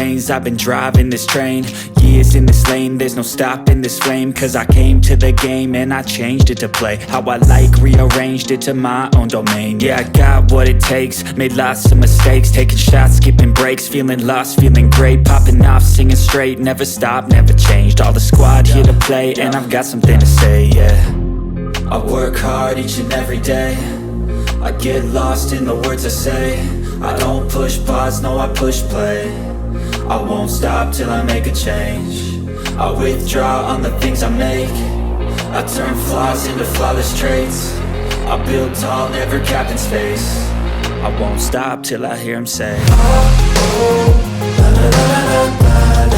lanes, I've been driving this train. Years in this lane, there's no stopping this flame. Cause I came to the game and I changed it to play how I like, rearranged it to my own domain. Yeah, I got what it takes, made lots of mistakes, taking shots, skipping breaks, feeling lost, feeling great, popping off, singing straight, never stopped, never changed. All the squad here to play, and I've got something to say, yeah. I work hard each and every day, I get lost in the words I say. I don't push pause, no I push play. I won't stop till I make a change. I withdraw on the things I make. I turn flaws into flawless traits. I build tall, never capped in space. I won't stop till I hear him say, oh, oh, la la la la la la.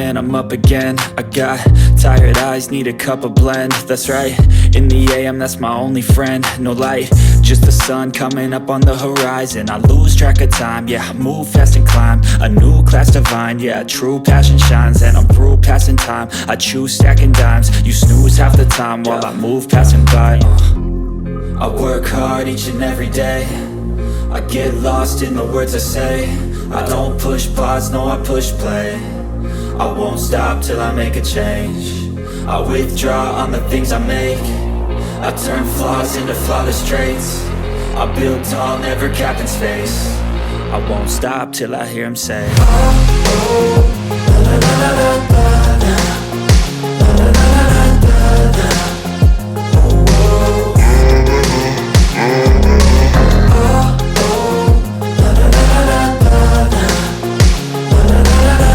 And I'm up again. I got tired eyes, need a cup of blend. That's right, in the AM, that's my only friend. No light, just the sun coming up on the horizon. I lose track of time, yeah, I move fast and climb a new class divine, yeah, true passion shines. And I'm through passing time, I choose stacking dimes. You snooze half the time while I move passing by. I work hard each and every day, I get lost in the words I say. I don't push pause, no I push play. I won't stop till I make a change. I withdraw on the things I make. I turn flaws into flawless traits. I build tall, never capped in space. I won't stop till I hear him say, oh, oh, la la la la la la. La la la la la la. Oh, oh. Oh, oh, la la la la la la. La la la la la.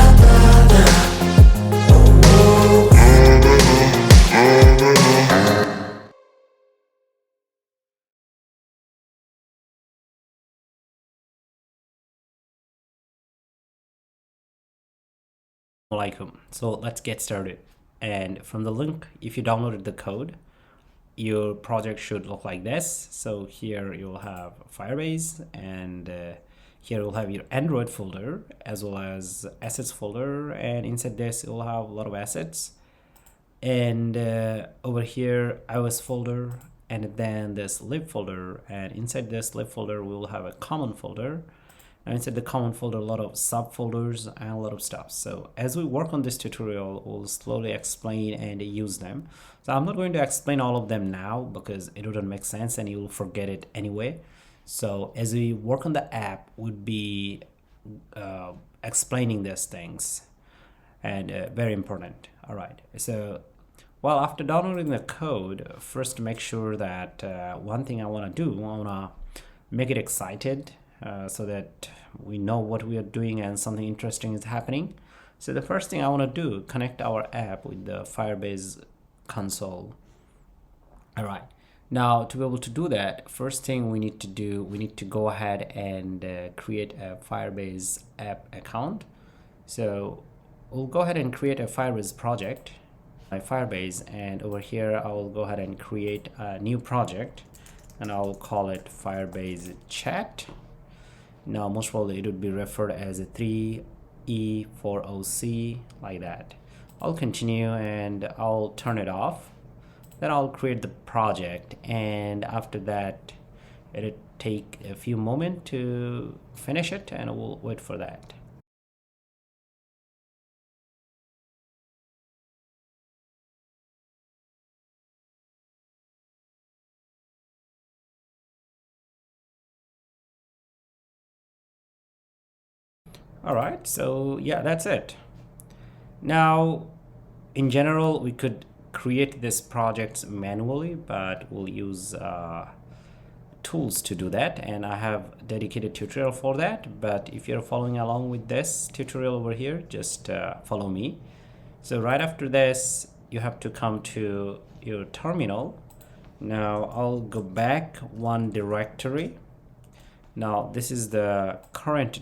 So let's get started. And from the link, if you downloaded the code, your project should look like this. So here you'll have Firebase, and here you'll have your Android folder as well as assets folder, and inside this you'll have a lot of assets, and over here iOS folder, and then this lib folder, and inside this lib folder we'll have a common folder. And inside the common folder, a lot of subfolders and a lot of stuff. So as we work on this tutorial, we'll slowly explain and use them. So I'm not going to explain all of them now because it wouldn't make sense and you'll forget it anyway. So as we work on the app, we'll be explaining these things, and very important. All right. So well, after downloading the code, first make sure that one thing I want to do, I want to make it excited. So that we know what we are doing and something interesting is happening. So the first thing I want to do, connect our app with the Firebase console. All right. Now to be able to do that, first thing we need to do, we need to go ahead and create a Firebase app account. So we'll go ahead and create a Firebase project, my Firebase, and over here I will go ahead and create a new project, and I'll call it Firebase Chat. Now most probably it would be referred as a 3E4OC, like that. I'll continue and I'll turn it off. Then I'll create the project, and after that it'll take a few moments to finish it, and we'll wait for that. All right, so yeah, that's it. Now, in general, we could create this project manually, but we'll use tools to do that, and I have a dedicated tutorial for that. But if you're following along with this tutorial over here, just follow me. So right after this, you have to come to your terminal. Now I'll go back one directory. Now this is the current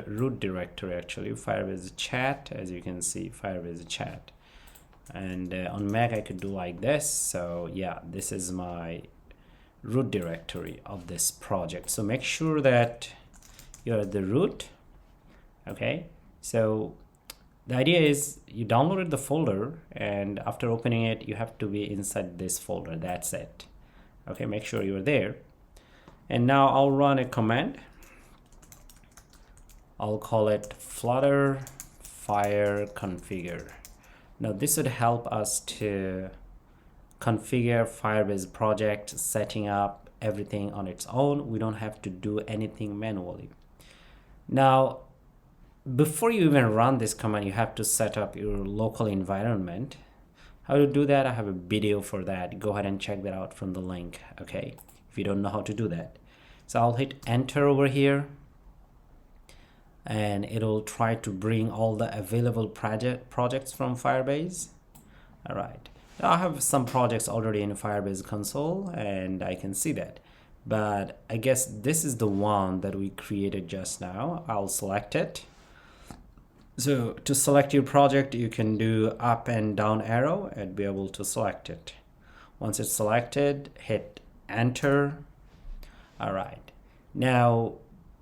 root directory, actually, Firebase Chat. As you can see, Firebase Chat. And on Mac I could do like this. So yeah, this is my root directory of this project. So make sure that you're at the root. Okay, so the idea is you downloaded the folder, and after opening it you have to be inside this folder. That's it. Okay, make sure you're there. And now I'll run a command. I'll call it flutter fire configure. Now this would help us to configure Firebase project, setting up everything on its own. We don't have to do anything manually. Now, before you even run this command, you have to set up your local environment. How to do that? I have a video for that. Go ahead and check that out from the link, okay, if you don't know how to do that. So I'll hit enter over here, and it'll try to bring all the available projects from Firebase. All right, now I have some projects already in Firebase console, and I can see that, but I guess this is the one that we created just now. I'll select it. So to select your project, you can do up and down arrow and be able to select it. Once it's selected, hit enter. All right, now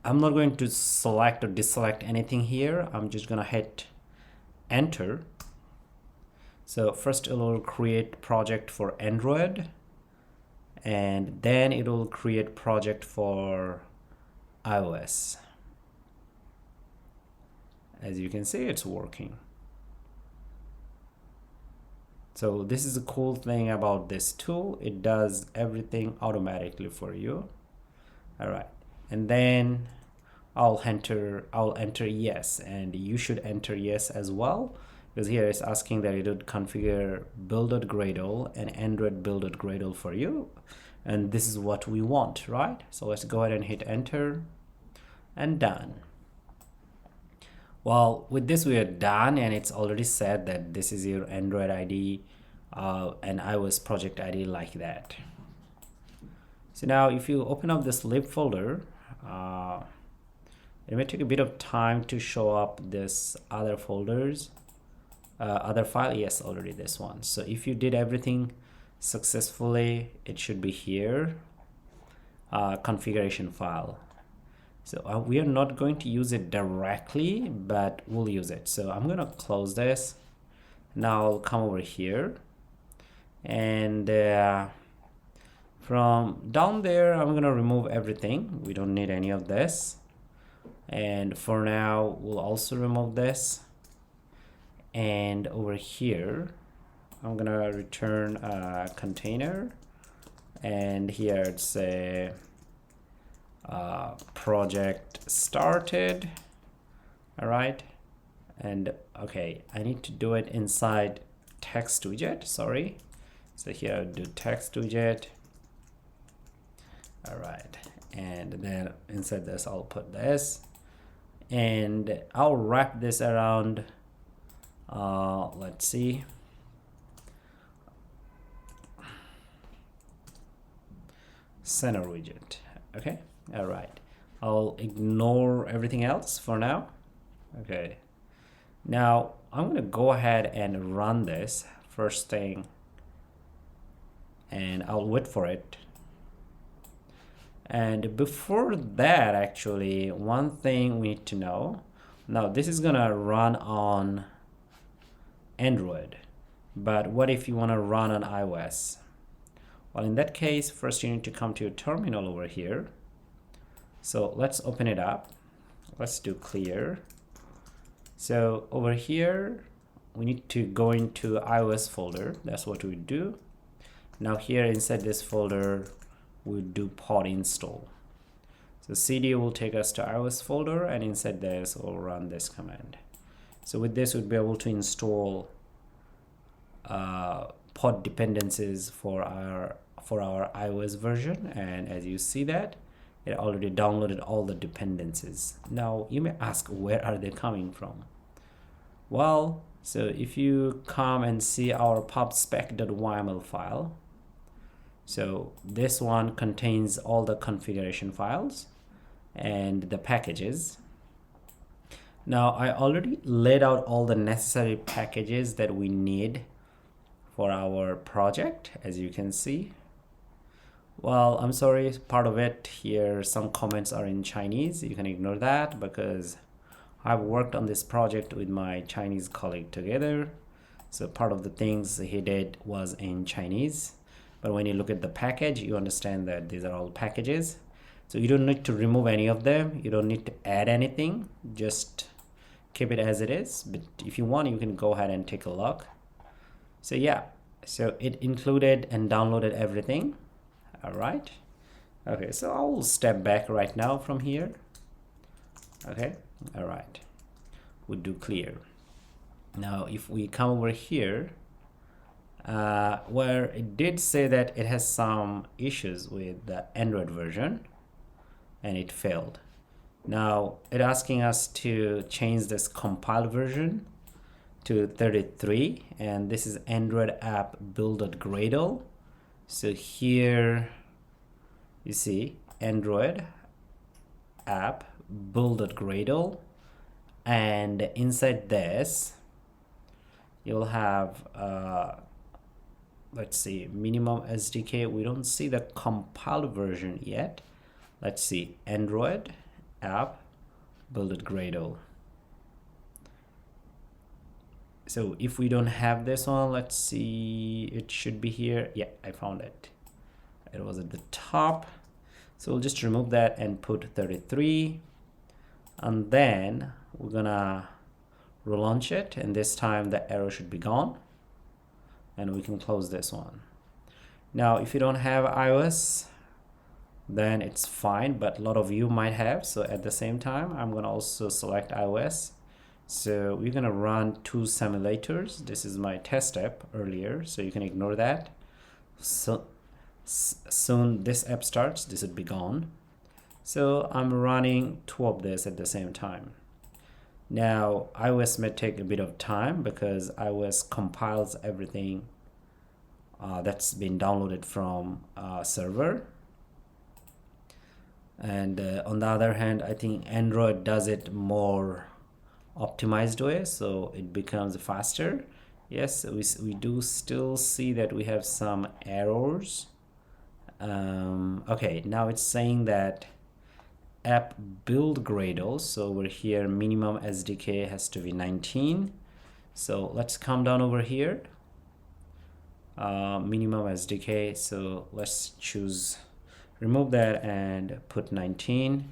I'm not going to select or deselect anything here. I'm just gonna hit enter. So first it will create project for Android, and then it will create project for iOS. As you can see, it's working. So this is a cool thing about this tool. It does everything automatically for you. All right, and then I'll enter yes, and you should enter yes as well, because here it's asking that it would configure build.gradle and Android build.gradle for you, and this is what we want, right? So let's go ahead and hit enter, and done. Well, with this we are done, and it's already said that this is your Android ID and iOS project ID like that. So now if you open up this lib folder, it may take a bit of time to show up this other folders, other file. Yes, already this one. So if you did everything successfully, it should be here, configuration file. So we are not going to use it directly, but we'll use it. So I'm gonna close this. Now I'll come over here, and from down there I'm gonna remove everything. We don't need any of this, and for now we'll also remove this. And over here I'm gonna return a container, and here it's a project started. All right, and okay, I need to do it inside text widget, sorry. So here I'll do text widget. All right, and then inside this I'll put this, and I'll wrap this around let's see, center widget. Okay, all right, I'll ignore everything else for now. Okay, now I'm gonna go ahead and run this first thing, and I'll wait for it. And before that, actually, one thing we need to know, now this is gonna run on Android, but what if you want to run on iOS? Well, in that case, first you need to come to your terminal over here. So let's open it up. Let's do clear. So over here we need to go into iOS folder. That's what we do. Now here inside this folder we do pod install. So cd will take us to iOS folder, and inside this we'll run this command. So with this we'll be able to install pod dependencies for our iOS version, and as you see that it already downloaded all the dependencies. Now you may ask, where are they coming from? Well, so if you come and see our pubspec.yml file, so this one contains all the configuration files and the packages. Now I already laid out all the necessary packages that we need for our project, as you can see. Well, I'm sorry, part of it here, some comments are in Chinese. You can ignore that because I've worked on this project with my Chinese colleague together. So part of the things he did was in Chinese. But when you look at the package, you understand that these are all packages. So you don't need to remove any of them. You don't need to add anything. Just keep it as it is. But if you want, you can go ahead and take a look. So yeah, so it included and downloaded everything. All right. Okay, so I'll step back right now from here. Okay, all right. We'll do clear. Now, if we come over here, where it did say that it has some issues with the Android version and it failed. Now, it's asking us to change this compile version to 33, and this is Android app build.gradle. So here you see Android app build.gradle, and inside this you'll have let's see, minimum SDK. We don't see the compile version yet. Let's see, Android app build.gradle. So if we don't have this one, let's see, it should be here. Yeah, I found it. It was at the top. So we'll just remove that and put 33. And then we're gonna relaunch it, and this time the error should be gone. And we can close this one. Now, if you don't have iOS, then it's fine, but a lot of you might have. So at the same time, I'm gonna also select iOS. So we're gonna run two simulators. This is my test app earlier, so you can ignore that. So soon this app starts, this would be gone. So I'm running two of this at the same time. Now iOS may take a bit of time because iOS compiles everything that's been downloaded from server. And on the other hand, I think Android does it more optimized way, so it becomes faster. Yes, we do still see that we have some errors. Okay, now it's saying that app build gradle, so over here minimum SDK has to be 19. So let's come down over here, minimum SDK, so let's choose, remove that and put 19.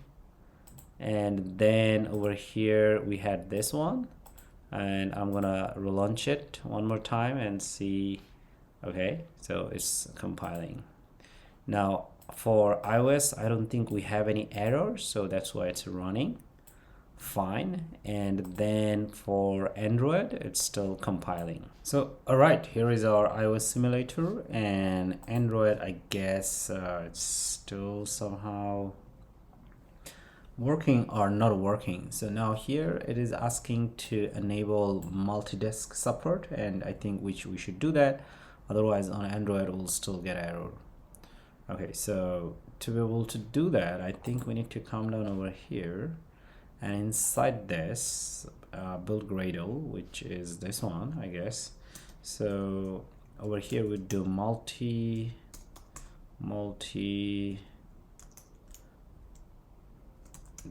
And then over here we had this one, and I'm gonna relaunch it one more time and see. Okay, so it's compiling. Now for iOS, I don't think we have any errors, so that's why it's running fine. And then for Android, it's still compiling. So all right, here is our iOS simulator, and Android, I guess it's still somehow working or not working. So now here it is asking to enable multi-disk support, and I think we should do that, otherwise on Android we'll still get error. Okay, so to be able to do that, I think we need to come down over here, and inside this build gradle, which is this one, I guess. So over here we do multi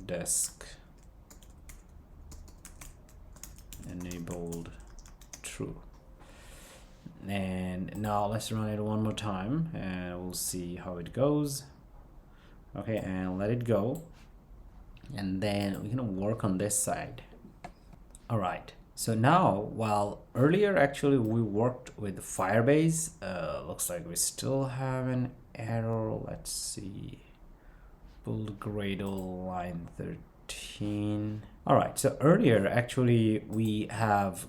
disk enabled true. And now let's run it one more time and we'll see how it goes. Okay, and let it go, and then we're gonna work on this side. All right, so now, while earlier actually we worked with Firebase, looks like we still have an error. Let's see, build gradle line 13. All right, so earlier actually we have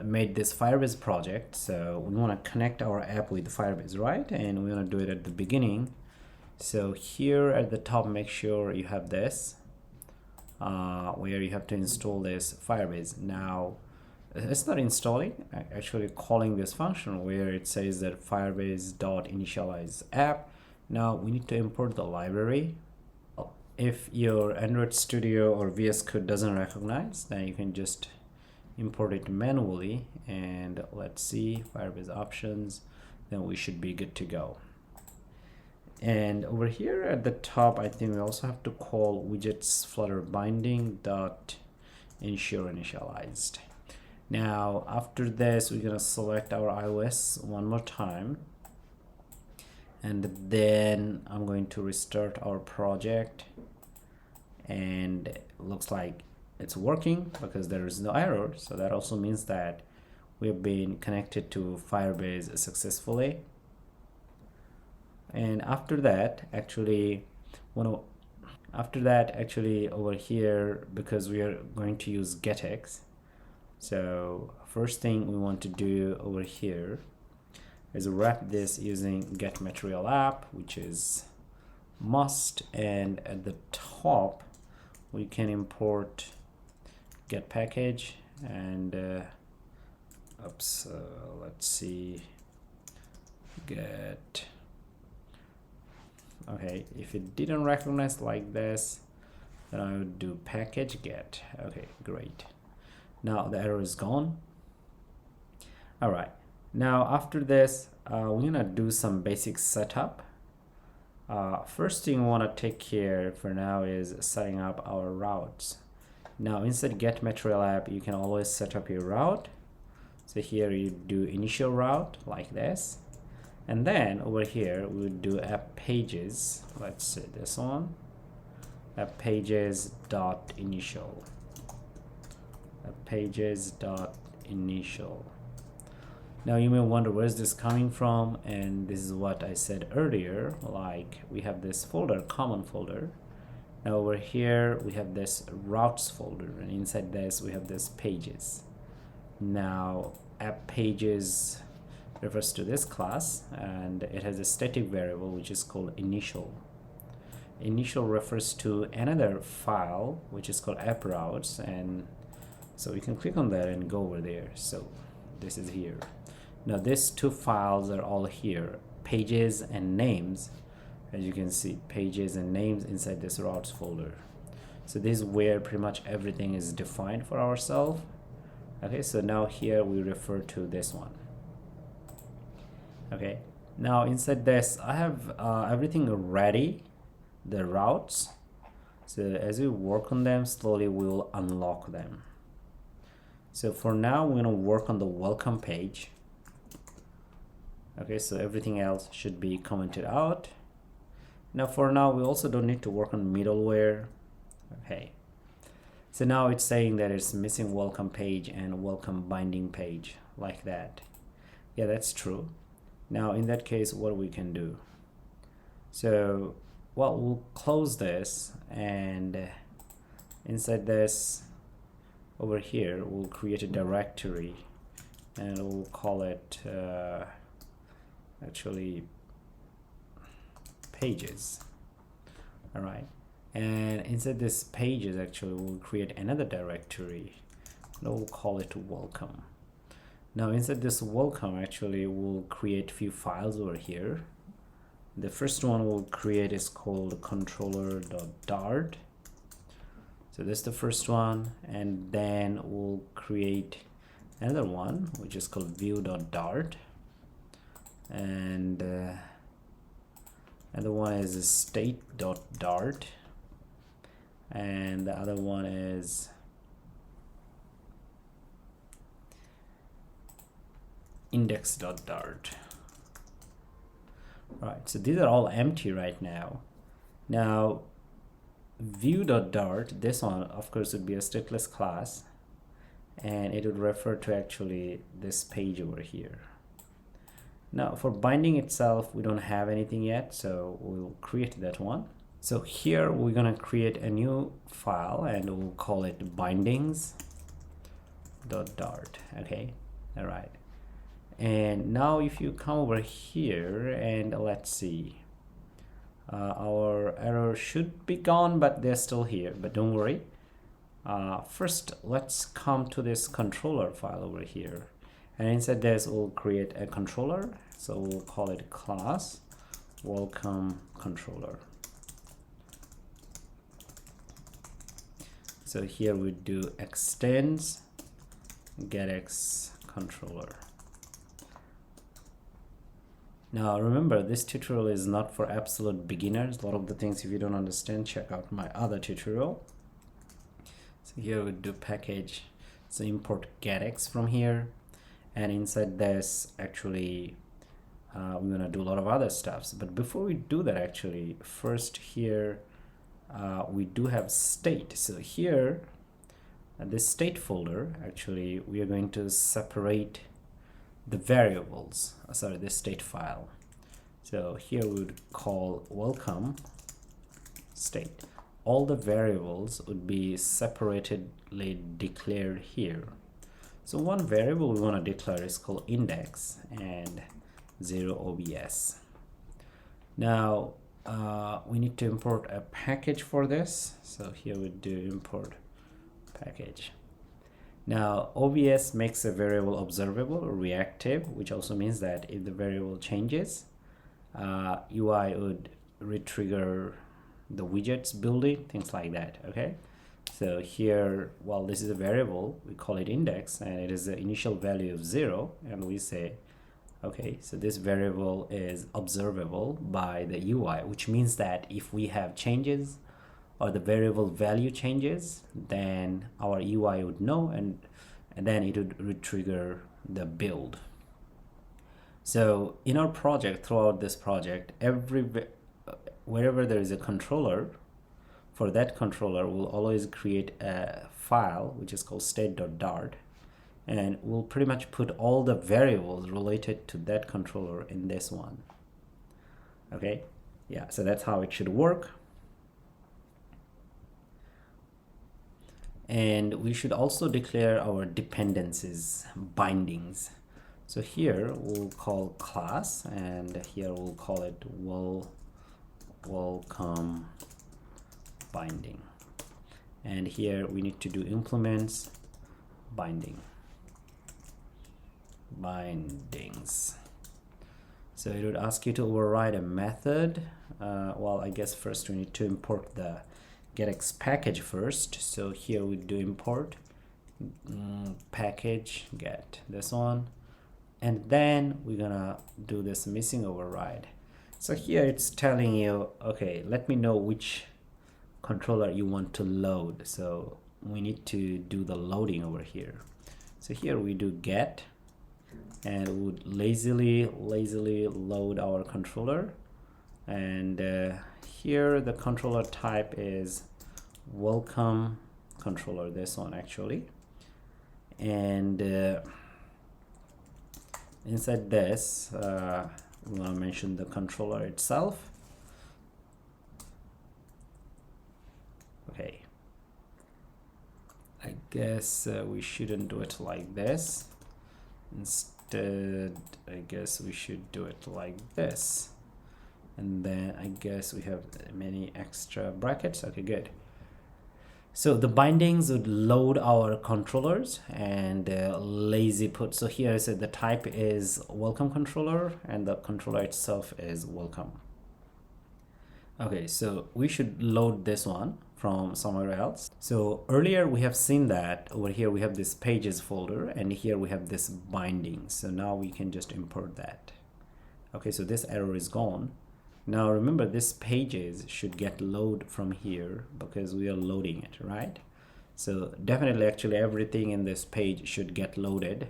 made this Firebase project, so we want to connect our app with Firebase, right? And we want to do it at the beginning. So here at the top, make sure you have this where you have to install this Firebase. Now it's not installing, actually calling this function where it says that Firebase.initialize app. Now we need to import the library. If your Android Studio or VS Code doesn't recognize, then you can just import it manually. And let's see, Firebase options, then we should be good to go. And over here at the top, I think we also have to call widgets flutter binding dot ensure initialized. Now after this, we're gonna select our iOS one more time, and then I'm going to restart our project, and it looks like it's working because there is no error. So that also means that we have been connected to Firebase successfully. And after that, actually over here, because we are going to use getX, so first thing we want to do over here is wrap this using getMaterialApp, which is must, and at the top we can import get package, and let's see, get. Okay, if it didn't recognize like this, then I would do package get. Okay, great. Now the error is gone. All right, now after this, we're gonna do some basic setup. First thing we want to take care for now is setting up our routes. Now inside getMaterialApp, you can always set up your route. So here you do initial route like this. And then over here we would do app pages. Let's say this one, app pages dot initial, app pages dot initial. Now you may wonder, where is this coming from? And this is what I said earlier, like we have this folder, common folder. Now over here we have this routes folder, and inside this we have this pages. Now app pages refers to this class, and it has a static variable which is called initial. Initial refers to another file which is called app routes, and so we can click on that and go over there. So this is here. Now these two files are all here, pages and names. As you can see, pages and names inside this routes folder. So this is where pretty much everything is defined for ourselves. Okay, so now here we refer to this one. Okay, now inside this I have everything ready, the routes. So as we work on them, slowly we will unlock them. So for now we're going to work on the welcome page. Okay, so everything else should be commented out. Now for now we also don't need to work on middleware. Okay, so now it's saying that it's missing welcome page and welcome binding page, like that. Yeah, that's true. Now in that case, what we can do, so well, we'll close this, and inside this over here we'll create a directory, and we'll call it actually pages. All right, and inside this pages actually we'll create another directory, and we'll call it welcome. Now inside this welcome, actually we'll create few files over here. The first one we'll create is called controller.dart. So that's the first one, and then we'll create another one which is called view.dart, and another one is state.dart, and the other one is index.dart. Right, so these are all empty right now. Now view.dart, this one of course would be a stateless class, and it would refer to actually this page over here. Now for binding itself, we don't have anything yet, so we'll create that one. So here we're gonna create a new file, and we'll call it bindings.dart. Okay, all right. And now if you come over here, and let's see, our error should be gone, but they're still here, but don't worry. First let's come to this controller file over here, and inside this we'll create a controller. So we'll call it class welcome controller. So here we do extends getX controller. Now remember, this tutorial is not for absolute beginners. A lot of the things, if you don't understand, check out my other tutorial. So here we do package, so import getX from here, and inside this actually we're gonna do a lot of other stuffs. But before we do that, actually first here we do have state. So here this state folder, actually we are going to separate the variables, sorry, this state file. So here we would call welcome state. All the variables would be separately declared here. So one variable we want to declare is called index and 0 OBS. Now we need to import a package for this. So here we do import package. Now OBS makes a variable observable or reactive, which also means that if the variable changes, UI would retrigger the widgets building, things like that. Okay, so here, well, this is a variable, we call it index, and it is the initial value of 0, and we say, okay, so this variable is observable by the UI, which means that if we have changes or the variable value changes, then our UI would know, and then it would retrigger the build. So in our project, throughout this project, wherever there is a controller, for that controller we'll always create a file which is called state.dart, and we'll pretty much put all the variables related to that controller in this one. Okay, yeah, so that's how it should work. And we should also declare our dependencies, bindings. So here we'll call class, and here we'll call it welcome binding, and here we need to do implements bindings. So it would ask you to override a method. Well, I guess first we need to import the getX package first. So here we do import package get this one, and then we're gonna do this missing override. So here it's telling you, okay, let me know which controller you want to load. So we need to do the loading over here. So here we do get, and we would lazily load our controller, and here the controller type is welcome controller, this one actually, and inside this we want to mention the controller itself. Okay, I guess we shouldn't do it like this. Instead, I guess we should do it like this, and then I guess we have many extra brackets. Okay, good. So the bindings would load our controllers and lazy put. So here I said the type is welcome controller and the controller itself is welcome. Okay, so we should load this one from somewhere else. So earlier we have seen that over here we have this pages folder, and here we have this binding. So now we can just import that. Okay, so this error is gone. Now remember, this pages should get load from here because we are loading it, right? So definitely, actually everything in this page should get loaded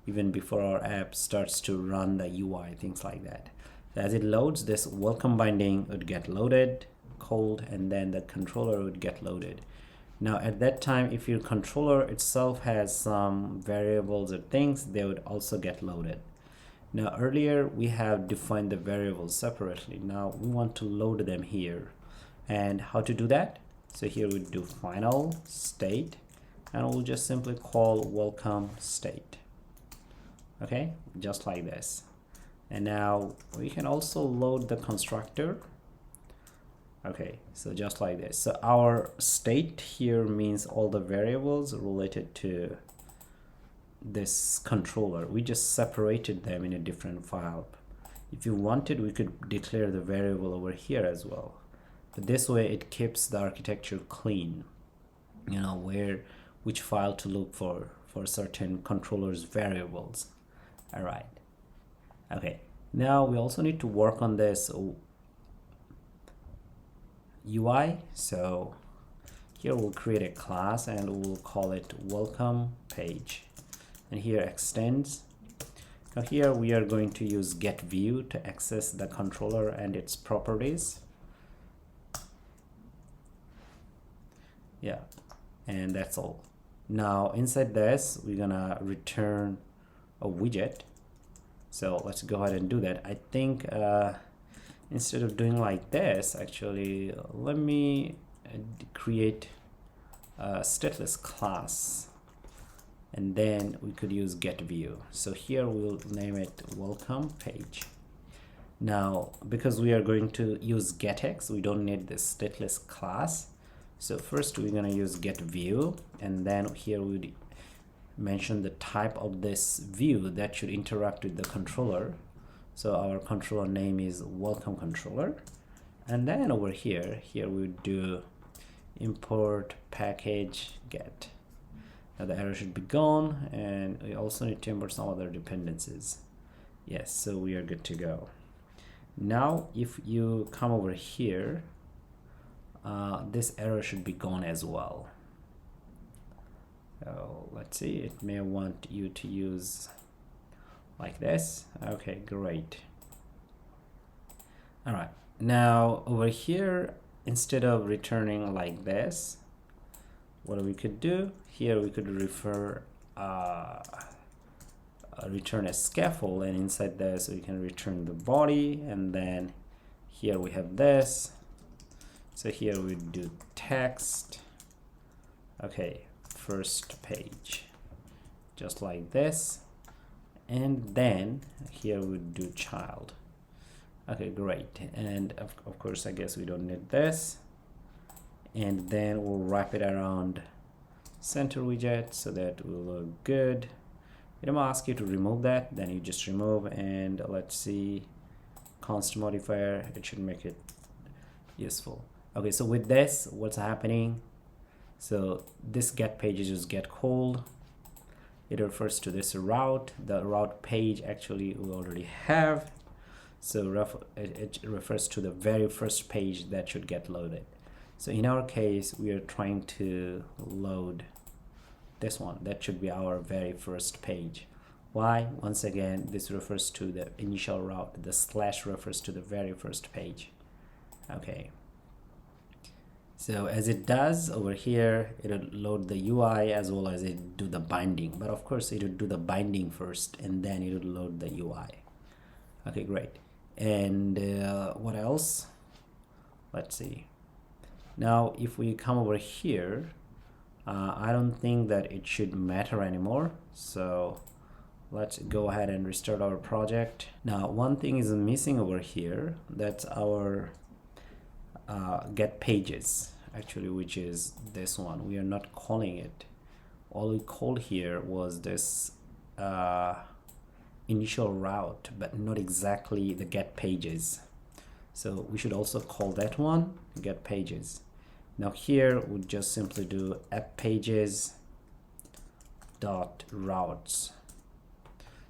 even before our app starts to run the UI, things like that. As it loads, this welcome binding would get loaded cold, and then the controller would get loaded. Now at that time, if your controller itself has some variables or things, they would also get loaded. Now earlier we have defined the variables separately. Now we want to load them here. And how to do that? So here we do final state, and we'll just simply call welcome state. Okay, just like this. And now we can also load the constructor. Okay, so just like this. So our state here means all the variables related to this controller. We just separated them in a different file. If you wanted, we could declare the variable over here as well, but this way it keeps the architecture clean, you know, which file to look for certain controllers variables. All right, okay, Now we also need to work on this UI. So here we'll create a class and we'll call it welcome page, and here extends. Now here we are going to use get view to access the controller and its properties. Yeah, and that's all. Now inside this we're gonna return a widget. So let's go ahead and do that. I think instead of doing like this, actually let me create a stateless class, and then we could use get view. So here we'll name it welcome page. Now because we are going to use getX, we don't need this stateless class. So first we're going to use get view, and then here we mention the type of this view that should interact with the controller. So our controller name is welcome controller, and then over here we do import package get. Now the error should be gone, and we also need to import some other dependencies. Yes, so we are good to go. Now if you come over here, this error should be gone as well. So let's see, it may want you to use like this. Okay, great. All right, now over here, instead of returning like this, what we could do here, we could return a scaffold, and inside this we can return the body, and then here we have this. So here we do text. Okay, first page, just like this, and then here we do child. Okay, great. And of course I guess we don't need this, and then we'll wrap it around center widget so that will look good. It will ask you to remove that, then you just remove, and let's see, const modifier, it should make it useful. Okay, so with this, what's happening? So this get page is just get called. It refers to this route. The route page actually we already have. So it refers to the very first page that should get loaded. So in our case, we are trying to load this one. That should be our very first page. Why? Once again, this refers to the initial route. The slash refers to the very first page. Okay. So as it does over here, it'll load the UI as well as it do the binding. But of course, it'll do the binding first, and then it'll load the UI. Okay, great. And what else? Let's see. Now, if we come over here, I don't think that it should matter anymore. So let's go ahead and restart our project. Now, one thing is missing over here. That's our get pages, actually, which is this one. We are not calling it. All we called here was this initial route, but not exactly the get pages. So we should also call that one get pages. Now here we just simply do app pages dot routes,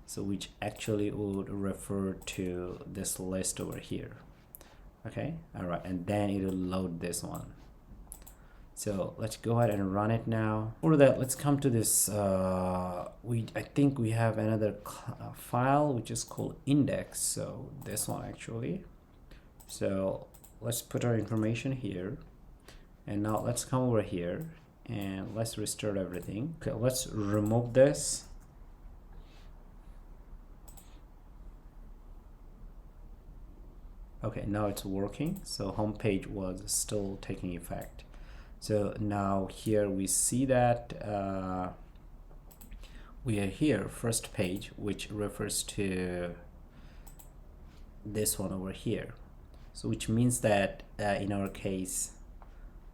so which actually would refer to this list over here. Okay, all right, and then it will load this one. So let's go ahead and run it now. For that, let's come to this. I think we have another file which is called index. So this one actually. So let's put our information here, and now let's come over here and let's restart everything. Okay, let's remove this. Okay, now it's working. So home page was still taking effect. So now here we see that we are here, first page, which refers to this one over here. So which means that in our case,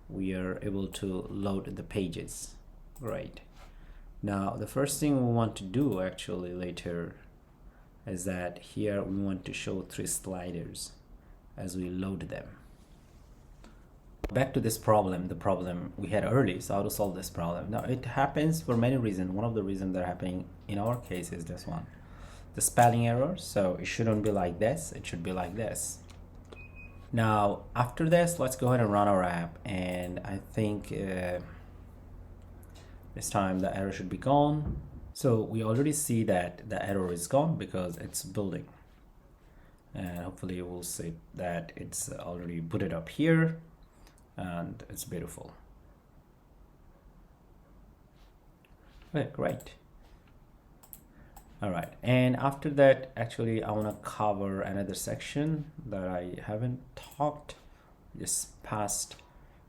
we are able to load the pages, right? Now, the first thing we want to do actually later is that here we want to show 3 sliders as we load them. Back to this problem, the problem we had early. So how to solve this problem? Now it happens for many reasons. One of the reasons that are happening in our case is this one. the spelling error, so it shouldn't be like this, it should be like this. Now after this, let's go ahead and run our app, and I think this time the error should be gone. So we already see that the error is gone because it's building, and hopefully you will see that it's already booted up here and it's beautiful. Okay, great. All right, and after that, actually I want to cover another section that I haven't talked just past.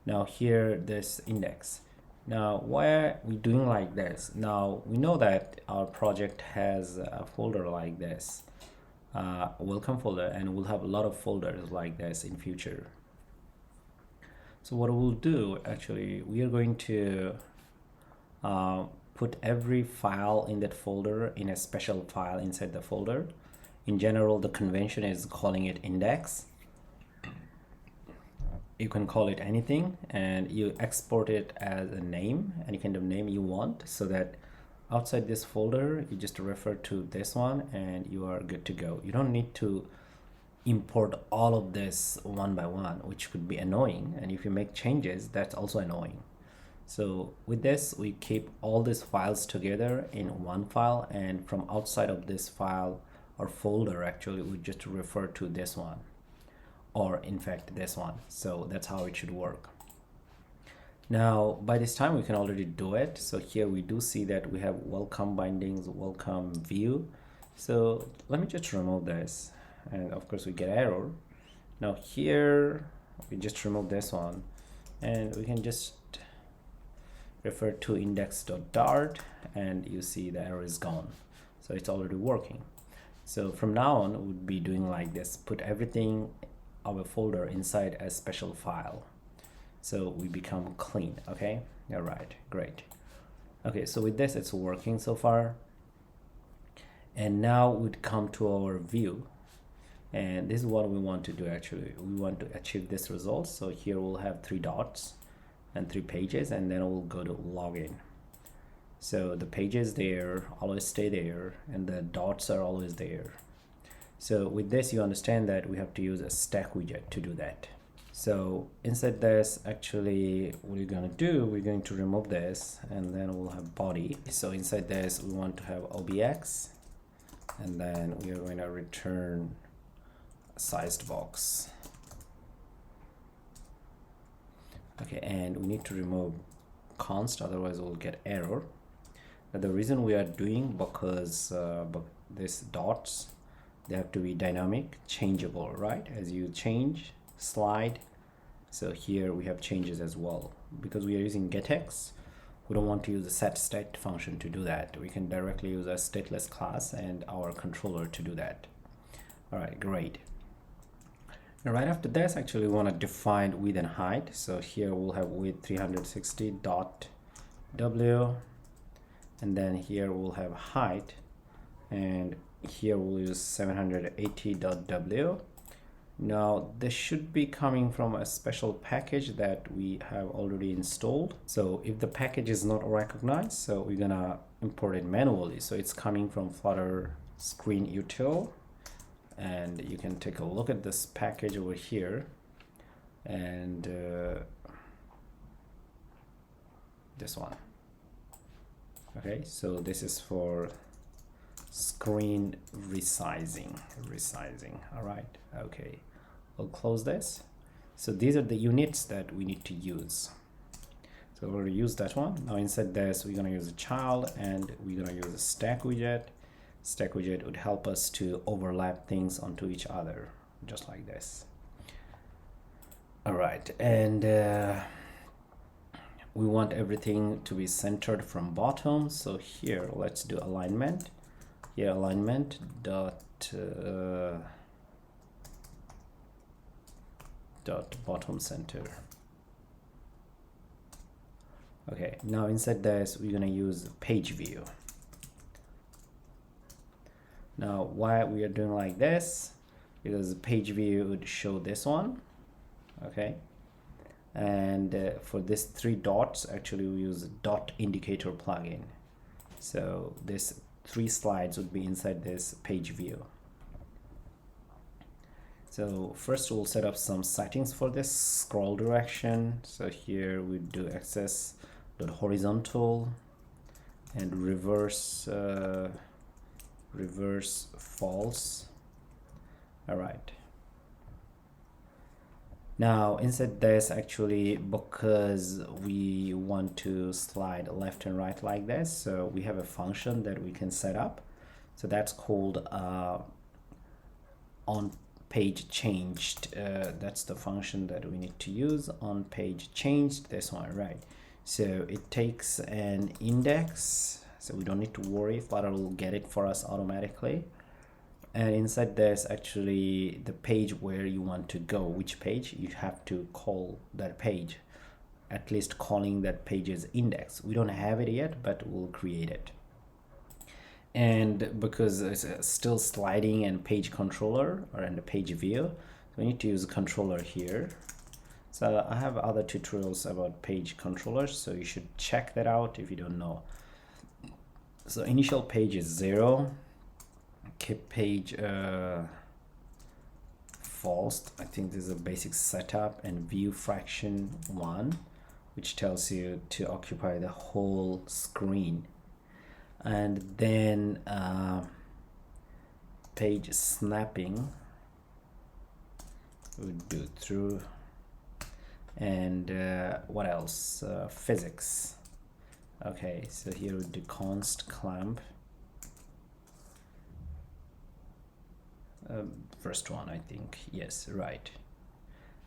Now here, this index. Now why are we doing like this? Now we know that our project has a folder like this, welcome folder, and we'll have a lot of folders like this in future. So what we'll do, actually, we are going to put every file in that folder in a special file inside the folder. In general, the convention is calling it index. You can call it anything, and you export it as a name, any kind of name you want, so that outside this folder you just refer to this one and you are good to go. You don't need to import all of this one by one, which could be annoying, and if you make changes, that's also annoying. So with this, we keep all these files together in one file, and from outside of this file or folder, actually we just refer to this one, or in fact this one. So that's how it should work. Now by this time we can already do it. So here we do see that we have welcome bindings, welcome view. So let me just remove this, and of course we get error. Now here we just remove this one, and we can just refer to index.dart, and you see the error is gone. So it's already working. So from now on, we would be doing like this, put everything of a folder inside a special file, so we become clean. Okay, all right, great. Okay, so with this, it's working so far. And now we'd come to our view, and this is what we want to do. Actually, we want to achieve this result. So here we'll have 3 dots and 3 pages, and then we'll go to login. So the pages there always stay there, and the dots are always there. So with this, you understand that we have to use a stack widget to do that. So inside this, actually what we're going to do, we're going to remove this, and then we'll have body. So inside this, we want to have obx, and then we are going to return a sized box. Okay, and we need to remove const, otherwise we'll get error. Now the reason we are doing, because these dots, they have to be dynamic, changeable, right? As you change, slide. So here we have changes as well. Because we are using getX, we don't want to use the setState function to do that. We can directly use a stateless class and our controller to do that. All right, great. Now right after this, actually we want to define width and height. So here we'll have width 360.w, and then here we'll have height, and here we'll use 780.w. Now this should be coming from a special package that we have already installed. So if the package is not recognized, so we're gonna import it manually. So it's coming from Flutter Screen Util, and you can take a look at this package over here, and this one. Okay, so this is for screen resizing. All right, okay, we'll close this. So these are the units that we need to use. So we'll use that one. Now inside this, we're gonna use a child, and we're gonna use a stack widget. Stack widget would help us to overlap things onto each other, just like this. All right, and we want everything to be centered from bottom. So here, let's do alignment. Here, alignment dot bottom center. Okay, now inside this, we're gonna use page view. Now why we are doing like this, because the page view would show this one. Okay, and for this 3 dots, actually we use dot indicator plugin. So this 3 slides would be inside this page view. So first we'll set up some settings for this scroll direction. So here we do access horizontal and reverse false. All right. Now inside this, actually, because we want to slide left and right like this, so we have a function that we can set up. So that's called on page changed. That's the function that we need to use, on page changed, this one, right? So it takes an index, so we don't need to worry, Flutter will get it for us automatically. And inside this, actually, the page where you want to go, which page, you have to call that page, at least calling that page's index. We don't have it yet, but we'll create it. And because it's still sliding and page controller or in the page view, we need to use a controller here. So I have other tutorials about page controllers, so you should check that out if you don't know. So initial page is 0. Keep page false. I think this is a basic setup, and view fraction 1, which tells you to occupy the whole screen. And then page snapping would do through. And what else? Physics. Okay, so here we do const clamp. First one, I think. Yes, right.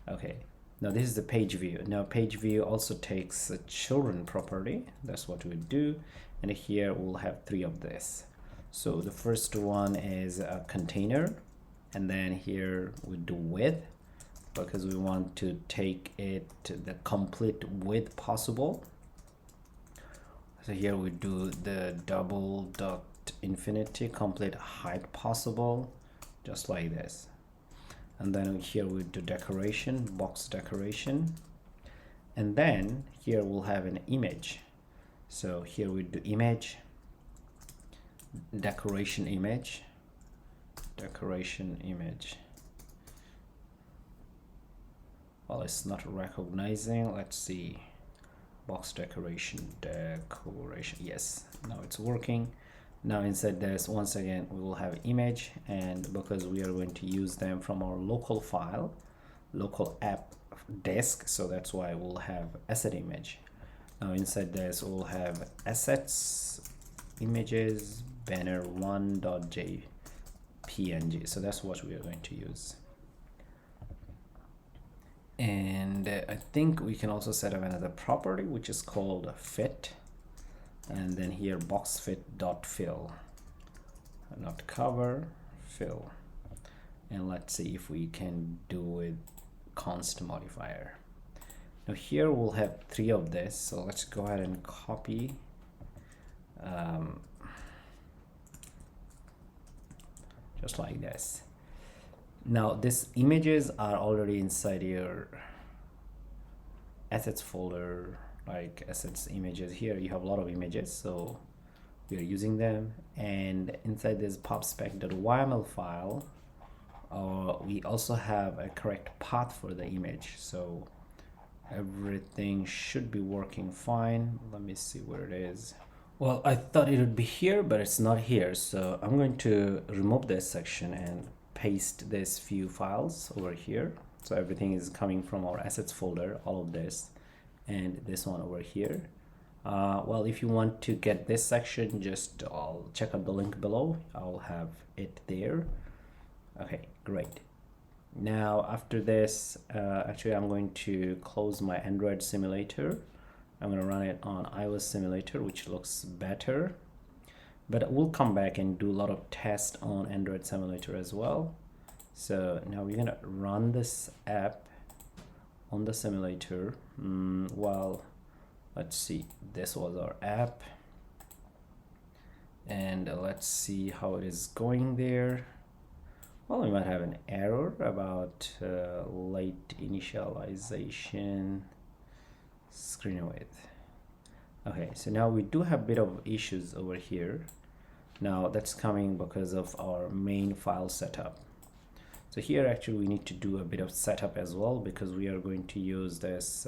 Okay, now this is the page view. Now page view also takes a children property. That's what we do. And here we'll have 3 of this. So the first one is a container, and then here we do width, because we want to take it to the complete width possible. So here we do the double dot infinity complete height possible, just like this. And then here we do decoration, box decoration, and then here we'll have an image. So here we do image, decoration image, decoration image. Well, it's not recognizing. Let's see, box decoration, decoration. Yes, now it's working. Now inside this, once again, we will have image, and because we are going to use them from our local file, local app disk, so that's why we'll have asset image. Now inside this, we'll have assets, images, banner 1.jpng. So that's what we are going to use. And I think we can also set up another property, which is called fit. And then here box fit dot fill, not cover, fill. And let's see if we can do with const modifier. Now here we'll have 3 of this, so let's go ahead and copy. Just like this. Now these images are already inside your assets folder, like assets images. Here you have a lot of images, so we are using them. And inside this popspec.yml file, we also have a correct path for the image, so everything should be working fine. Let me see where it is. Well, I thought it would be here, but it's not here, so I'm going to remove this section and paste this few files over here. So everything is coming from our assets folder, all of this, and this one over here. Well, if you want to get this section, just I'll check out the link below. I'll have it there. Okay, great. Now after this, actually I'm going to close my Android simulator. I'm going to run it on iOS simulator, which looks better, but we'll come back and do a lot of tests on Android simulator as well. So now we're going to run this app on the simulator. Well, let's see, this was our app, and let's see how it is going there. Well, we might have an error about late initialization, screen width. Okay, so now we do have a bit of issues over here. Now that's coming because of our main file setup. So here actually we need to do a bit of setup as well, because we are going to use this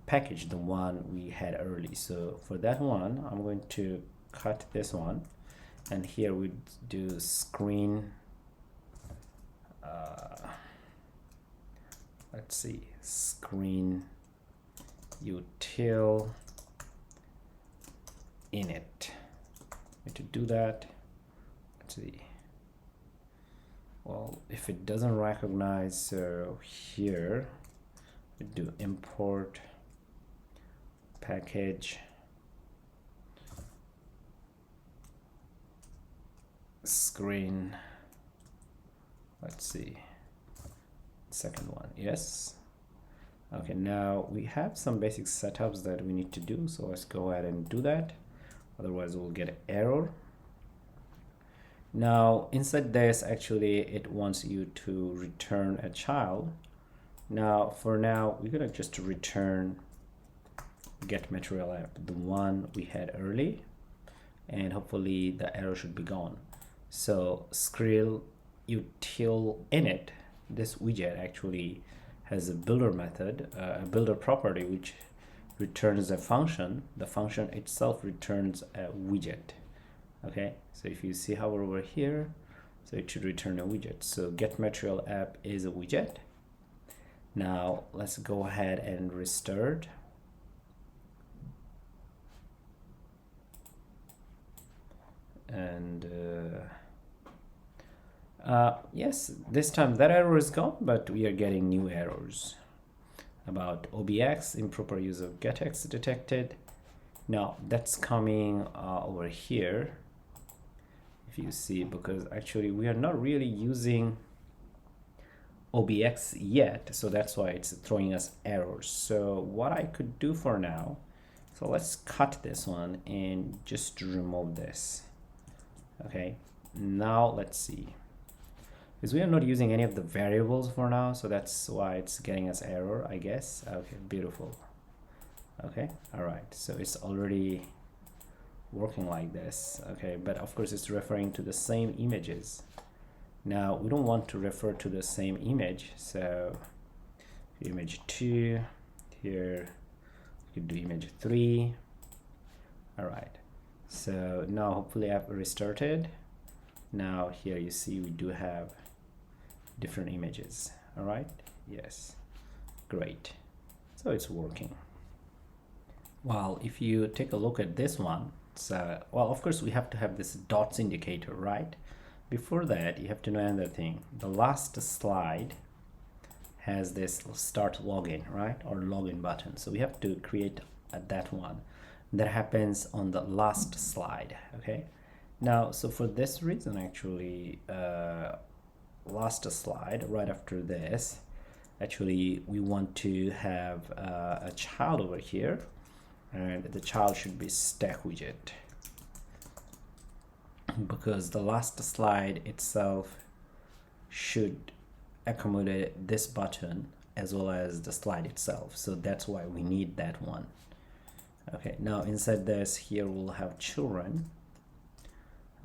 package, the one we had early. So for that one, I'm going to cut this one, and here we do screen let's see, Screen Util In It. And to do that, let's see, well, if it doesn't recognize, so here we do import package screen, let's see, second one, yes. Okay, now we have some basic setups that we need to do, so let's go ahead and do that, otherwise we'll get an error. Now inside this, actually it wants you to return a child. Now for now we're gonna just return get material app, the one we had early, and hopefully the error should be gone. So Screen Util In It, this widget actually has a builder method, a builder property, which returns a function. The function itself returns a widget. Okay, so if you see hover over here, so it should return a widget. So get material app is a widget. Now let's go ahead and restart. And yes, this time that error is gone, but we are getting new errors about OBX, improper use of getX detected. Now that's coming over here, if you see, because actually we are not really using OBX yet, so that's why it's throwing us errors. So what I could do for now, so let's cut this one and just remove this. Okay, now let's see, because we are not using any of the variables for now, so that's why it's getting us error, I guess. Okay, beautiful. Okay, all right, so it's already working like this. Okay, but of course it's referring to the same images. Now we don't want to refer to the same image, so image 2 here, you could do image 3. All right, so now hopefully I've restarted. Now here you see we do have different images. All right, yes, great, so it's working. Well, if you take a look at this one, so well, of course we have to have this dots indicator, right? Before that, you have to know another thing. The last slide has this start login, right, or login button, so we have to create that one. That happens on the last slide. Okay, now so for this reason, actually last slide right after this, actually we want to have a child over here, and the child should be stack widget, because the last slide itself should accommodate this button as well as the slide itself, so that's why we need that one. Okay, now inside this, here we'll have children.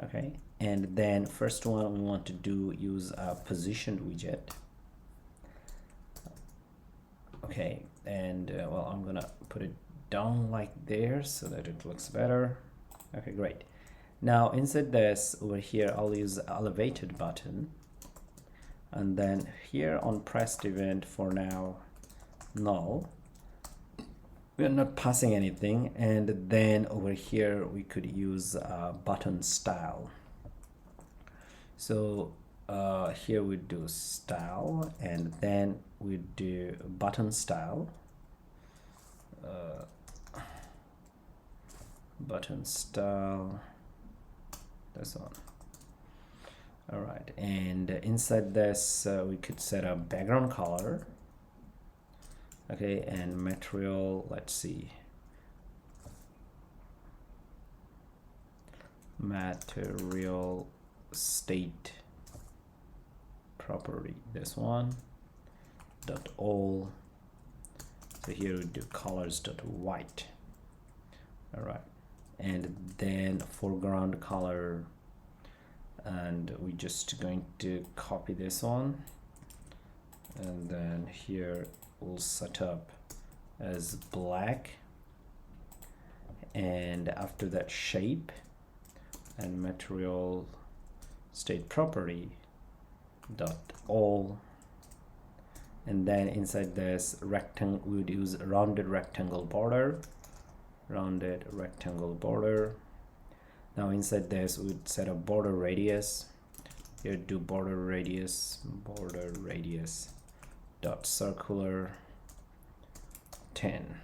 Okay, and then first one we want to do use a positioned widget. Okay, and well, I'm gonna put it down like there so that it looks better. Okay, great. Now inside this, over here I'll use elevated button, and then here on pressed event, for now null, we are not passing anything, and then over here we could use button style. So here we do style, and then we do button style, button style, this one. All right, and inside this we could set up background color. Okay, and material, let's see, material state property, this one, dot all. So here we do colors.white. All right, and then foreground color, and we're just going to copy this one, and then here we'll set up as black, and after that shape and material state property dot all, and then inside this rectangle we would use rounded rectangle border. Now inside this we would set a border radius. Here do border radius dot circular 10.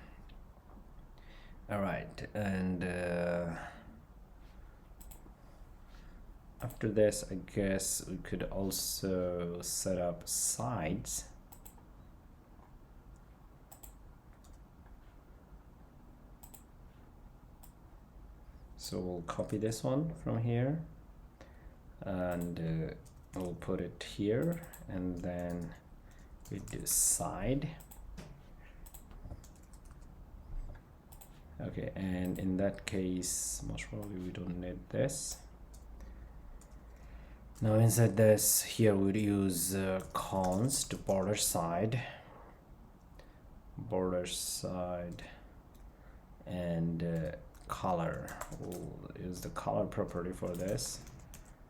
All right, and after this I guess we could also set up sides. So we'll copy this one from here, and we'll put it here, and then we do side. Okay, and in that case most probably we don't need this. Now inside this, here we'd use const border side, and color. We'll use the color property for this,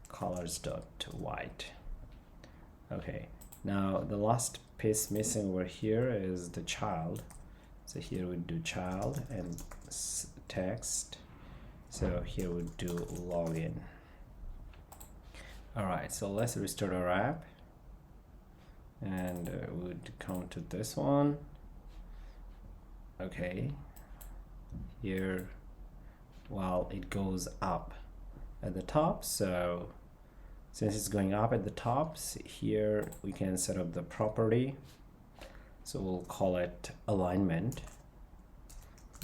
colors.white. Okay, now the last piece missing over here is the child. So here we do child and text. So here we do login. All right, so let's restart our app, and we would come to this one. Okay, here, well, it goes up at the top, so since it's going up at the top, here we can set up the property. So we'll call it alignment,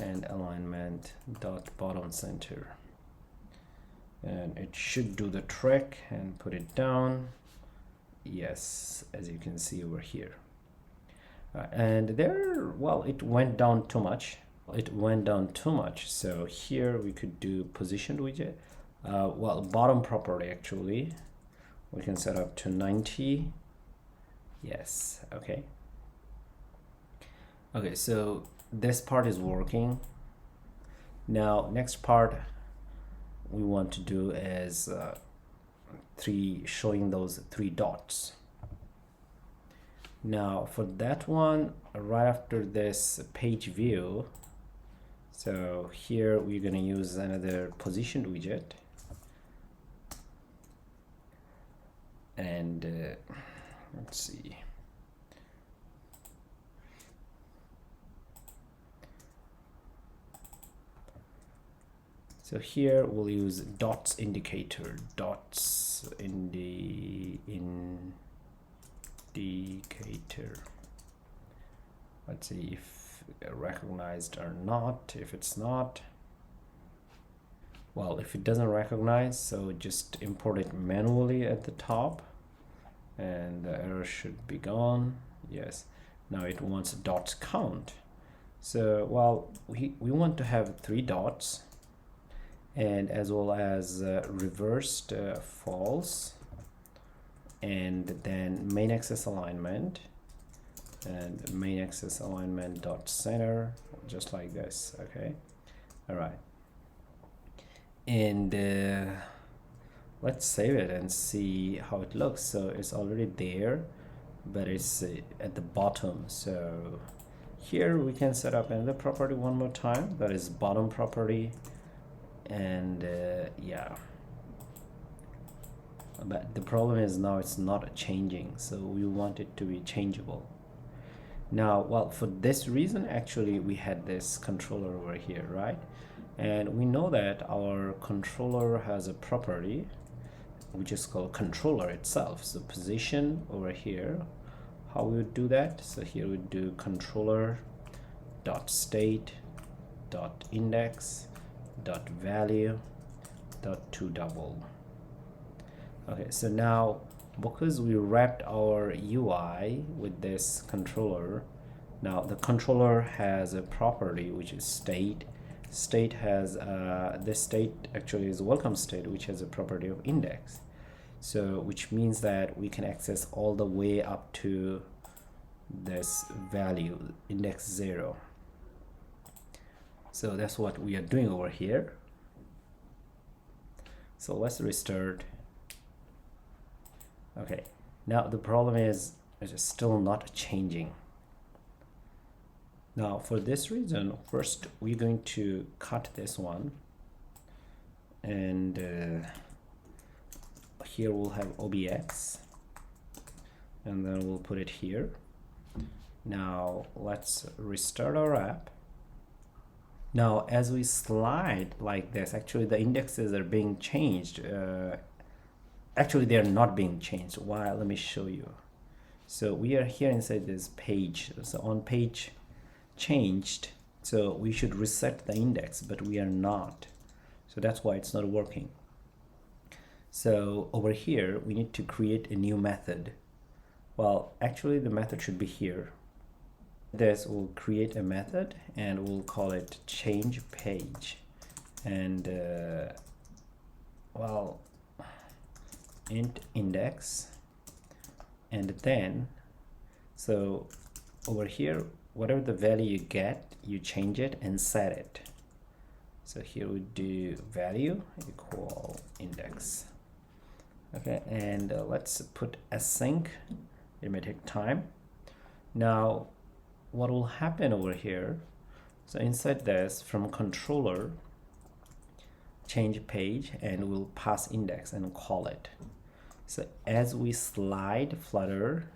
and alignment dot bottom center, and it should do the trick and put it down. Yes, as you can see over here. And there, well, it went down too much. So here we could do positioned widget. Well, bottom property actually we can set up to 90. Yes, okay. Okay, so this part is working. Now next part we want to do is showing those 3 dots. Now for that one, right after this page view, so here we're going to use another positioned widget, and let's see. So here we'll use dots indicator, indicator. Let's see if recognized or not. If it's not, well, if it doesn't recognize, so just import it manually at the top, and the error should be gone. Yes, now it wants dots count. So, well, we want to have 3 dots, and as well as reversed false, and then main axis alignment, and main axis alignment dot center, just like this. Okay, all right, and let's save it and see how it looks. So it's already there, but it's at the bottom. So here we can set up another property one more time, that is bottom property, and yeah, but the problem is now it's not changing, so we want it to be changeable. Now, well, for this reason actually we had this controller over here, right? And we know that our controller has a property which is called controller itself. So position over here, how we would do that? So here we do controller dot state dot index dot value dot to double. Okay, so now because we wrapped our UI with this controller, now the controller has a property which is state state has this state actually is welcome state, which has a property of index. So which means that we can access all the way up to this value, index 0. So that's what we are doing over here. So let's restart. Okay, now the problem is it's still not changing. Now for this reason, first we're going to cut this one, and here we'll have obx, and then we'll put it here. Now let's restart our app. Now as we slide like this, actually the indexes are being changed. Actually they are not being changed. Why? Let me show you. So we are here inside this page. So on page changed, so we should reset the index, but we are not. So that's why it's not working. So over here we need to create a new method. Well, actually the method should be here. This will create a method and we'll call it change page, and well, int index, and then so over here whatever the value you get, you change it and set it. So here we do value equal index. Okay, and let's put async. It may take time. Now what will happen over here, so inside this, from controller change page, and we'll pass index and call it. So as we slide Flutter,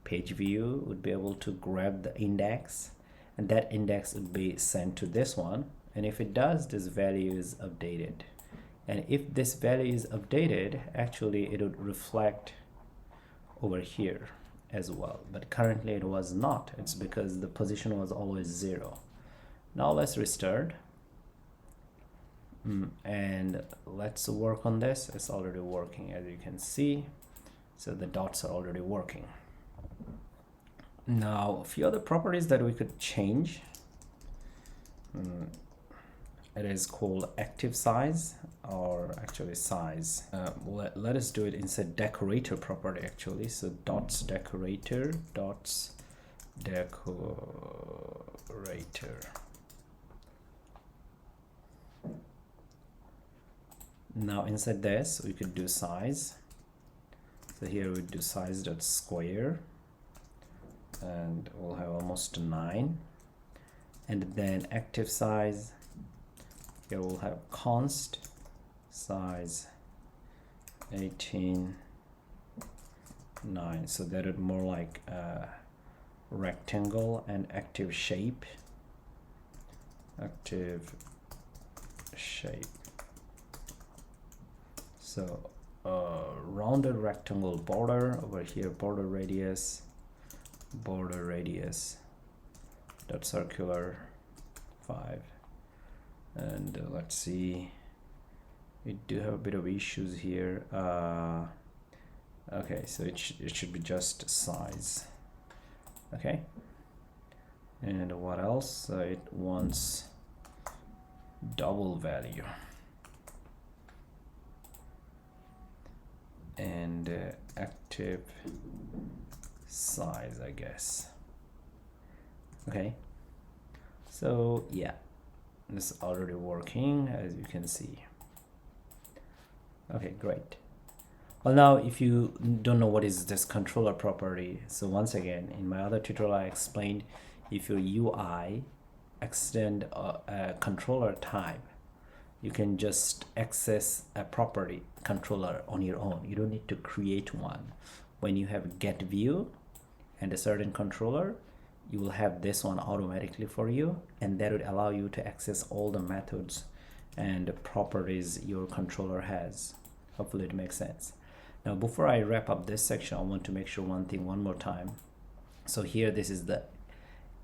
page view would be able to grab the index, and that index would be sent to this one, and if it does, this value is updated. And if this value is updated, actually it would reflect over here as well, but currently it was not. It's because the position was always 0. Now let's restart, and let's work on this. It's already working, as you can see. So the dots are already working. Now a few other properties that we could change. It is called active size, or actually size. Let us do it inside decorator property actually. So dots decorator, dots decorator. Now inside this we could do size. So here we do size dot square, and we'll have almost 9. And then active size, here we'll have const size 18 9. So that would more like a rectangle, and active shape, so rounded rectangle border over here, border radius dot circular 5. And let's see, we do have a bit of issues here. Okay, so it should be just size. Okay, and what else? It wants double value, and active size, I guess. Okay, so yeah, this is already working, as you can see. Okay, great. Well, now if you don't know what is this controller property, so once again, in my other tutorial I explained, if your UI extend a controller type, you can just access a property controller on your own. You don't need to create one. When you have get view and a certain controller, you will have this one automatically for you, and that would allow you to access all the methods and properties your controller has. Hopefully it makes sense. Now before I wrap up this section, I want to make sure one thing one more time. So here, this is the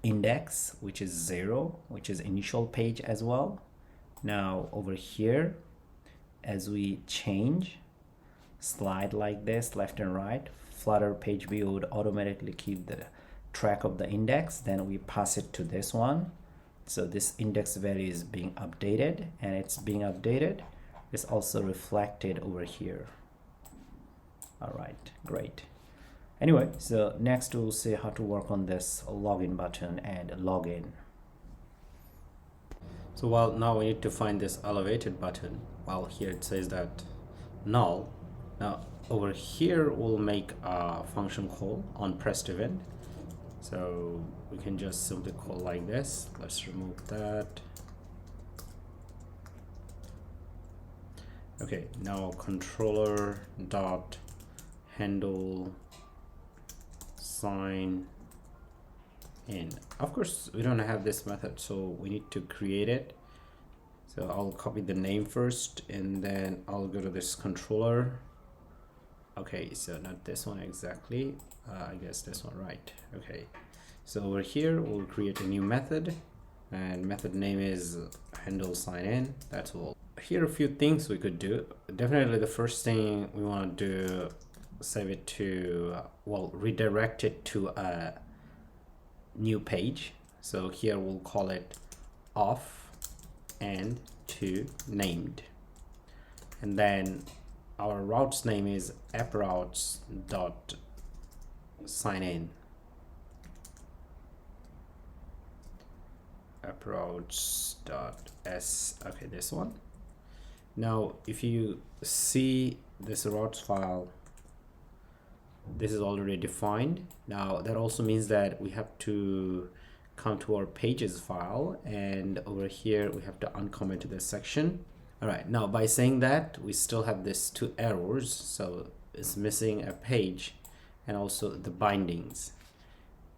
index, which is 0, which is initial page as well. Now over here, as we change, slide like this left and right, Flutter page view would automatically keep the track of the index. Then we pass it to this one, So this index value is being updated, and it's being updated. It's also reflected over here. All right, great. Anyway, so next we'll see how to work on this login button and login. So well, now we need to find this elevated button. Well, here it says that null. Now over here we'll make a function call on pressed event. So we can just simply call like this. Let's remove that. Okay, now controller dot handle sign in. Of course we don't have this method, so we need to create it. So I'll copy the name first, and then I'll go to this controller. Okay, so not this one exactly, I guess this one, right? Okay, so over here we'll create a new method, and method name is handle sign in. That's all. Here are a few things we could do. Definitely the first thing we want to do, save it to well, redirect it to a new page. So here we'll call it off and to named, and then our route's name is approutes.signin. approutes.s. okay, this one. Now if you see this routes file, this is already defined. Now that also means that we have to come to our pages file, and over here we have to uncomment this section. All right, now by saying that, we still have this two errors. So it's missing a page and also the bindings.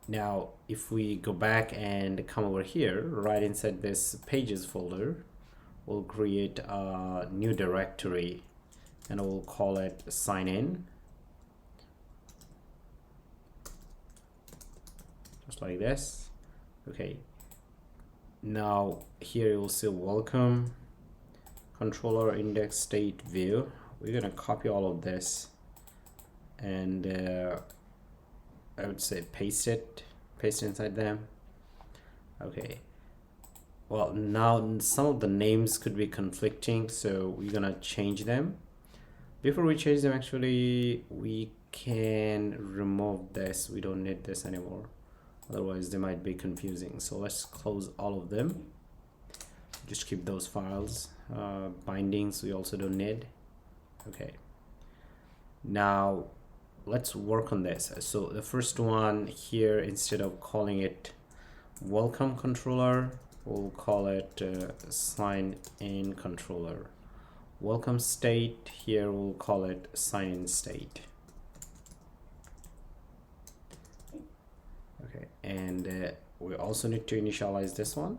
Now if we go back and come over here, right inside this pages folder, we'll create a new directory, and we'll call it sign in, just like this. Okay, now here you'll see welcome, controller index state view. We're gonna copy all of this, and I would say paste it inside them. Okay, well, now some of the names could be conflicting, so we're gonna change them. Before we change them, actually we can remove this. We don't need this anymore, otherwise they might be confusing. So let's close all of them, just keep those files. Bindings we also don't need. Okay, now let's work on this. So the first one here, instead of calling it welcome controller, we'll call it sign in controller. Welcome state, here we'll call it sign in state. Okay, and we also need to initialize this one.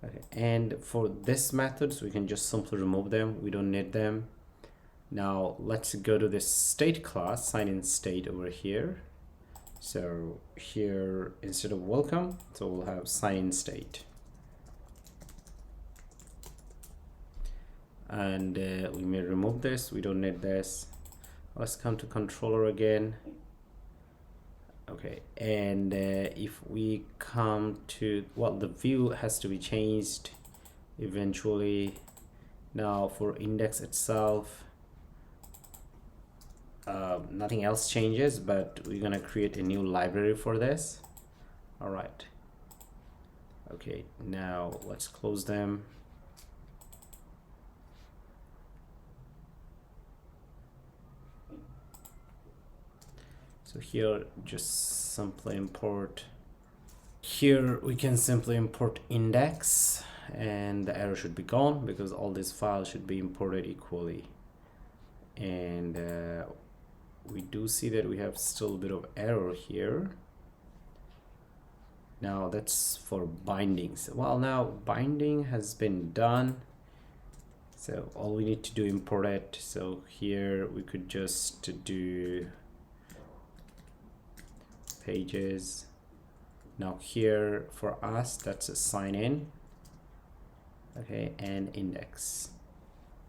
Okay, and for this methods we can just simply remove them, we don't need them. Now let's go to this state class, sign in state over here. So here instead of welcome, so we'll have sign in state, and we may remove this, we don't need this. Let's come to controller again. Okay, and if we come to, well, the view has to be changed eventually. Now for index itself, nothing else changes, but we're gonna create a new library for this. All right, okay, now let's close them. So here just simply import, here we can simply import index, and the error should be gone because all these files should be imported equally. And we do see that we have still a bit of error here. Now that's for bindings. Well, now binding has been done, so all we need to do, import it. So here we could just do pages. Now here for us, that's a sign in. Okay, and index.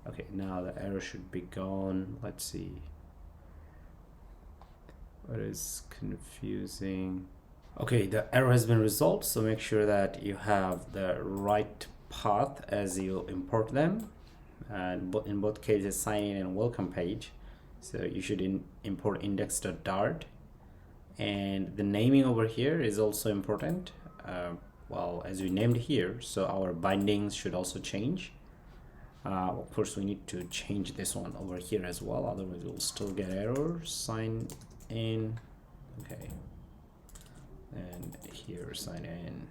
Okay, now the error should be gone. Let's see what is confusing. Okay, the error has been resolved, so make sure that you have the right path as you import them, and in both cases sign in and welcome page. So you should import index.dart, and the naming over here is also important. Well, as we named here, so our bindings should also change. Of course, we need to change this one over here as well, otherwise we'll still get error. Sign in, okay, and here sign in.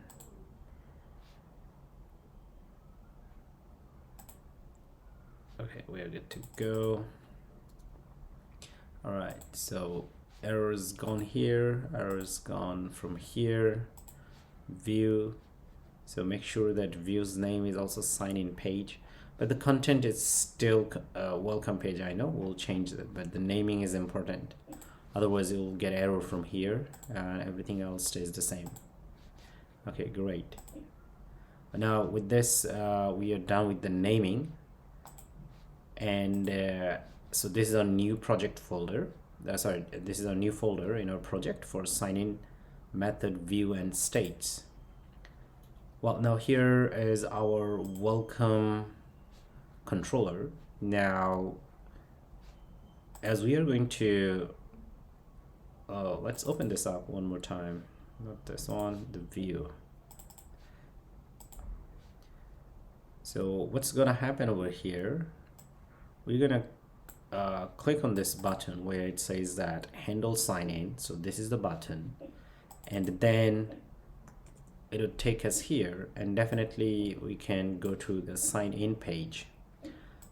Okay, we are good to go. All right, so errors gone here, errors gone from here, view. So make sure that view's name is also sign in page, but the content is still welcome page. I know we'll change that, but the naming is important, otherwise it will get error from here and everything else stays the same. Okay, great. Now with this we are done with the naming, and so this is our new project folder. Sorry, this is our new folder in our project for sign in, method, view, and states. Well, now here is our welcome controller. Now, as we are going to, let's open this up one more time. Not this one, the view. So what's gonna happen over here? We're gonna click on this button where it says that handle sign in. So this is the button, and then it'll take us here, and definitely we can go to the sign in page.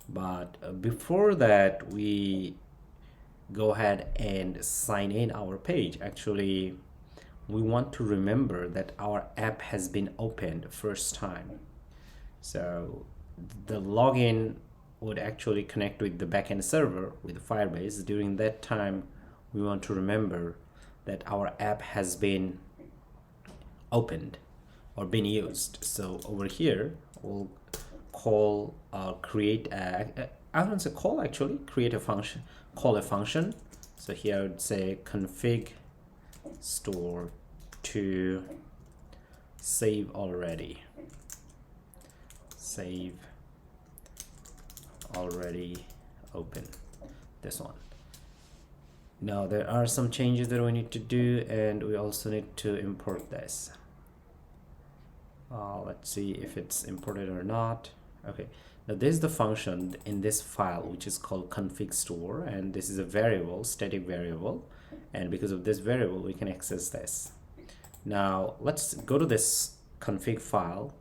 But before that, we go ahead and sign in our page. Actually, we want to remember that our app has been opened first time. So the login would actually connect with the backend server with Firebase. During that time, we want to remember that our app has been opened or been used. So over here, we'll call create a, I don't say call, actually create a function, call a function. So here I would say config store to save already, save already open, this one. Now there are some changes that we need to do, and we also need to import this. Let's see if it's imported or not. Okay, now this is the function in this file which is called config store, and this is a variable, static variable, and because of this variable we can access this. Now let's go to this config file.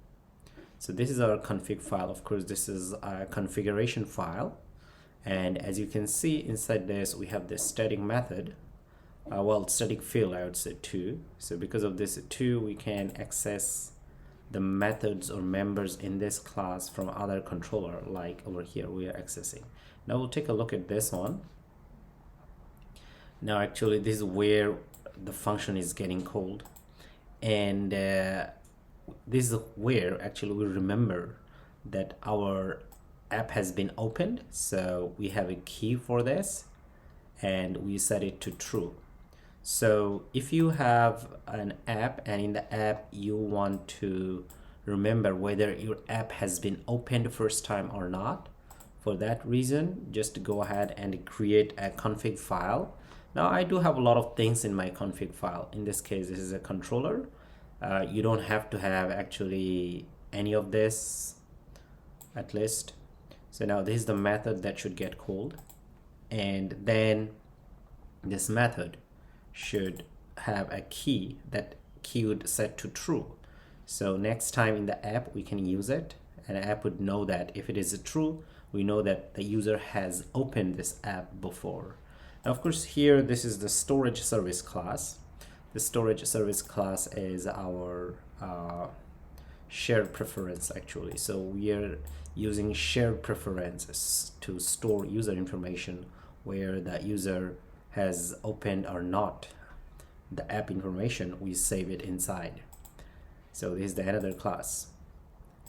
So this is our config file. Of course, this is a configuration file, and as you can see inside this we have this static method, well, static field, I would say 2. So because of this 2, we can access the methods or members in this class from other controller, like over here we are accessing. Now we'll take a look at this one. Now actually this is where the function is getting called, and this is where actually we remember that our app has been opened. So we have a key for this, and we set it to true. So if you have an app, and in the app you want to remember whether your app has been opened first time or not, for that reason just go ahead and create a config file. Now I do have a lot of things in my config file. In this case, this is a controller. You don't have to have actually any of this, at least. So now this is the method that should get called, and then this method should have a key. That key would set to true. So next time in the app we can use it, and the app would know that if it is true, we know that the user has opened this app before. Now of course here this is the storage service class. The storage service class is our shared preference actually. So we are using shared preferences to store user information where the user has opened or not the app information. We save it inside. So this is the another class.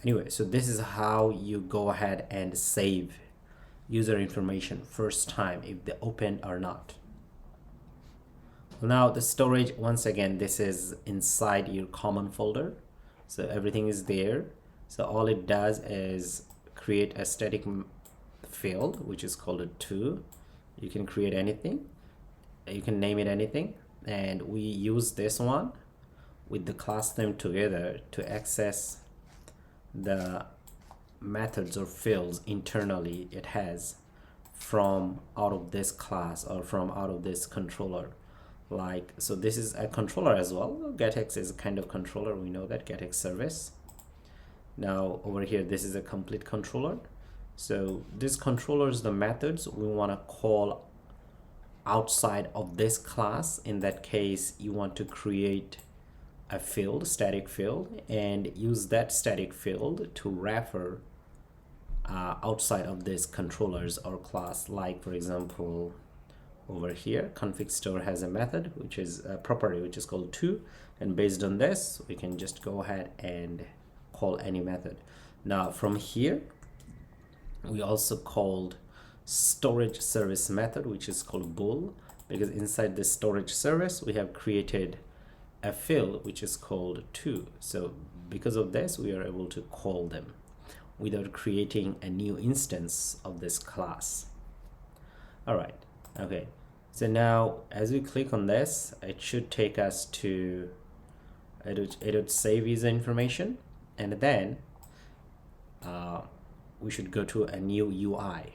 Anyway, so this is how you go ahead and save user information first time, if they opened or not. Now the storage, once again, this is inside your common folder, so everything is there. So all it does is create a static field which is called a to. You can create anything, you can name it anything, and we use this one with the class name together to access the methods or fields internally it has from out of this class or from out of this controller. Like, so this is a controller as well. getX is a kind of controller, we know that, getX service. Now over here, this is a complete controller. So this controllers, the methods we want to call outside of this class. In that case, you want to create a field, static field, and use that static field to refer outside of this controllers or class. Like for example, over here, config store has a method which is a property which is called to, and based on this we can just go ahead and call any method. Now from here we also called storage service method which is called bool, because inside this storage service we have created a field which is called to. So because of this we are able to call them without creating a new instance of this class. All right, okay, so now as we click on this, it should take us to edit save user information, and then we should go to a new UI.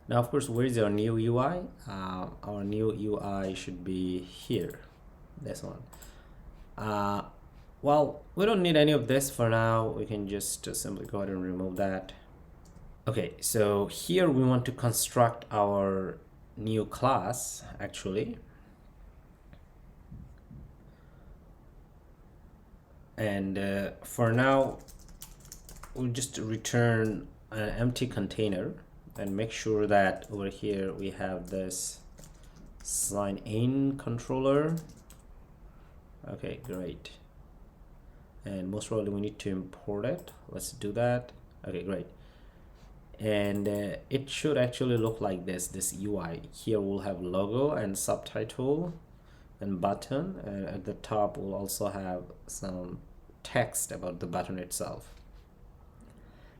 Now of course, where is our new UI? Our new UI should be here, this one. Well, we don't need any of this for now. We can just simply go ahead and remove that. Okay, so here we want to construct our new class actually, and for now we'll just return an empty container and make sure that over here we have this sign in controller. Okay, great. And most probably we need to import it. Let's do that. Okay, great. And it should actually look like this UI. Here we'll have logo and subtitle and button, and at the top we'll also have some text about the button itself.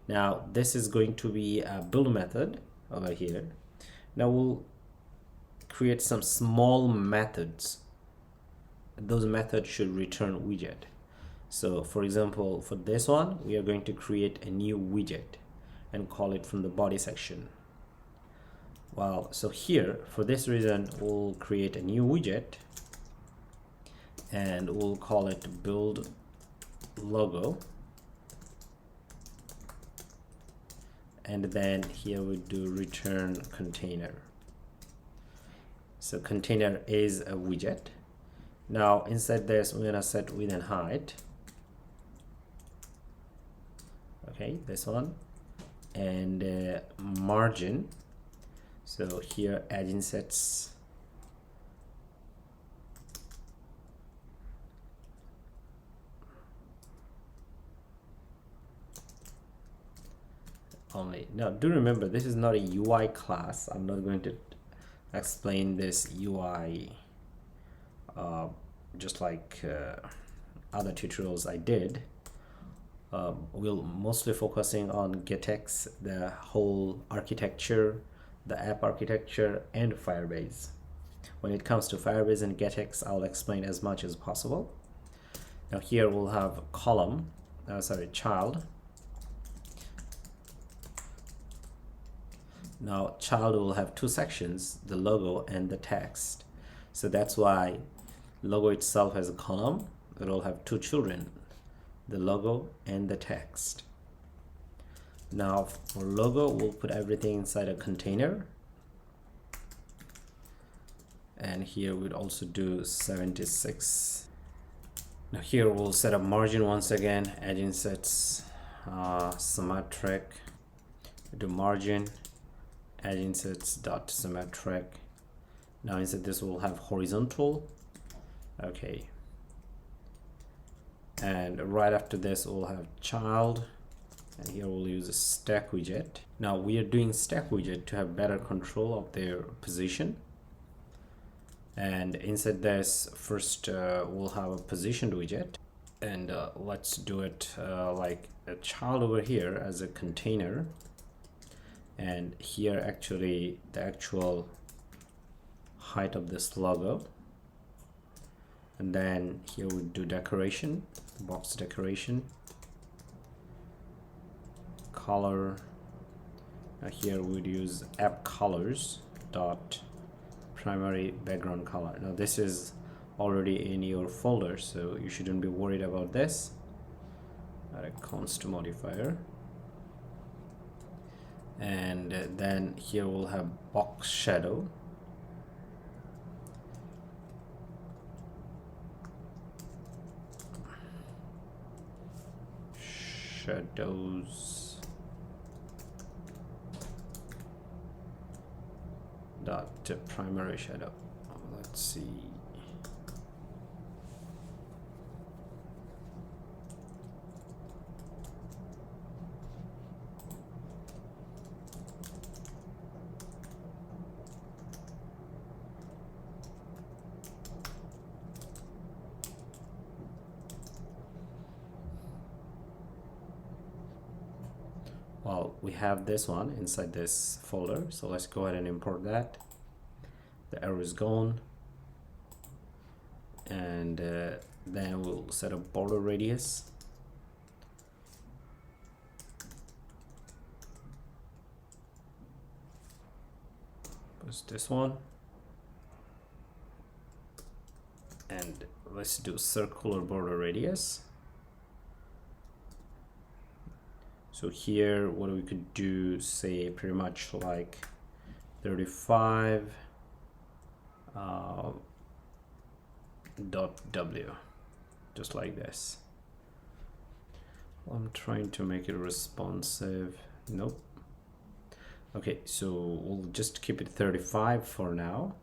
Now this is going to be a build method over here. Now we'll create some small methods. Those methods should return widget. So for example, for this one we are going to create a new widget and call it from the body section. Well, so here for this reason we'll create a new widget and we'll call it build logo, and then here we do return container. So container is a widget. Now inside this we're gonna set width and height. Okay, this one, and margin. So here edging sets only. Now do remember, this is not a UI class. I'm not going to explain this UI just like other tutorials I did. We'll mostly focusing on getX, the whole architecture, the app architecture, and Firebase. When it comes to Firebase and getX, I'll explain as much as possible. Now here we'll have column, child. Now child will have two sections, the logo and the text. So that's why logo itself has a column. It will have two children, the logo and the text. Now for logo, we'll put everything inside a container, and here we'd also do 76. Now here we'll set up margin once again, edging sets symmetric, do margin edging sets dot symmetric. Now inside this we'll have horizontal. Okay, and right after this we'll have child, and here we'll use a stack widget. Now we are doing stack widget to have better control of their position. And inside this, first we'll have a positioned widget, and let's do it like a child over here as a container, and here actually the actual height of this logo, and then here we do decoration, box decoration, color. Here we'd use app colors dot primary background color. Now this is already in your folder, so you shouldn't be worried about this. Add a const modifier, and then here we'll have box shadow, shadows dot primary shadow. Let's see. Well, we have this one inside this folder, so let's go ahead and import that. The error is gone, and then we'll set a border radius. Push this one, and let's do circular border radius. So here what we could do, say pretty much like 35 .w, just like this. I'm trying to make it responsive. Nope. Okay, so we'll just keep it 35 for now.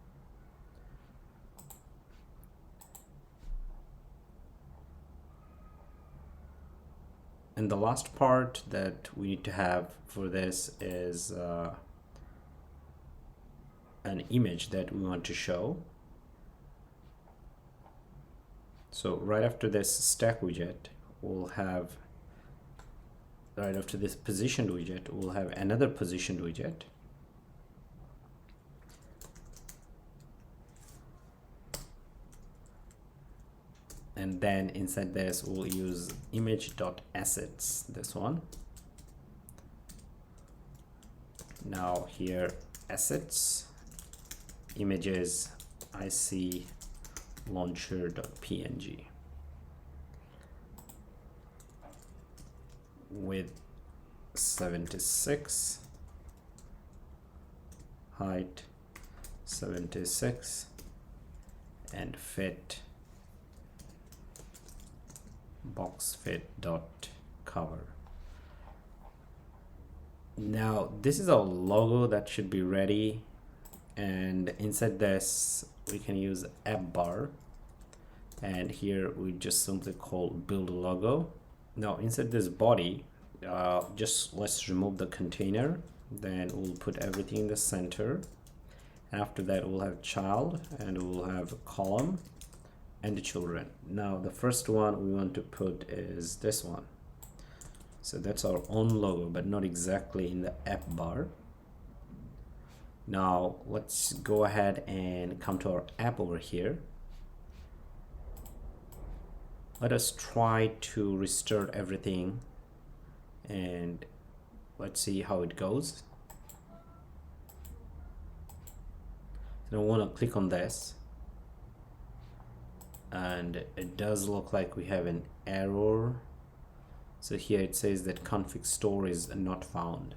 And the last part that we need to have for this is an image that we want to show. So right after this stack widget, we'll have, right after this positioned widget, we'll have another positioned widget. And then inside this, we'll use image.assets, this one. Now here, assets, images, IC launcher.png with 76, height 76, and fit box fit dot cover. Now this is our logo that should be ready, and inside this we can use AppBar, and here we just simply call build logo. Now inside this body, just let's remove the container, then we'll put everything in the center. After that we'll have child, and we'll have a column and the children. Now the first one we want to put is this one. So that's our own logo, but not exactly in the app bar. Now let's go ahead and come to our app over here. Let us try to restart everything, and let's see how it goes. So I want to click on this, and it does look like we have an error. So here it says that config store is not found.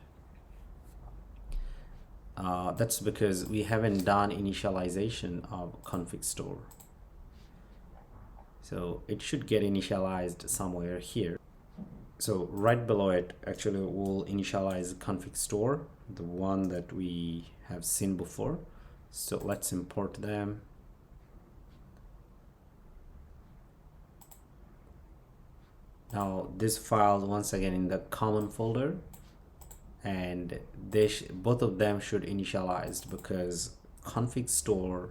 That's because we haven't done initialization of config store. So it should get initialized somewhere here. So right below it, actually we'll initialize config store, the one that we have seen before. So let's import them. Now this file once again in the common folder, and both of them should initialized because config store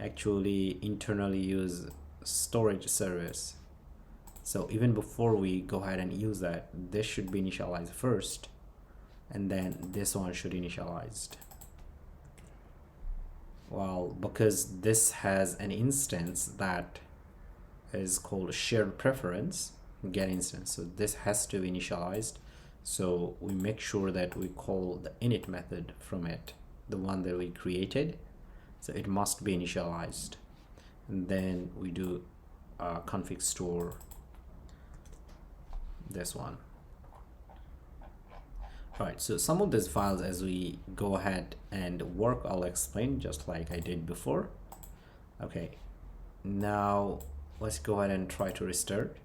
actually internally use storage service. So even before we go ahead and use that, this should be initialized first, and then this one should initialized. Well, because this has an instance that is called shared preference get instance, so this has to be initialized. So we make sure that we call the init method from it, the one that we created, so it must be initialized, and then we do config store this one. Alright, so some of these files, as we go ahead and work, I'll explain just like I did before. Okay, now let's go ahead and try to restart.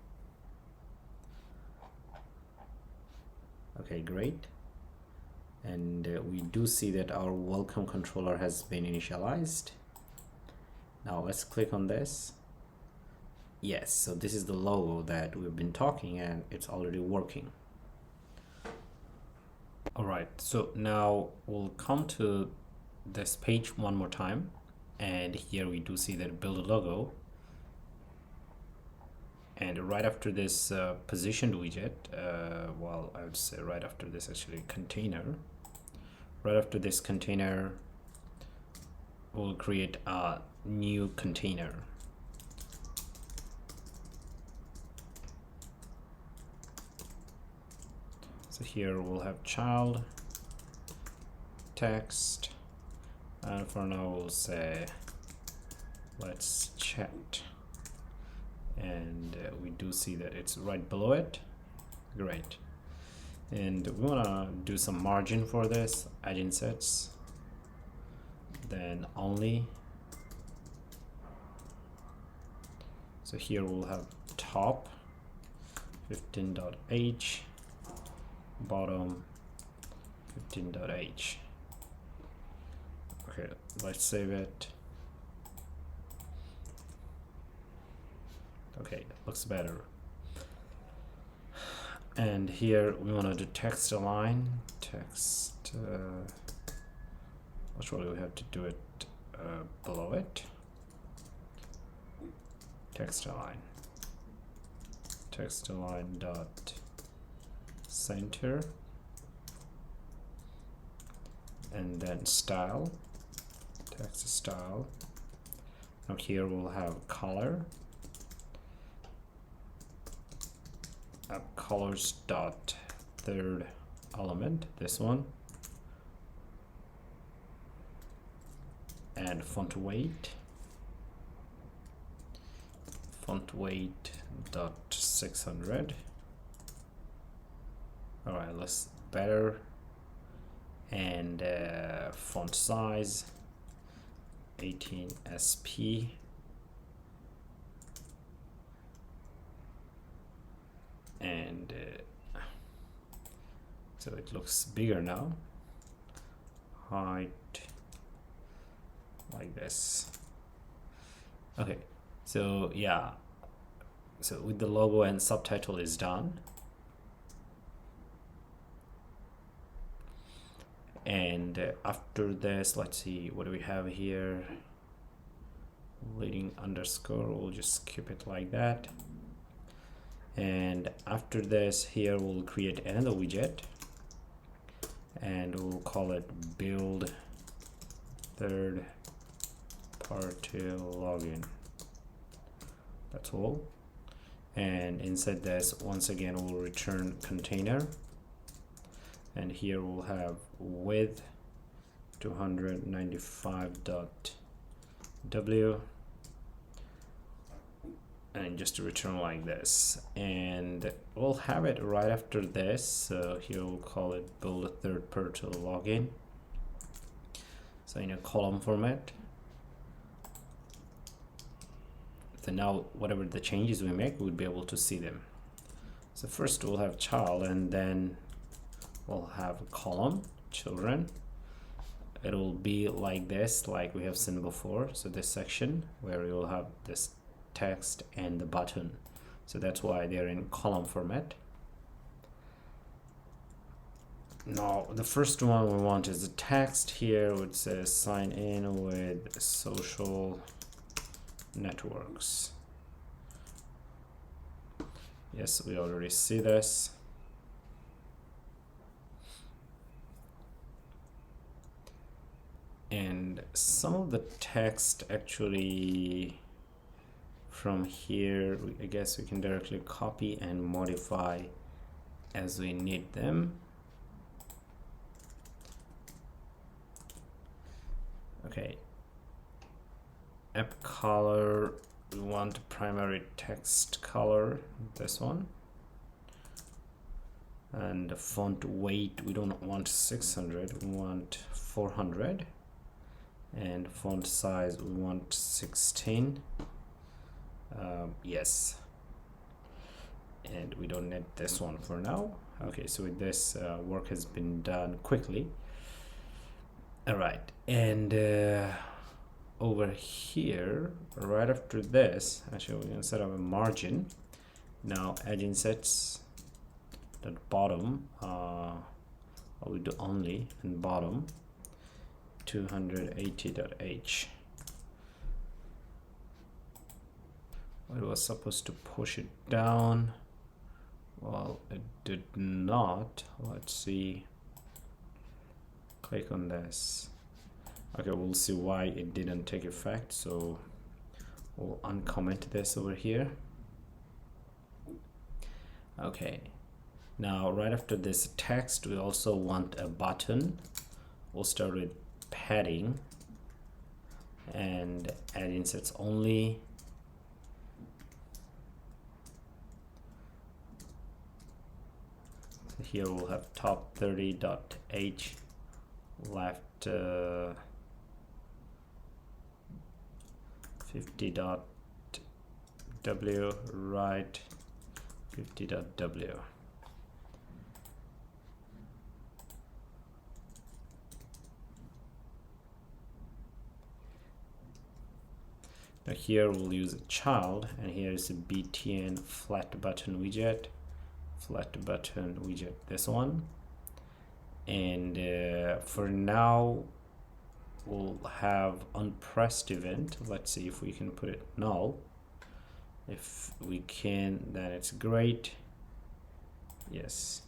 Okay, great. And we do see that our welcome controller has been initialized. Now let's click on this. Yes, so this is the logo that we've been talking, and it's already working. Alright, so now we'll come to this page one more time, and here we do see that build a logo, and right after this positioned widget, well, I would say right after this actually container, right after this container we'll create a new container. So here we'll have child text, and for now we'll say let's chat, and we do see that it's right below it. Great. And we want to do some margin for this, add insets, then only. So here we'll have top 15.h, bottom 15.h. Okay, let's save it. Okay, looks better. And here we want to do text align, text, actually we have to do it below it. Text align dot center, and then style, text style. Now here we'll have color, colors dot third element, this one, and font weight dot 600. All right, let's better, and font size 18 sp, and so it looks bigger now. Height like this. Okay, so yeah, so with the logo and subtitle is done, and after this, let's see what do we have here. Leading underscore, we'll just keep it like that. And after this, here we'll create another widget, and we'll call it build third party login. That's all. And inside this, once again, we'll return container, and here we'll have width 295.w, and just to return like this, and we'll have it right after this. So here we'll call it build a third party login, so in a column format. So now whatever the changes we make, we'll be able to see them. So first we'll have child, and then we'll have a column children. It'll be like this, like we have seen before. So this section where we will have this text and the button, so that's why they're in column format. Now the first one we want is the text. Here it says sign in with social networks. Yes, we already see this. And some of the text actually from here, I guess we can directly copy and modify as we need them. Okay, app color, we want primary text color, this one. And the font weight, we don't want 600, we want 400. And font size, we want 16. Yes. And we don't need this one for now. Okay, so with this, work has been done quickly. All right, and over here, right after this, actually we're gonna set up a margin. Now edge insets that bottom, we do only and bottom 280.h. It was supposed to push it down. Well, it did not. Let's see. Click on this. Okay, we'll see why it didn't take effect. So we'll uncomment this over here. Okay. Now, right after this text, we also want a button. We'll start with padding and add insets only. So here we'll have top 30.h, left 50.w, right 50.w. Now here we'll use a child, and here is a btn flat button widget, this one. And for now we'll have unpressed event. Let's see if we can put it null. If we can, then it's great. Yes.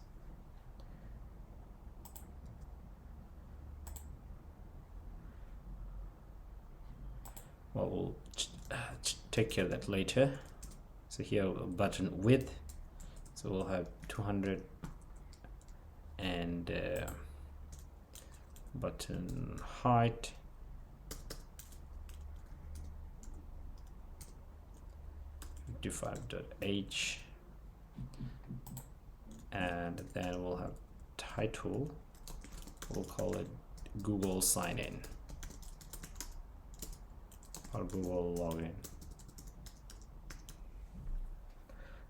Well, we'll take care of that later. So here button width, so we'll have 200, and button height 55.h, and then we'll have title, we'll call it Google sign in or Google login.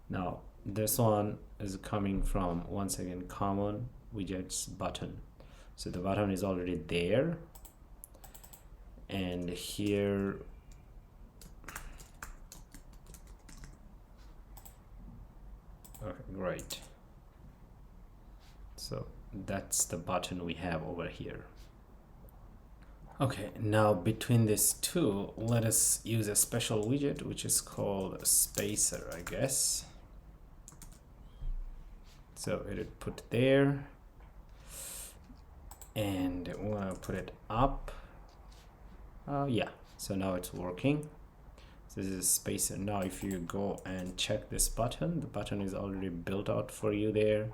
Now this one is coming from, once again, common widgets button. So the button is already there, and here okay, great. So that's the button we have over here. Okay, now between these two, let us use a special widget which is called spacer, I guess. So it put there, and we want to put it up. Yeah, so now it's working. So this is spacer. Now if you go and check this button, the button is already built out for you there.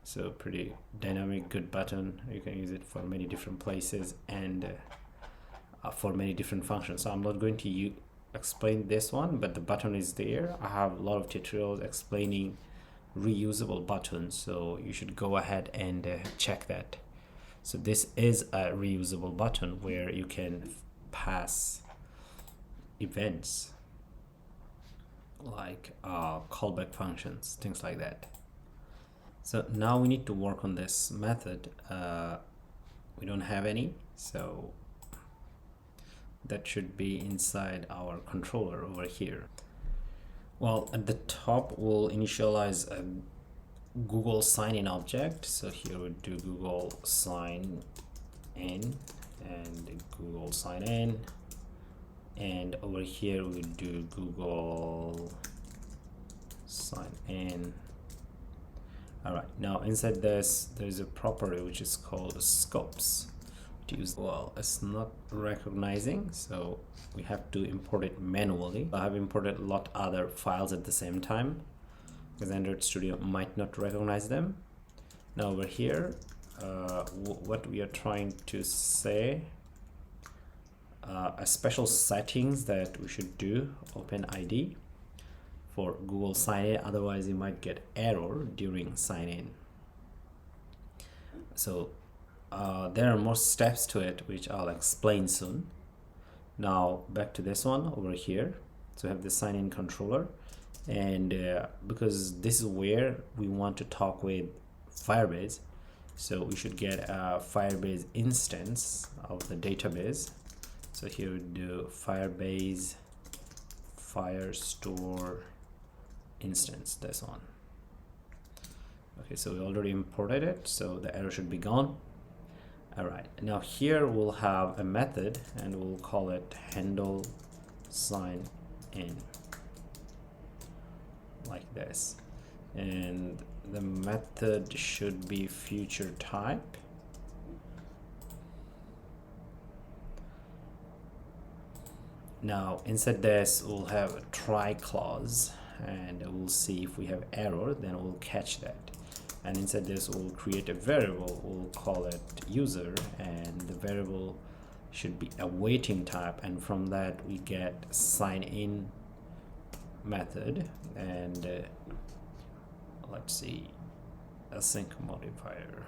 So pretty dynamic, good button. You can use it for many different places and for many different functions. So I'm not going to explain this one, but the button is there. I have a lot of tutorials explaining reusable buttons, so you should go ahead and check that. So this is a reusable button where you can pass events like callback functions, things like that. So now we need to work on this method. We don't have any, so that should be inside our controller over here. Well, at the top we'll initialize a Google sign in object. So here we do Google sign in and Google sign in, and over here we do Google sign in. All right, now inside this there's a property which is called scopes to use. Well, it's not recognizing, so we have to import it manually. I have imported a lot other files at the same time because Android Studio might not recognize them. Now over here, what we are trying to say, a special settings that we should do, open ID for Google sign in, otherwise you might get error during sign in. So there are more steps to it which I'll explain soon. Now back to this one over here. So we have the sign in controller, and because this is where we want to talk with Firebase, so we should get a Firebase instance of the database. So here we do Firebase firestore instance, this one. Okay, so we already imported it, so the error should be gone. All right, now here we'll have a method and we'll call it handle sign in, like this, and the method should be future type. Now inside this we'll have a try clause, and we'll see if we have error, then we'll catch that. And inside this we'll create a variable, we'll call it user, and the variable should be a waiting type, and from that we get sign in method, and let's see, async modifier,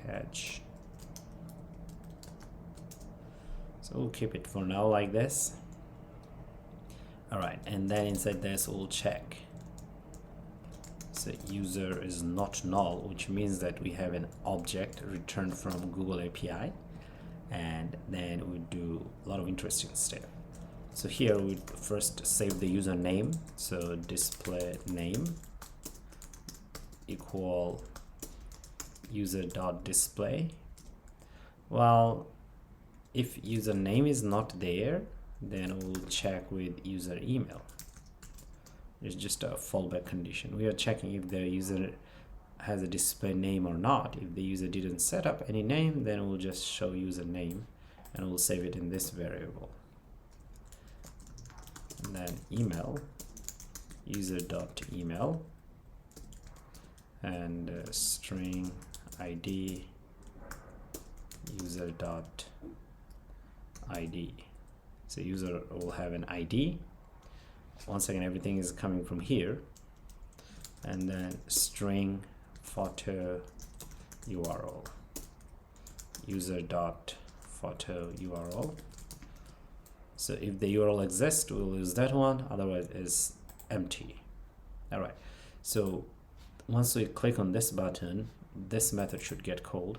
catch. So we'll keep it for now like this. All right, and then inside this we'll check. So user is not null, which means that we have an object returned from Google API, and then we do a lot of interesting stuff. So here we first save the username, so display name equal user.display. Well, if username is not there, then we'll check with user email. It's just a fallback condition. We are checking if the user has a display name or not. If the user didn't set up any name, then we'll just show username and we'll save it in this variable. And then email, user.email, and string ID, user.id. So user will have an ID. Once again, everything is coming from here, and then string photo URL, user.photo URL. So if the URL exists, we'll use that one, otherwise it's empty. All right, so once we click on this button, this method should get called,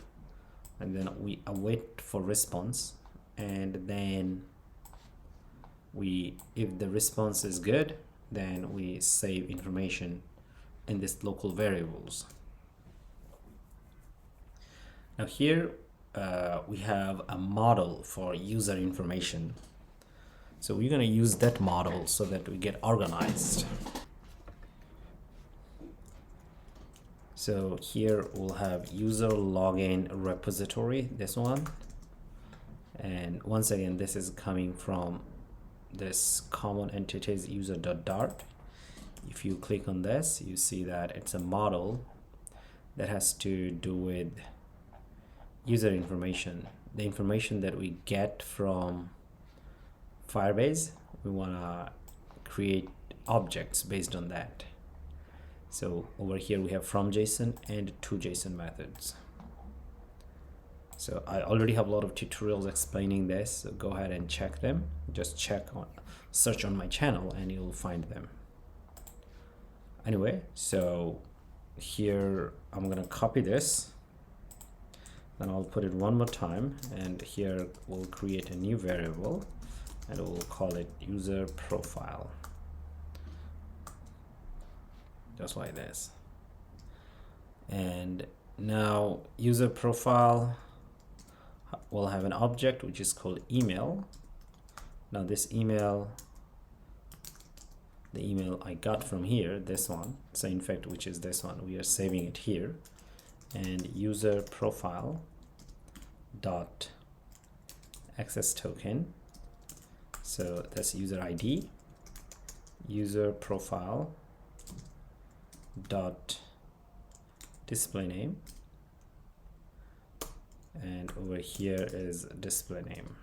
and then we await for response, and then if the response is good, then we save information in this local variables. Now here we have a model for user information, so we're going to use that model so that we get organized. So here we'll have user login repository, this one, and once again this is coming from this common entities user.dart. If you click on this, you see that it's a model that has to do with user information, the information that we get from Firebase. We want to create objects based on that. So over here we have from JSON and to JSON methods. So I already have a lot of tutorials explaining this, so go ahead and check them. Just search on my channel and you'll find them. Anyway, so here I'm gonna copy this, and I'll put it one more time, and here we'll create a new variable and we'll call it user profile, just like this. And now user profile, we'll have an object which is called email. Now this email, the email I got from here, this one, so in fact which is this one, we are saving it here. And user profile dot access token, so that's user ID, user profile dot display name, and over here is display name,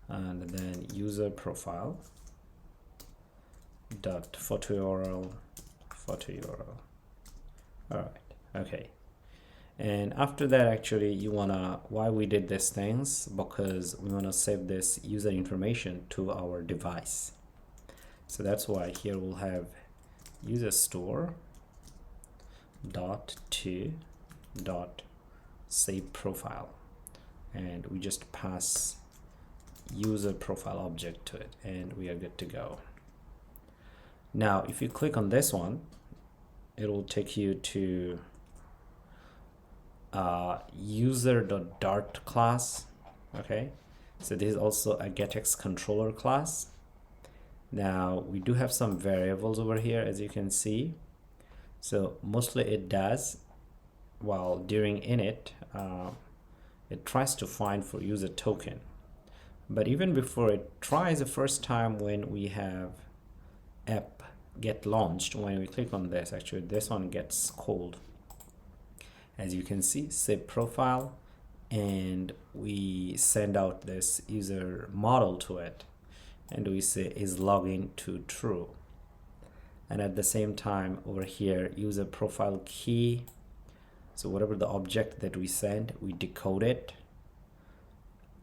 and then user profile dot photo URL. All right, okay. And after that, actually, you wanna, why we did these things, because we wanna save this user information to our device. So that's why here we'll have user store dot to dot save profile, and we just pass user profile object to it, and we are good to go. Now if you click on this one, it will take you to user.dart class. Okay, so this is also a getX controller class. Now we do have some variables over here, as you can see. So mostly it does, while during init it tries to find for user token, but even before it tries the first time, when we have app get launched, when we click on this, actually this one gets called, as you can see, save profile, and we send out this user model to it, and we say is login to true. And at the same time over here, user profile key, so whatever the object that we send, we decode it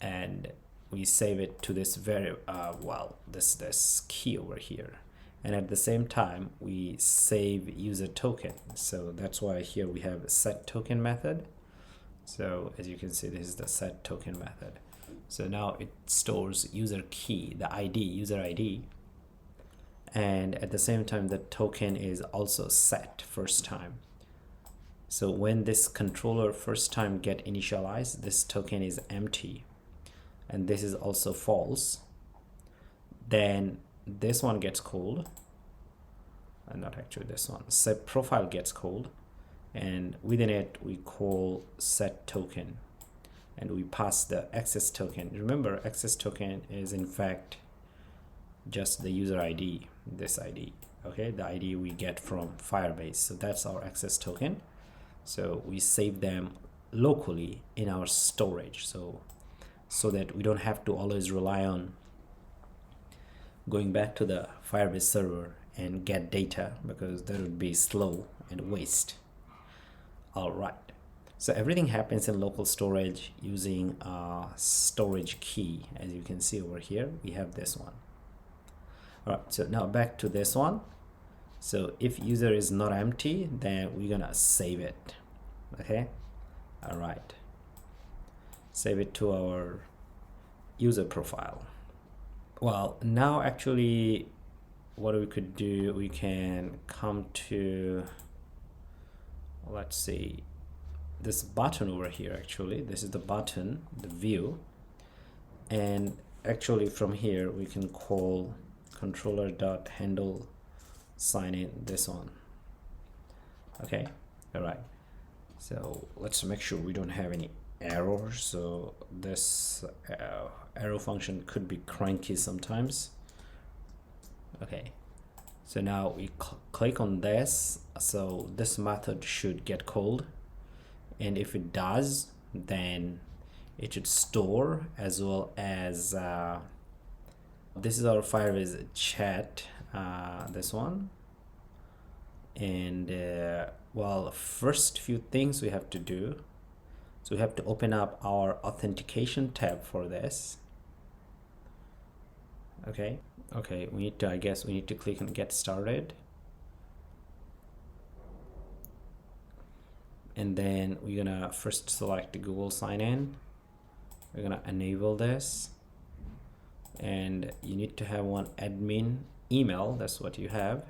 and we save it to this this key over here. And at the same time we save user token, so that's why here we have a set token method. So as you can see, this is the set token method. So now it stores user key, the ID, user ID, and at the same time the token is also set first time. So when this controller first time get initialized, this token is empty, and this is also false. Then this one gets called, and not actually this one, set profile gets called, and within it we call set token, and we pass the access token. Remember, access token is in fact just the user ID, this ID, okay, the ID we get from Firebase. So that's our access token. So we save them locally in our storage, so that we don't have to always rely on going back to the Firebase server and get data, because that would be slow and waste. All right, so everything happens in local storage using a storage key. As you can see over here, we have this one. All right, so now back to this one. So if user is not empty, then we're gonna save it. Okay, all right, save it to our user profile. Well, now actually what we could do, we can come to, let's see, this button over here. Actually this is the button, the view, and actually from here we can call controller.handle sign in, this one. Okay, all right, so let's make sure we don't have any errors. So this arrow function could be cranky sometimes. Okay, so now we click on this, so this method should get called, and if it does, then it should store, as well as this is our Firebase chat, this one. And well, first few things we have to do, so we have to open up our authentication tab for this. Okay, we need to, I guess we need to click on get started, and then we're gonna first select Google sign in. We're gonna enable this, and you need to have one admin email, that's what you have.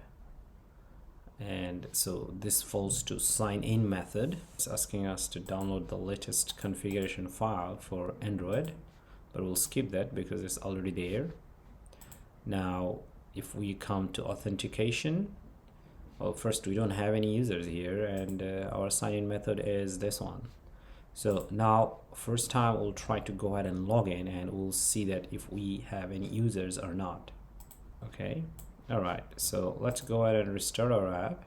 And so this falls to sign in method. It's asking us to download the latest configuration file for Android, but we'll skip that because it's already there. Now if we come to authentication, well, first we don't have any users here, and our sign in method is this one. So now first time we'll try to go ahead and log in, and we'll see that if we have any users or not. Okay, all right, so let's go ahead and restart our app.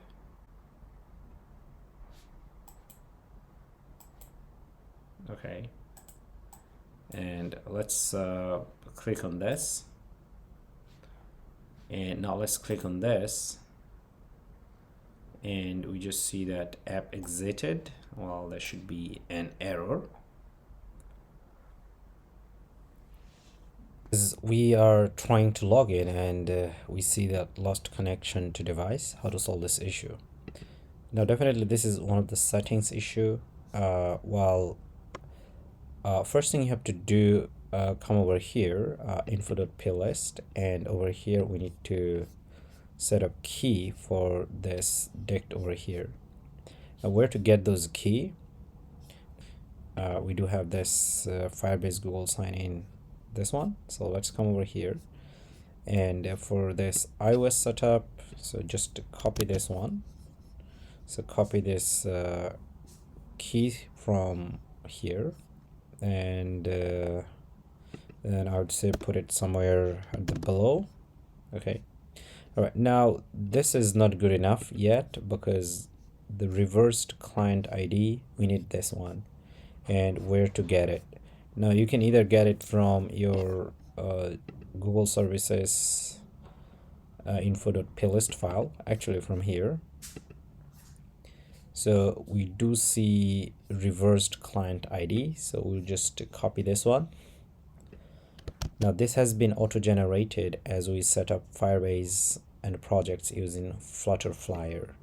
Okay, and let's click on this, and now let's click on this, and we just see that app exited. Well, there should be an error. We are trying to log in, and we see that lost connection to device. How to solve this issue? Now definitely this is one of the settings issue. First thing you have to do, come over here, info.plist, and over here we need to set up key for this dict over here. Now where to get those key? We do have this Firebase Google sign in, this one. So let's come over here, and for this iOS setup, so just copy this one. So copy this key from here, and then I would say put it somewhere at the below. Okay, all right, now this is not good enough yet, because the reversed client ID, we need this one. And where to get it? Now you can either get it from your Google services info.plist file, actually from here. So we do see reversed client ID, so we'll just copy this one. Now this has been auto-generated as we set up Firebase and projects using Flutter Flyer.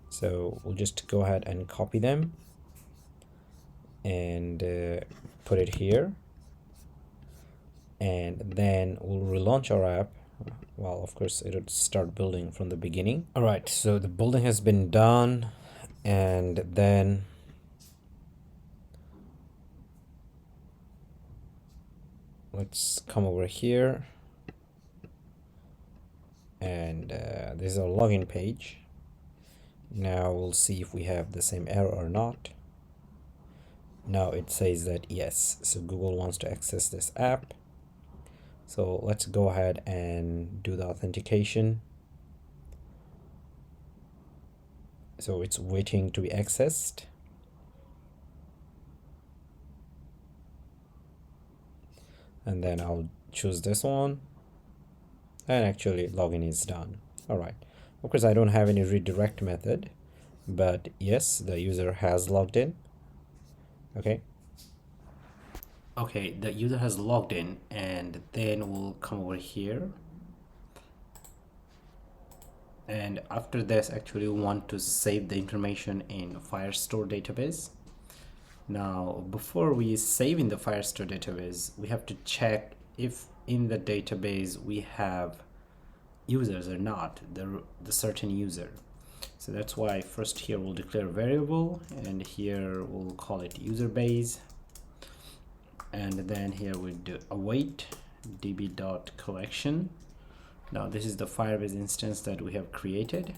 So we'll just go ahead and copy them and put it here, and then we'll relaunch our app. Well, of course it'll start building from the beginning. All right, so the building has been done, and then let's come over here, and this is our login page. Now we'll see if we have the same error or not. Now it says that yes, so Google wants to access this app. So let's go ahead and do the authentication. So it's waiting to be accessed. And then I'll choose this one, and actually login is done. All right, of course I don't have any redirect method, but yes, the user has logged in. Okay, the user has logged in, and then we'll come over here, and after this actually we want to save the information in firestore database. Now before we save in the firestore database, we have to check if in the database we have users or not, the certain user. So that's why first here we'll declare a variable, and here we'll call it user base, and then here we'll do await db.collection. Now this is the Firebase instance that we have created,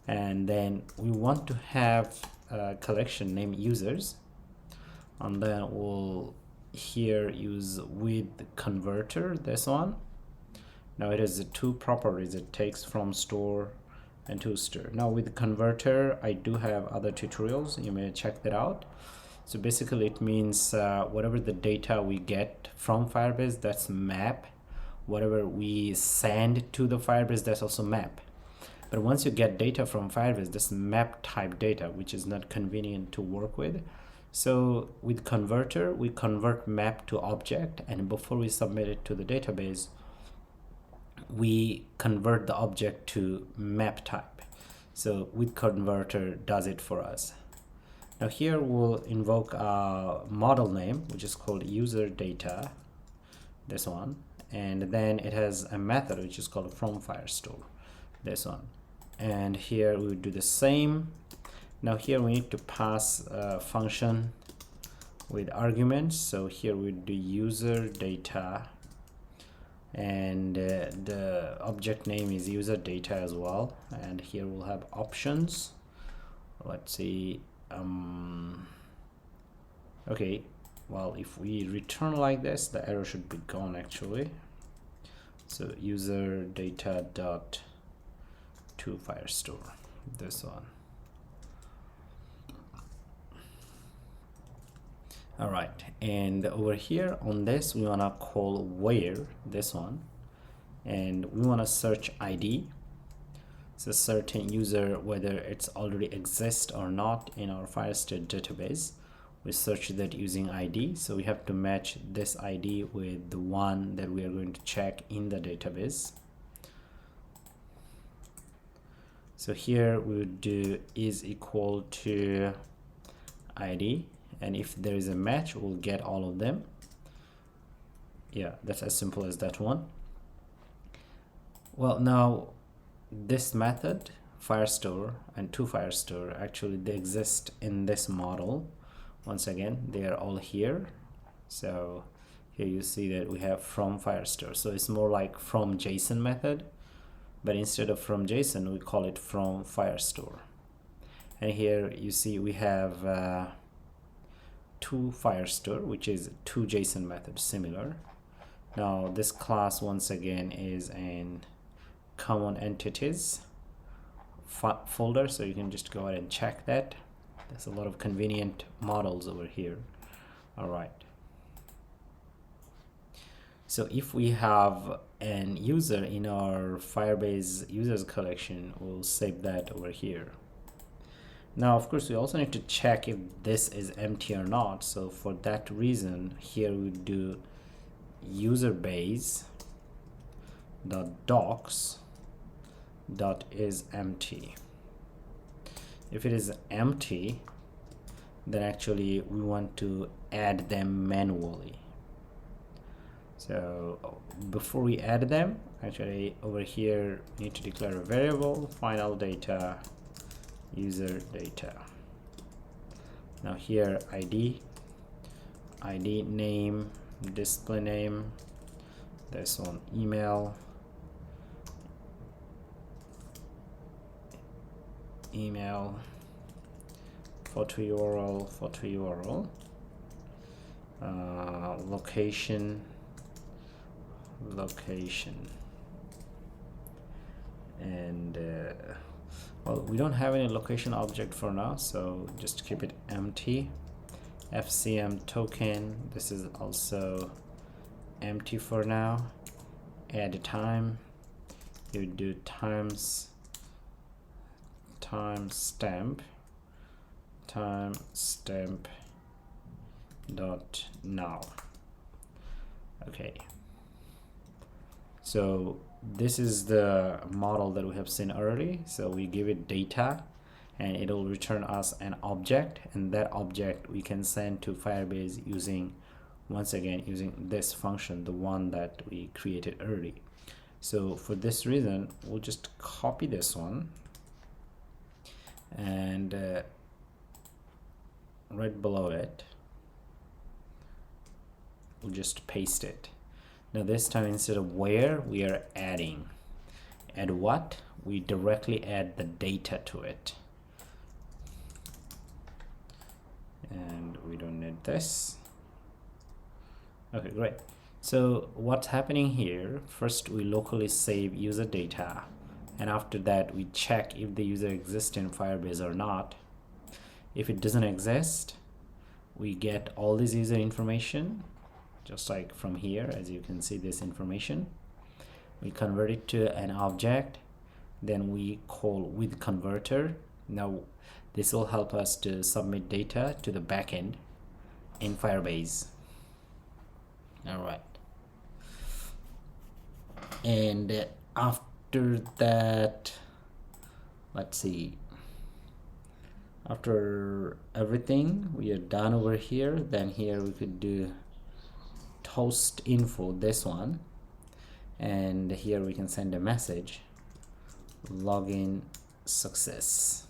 and then we want to have a collection named users, and then we'll here use with converter, this one. Now it has two properties, it takes from store and to store. Now with converter, I do have other tutorials, you may check that out. So basically it means whatever the data we get from Firebase, that's map. Whatever we send to the Firebase, that's also map. But once you get data from Firebase, that's map type data, which is not convenient to work with. So with converter, we convert map to object, and before we submit it to the database, we convert the object to map type. So with converter does it for us. Now here we'll invoke a model name, which is called user data, this one, and then it has a method which is called from firestore, this one, and here we would do the same. Now here we need to pass a function with arguments. So here we do user data, and the object name is user data as well. And here we'll have options. Let's see. Okay, well, if we return like this, the error should be gone actually. So user data dot to firestore, this one. All right, and over here on this we want to call where, this one, and we want to search ID. So certain user, whether it's already exists or not in our firestore database, we search that using ID. So we have to match this ID with the one that we are going to check in the database. So here we would do is equal to ID, and if there is a match, we'll get all of them. Yeah, that's as simple as that one. Well, now this method firestore and to firestore, actually they exist in this model. Once again, they are all here. So here you see that we have from firestore, so it's more like from JSON method, but instead of from JSON we call it from firestore. And here you see we have to firestore, which is to JSON method, similar. Now this class once again is in common entities folder, so you can just go ahead and check that. There's a lot of convenient models over here. All right, so if we have an user in our Firebase users collection, we'll save that over here. Now of course we also need to check if this is empty or not. So for that reason, here we do user base dot docs dot is empty. If it is empty, then actually we want to add them manually. So before we add them, actually over here we need to declare a variable final data user data. Now here ID name, display name, this one email, photo URL, location, and well, we don't have any location object for now, so just keep it empty. FCM token, this is also empty for now. Add time, you do timestamp dot now. Okay, so this is the model that we have seen early. So we give it data and it will return us an object, and that object we can send to Firebase using, once again, using this function, the one that we created early. So for this reason, we'll just copy this one and right below it we'll just paste it. Now this time, instead of where, we are adding. Add what? We directly add the data to it, and we don't need this. Okay, great. So what's happening here, first we locally save user data, and after that we check if the user exists in Firebase or not. If it doesn't exist, we get all this user information, just like from here, as you can see this information. We convert it to an object, then we call with converter. Now this will help us to submit data to the backend in Firebase. All right, and after that, let's see, after everything we are done over here, then here we could do toast info, this one, and here we can send a message, login success.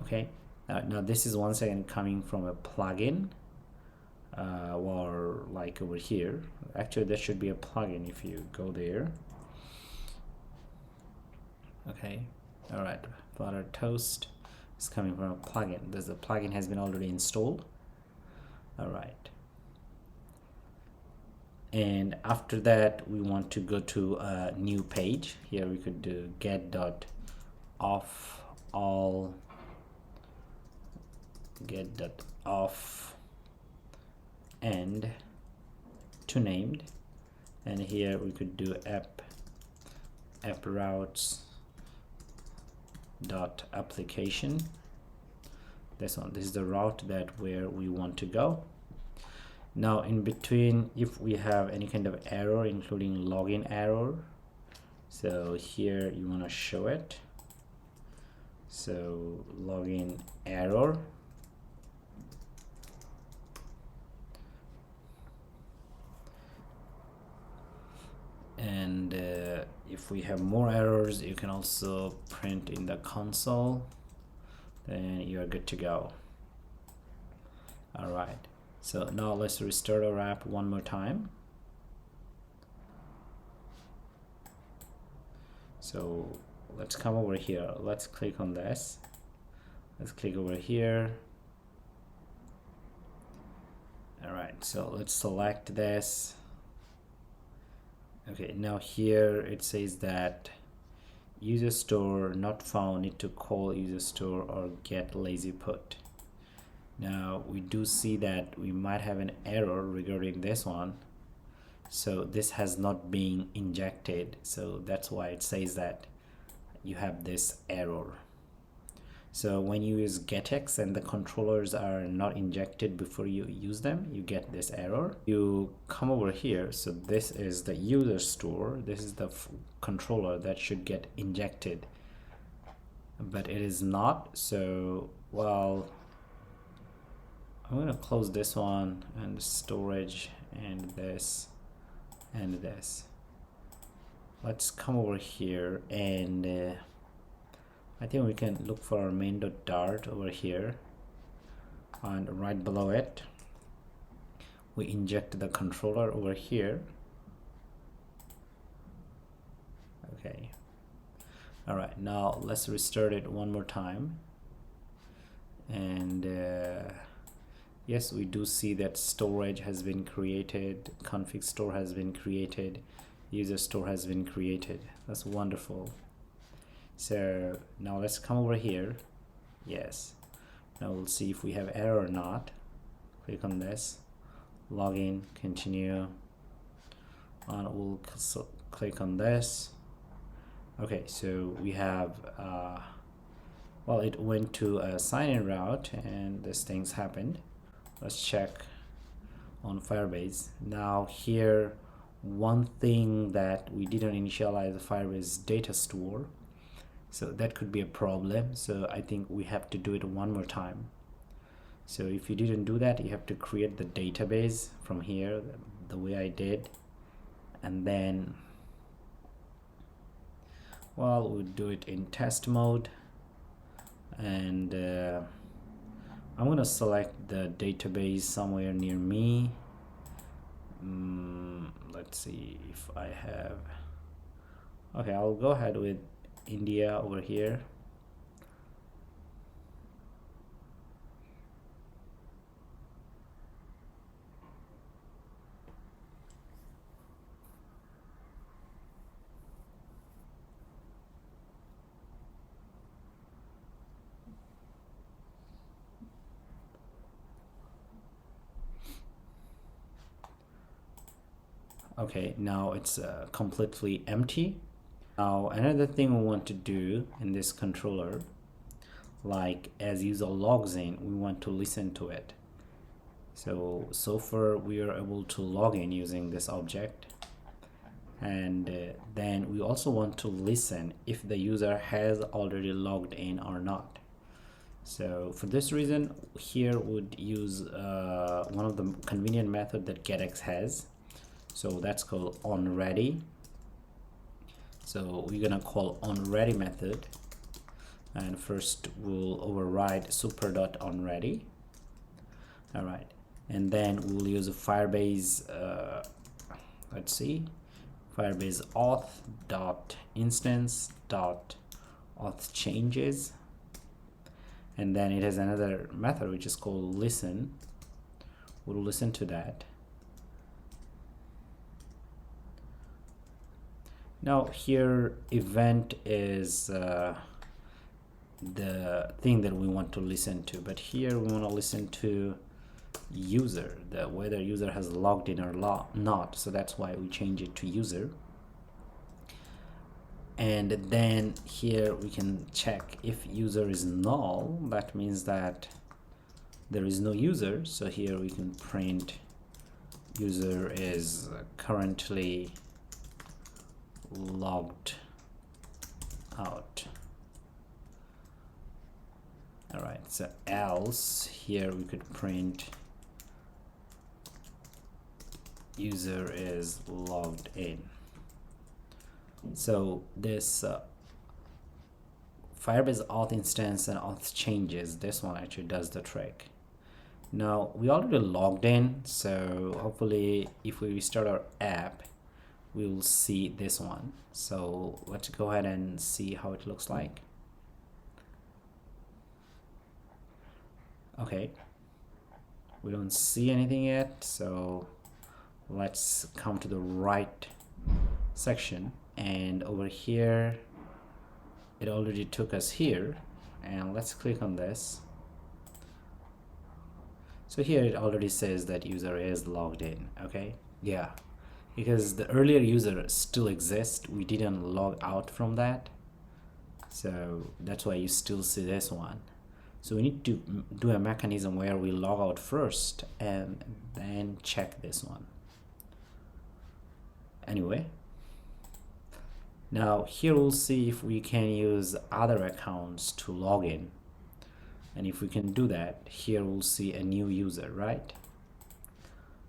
Okay, now this is once again coming from a plugin, or like over here. Actually, there should be a plugin if you go there. Okay, all right, Flutter Toast is coming from a plugin. The plugin has been already installed. All right, and after that we want to go to a new page. Here we could do get.off all, get.off and to named, and here we could do app routes dot application. This is the route that where we want to go. Now in between, if we have any kind of error, including login error, so here you want to show it. So login error, and if we have more errors, you can also print in the console, then you're good to go. All right, so now let's restart our app one more time. So let's come over here, let's click on this, let's click over here. All right, so let's select this. Okay, now here it says that user store not found, need to call user store or get lazy put. Now we do see that we might have an error regarding this one. So this has not been injected, so that's why it says that you have this error. So when you use getX and the controllers are not injected before you use them, you get this error. You come over here, so this is the user store, this is the controller that should get injected, but it is not. So well, I'm going to close this one and storage and this and this. Let's come over here, and I think we can look for our main.dart over here, and right below it we inject the controller over here. Okay, all right, now let's restart it one more time, and yes, we do see that storage has been created, config store has been created, user store has been created. That's wonderful. So now let's come over here. Yes, now we'll see if we have error or not. Click on this, login, continue, and we'll click on this. Okay, so we have well, it went to a sign-in route and this things happened. Let's check on Firebase. Now here, one thing that we didn't initialize the Firebase data store, so that could be a problem. So I think we have to do it one more time. So if you didn't do that, you have to create the database from here the way I did, and then well, we'll do it in test mode, and I'm gonna select the database somewhere near me. Let's see if I have. Okay, I'll go ahead with India over here. Okay, now it's completely empty. Now another thing we want to do in this controller, like as user logs in, we want to listen to it. So far we are able to log in using this object, and then we also want to listen if the user has already logged in or not. So for this reason, here would use one of the convenient method that getX has. So that's called onReady. So we're gonna call onReady method, and first we'll override super.onReady. All right, and then we'll use a Firebase. Let's see, Firebase auth.instance.auth changes, and then it has another method which is called listen. We'll listen to that. Now here event is the thing that we want to listen to, but here we want to listen to user, whether user has logged in or not. So that's why we change it to user. And then here we can check if user is null, that means that there is no user. So here we can print user is currently logged out. All right, so else here we could print user is logged in. So this Firebase auth instance and auth changes, this one actually does the trick. Now we already logged in, so hopefully if we restart our app we will see this one. So let's go ahead and see how it looks like. Okay, we don't see anything yet, so let's come to the right section, and over here it already took us here, and let's click on this. So here it already says that user is logged in. Okay, yeah, because the earlier user still exists, we didn't log out from that, so that's why you still see this one. So we need to do a mechanism where we log out first and then check this one. Anyway, now here we'll see if we can use other accounts to log in, and if we can do that, here we'll see a new user, right?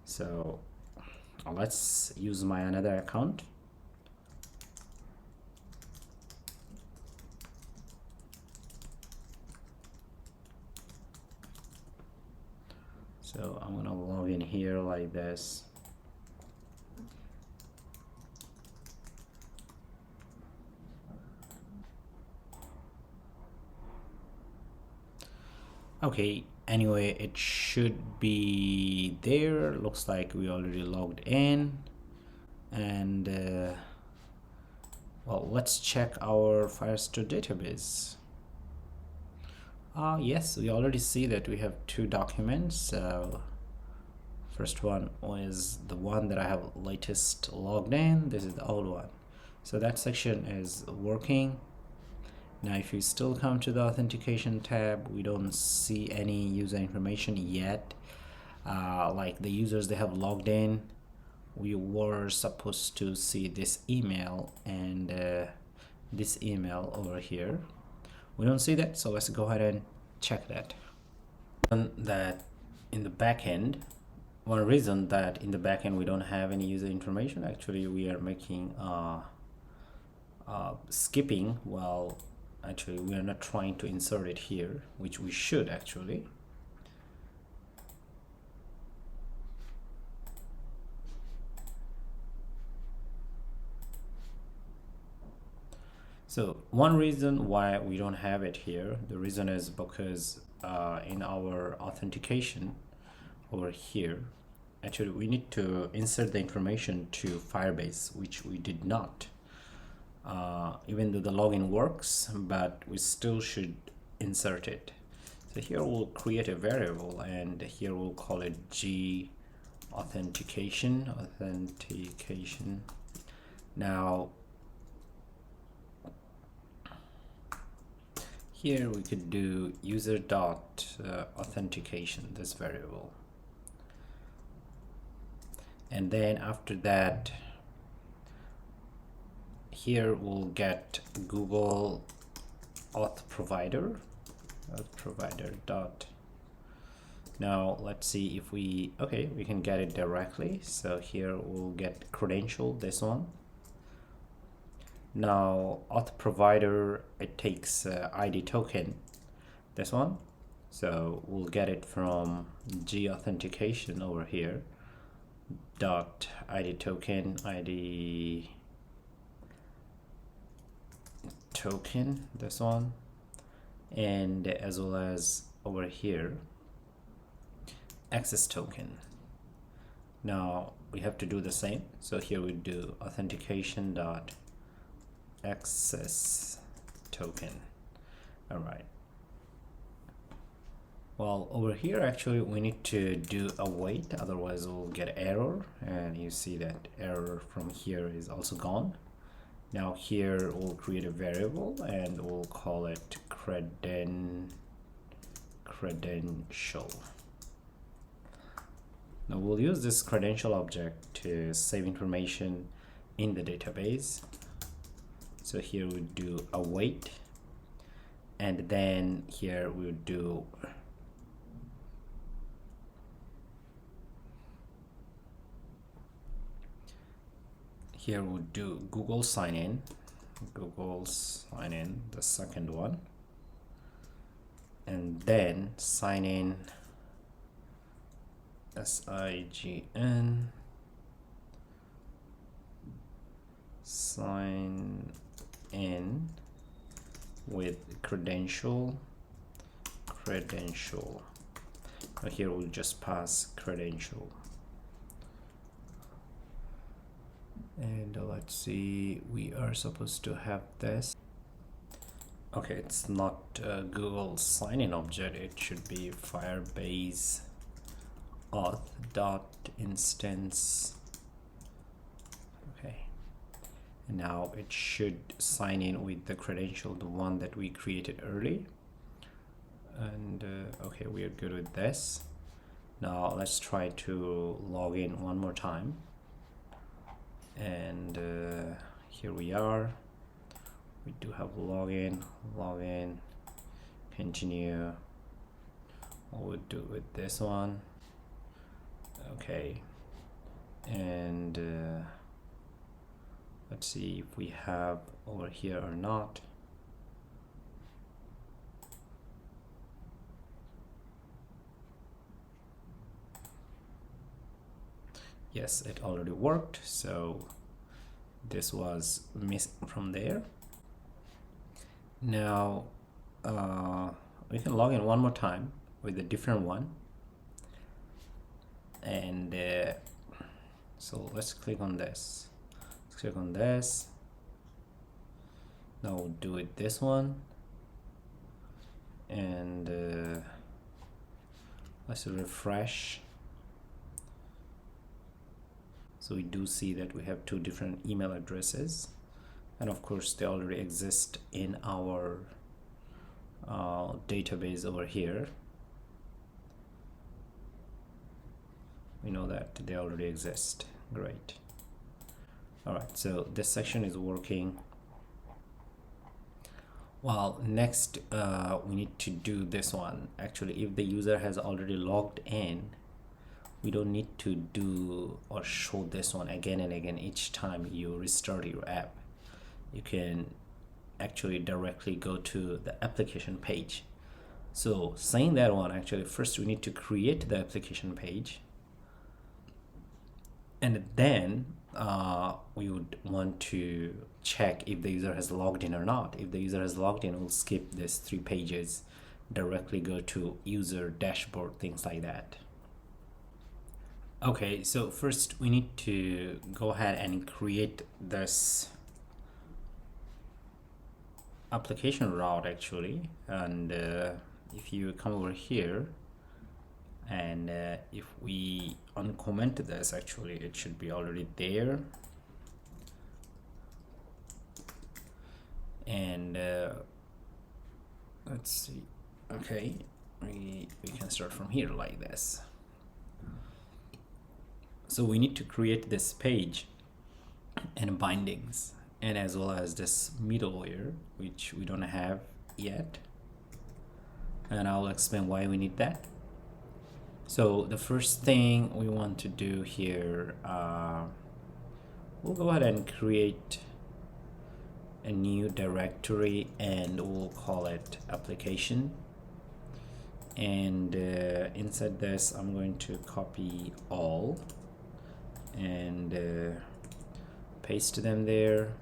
So let's use my another account. So I'm gonna log in here like this. Okay, anyway, it should be there. Looks like we already logged in, and well, let's check our firestore database. Yes, we already see that we have two documents. First one was the one that I have latest logged in. This is the old one, so that section is working. Now if you still come to the authentication tab, we don't see any user information yet. Like the users, they have logged in. We were supposed to see this email and this email over here. We don't see that, so let's go ahead and check that. And that in the backend, one reason that in the backend we don't have any user information, actually we are making skipping. Well, actually we are not trying to insert it here, which we should actually. So one reason why we don't have it here, the reason is because in our authentication over here, actually we need to insert the information to Firebase, which we did not. Even though the login works, but we still should insert it. So here we'll create a variable, and here we'll call it authentication. Now here we could do user.authentication, this variable, and then after that here we'll get Google auth provider dot Now let's see if we can get it directly. So here we'll get credential, this one. Now auth provider, it takes ID token, this one. So we'll get it from G authentication over here, dot ID token, ID token, this one, and as well as over here access token. Now we have to do the same. So here we do authentication dot access token. All right. Well, over here actually we need to do await, otherwise we'll get error, and you see that error from here is also gone. Now here we'll create a variable and we'll call it credential. Now we'll use this credential object to save information in the database. So here we do await, and then here we'll do Google sign in, the second one, and then sign in, SIGN, sign in with credential. Now here we'll just pass credential. And let's see, we are supposed to have this. Okay, it's not Google sign-in object, it should be Firebase auth dot instance. Okay, and now it should sign in with the credential, the one that we created early. And okay, we are good with this. Now let's try to log in one more time. And here we are. We do have login, continue. We'll do it with this one. Okay, and let's see if we have over here or not. Yes, it already worked, so this was missing from there. Now we can log in one more time with a different one, and so let's click on this. Now we'll do it this one, and let's refresh. So we do see that we have two different email addresses, and of course they already exist in our database over here. We know that they already exist. Great. All right, so this section is working. Well, next we need to do this one. Actually, if the user has already logged in, we don't need to do or show this one again and again each time you restart your app. You can actually directly go to the application page. So saying that one, actually first we need to create the application page, and then we would want to check if the user has logged in or not. If the user has logged in, we'll skip this 3 pages, directly go to user dashboard, things like that. Okay, so first we need to go ahead and create this application route actually. And if you come over here and if we uncomment this, actually it should be already there. And let's see. Okay, we can start from here like this. So we need to create this page and bindings, and as well as this middleware, which we don't have yet, and I'll explain why we need that. So the first thing we want to do here, we'll go ahead and create a new directory and we'll call it application. And inside this, I'm going to copy all and paste them there.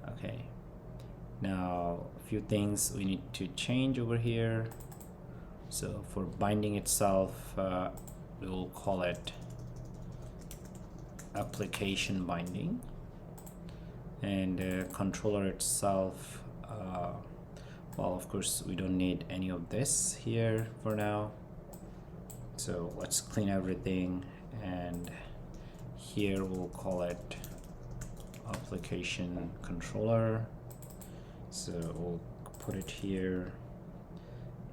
Okay, now a few things we need to change over here. So for binding itself, we'll call it application binding, and controller itself, well, of course we don't need any of this here for now, so let's clean everything, and here we'll call it application controller. So we'll put it here,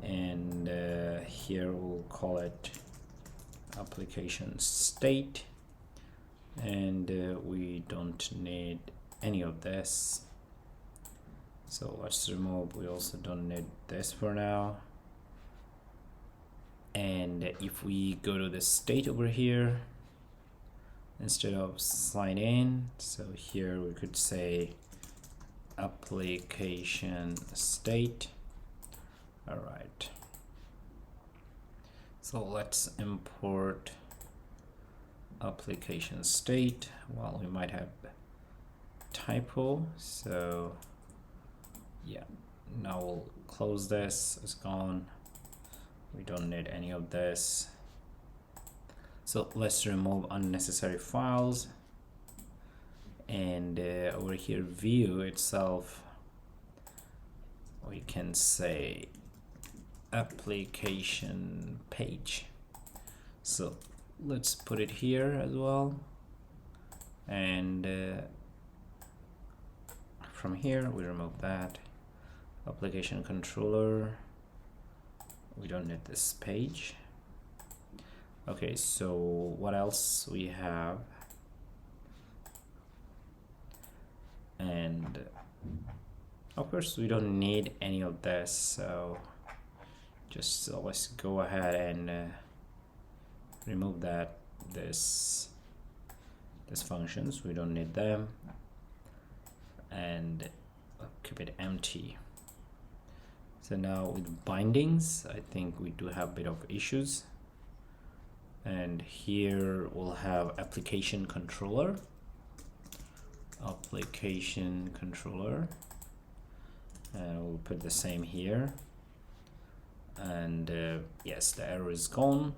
and here we'll call it application state, and we don't need any of this, so let's remove. We also don't need this for now. And if we go to the state over here, instead of sign in, so here we could say application state. All right, so let's import application state. Well, we might have typo, so yeah, now we'll close this. It's gone. We don't need any of this, so let's remove unnecessary files. And over here, view itself, we can say application page. So let's put it here as well, and from here we remove that. Application controller, we don't need this page. Okay, so what else we have? And of course we don't need any of this, so just let's go ahead and remove that. This functions, we don't need them, and keep it empty. So now with bindings, I think we do have a bit of issues, and here we'll have application controller, and we'll put the same here. And yes, the error is gone.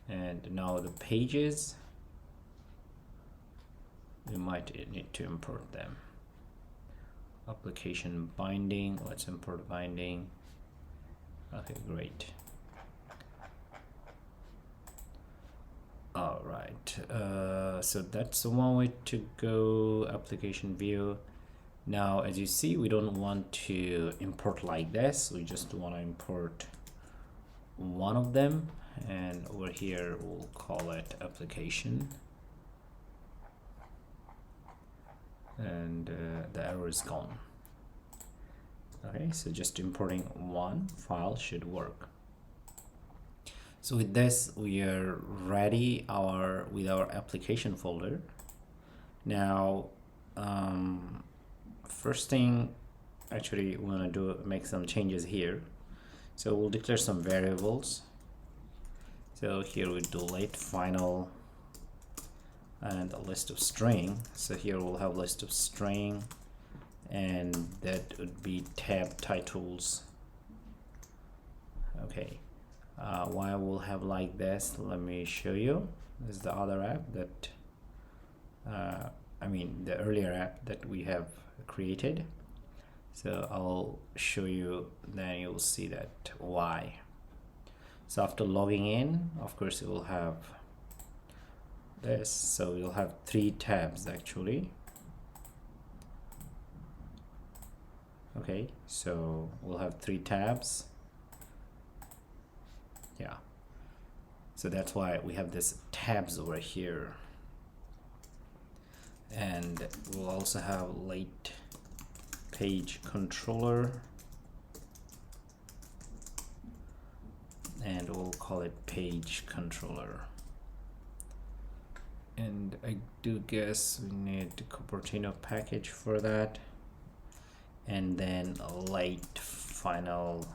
And now the pages, we might need to import them. Application binding, let's import binding. Okay, great. All right, so that's one way to go. Application view. Now, as you see, we don't want to import like this. We just want to import one of them, and over here we'll call it application, and the error is gone. Okay, so just importing one file should work. So with this, we are ready with our application folder. Now, first thing, actually, we want to make some changes here. So we'll declare some variables. So here we delete final and a list of string. So here we'll have list of string, and that would be tab titles. Okay. Why we'll have like this, let me show you. This is the other app that I mean the earlier app that we have created. So I'll show you, then you'll see that why. So after logging in, of course it will have this, so you'll have 3 tabs actually. Okay, so we'll have 3 tabs. Yeah, so that's why we have this tabs over here, and we'll also have late page controller, and and we'll call it page controller. And I do guess we need the Cupertino package for that, and then a late final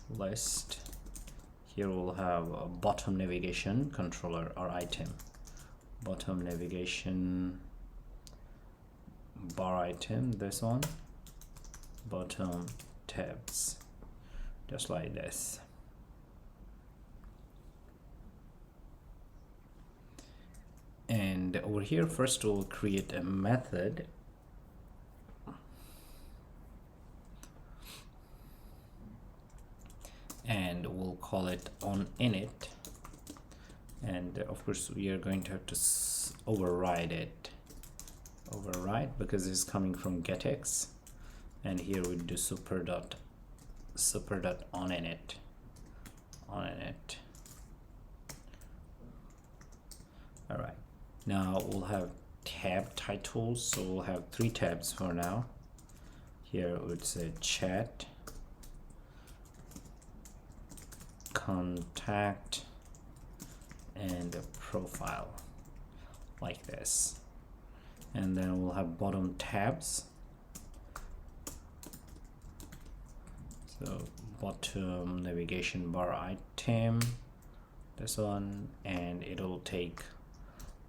list. Here we'll have a bottom navigation controller or item, bottom navigation bar item, this one, bottom tabs, just like this. And over here, first we'll create a method and we'll call it onInit, and of course we are going to have to override it, because it's coming from getX, and here we do super.onInit. All right, now we'll have tab titles, so we'll have 3 tabs for now. Here it would say chat, contact, and a profile, like this. And then we'll have bottom tabs, so bottom navigation bar item, this one, and it'll take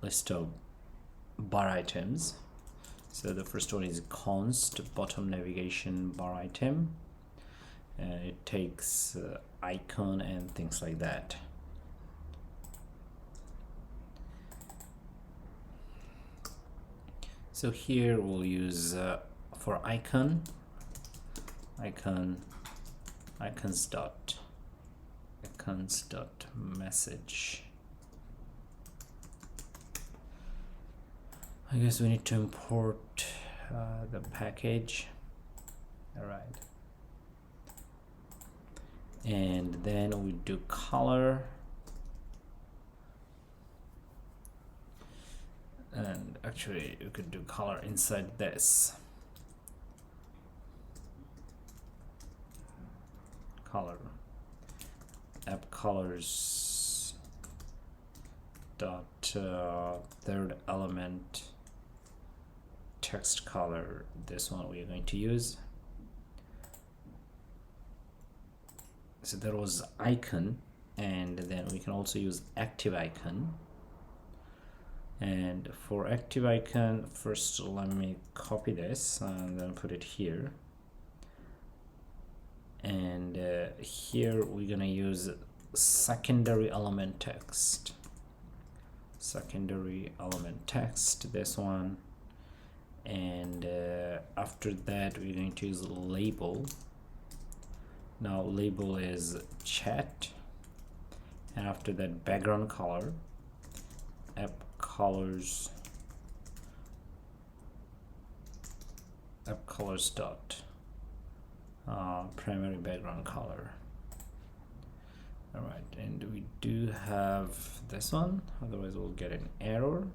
list of bar items. So the first one is const bottom navigation bar item, and it takes icon and things like that. So here we'll use for icons dot message. I guess we need to import the package. All right, and then we do color, and actually we could do color inside this. Color, app colors dot third element text color, this one we are going to use. So there was icon, and then we can also use active icon. And for active icon, first let me copy this and then put it here. And here we're gonna use secondary element text, this one. And after that we're going to use label. Now label is chat, and after that background color, app colors dot primary background color. All right, and we do have this one, otherwise we'll get an error.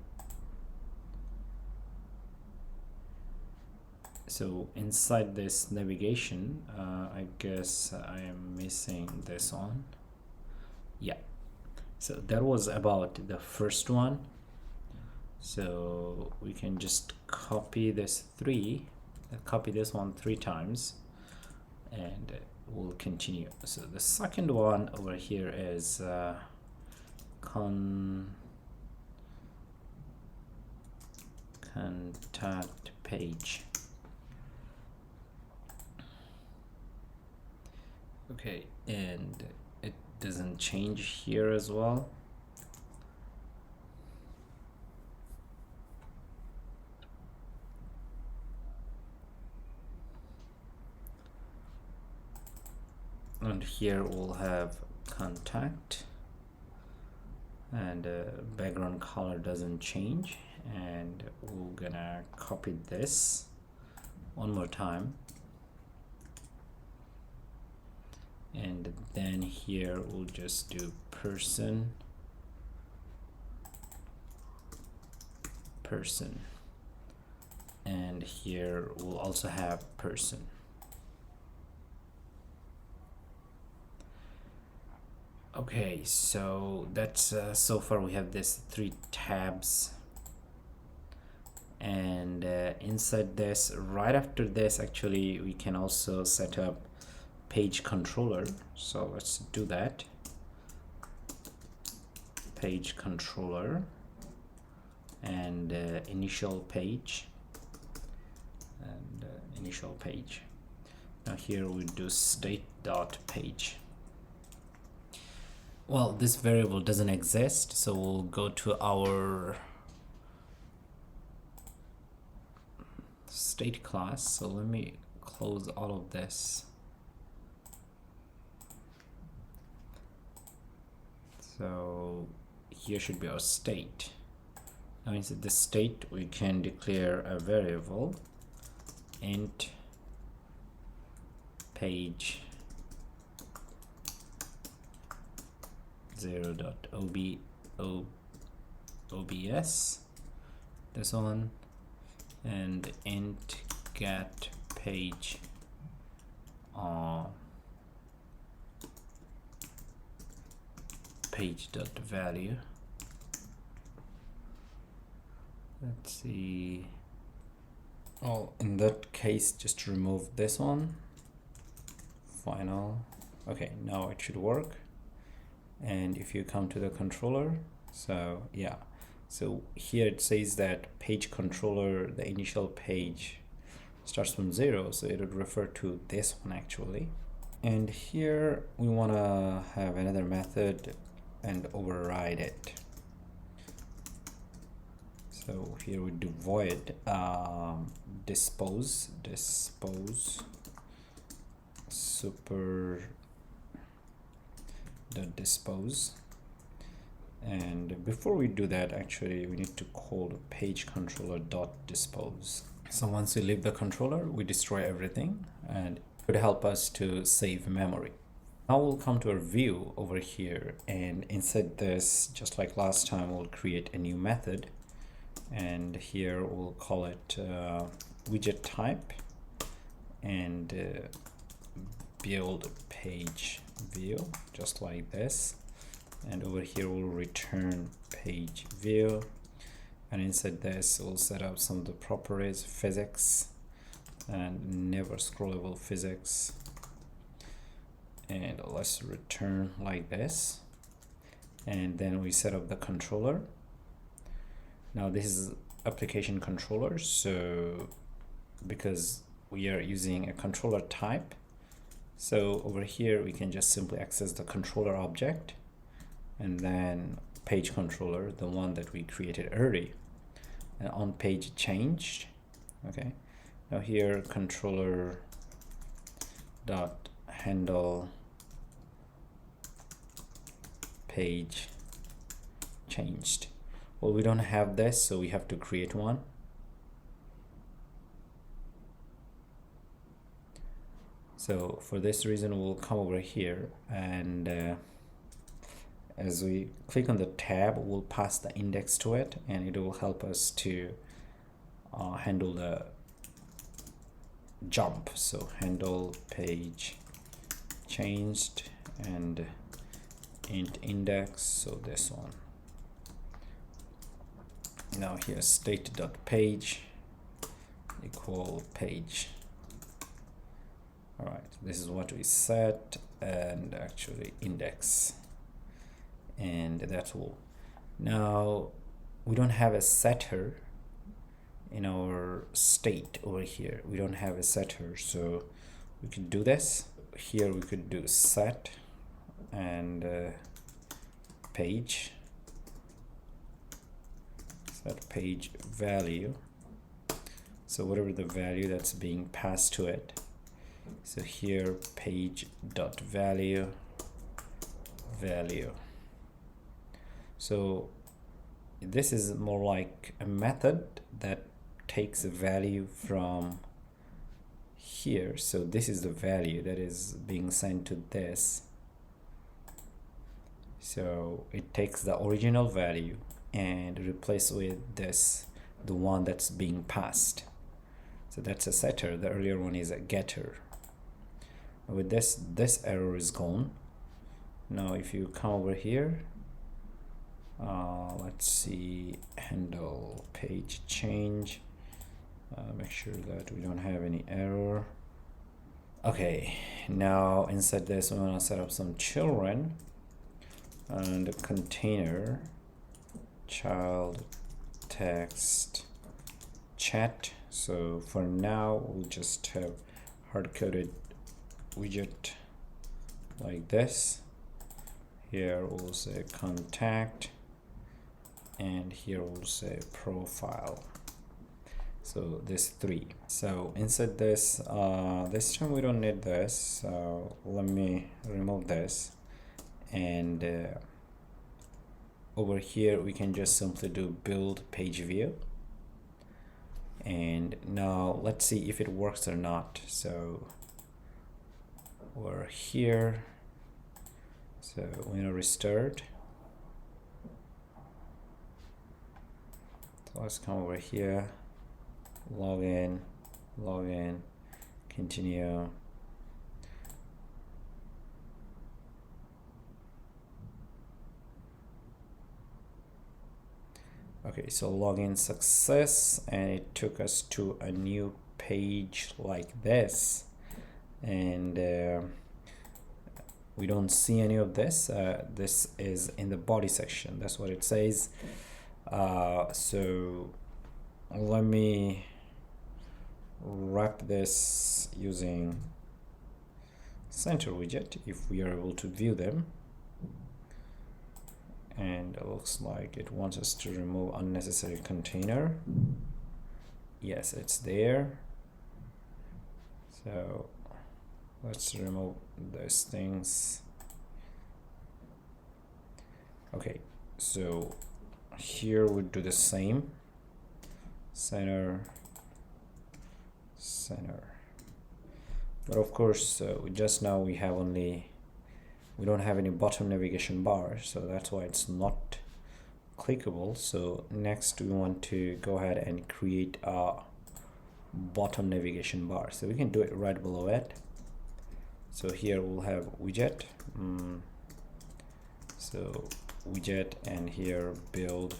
So inside this navigation, I guess I am missing this one. Yeah, so that was about the first one. So we can just copy this one 3 times, and we'll continue. So the second one over here is contact page. Okay, and it doesn't change here as well. And here we'll have contact, and background color doesn't change, and we're gonna copy this one more time. And then here we'll just do person, and here we'll also have person. Okay, so that's so far we have this 3 tabs, and inside this, right after this, actually we can also set up page controller. So let's do that. Page controller and initial page and initial page. Now here we do state.page. Well, this variable doesn't exist, so we'll go to our state class. So let me close all of this. So here should be our state. Now inside the state we can declare a variable int page 0.obs, this one, and int get page page.value. Let's see. Oh, in that case, just remove this one. Final. Okay, now it should work. And if you come to the controller, so yeah, so here it says that page controller, the initial page starts from 0, so it would refer to this one actually. And here we want to have another method and override it. So here we do void dispose super dispose. And before we do that, actually we need to call the page controller.dispose. So once we leave the controller, we destroy everything, and it would help us to save memory. Now we'll come to our view over here, and inside this, just like last time, we'll create a new method, and here we'll call it widget type and build page view, just like this. And over here we'll return page view, and inside this we'll set up some of the properties, physics and never scrollable physics, and let's return like this. And then we set up the controller. Now this is application controller, so because we are using a controller type, so over here we can just simply access the controller object and then page controller, the one that we created early, and on page changed. Okay, now here controller dot handle page changed. Well, we don't have this, so we have to create one. So for this reason, we'll come over here, and as we click on the tab, we'll pass the index to it, and it will help us to handle the jump. So handle page changed and int index, so this one. Now here state.page equal page. All right, this is what we set, and actually index, and that's all. Now we don't have a setter in our state over here. We don't have a setter, so we could do this. Here we could do set and page, set page value, so whatever the value that's being passed to it. So here page dot value. So this is more like a method that takes a value from here. So this is the value that is being sent to this. So it takes the original value and replace with this, the one that's being passed. So that's a setter. The earlier one is a getter. With this error is gone, Now if you come over here, let's see, handle page change, make sure that we don't have any error. Okay, now inside this we want to set up some children, and container child text chat. So for now we'll just have hard-coded widget like this. Here we'll say contact, and here we'll say profile. So this 3. So inside this, this time we don't need this, so let me remove this, and over here we can just simply do build page view. And now let's see if it works or not. So we're here, so we're gonna restart. So let's come over here, log in, continue. Okay, so login success, and it took us to a new page like this, and we don't see any of this. This is in the body section, that's what it says. So let me wrap this using center widget if we are able to view them. And it looks like it wants us to remove unnecessary container. Yes, it's there. So let's remove those things. Okay, so here we do the same. Center. But of course, just now we have we don't have any bottom navigation bar, so that's why it's not clickable. So next we want to go ahead and create a bottom navigation bar, so we can do it right below it. So here we'll have widget, so widget, and here build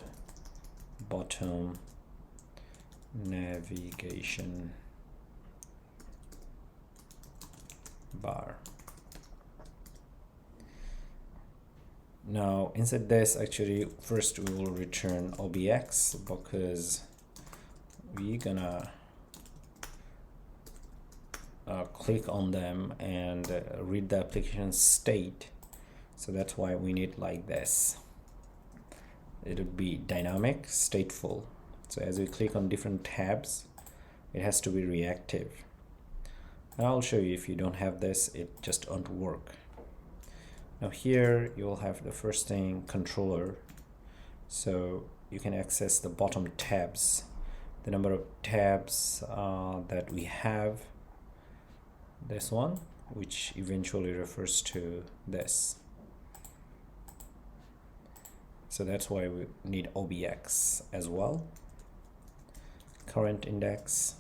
bottom navigation bar. Now inside this, actually first we will return obx, because we're gonna click on them and read the application state. So that's why we need like this. It would be dynamic, stateful. So as we click on different tabs, it has to be reactive. And I'll show you, if you don't have this, it just won't work. Now here you'll have the first thing, controller. So you can access the bottom tabs, the number of tabs that we have. This one, which eventually refers to this. So that's why we need obx as well. Current index.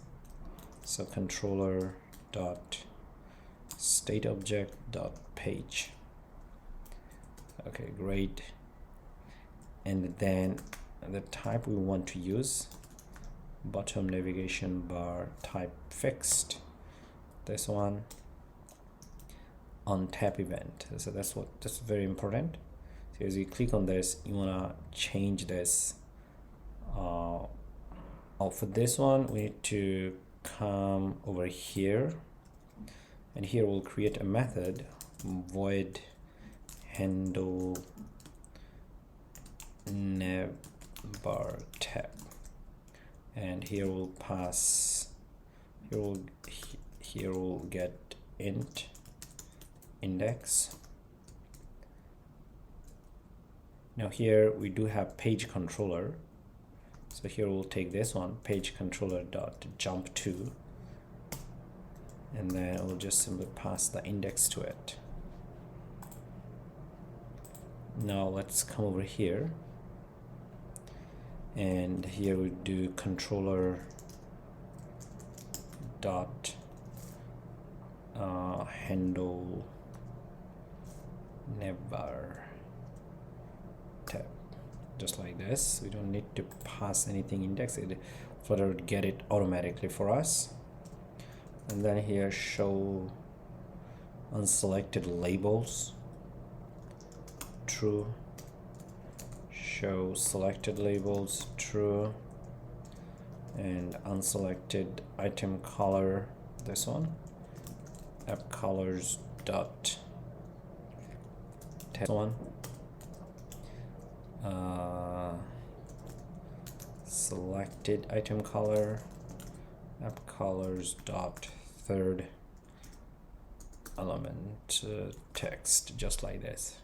So controller dot state object dot page. Okay, great. And then the type we want to use, bottom navigation bar type fixed. This one, on tap event. So that's very important. So as you click on this, you wanna change this. For this one, we need to come over here, and here we'll create a method, void handle navbar tab, and here we'll pass. Here we'll get int index. Now here we do have page controller, so here we'll take this one, page controller dot jump to, and then we'll just simply pass the index to it. Now let's come over here, and here we do controller dot handle never tab, just like this. We don't need to pass anything index, Flutter would get it automatically for us. And then here show unselected labels, true. Show selected labels, true. And unselected item color, this one, app colors dot text one, selected item color, app colors dot third element text, just like this.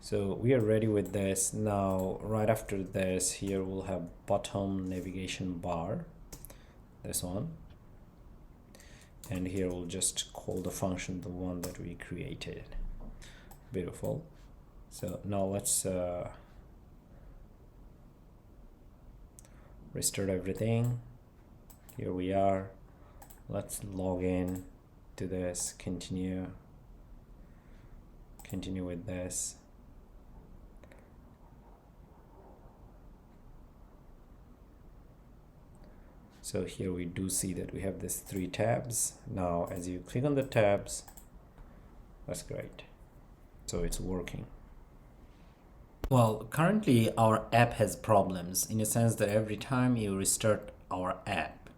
So we are ready with this. Now right after this, here we'll have bottom navigation bar, this one, and here we'll just call the function the one that we created. Beautiful. So now let's restart everything. Here we are. Let's log in to this, continue with this. So here we do see that we have this 3 tabs. Now as you click on the tabs, that's great. So it's working. Well, currently our app has problems in a sense that every time you restart our app,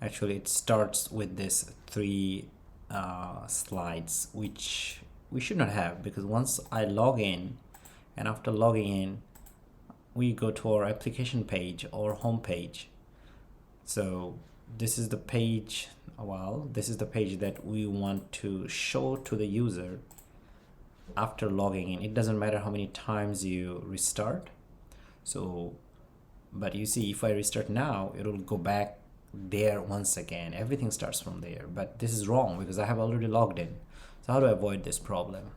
actually it starts with this 3 slides, which we should not have, because once I log in, and after logging in, we go to our application page or home page. So this is the page, well, this is the page that we want to show to the user after logging in. It doesn't matter how many times you restart. So, but you see, if I restart now, it will go back there once again. Everything starts from there, but this is wrong because I have already logged in. So how do I avoid this problem?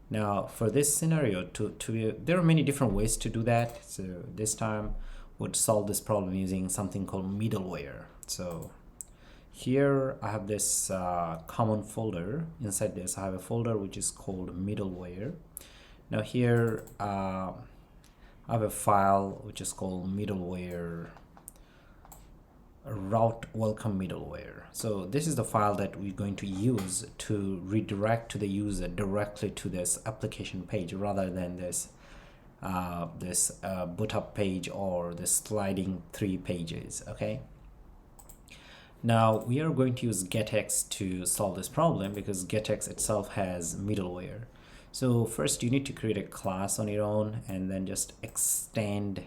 Now for this scenario, there are many different ways to do that. So this time would solve this problem using something called middleware. So here I have this common folder. Inside this I have a folder which is called middleware. Now here I have a file which is called middleware route welcome middleware. So this is the file that we're going to use to redirect to the user directly to this application page rather than this boot up page or the sliding 3 pages. Okay, now we are going to use getX to solve this problem because getX itself has middleware. So first you need to create a class on your own and then just extend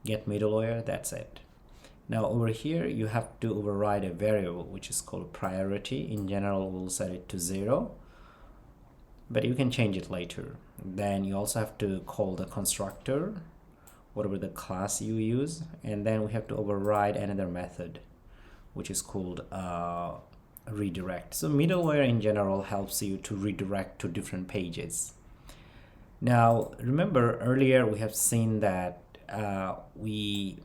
get middleware. That's it. Now over here you have to override a variable which is called priority. In general we'll set it to 0, but you can change it later. Then you also have to call the constructor, whatever the class you use, and then we have to override another method which is called redirect. So middleware in general helps you to redirect to different pages. Now remember earlier we have seen that we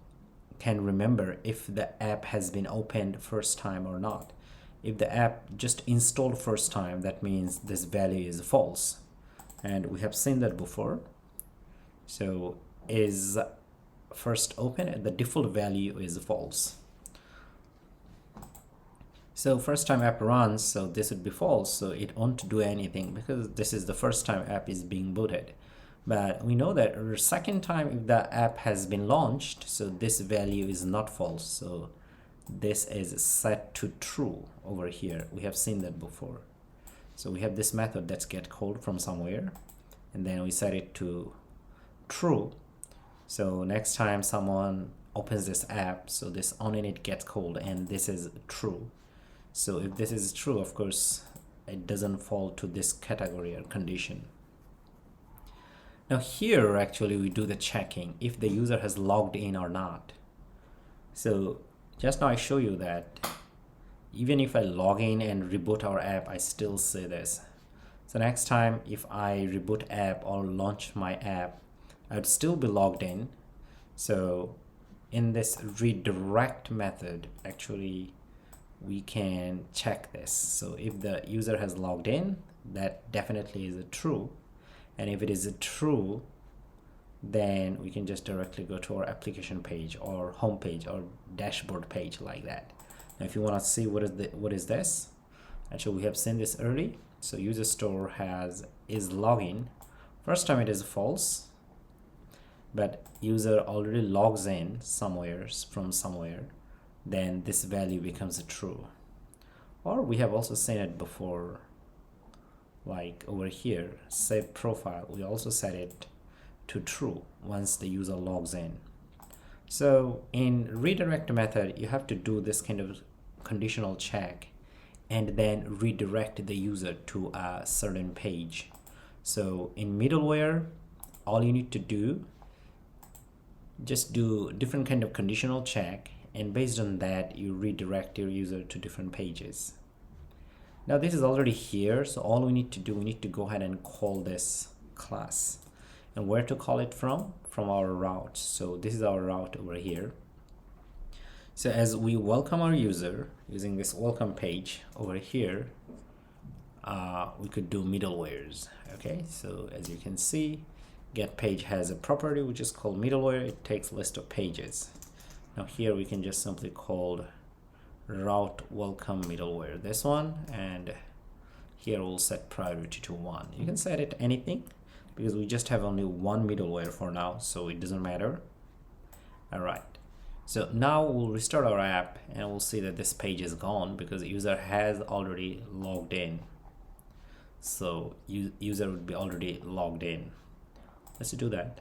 can remember if the app has been opened first time or not. If the app just installed first time, that means this value is false, and we have seen that before. So is first open, the default value is false. So first time app runs, so this would be false, so it won't do anything because this is the first time app is being booted. But we know that the second time if the app has been launched, so this value is not false, so this is set to true over here. We have seen that before. So we have this method that's get called from somewhere, and then we set it to true. So next time someone opens this app, so this onInit gets called and this is true. So if this is true, of course it doesn't fall to this category or condition. Now here actually we do the checking if the user has logged in or not. So just now I show you that even if I log in and reboot our app, I still see this. So next time if I reboot app or launch my app, I would still be logged in. So in this redirect method, actually we can check this. So if the user has logged in, that definitely is a true, and if it is a true, then we can just directly go to our application page or home page or dashboard page like that. Now if you want to see what is this, actually we have seen this early. So user store is login. First time it is false, but user already logs in from somewhere, then this value becomes a true. Or we have also seen it before, like over here, save profile, we also set it to true once the user logs in. So in redirect method, you have to do this kind of conditional check and then redirect the user to a certain page. So in middleware, all you need to do, just do different kind of conditional check, and based on that you redirect your user to different pages. Now this is already here, so all we need to do, we need to go ahead and call this class. And where to call it from our route. So this is our route over here. So as we welcome our user using this welcome page over here, we could do middlewares. Okay, so as you can see, get page has a property which is called middleware. It takes list of pages. Now here we can just simply call route welcome middleware, this one, and here we'll set priority to 1. You can set it anything because we just have only one middleware for now, so it doesn't matter. All right, so now we'll restart our app and we'll see that this page is gone because the user has already logged in. So user would be already logged in. Let's do that.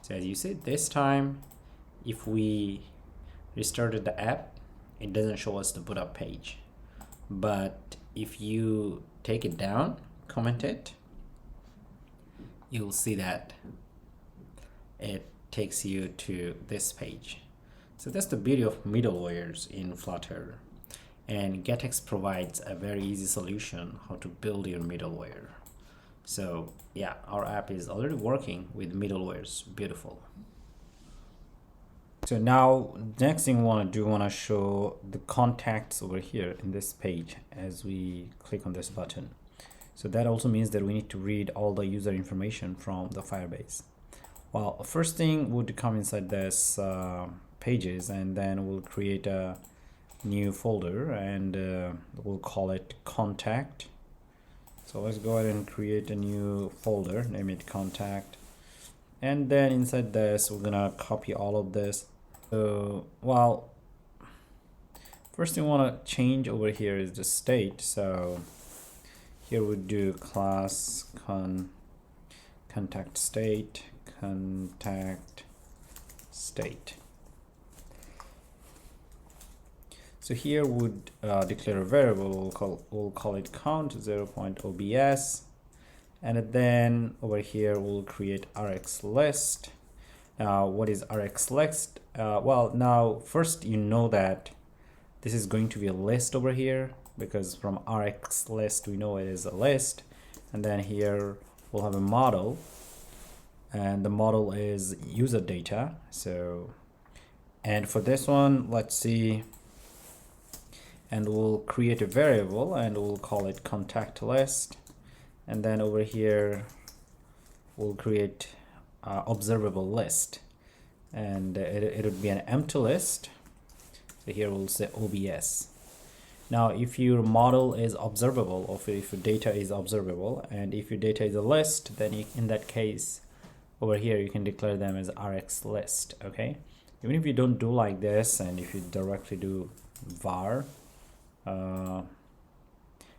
So as you see, this time if we restarted the app, it doesn't show us the boot up page. But if you take it down, comment it, you'll see that it takes you to this page. So that's the beauty of middlewares in Flutter. And GetX provides a very easy solution how to build your middleware. So yeah, our app is already working with middlewares. Beautiful. So now next thing we want to do, want to show the contacts over here in this page as we click on this button. So that also means that we need to read all the user information from the Firebase. Well, first thing would come inside this pages, and then we'll create a new folder and we'll call it contact. So let's go ahead and create a new folder, name it contact, and then inside this we're gonna copy all of this. So well, first thing we want to change over here is the state. So here we do class contact state. So here would declare a variable. We'll call it count 0.obs, and then over here we'll create rx list. Now what is rx list? Well, now first you know that this is going to be a list over here, because from rx list we know it is a list. And then here we'll have a model, and the model is user data. So, and for this one, let's see, and we'll create a variable and we'll call it contact list. And then over here we'll create observable list, and it would be an empty list. So here we'll say obs. Now if your model is observable, or if your data is observable, and if your data is a list, then in that case over here you can declare them as rx list. Okay, even if you don't do like this, and if you directly do var,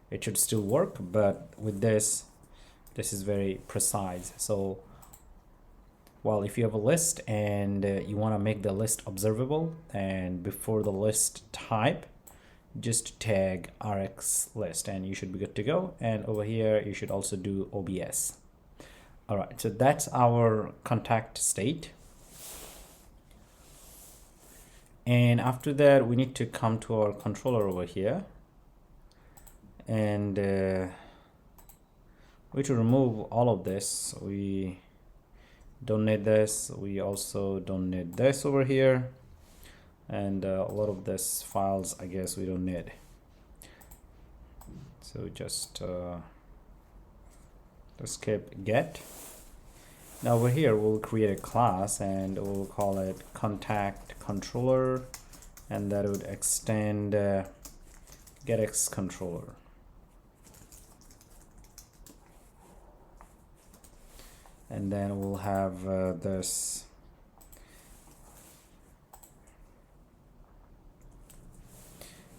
it should still work, but with this is very precise. So well, if you have a list and you want to make the list observable, and before the list type just tag rx list and you should be good to go. And over here you should also do obs. All right, so that's our contact state. And after that we need to come to our controller over here, and we to remove all of this. We don't need this, we also don't need this over here, and a lot of this files I guess we don't need. So just skip get. Now over here we'll create a class and we'll call it contact controller, and that would extend getX controller. And then we'll have this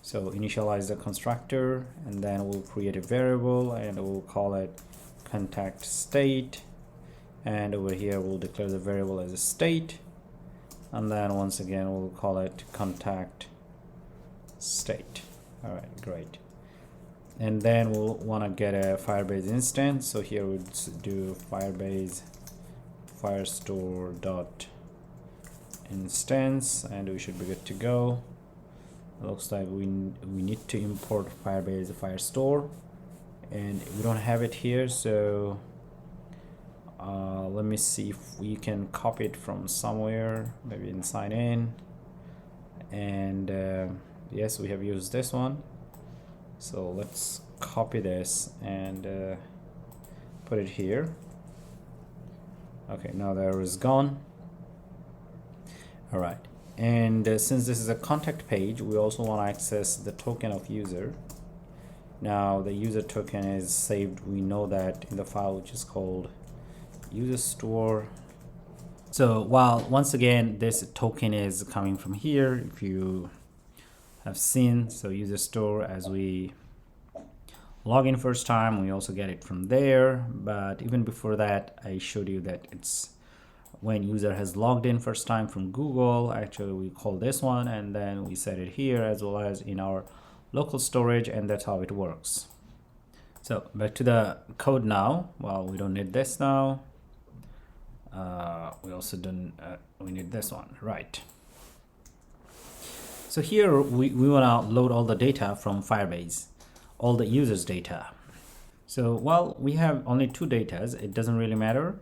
so initialize the constructor, and then we'll create a variable and we'll call it contact state, and over here we'll declare the variable as a state, and then once again we'll call it contact state. All right, great. And then we'll want to get a Firebase instance, so here we'll do Firebase firestore dot instance, and we should be good to go. It looks like we need to import Firebase firestore, and we don't have it here, so let me see if we can copy it from somewhere, maybe in sign in. And yes, we have used this one, so let's copy this and put it here. Okay, now the error is gone. All right, and since this is a contact page, we also want to access the token of user. Now the user token is saved, we know that, in the file which is called user store. So while once again this token is coming from here, if you have seen, so user store, as we log in first time, we also get it from there. But even before that, I showed you that it's when user has logged in first time from Google. Actually we call this one, and then we set it here as well as in our local storage, and that's how it works. So back to the code now. Well, we don't need this now. We also don't we need this one, right? So here we want to load all the data from Firebase, all the users data. So while we have only two datas, it doesn't really matter.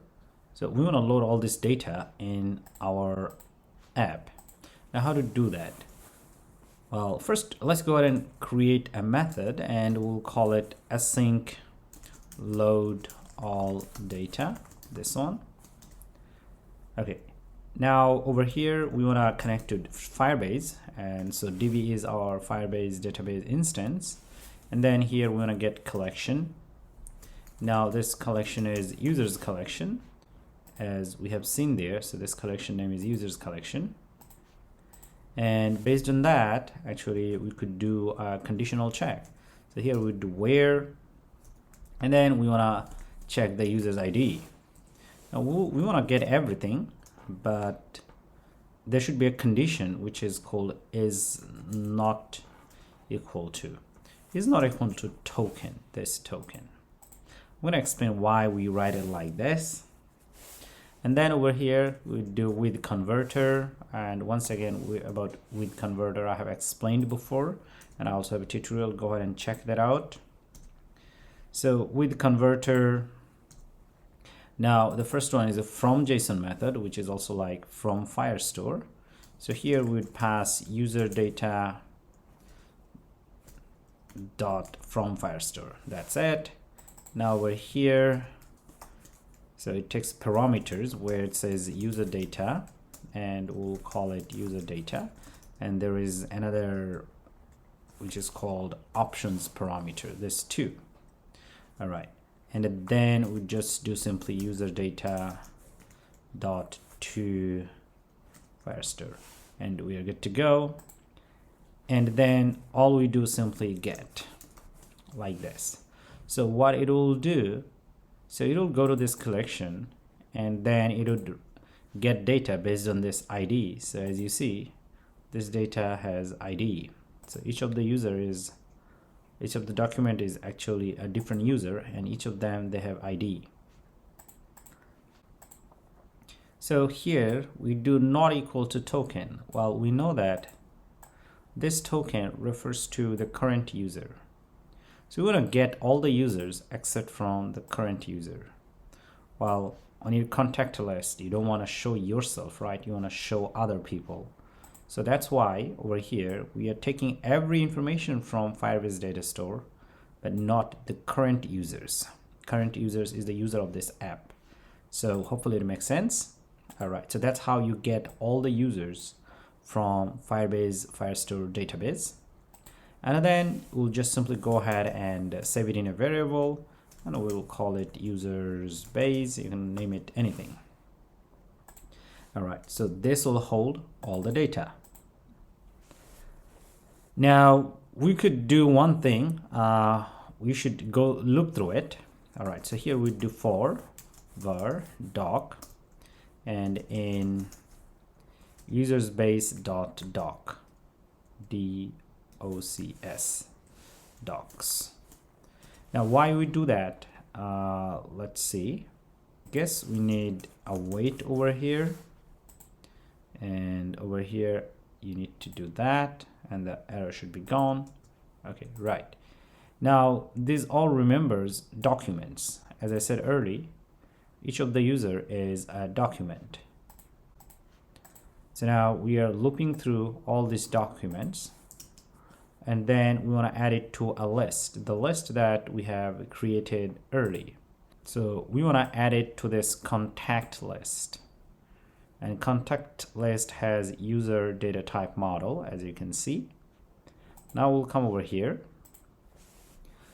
So we want to load all this data in our app. Now how to do that? Well, first let's go ahead and create a method, and we'll call it async load all data, this one. Okay, now over here we want to connect to Firebase, and so DB is our Firebase database instance, and then here we want to get collection. Now this collection is users collection, as we have seen there, so this collection name is users collection. And based on that, actually we could do a conditional check. So here we do where, and then we want to check the user's ID. Now we want to get everything, but there should be a condition which is called is not equal to. Is not equal to token, this token. I'm going to explain why we write it like this. And then over here we do with converter, and once again about with converter I have explained before, and I also have a tutorial. Go ahead and check that out. So with converter, now the first one is a from JSON method, which is also like from Firestore. So here we would pass user data dot from Firestore. That's it. Now over here, so it takes parameters where it says user data, and we'll call it user data, and there is another which is called options parameter, this too. All right, and then we just do simply user data dot to Firestore, and we are good to go. And then all we do is simply get, like this. So what it will do, so it will go to this collection, and then it would get data based on this ID. So as you see, this data has ID. So each of the document is actually a different user, and each of them, they have ID. So here we do not equal to token. Well, we know that this token refers to the current user. So we want to get all the users except from the current user. Well, on your contact list, you don't want to show yourself, right? You want to show other people. So that's why over here we are taking every information from Firebase data store, but not the current users. Current users is the user of this app. So hopefully it makes sense. All right, so that's how you get all the users from Firebase Firestore database. And then we'll just simply go ahead and save it in a variable, and we'll call it users base. You can name it anything. All right, so this will hold all the data. Now we could do one thing. We should go look through it. All right, so here we do for var doc, and in users base dot doc, docs docs. Now why we do that? Let's see. Guess we need a wait over here, and over here you need to do that, and the error should be gone. Okay, right. Now this all remembers documents. As I said earlier, each of the user is a document. So now we are looking through all these documents, and then we want to add it to a list, the list that we have created early. So we want to add it to this contact list, and contact list has user data type model, as you can see. Now we'll come over here.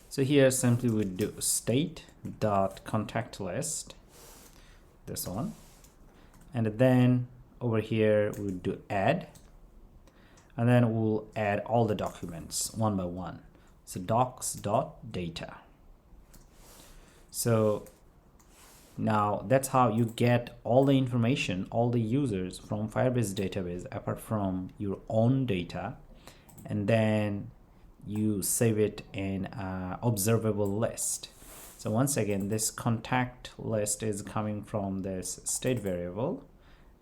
So here simply we do state dot contact list, this one, and then over here we do add, and then we'll add all the documents one by one. So docs.data. So now that's how you get all the information, all the users from Firebase database apart from your own data, and then you save it in an observable list. So once again, this contact list is coming from this state variable,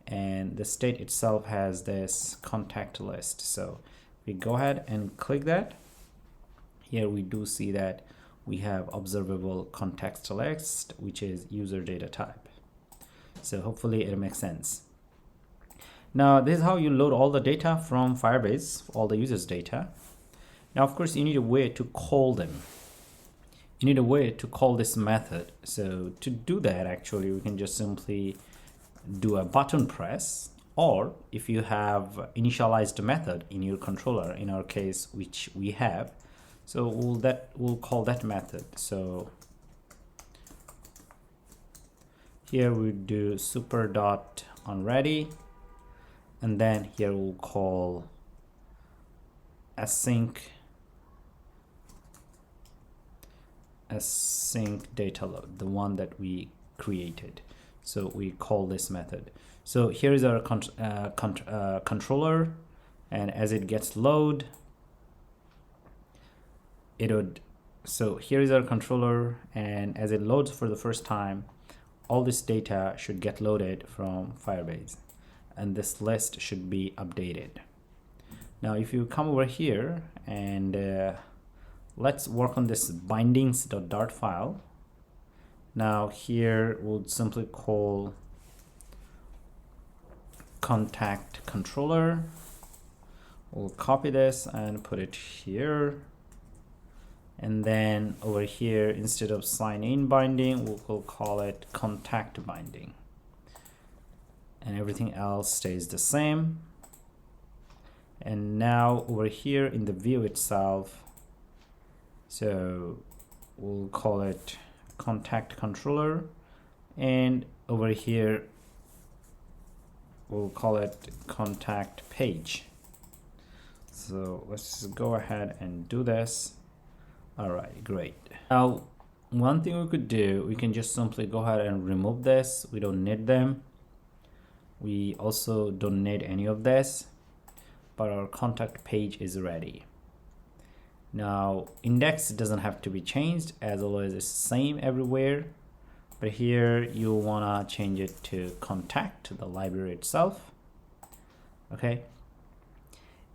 and the state itself has this contact list. So we go ahead and click that. Here we do see that we have observable context list, which is user data type. So hopefully it makes sense. Now this is how you load all the data from Firebase, all the users data. Now of course you need a way to call them. You need a way to call this method. So to do that, actually we can just simply do a button press, or if you have initialized method in your controller, in our case, which we have, so we'll call that method. So here we do super dot onReady, and then here we'll call async data load, the one that we created. So we call this method. So here is our controller, and as it gets load, it would. So here is our controller, and as it loads for the first time, all this data should get loaded from Firebase, and this list should be updated. Now if you come over here and let's work on this bindings.dart file. Now here we'll simply call contact controller. We'll copy this and put it here, and then over here, instead of sign in binding, we'll call it contact binding, and everything else stays the same. And now over here in the view itself, so we'll call it contact controller, and over here we'll call it contact page. So let's go ahead and do this. All right, great. Now one thing we could do, we can just simply go ahead and remove this. We don't need them. We also don't need any of this, but our contact page is ready. Now index doesn't have to be changed, as always it's the same everywhere, but here you wanna change it to contact, the library itself. Okay,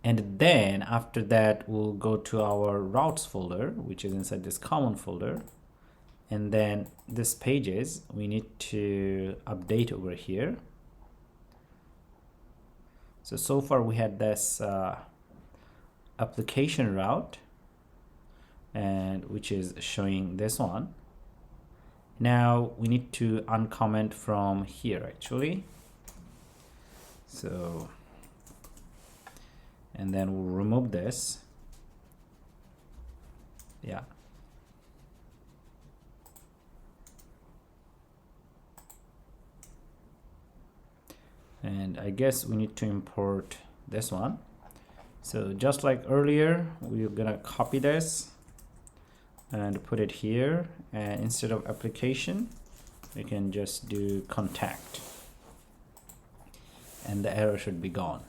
and then after that we'll go to our routes folder, which is inside this common folder, and then this pages we need to update over here. So far we had this application route, and which is showing this one. Now we need to uncomment from here actually. So, and then we'll remove this. Yeah. And I guess we need to import this one. So just like earlier, we're gonna copy this and put it here, and instead of application we can just do contact, and the error should be gone.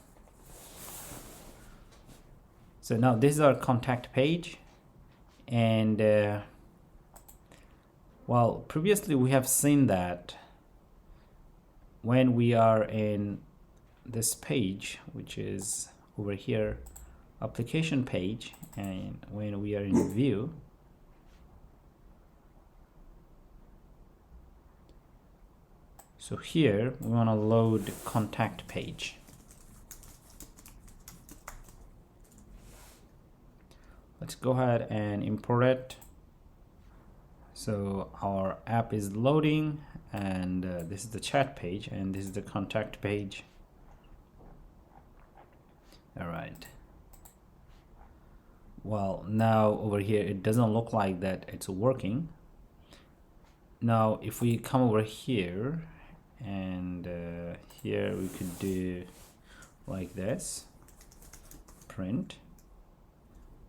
So now this is our contact page, and well, previously we have seen that when we are in this page, which is over here, application page, and when we are in view, so here we want to load contact page. Let's go ahead and import it. So our app is loading, and this is the chat page, and this is the contact page. All right. Well, now over here it doesn't look like that it's working. Now if we come over here, and here we could do like this, print,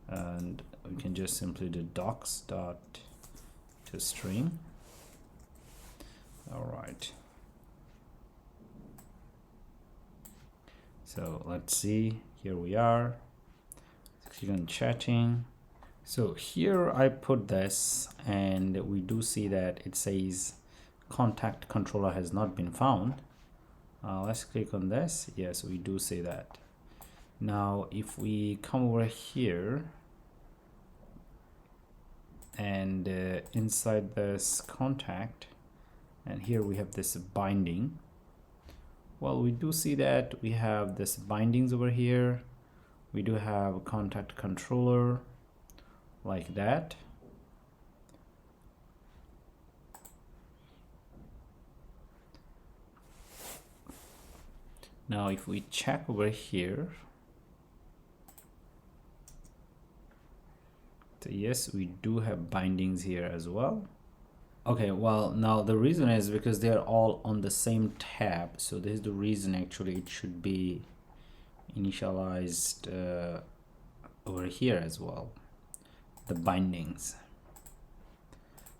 and we can just simply do docs.toString. All right. So let's see, here we are. Click on chatting. So here I put this, and we do see that it says contact controller has not been found. Let's click on this. Yes, we do see that. Now if we come over here, and inside this contact, and here we have this binding. Well, we do see that we have this bindings over here. We do have a contact controller like that. Now if we check over here, so yes, we do have bindings here as well. Okay, well, now the reason is because they are all on the same tab, so this is the reason actually it should be initialized over here as well, the bindings.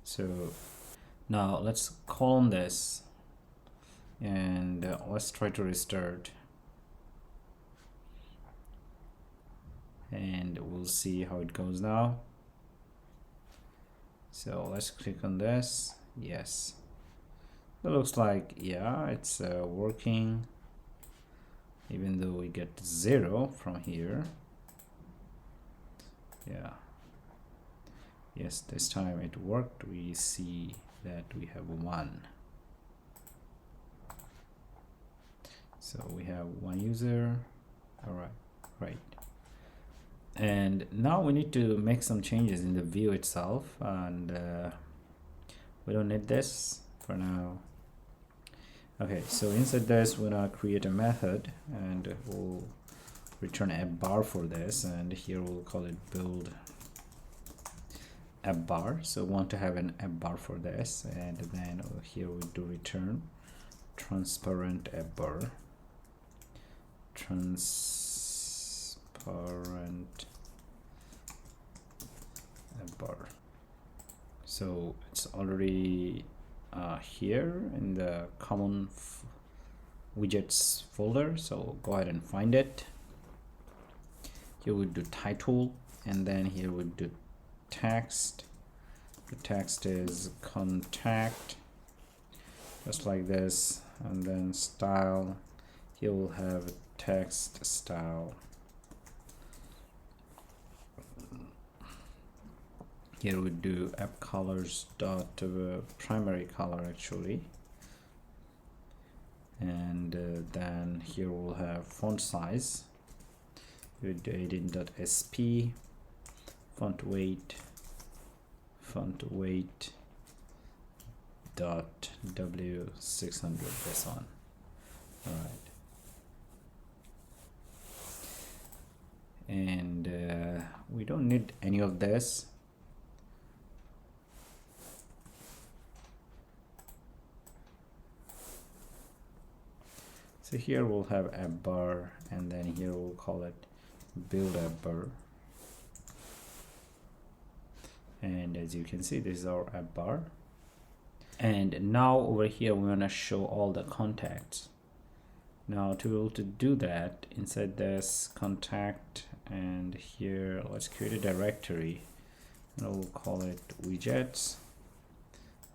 So now let's call on this, and let's try to restart, and we'll see how it goes now. So let's click on this. Yes, it looks like, yeah, it's working, even though we get 0 from here. Yeah, yes, this time it worked. We see that we have 1. So we have 1 user. All right, right. And now we need to make some changes in the view itself, and we don't need this for now. Okay, so inside this we're gonna create a method, and we'll return AppBar for this, and here we'll call it build AppBar. So we want to have an AppBar for this, and then here we do return transparent AppBar. Transparent AppBar. So it's already here in the common widgets folder, so go ahead and find it. Here we do title, and then here we do text. The text is contact, just like this, and then style. Here we'll have text style. Here we do app colors dot primary color actually, and then here we'll have font size. We do 18.sp, font weight font weight dot w600, this one. All right, and we don't need any of this. So here we'll have AppBar, and then here we'll call it build AppBar. And as you can see, this is our AppBar. And now over here we want to show all the contacts. Now to be able to do that, inside this contact, and here let's create a directory, and we'll call it widgets.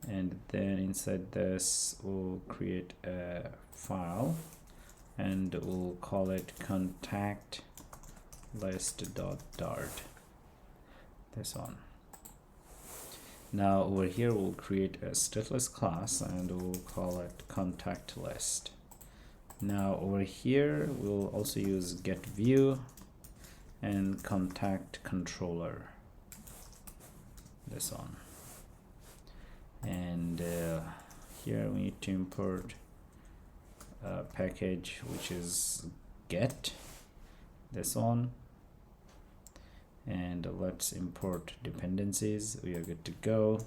And then inside this we'll create a file, and we'll call it contact list.dart, this one. Now over here we'll create a stateless class, and we'll call it contact list. Now over here we'll also use get view and contact controller, this one. And here we need to import a package which is get, this one. And let's import dependencies. We are good to go.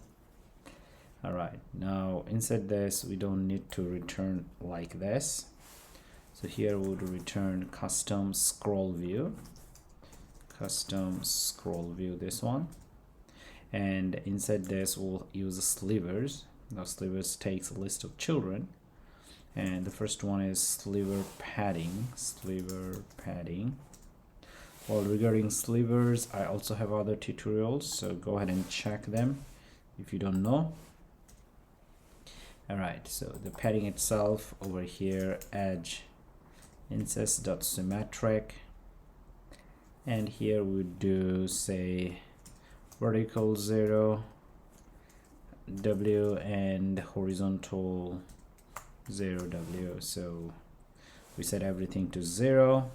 All right, now inside this we don't need to return like this. So here we would return custom scroll view, this one. And inside this we'll use slivers. Now slivers takes a list of children, and the first one is sliver padding. Well, regarding slivers, I also have other tutorials, so go ahead and check them if you don't know. All right, so the padding itself over here, edge incest.symmetric, and here we do say vertical 0 w and horizontal 0 w. So we set everything to 0.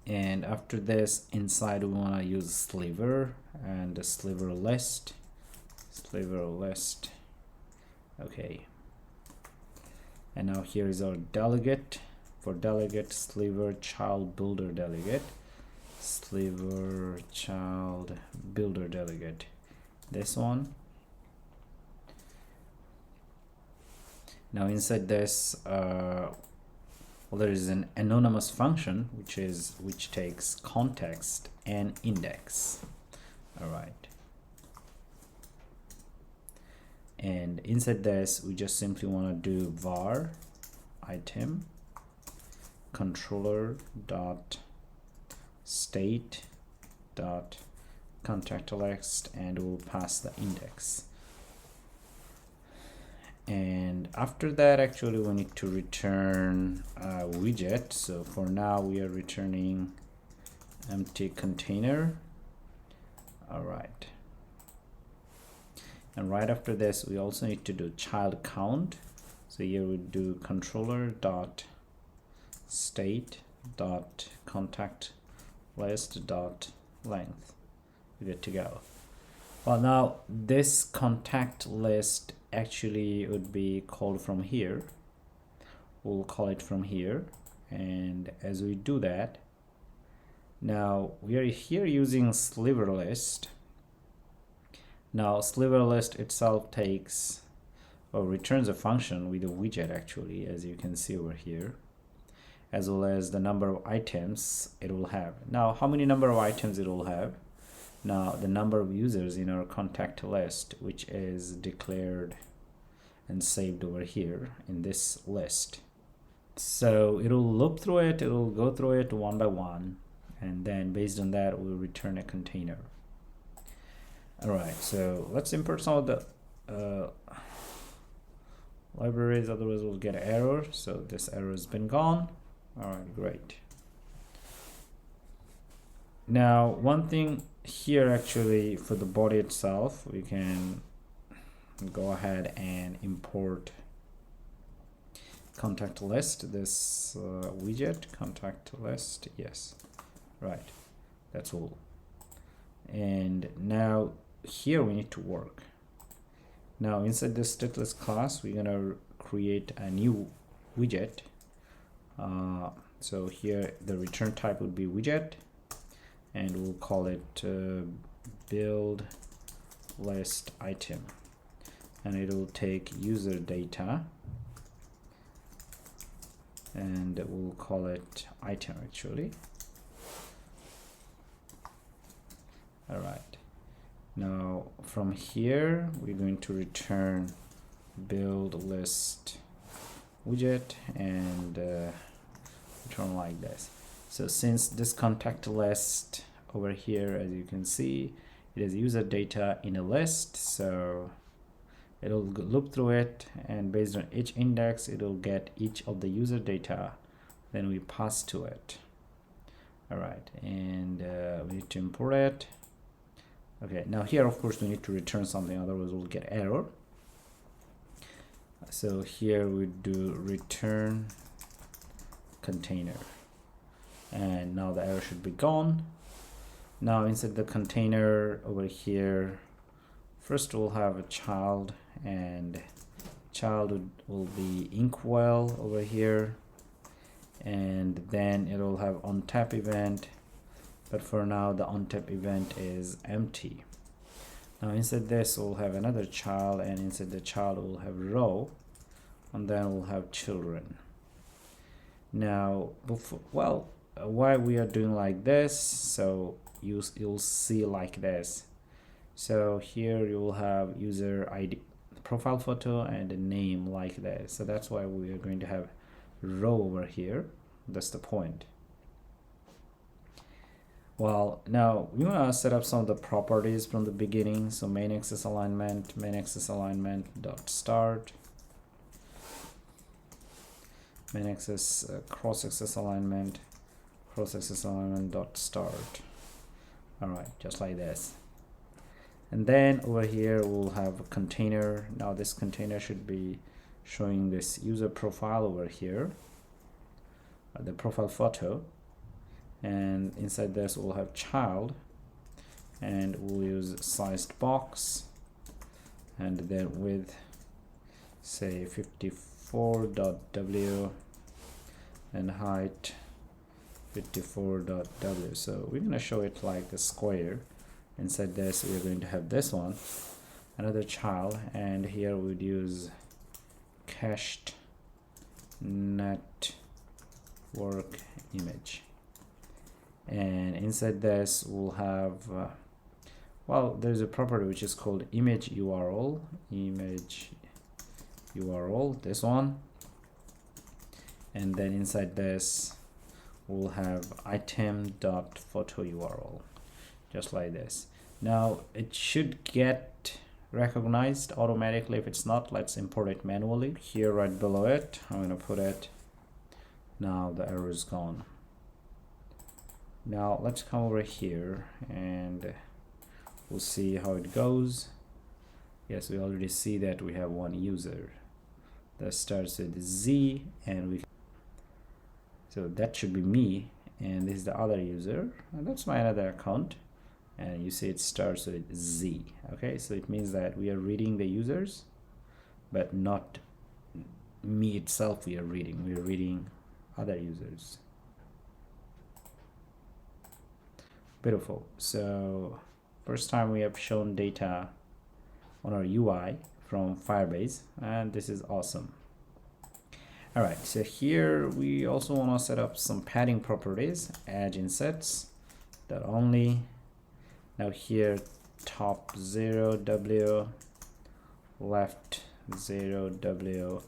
And after this, inside we want to use sliver and a sliver list. Okay. And now here is our delegate. For delegate, sliver child builder delegate. Sliver child builder delegate. This one. Now inside this, well, there is an anonymous function which takes context and index. All right, and inside this we just simply want to do var item controller.state.contact list, and we'll pass the index. And after that, actually we need to return a widget. So for now we are returning empty container. All right, and right after this we also need to do child count. So here we do controller.state.contact list.length. We're good to go. Well, now this contact list actually would be called from here. We'll call it from here, and as we do that, now we are here using sliver list. Now sliver list itself takes or returns a function with a widget, actually, as you can see over here, as well as the number of items it will have. Now how many number of items it will have? Now the number of users in our contact list, which is declared and saved over here in this list. So it'll loop through it, it'll go through it one by one, and then based on that we'll return a container. All right, so let's import some of the libraries, otherwise we'll get an error. So this error has been gone. All right, great. Now one thing here, actually, for the body itself, we can go ahead and import contact list, this widget, contact list, yes, right, that's all. And now here we need to work. Now inside this stateless class, we're gonna create a new widget. So here the return type would be widget, and we'll call it build list item, and it'll take user data, and we'll call it item actually. All right, now from here we're going to return build list widget and return like this. So since this contact list over here, as you can see, it is user data in a list, so it'll loop through it, and based on each index it'll get each of the user data, then we pass to it. All right, and we need to import it. Okay, now here of course we need to return something, otherwise we'll get error. So here we do return container, and now the error should be gone. Now inside the container over here, first we'll have a child, and child will be inkwell over here, and then it will have ontap event, but for now the ontap event is empty. Now inside this we'll have another child, and inside the child we'll have row, and then we'll have children. Now why we are doing like this, so you'll see like this. So here you will have user ID, profile photo, and a name like this. So that's why we are going to have row over here. That's the point. Well, now we want to set up some of the properties from the beginning. So main axis alignment dot start, main axis cross axis alignment dot start. All right, just like this. And then over here we'll have a container. Now this container should be showing this user profile over here, the profile photo, and inside this we'll have child, and we'll use sized box, and then with say 54.w and height 54.w. So we're going to show it like a square. Inside this we're going to have this one, another child, and here we'd use cached network image, and inside this we'll have there's a property which is called image URL, this one, and then inside this we'll have item.photo URL, just like this. Now it should get recognized automatically. If it's not, let's import it manually. Here right below it I'm going to put it. Now the error is gone. Now let's come over here and we'll see how it goes. Yes, we already see that we have one user that starts with Z, and so that should be me, and this is the other user, and that's my another account, and you see it starts with Z. Okay, so it means that we are reading the users, but not me itself. We are reading other users. Beautiful. So first time we have shown data on our UI from Firebase, and this is awesome. All right, so here we also want to set up some padding properties, edge insets that only. Now here top 0w, left 0w,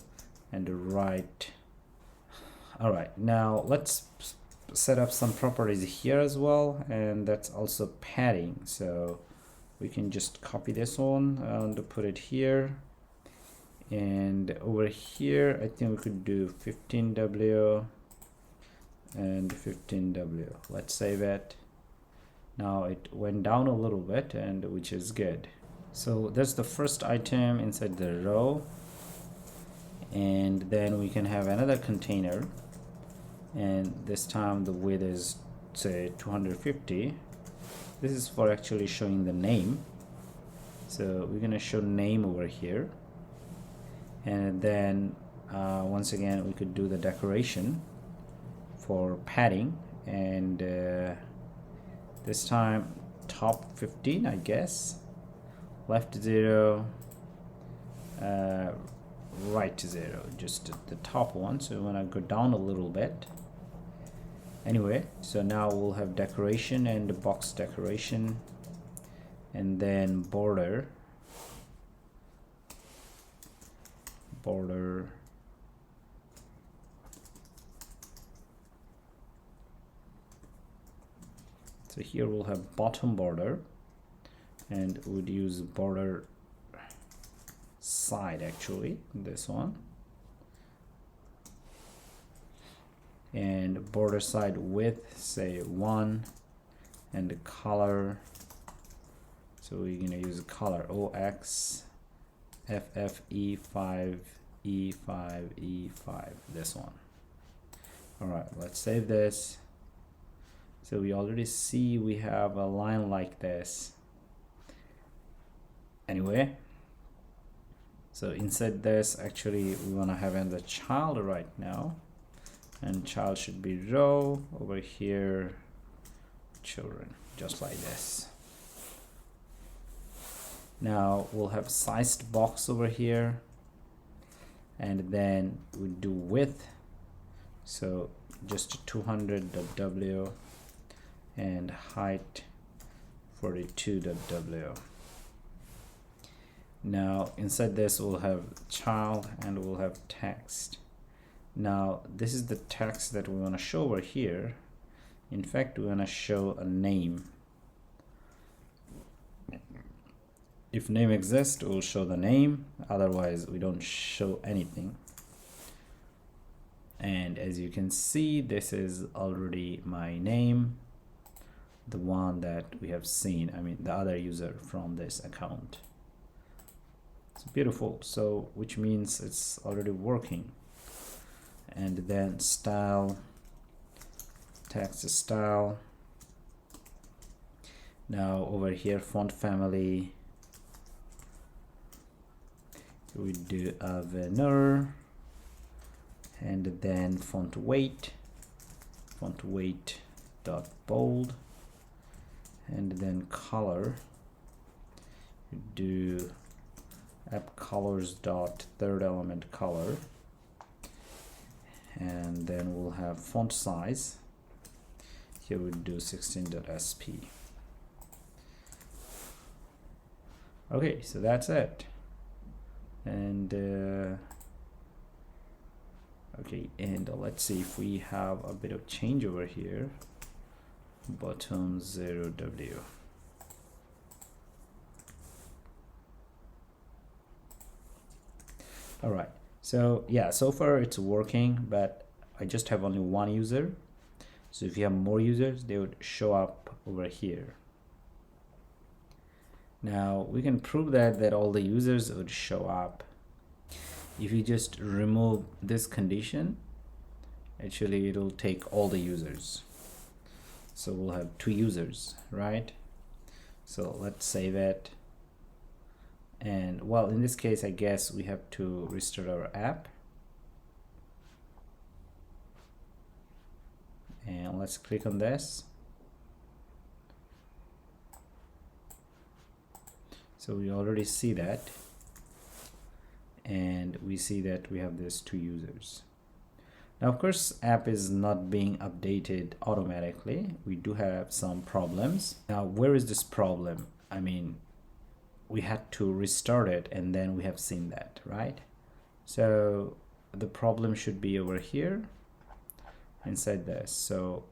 and right. All right, now let's set up some properties here as well, and that's also padding. So we can just copy this one and put it here, and over here I think we could do 15w and 15w. Let's save it. Now it went down a little bit, and which is good. So that's the first item inside the row, and then we can have another container, and this time the width is say 250. This is for actually showing the name, So we're gonna show name over here, and then once again we could do the decoration for padding, and this time top 15, I guess, left 0, right 0, just the top one. So we want to go down a little bit. Anyway, so now we'll have decoration and the box decoration, and then border. So here we'll have bottom border, and would use border side, actually this one, and border side width, say 1, and the color, so we're going to use a color OX FFE5 E5 E5, this one. All right, let's save this. So we already see we have a line like this. Anyway, so inside this, actually we want to have in the child right now, and child should be row, over here children, just like this. Now we'll have sized box over here, and then we do width, so just 200.w, and height 42.w. Now inside this we'll have child, and we'll have text. Now this is the text that we want to show over here. In fact, we want to show a name. If name exists, we'll show the name, otherwise we don't show anything. And as you can see, this is already my name, the one that we have seen, I mean the other user from this account. It's beautiful, so which means it's already working. And then style, text style. Now over here, font family, we do a veneer, and then font weight dot bold, and then color, we do app colors dot third element color, and then we'll have font size. Here we do 16.sp. Okay, so that's it. And okay, and let's see if we have a bit of change over here. Bottom 0w. All right, so yeah, so far it's working, but I just have only one user. So if you have more users, they would show up over here. Now we can prove that all the users would show up if you just remove this condition. Actually, it'll take all the users, so we'll have 2 users, right? So let's save it, and well, in this case I guess we have to restart our app, and let's click on this. So we already see that, and we see that we have these 2 users. Now of course app is not being updated automatically. We do have some problems. Now where is this problem? I mean, we had to restart it, and then we have seen that, right? So the problem should be over here inside this. So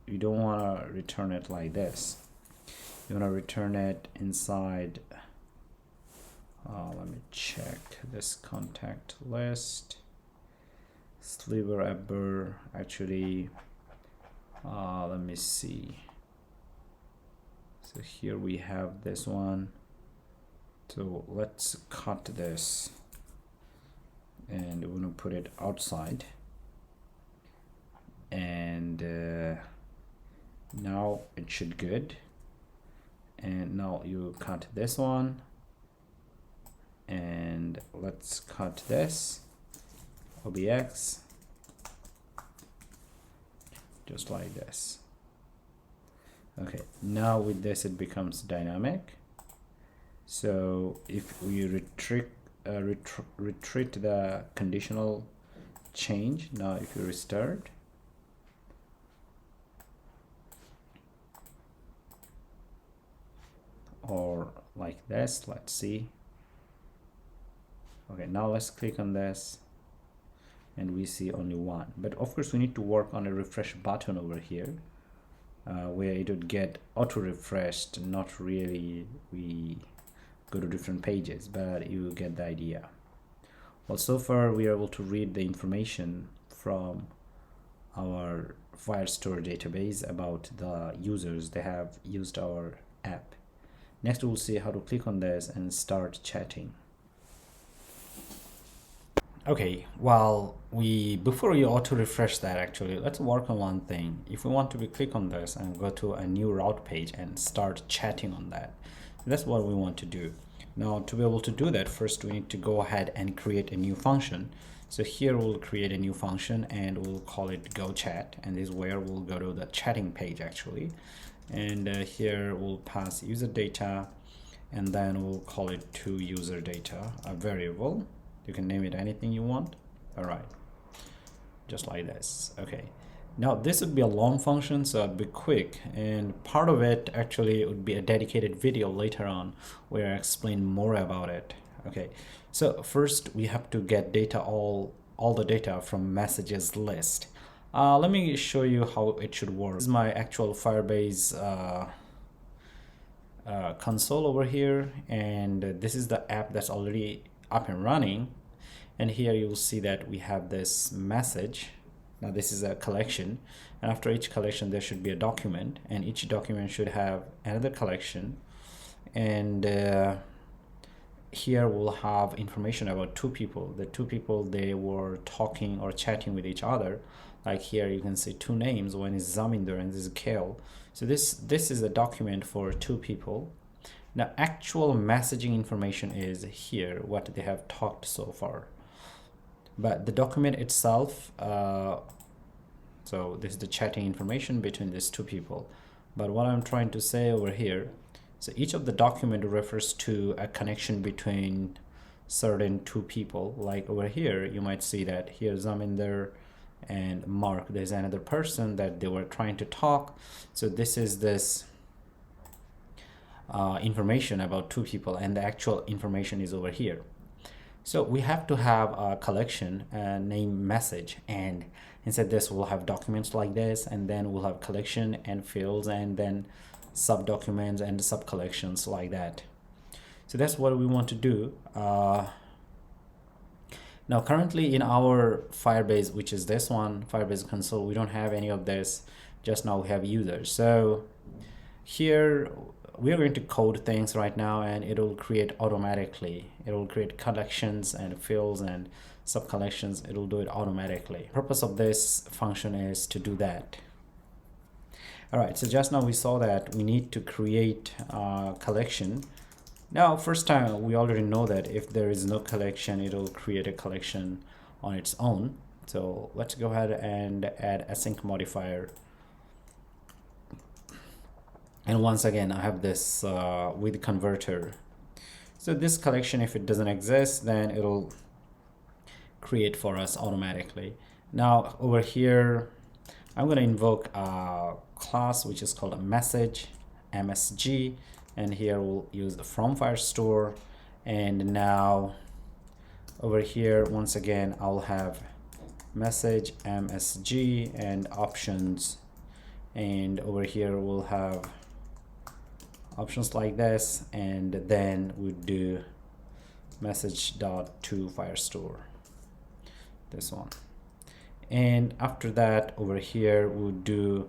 you don't want to return it like this. You want to return it inside. Let me check this contact list. Sliver AppBar, actually, let me see. So here we have this one. So let's cut this, and we're gonna put it outside. And now it should good. And now you cut this one, and let's cut this obx just like this. Okay, now with this it becomes dynamic. So if we retreat the conditional change, now if you restart, or like this, let's see. Okay, now let's click on this and we see only one, but of course we need to work on a refresh button over here where it would get auto refreshed, not really we go to different pages, but you get the idea. Well, so far we are able to read the information from our Firestore database about the users they have used our app. Next we'll see how to click on this and start chatting. Okay, well, before we auto refresh that, actually let's work on one thing. If we want to click on this and go to a new route page and start chatting on that, that's what we want to do. Now to be able to do that, first we need to go ahead and create a new function. So here we'll create a new function and we'll call it goChat, and this is where we'll go to the chatting page actually. And here we'll pass user data, and then we'll call it to user data, a variable. You can name it anything you want. All right, just like this. Okay, now this would be a long function, so it'd be quick, and part of it actually would be a dedicated video later on where I explain more about it. Okay, so first we have to get data, all the data from messages list. Let me show you how it should work. This is my actual Firebase console over here, and this is the app that's already up and running. And here you will see that we have this message. Now this is a collection, and after each collection there should be a document, and each document should have another collection. And here we'll have information about two people. The two people, they were talking or chatting with each other. Like here you can see two names, one is Zaminder and this is Kale. So this is a document for two people. Now actual messaging information is here, what they have talked so far, but the document itself, so this is the chatting information between these two people. But what I'm trying to say over here, so each of the document refers to a connection between certain two people. Like over here you might see that here Zaminder and Mark, there's another person that they were trying to talk. So this is this information about two people, and the actual information is over here. So we have to have a collection named message, and inside this we'll have documents like this, and then we'll have collection and fields, and then sub documents and sub collections like that. So that's what we want to do. Now currently in our Firebase, which is this one, Firebase console, we don't have any of this. Just now we have users. So here we are going to code things right now, and it will create automatically. It will create collections and fields and sub collections. It will do it automatically. The purpose of this function is to do that. All right, so just now we saw that we need to create a collection. Now first time we already know that if there is no collection, it will create a collection on its own. So let's go ahead and add async modifier. And once again I have this with converter. So this collection, if it doesn't exist, then it'll create for us automatically. Now over here I'm going to invoke a class which is called a message msg, and here we'll use the from firestore. And now over here once again I'll have message msg and options, and over here we'll have options like this, and then we do message.to firestore, this one. And after that over here we'll do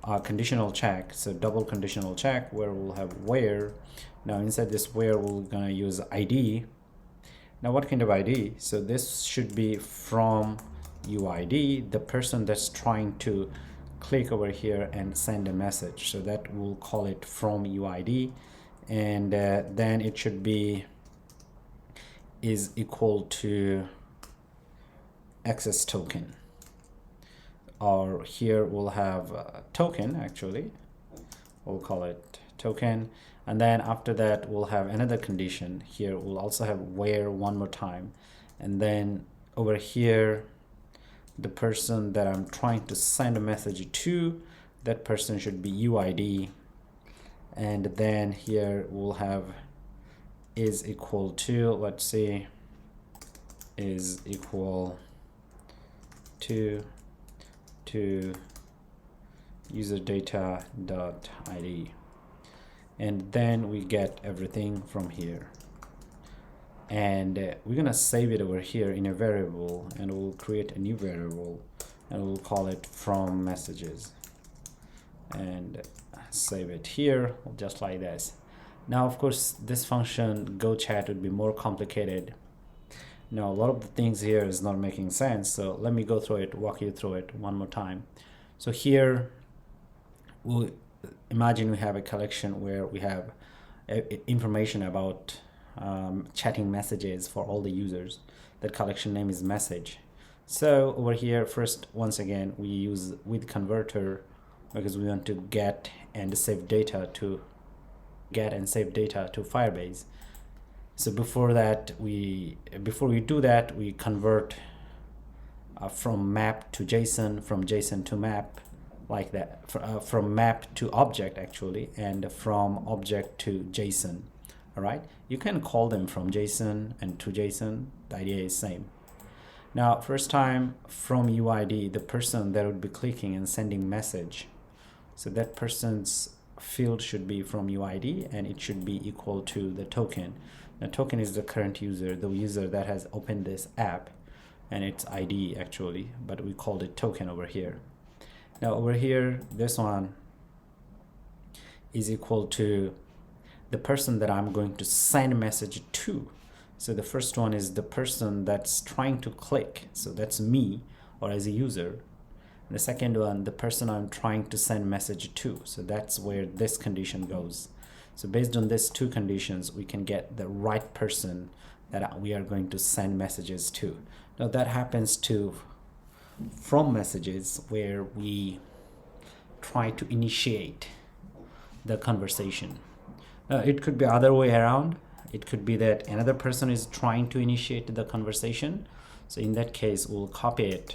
a conditional check, so double conditional check, where we'll have where. Now inside this where we're gonna use ID. Now what kind of ID? So this should be from UID, the person that's trying to click over here and send a message, so that we'll call it from UID. And then it should be is equal to access token, or here we'll have a token. Actually we'll call it token, and then after that we'll have another condition. Here we'll also have where one more time, and then over here the person that I'm trying to send a message to, that person should be UID, and then here we'll have is equal to, let's see, is equal to user data dot id, and then we get everything from here, and we're gonna save it over here in a variable, and we'll create a new variable and we'll call it from messages and save it here just like this. Now of course this function goChat would be more complicated. Now a lot of the things here is not making sense, so let me go through it, walk you through it one more time. So here we'll imagine we have a collection where we have information about chatting messages for all the users. That collection name is message. So over here, first, once again, we use with converter because we want to get and save data to Firebase. So before we do that, we convert from map to JSON, from JSON to map, like that, from map to object actually, and from object to JSON. All right, you can call them from JSON and to JSON. The idea is same. Now first time from UID, the person that would be clicking and sending message, so that person's field should be from UID, and it should be equal to the token. Now token is the current user, the user that has opened this app, and it's ID actually, but we called it token over here. Now over here, this one is equal to the person that I'm going to send a message to. So the first one is the person that's trying to click, so that's me or as a user. And the second one, the person I'm trying to send message to, so that's where this condition goes. So based on these two conditions, we can get the right person that we are going to send messages to. Now that happens to from messages, where we try to initiate the conversation. It could be other way around. It could be that another person is trying to initiate the conversation. So in that case, we'll copy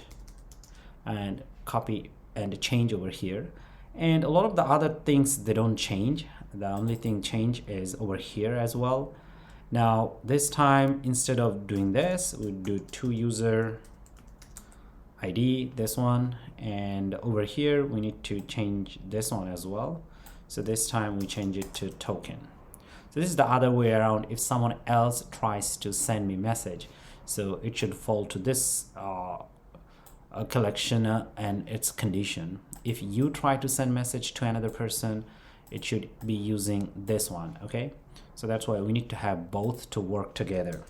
and change over here. And a lot of the other things, they don't change. The only thing change is over here as well. Now this time, instead of doing this, we do to user ID, this one, and over here we need to change this one as well. So this time we change it to token. So this is the other way around. If someone else tries to send me message, so it should fall to this collection and its condition. If you try to send message to another person, it should be using this one. Okay, so that's why we need to have both to work together.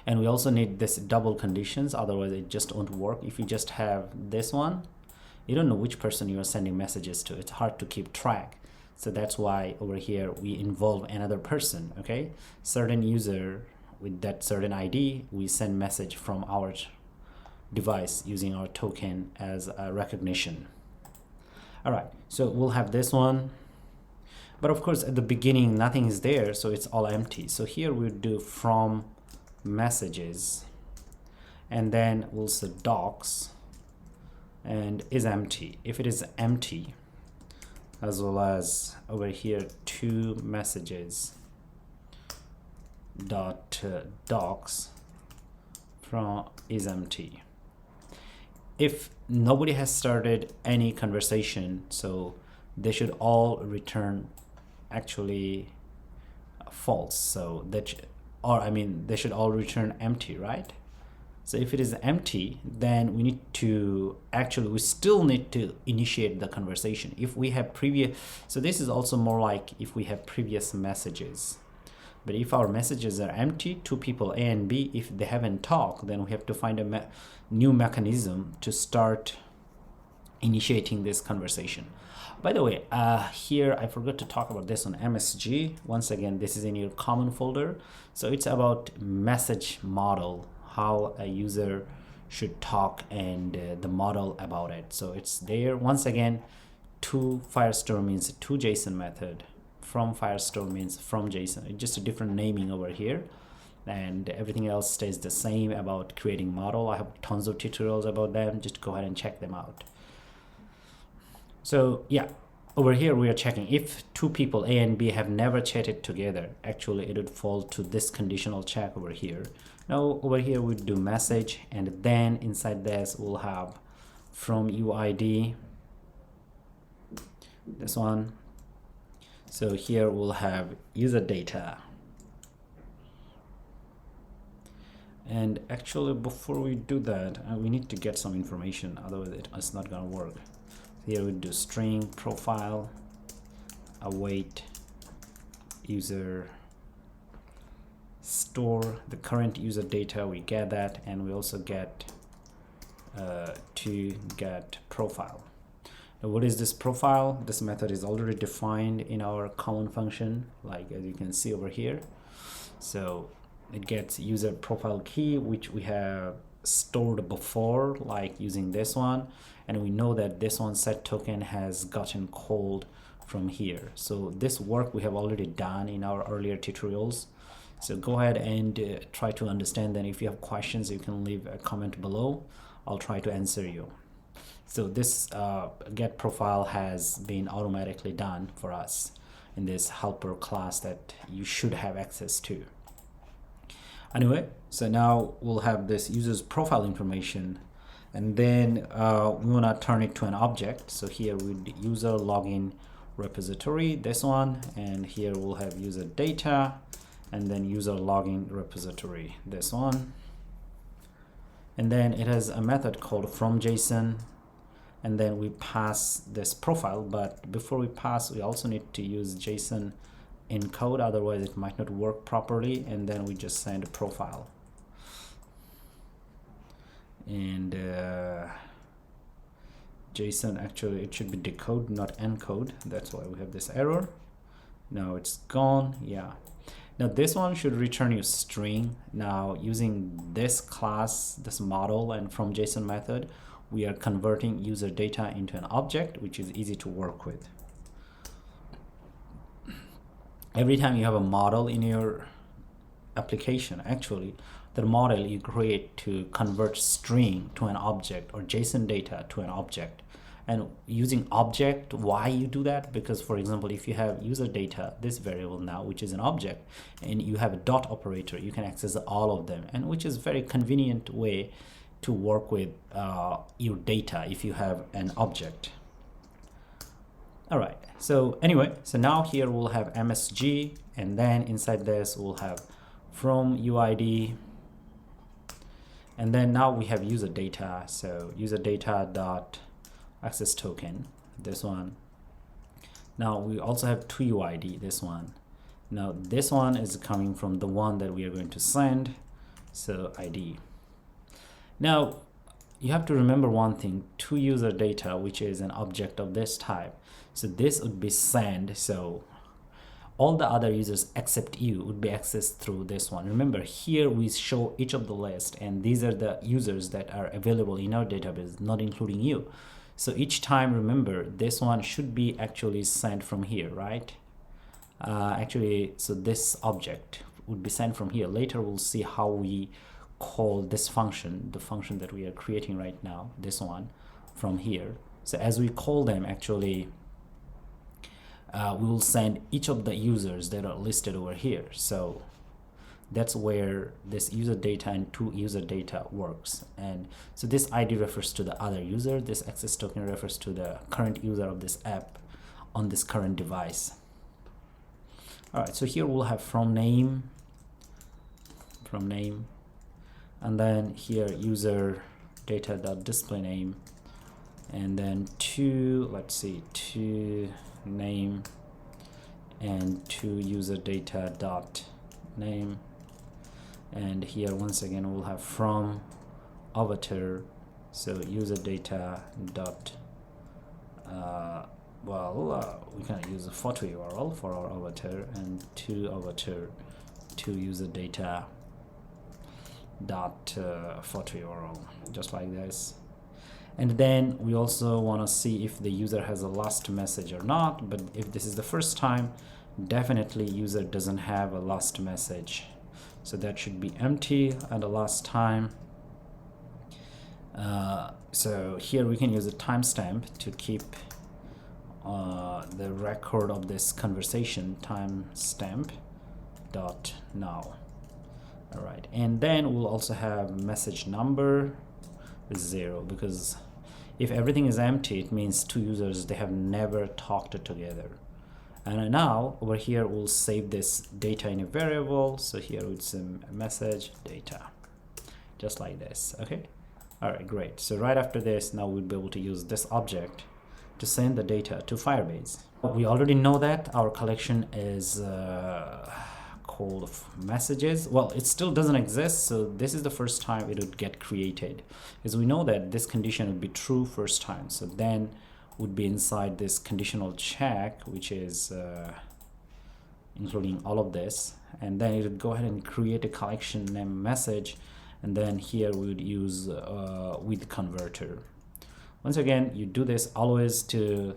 And we also need this double conditions, otherwise it just won't work. If you just have this one, you don't know which person you are sending messages to. It's hard to keep track. So that's why over here we involve another person. Okay, certain user with that certain ID, we send message from our device using our token as a recognition. All right, so we'll have this one, but of course at the beginning nothing is there, so it's all empty. So here we'll do from messages, and then we'll say docs and is empty. If it is empty, as well as over here to messages dot docs from is empty. If nobody has started any conversation, so they should all return actually false. So that they should all return empty, right? So if it is empty, then we still need to initiate the conversation. If we have so this is also more like if we have previous messages. But if our messages are empty, two people A and B, if they haven't talked, then we have to find a new mechanism to start initiating this conversation. By the way, here I forgot to talk about this on MSG. Once again, this is in your common folder. So it's about message model, how a user should talk and the model about it. So it's there. Once again, to firestore means to JSON method. From firestore means from JSON. It's just a different naming over here. And everything else stays the same about creating model. I have tons of tutorials about them. Just go ahead and check them out. So yeah, over here we are checking if two people A and B have never chatted together. Actually, it would fall to this conditional check over here. Now over here we do message, and then inside this we'll have from UID, this one. So here we'll have user data. And actually, before we do that, we need to get some information, otherwise it's not gonna work. Here we do string profile, await user store the current user data. We get that, and we also get to get profile. Now, what is this profile? This method is already defined in our common function, like as you can see over here. So it gets user profile key, which we have stored before, like using this one, and we know that this one set token has gotten called from here. So this work we have already done in our earlier tutorials. So go ahead and try to understand. Then if you have questions, you can leave a comment below. I'll try to answer you. So this get profile has been automatically done for us in this helper class that you should have access to. Anyway, so now we'll have this user's profile information, and then we want to turn it to an object. So here with user login repository, this one, and here we'll have user data, and then user login repository, this one. And then it has a method called from JSON, and then we pass this profile. But before we pass, we also need to use JSON encode, otherwise it might not work properly. And then we just send a profile, and JSON, actually it should be decode, not encode. That's why we have this error. Now it's gone. Yeah, now this one should return you string. Now using this class, this model, and from JSON method, we are converting user data into an object, which is easy to work with. Every time you have a model in your application, actually the model you create to convert string to an object or JSON data to an object. And using object, why you do that? Because for example, if you have user data, this variable now, which is an object, and you have a dot operator, you can access all of them, and which is very convenient way to work with your data if you have an object. All right, so anyway, so now here we'll have MSG, and then inside this we'll have from UID, and then now we have user data. So user data dot access token, this one. Now we also have to UID, this one. Now this one is coming from the one that we are going to send, so ID. Now you have to remember one thing, to user data, which is an object of this type. So this would be sent, so all the other users except you would be accessed through this one. Remember, here we show each of the list, and these are the users that are available in our database, not including you. So each time, remember, this one should be actually sent from here, right? Actually, so this object would be sent from here. Later we'll see how we call this function, the function that we are creating right now, this one, from here. So as we call them, actually we will send each of the users that are listed over here. So that's where this user data and to user data works. And so this ID refers to the other user, this access token refers to the current user of this app on this current device. All right, so here we'll have from name, and then here user data dot display name, and then to, let's see, to name, and to user data dot name, and here once again we'll have from avatar, so user data dot well, we can use a photo URL for our avatar and to avatar to user data dot photo URL, just like this. And then we also want to see if the user has a last message or not. But if this is the first time, definitely user doesn't have a last message, so that should be empty and the last time. So here we can use a timestamp to keep the record of this conversation, timestamp dot now. All right, and then we'll also have message number is 0, because if everything is empty, it means two users, they have never talked together. And now over here we'll save this data in a variable. So here it's a message data, just like this. Okay, all right, great. So right after this, now we'll be able to use this object to send the data to Firebase. We already know that our collection is called messages. Well, it still doesn't exist, so this is the first time it would get created, because we know that this condition would be true first time. So then would be inside this conditional check, which is including all of this, and then it would go ahead and create a collection name message, and then here we would use with converter. Once again, you do this always to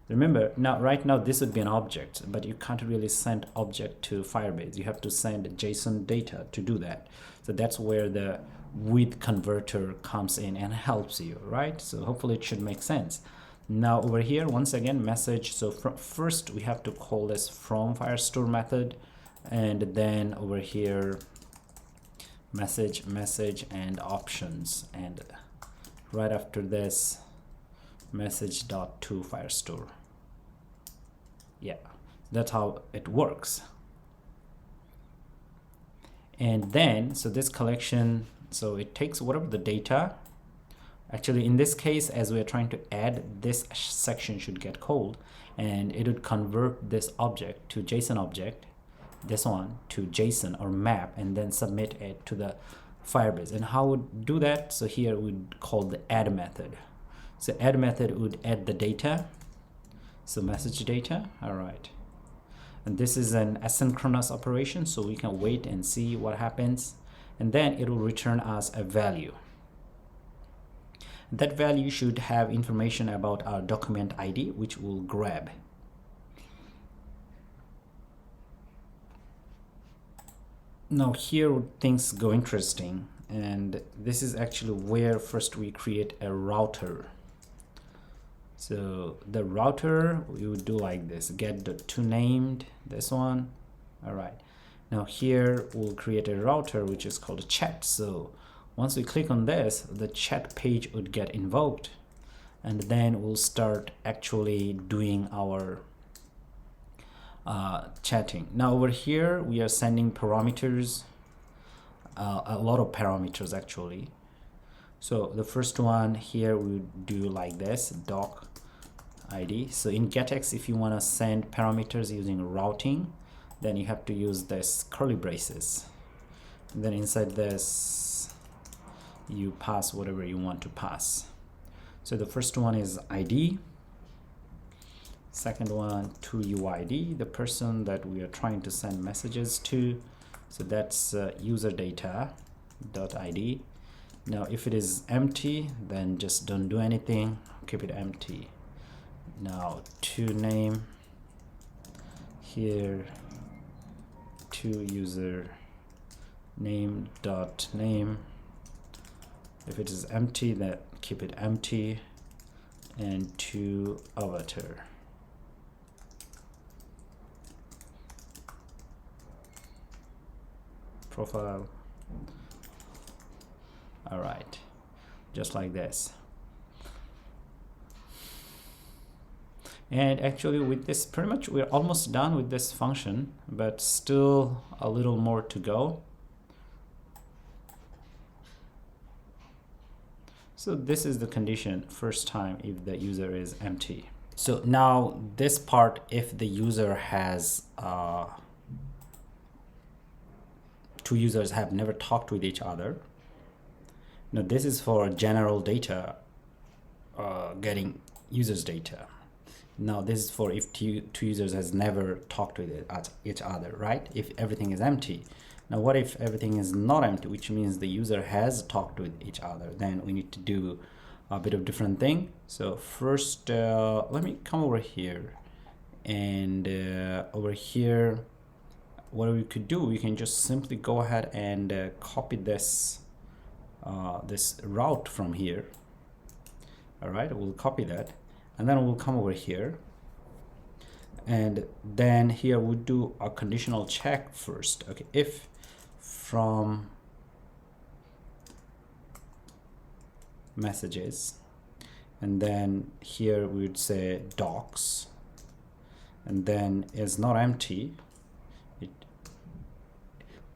remember. Now right now this would be an object, but you can't really send object to Firebase. You have to send JSON data to do that. So that's where the with converter comes in and helps you, right? So hopefully it should make sense. Now over here, once again, message. So first we have to call this from firestore method, and then over here message and options, and right after this message dot to firestore. Yeah, that's how it works. And then so this collection, so it takes whatever the data. Actually, in this case, as we are trying to add, this section should get called, and it would convert this object to JSON object, this one to JSON or map, and then submit it to the Firebase. And how would do that? So here we'd call the add method. So add method would add the data, so message data. All right, and this is an asynchronous operation, so we can wait and see what happens, and then it will return us a value. That value should have information about our document ID, which we'll grab. Now here things go interesting, and this is actually where first we create a router. So the router, we would do like this, get the toNamed, this one. All right, now here we'll create a router which is called a chat. So once we click on this, the chat page would get invoked, and then we'll start actually doing our chatting. Now over here we are sending parameters, a lot of parameters actually. So the first one here we would do like this, doc ID. So in getX, if you want to send parameters using routing, then you have to use this curly braces, and then inside this you pass whatever you want to pass. So the first one is ID, second one to UID, the person that we are trying to send messages to. So that's user data dot ID. Now if it is empty, then just don't do anything, keep it empty. Now to name here, to user name dot name. If it is empty, then keep it empty, and to avatar. Profile. All right, just like this. And actually with this, pretty much we're almost done with this function, but still a little more to go. So this is the condition first time if the user is empty. So now this part, if the user has two users have never talked with each other. Now this is for general data, getting users data. Now this is for if two users has never talked with each other, right? If everything is empty. Now what if everything is not empty, which means the user has talked with each other? Then we need to do a bit of different thing. So first let me come over here, and over here what we could do, we can just simply go ahead and copy this this route from here. All right, we'll copy that, and then we'll come over here, and then here we'll do a conditional check first. Okay, if from messages, and then here we would say docs, and then is not empty,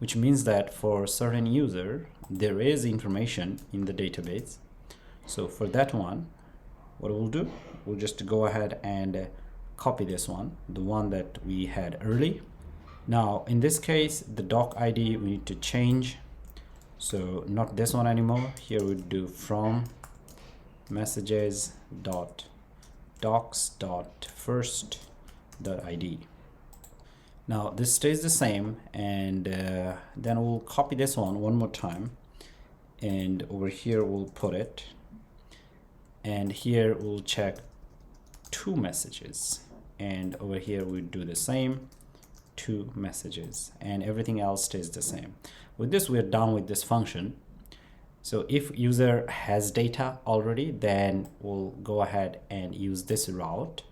which means that for certain user there is information in the database. So for that one, what we'll do, we'll just go ahead and copy this one, the one that we had early. Now in this case, the doc ID we need to change, so not this one anymore. Here we do from messages dot docs dot first dot id. Now this stays the same, and then we'll copy this one more time, and over here we'll put it, and here we'll check two messages, and over here we do the same, two messages, and everything else stays the same. With this, we're done with this function. So if user has data already, then we'll go ahead and use this route.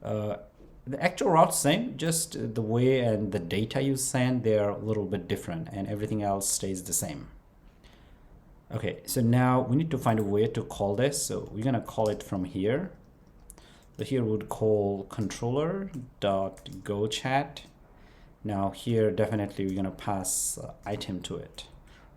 The actual route's same, just the way and the data you send, they're a little bit different, and everything else stays the same. Okay, so now we need to find a way to call this. So we're gonna call it from here. So here we would call controller.goChat. Now here definitely we're gonna pass item to it,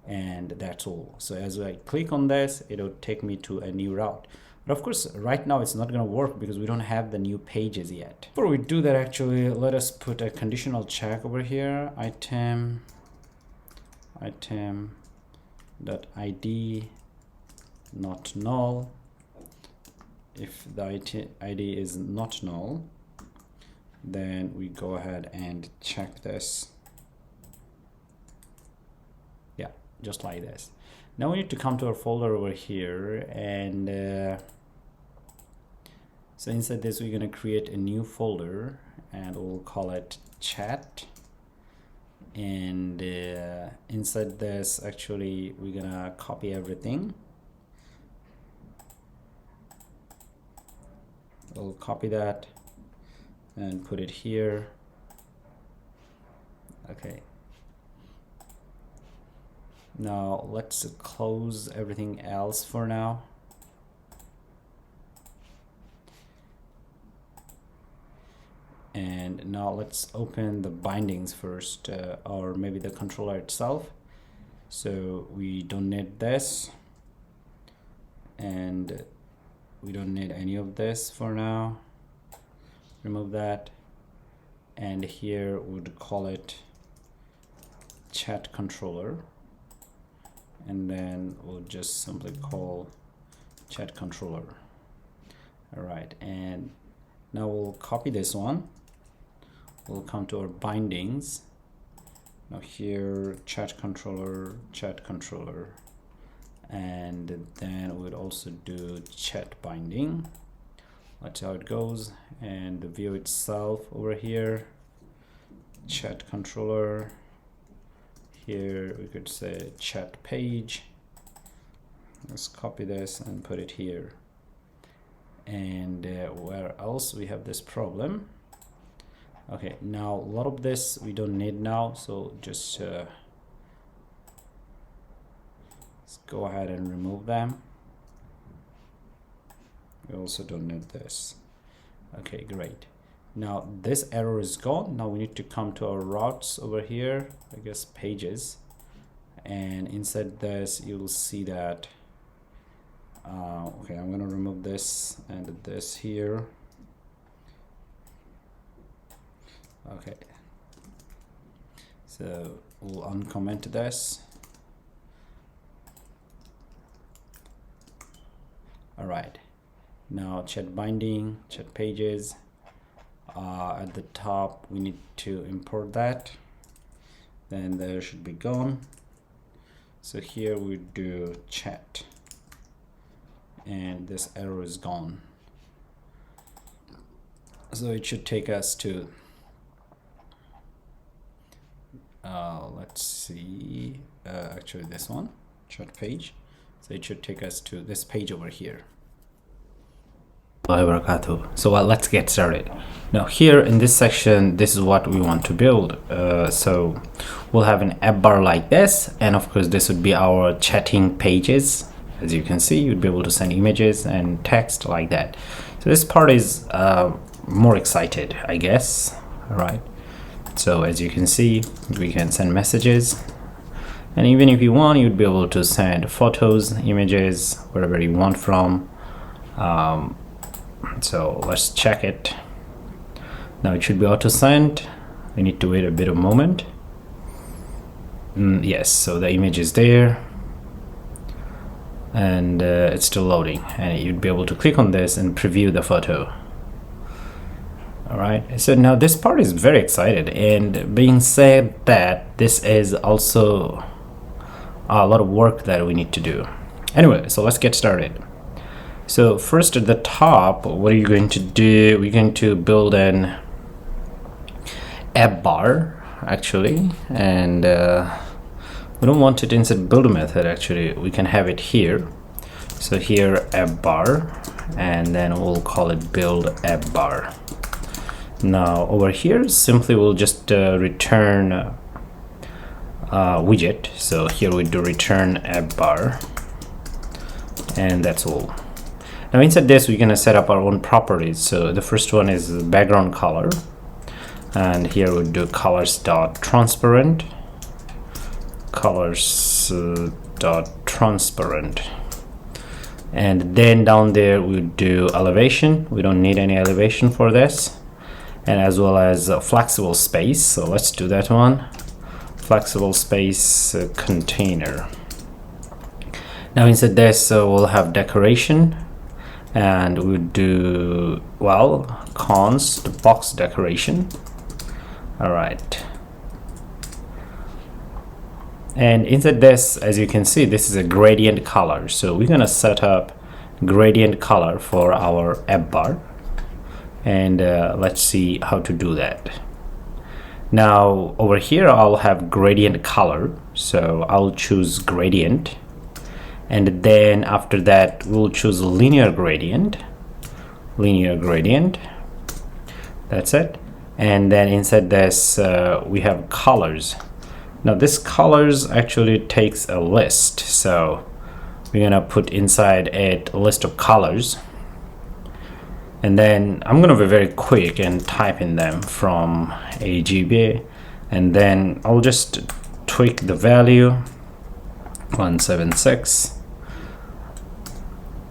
and that's all. So as I click on this, it'll take me to a new route. But of course, right now it's not gonna work because we don't have the new pages yet. Before we do that, actually, let us put a conditional check over here. Item dot id not null. If the id is not null, then we go ahead and check this. Yeah, just like this. Now we need to come to our folder over here, and so inside this we're going to create a new folder, and we'll call it chat. And inside this, actually, we're gonna copy everything. We'll copy that and put it here. Okay. Now let's close everything else for now. And now let's open the bindings first, or maybe the controller itself. So we don't need this, and we don't need any of this for now. Remove that, and here we'd call it chat controller, and then we'll just simply call chat controller. All right, and now we'll copy this one. We'll come to our bindings. Now here, chat controller, and then we'll also do chat binding. That's how it goes. And the view itself over here, chat controller. Here we could say chat page. Let's copy this and put it here. And where else we have this problem? Okay, now a lot of this we don't need now, so just let's go ahead and remove them. We also don't need this. Okay, great. Now this error is gone. Now we need to come to our routes over here, I guess pages, and inside this you'll see that okay, I'm gonna remove this and this here. Okay, so we'll uncomment this. All right, Now chat binding, chat pages, at the top we need to import that, then there should be gone. So here we do chat and this error is gone. So it should take us to let's see, actually this one, chat page. So it should take us to this page over here. So let's get started. Now here in this section, this is what we want to build. So we'll have an app bar like this, and of course this would be our chatting pages. As you can see, you'd be able to send images and text like that. So this part is more excited, I guess. All right. So as you can see, we can send messages, and even if you want, you'd be able to send photos, images, wherever you want from. So let's check it. Now it should be auto send. We need to wait a bit of moment. Yes, so the image is there, and it's still loading, and you'd be able to click on this and preview the photo. All right, so now this part is very excited, and being said that this is also a lot of work that we need to do. Anyway, so let's get started. So first at the top, what are you going to do? We're going to build an app bar actually, and we don't want it inside build method. Actually, we can have it here. So here app bar, and then we'll call it build app bar. Now over here, simply we'll just return widget. So here we do return app bar, and that's all. Now inside this, we're gonna set up our own properties. So the first one is background color, and here we do colors.transparent, colors.transparent, and then down there we do elevation. We don't need any elevation for this, and as well as flexible space. So let's do that one, flexible space container. Now inside this, we'll have decoration, and we'll do, well, const box decoration. All right, and inside this, as you can see, this is a gradient color. So we're gonna set up gradient color for our app bar, and let's see how to do that. Now over here, I'll have gradient color, so I'll choose gradient, and then after that we'll choose linear gradient. That's it. And then inside this, we have colors. Now this colors actually takes a list, so we're gonna put inside it a list of colors, and then I'm gonna be very quick and type in them from AGB, and then I'll just tweak the value 176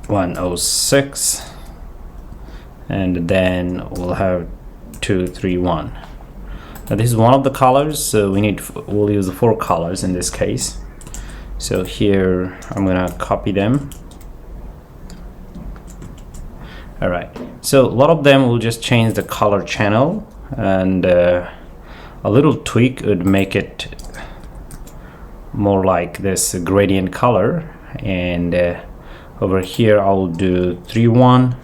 106, and then we'll have 231. Now this is one of the colors, so we'll use 4 colors in this case. So here I'm gonna copy them. All right, so a lot of them will just change the color channel, and a little tweak would make it more like this gradient color. And over here I'll do 3-1,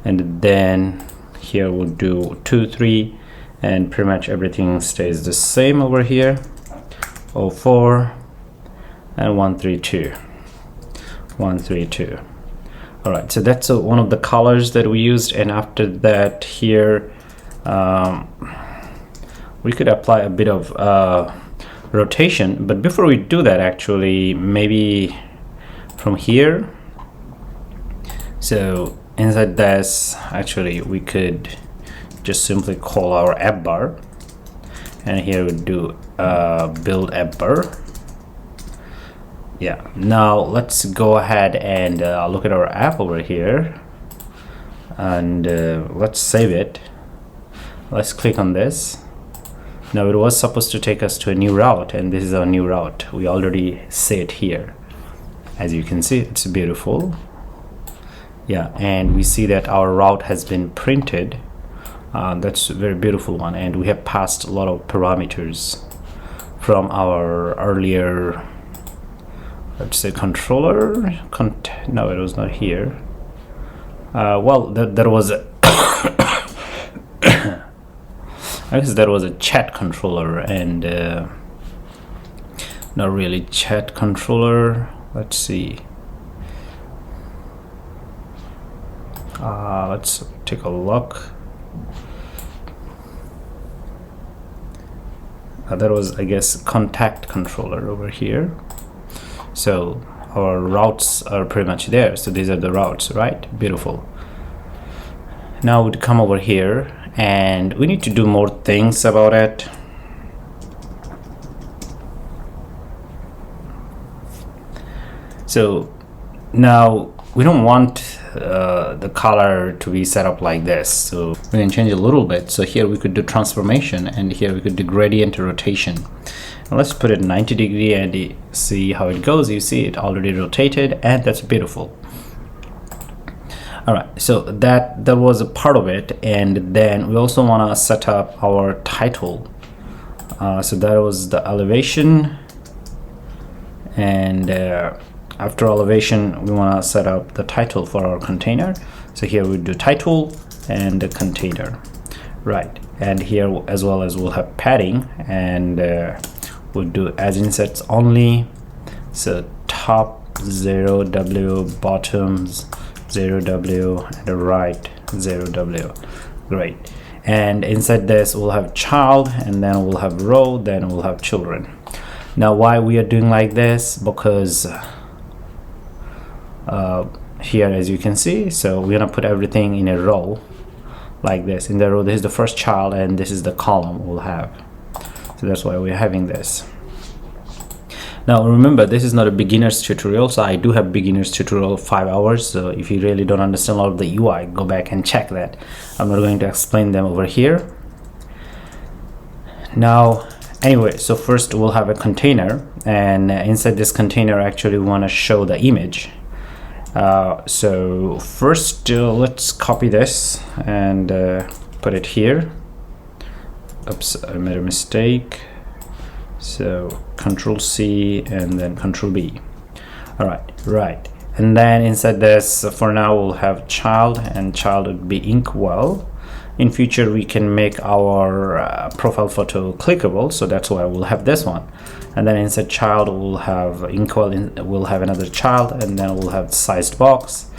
and then here we'll do 2-3, and pretty much everything stays the same over here. 04 and 132. All right, so that's one of the colors that we used, and after that here we could apply a bit of rotation, but before we do that, actually maybe from here, so inside this, actually we could just simply call our app bar, and here we do build app bar. Yeah, now let's go ahead and look at our app over here, and let's save it. Let's click on this. Now it was supposed to take us to a new route, and this is our new route. We already see it here. As you can see, it's beautiful. Yeah, and we see that our route has been printed. That's a very beautiful one, and we have passed a lot of parameters from our earlier, let's say, controller. No, it was not here. Well, there was a I guess that was a chat controller, and not really chat controller. Let's see. Let's take a look. That was, I guess, contact controller over here. So our routes are pretty much there. So these are the routes, right? Beautiful. Now we'd come over here, and we need to do more things about it. So now we don't want the color to be set up like this, so we can change a little bit. So here we could do transformation, and here we could do gradient rotation. Now let's put it 90 degree and see how it goes. You see it already rotated, and that's beautiful. All right, so that was a part of it, and then we also want to set up our title. So that was the elevation, and after elevation we want to set up the title for our container. So here we do title and the container, right? And here as well as we'll have padding, and we'll do as insets only. So top 0W, bottoms 0W, and the right 0W. Great. And inside this we'll have child, and then we'll have row, then we'll have children. Now why we are doing like this? Because here, as you can see, so we're gonna put everything in a row like this. In the row, this is the first child, and this is the column we'll have. So that's why we're having this. Now remember, this is not a beginner's tutorial, so I do have beginner's tutorial 5 hours. So if you really don't understand all of the UI, go back and check that. I'm not going to explain them over here. Now anyway, so first we'll have a container, and inside this container actually we want to show the image. So first let's copy this and put it here. Oops, I made a mistake. So Control C and then Control B. All right. And then inside this, for now we'll have child, and child would be inkwell. In future we can make our profile photo clickable, so that's why we'll have this one. And then inside child we'll have inkwell, we'll have another child, and then we'll have sized box,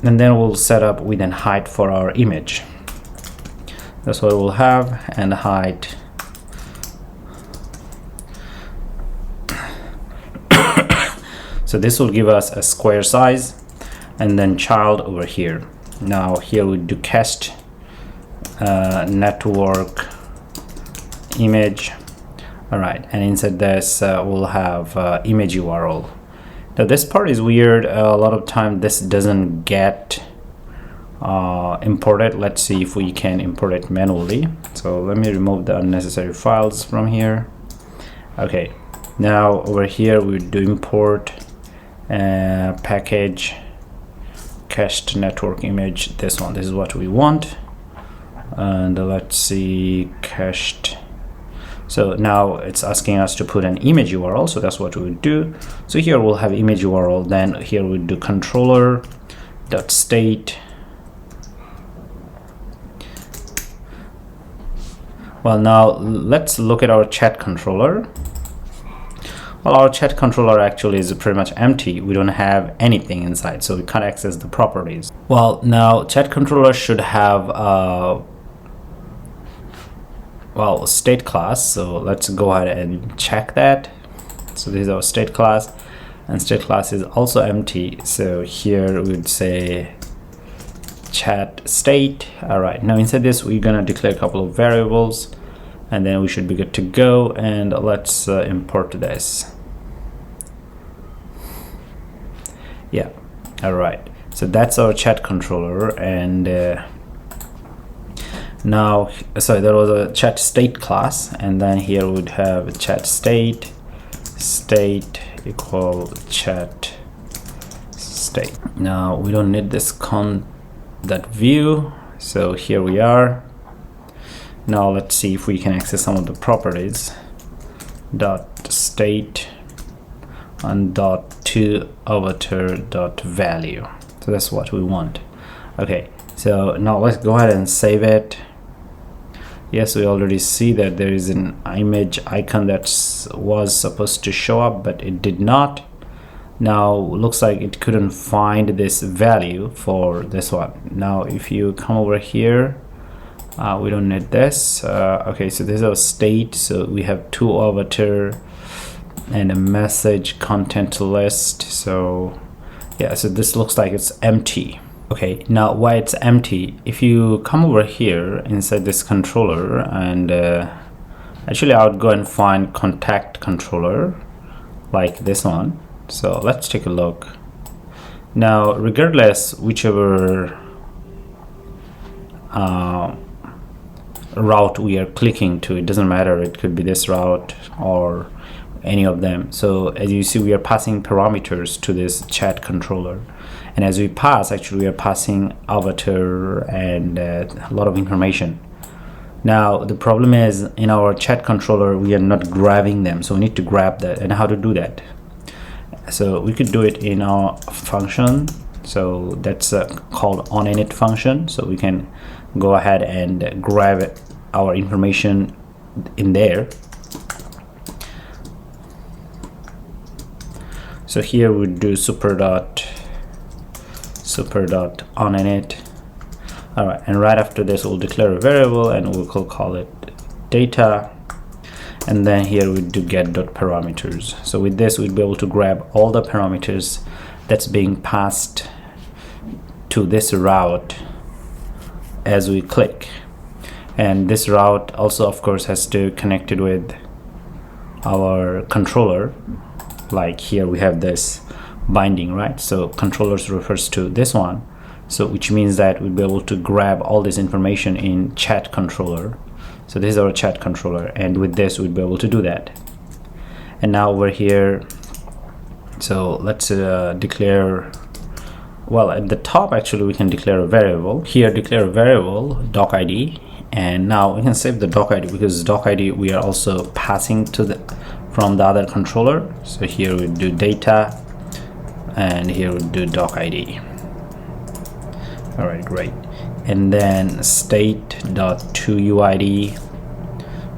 and then we'll set up width and height for our image. That's what we'll have, and height. So this will give us a square size, and then child over here. Now here we do cast network image. All right, and inside this we'll have image URL. Now this part is weird. A lot of time this doesn't get imported. Let's see if we can import it manually. So let me remove the unnecessary files from here. Okay, now over here we do import package cached network image. This one, this is what we want. And let's see, cached. So now it's asking us to put an image URL, so that's what we would do. So here we'll have image URL, then here we do controller.state. Well, now let's look at our chat controller. Well, our chat controller actually is pretty much empty. We don't have anything inside, so we can't access the properties. Well, now chat controller should have well, state class. So let's go ahead and check that. So this is our state class, and state class is also empty. So here we would say chat state. All right, now inside this we're gonna declare a couple of variables, and then we should be good to go. And let's import this. Yeah, all right, so that's our chat controller. And now, sorry, there was a chat state class, and then here we would have chat state equal chat state. Now we don't need this con.view, so here we are. Now let's see if we can access some of the properties. .state and .toAvatar.value. So that's what we want. Okay, so now let's go ahead and save it. Yes, we already see that there is an image icon that was supposed to show up, but it did not. Now looks like it couldn't find this value for this one. Now if you come over here, we don't need this. Okay, so this is our state. So we have toAvatar and a message content list. So yeah, so this looks like it's empty. Okay, now why it's empty? If you come over here inside this controller, and actually I would go and find contact controller like this one. So let's take a look. Now regardless whichever route we are clicking to, it doesn't matter, it could be this route or any of them. So as you see, we are passing parameters to this chat controller, and as we pass, actually we are passing avatar and a lot of information. Now the problem is, in our chat controller we are not grabbing them, so we need to grab that. And how to do that? So we could do it in our function. So that's called onInit function. So we can go ahead and grab our information in there. So here we do super.onInit. All right, and right after this we'll declare a variable and we'll call it data, and then here we do get.parameters. So with this we'll be able to grab all the parameters that's being passed to this route as we click. And this route also of course has to connect it with our controller. Like here we have this binding, right? So controllers refers to this one, so which means that we'll be able to grab all this information in chat controller. So this is our chat controller, and with this we'll be able to do that. And now over here, so let's declare, well, at the top actually we can declare a variable. Here declare a variable doc id, and now we can save the doc id because doc id we are also passing to the from the other controller. So here we do data, and here we do doc id. All right, great. And then state.toUID,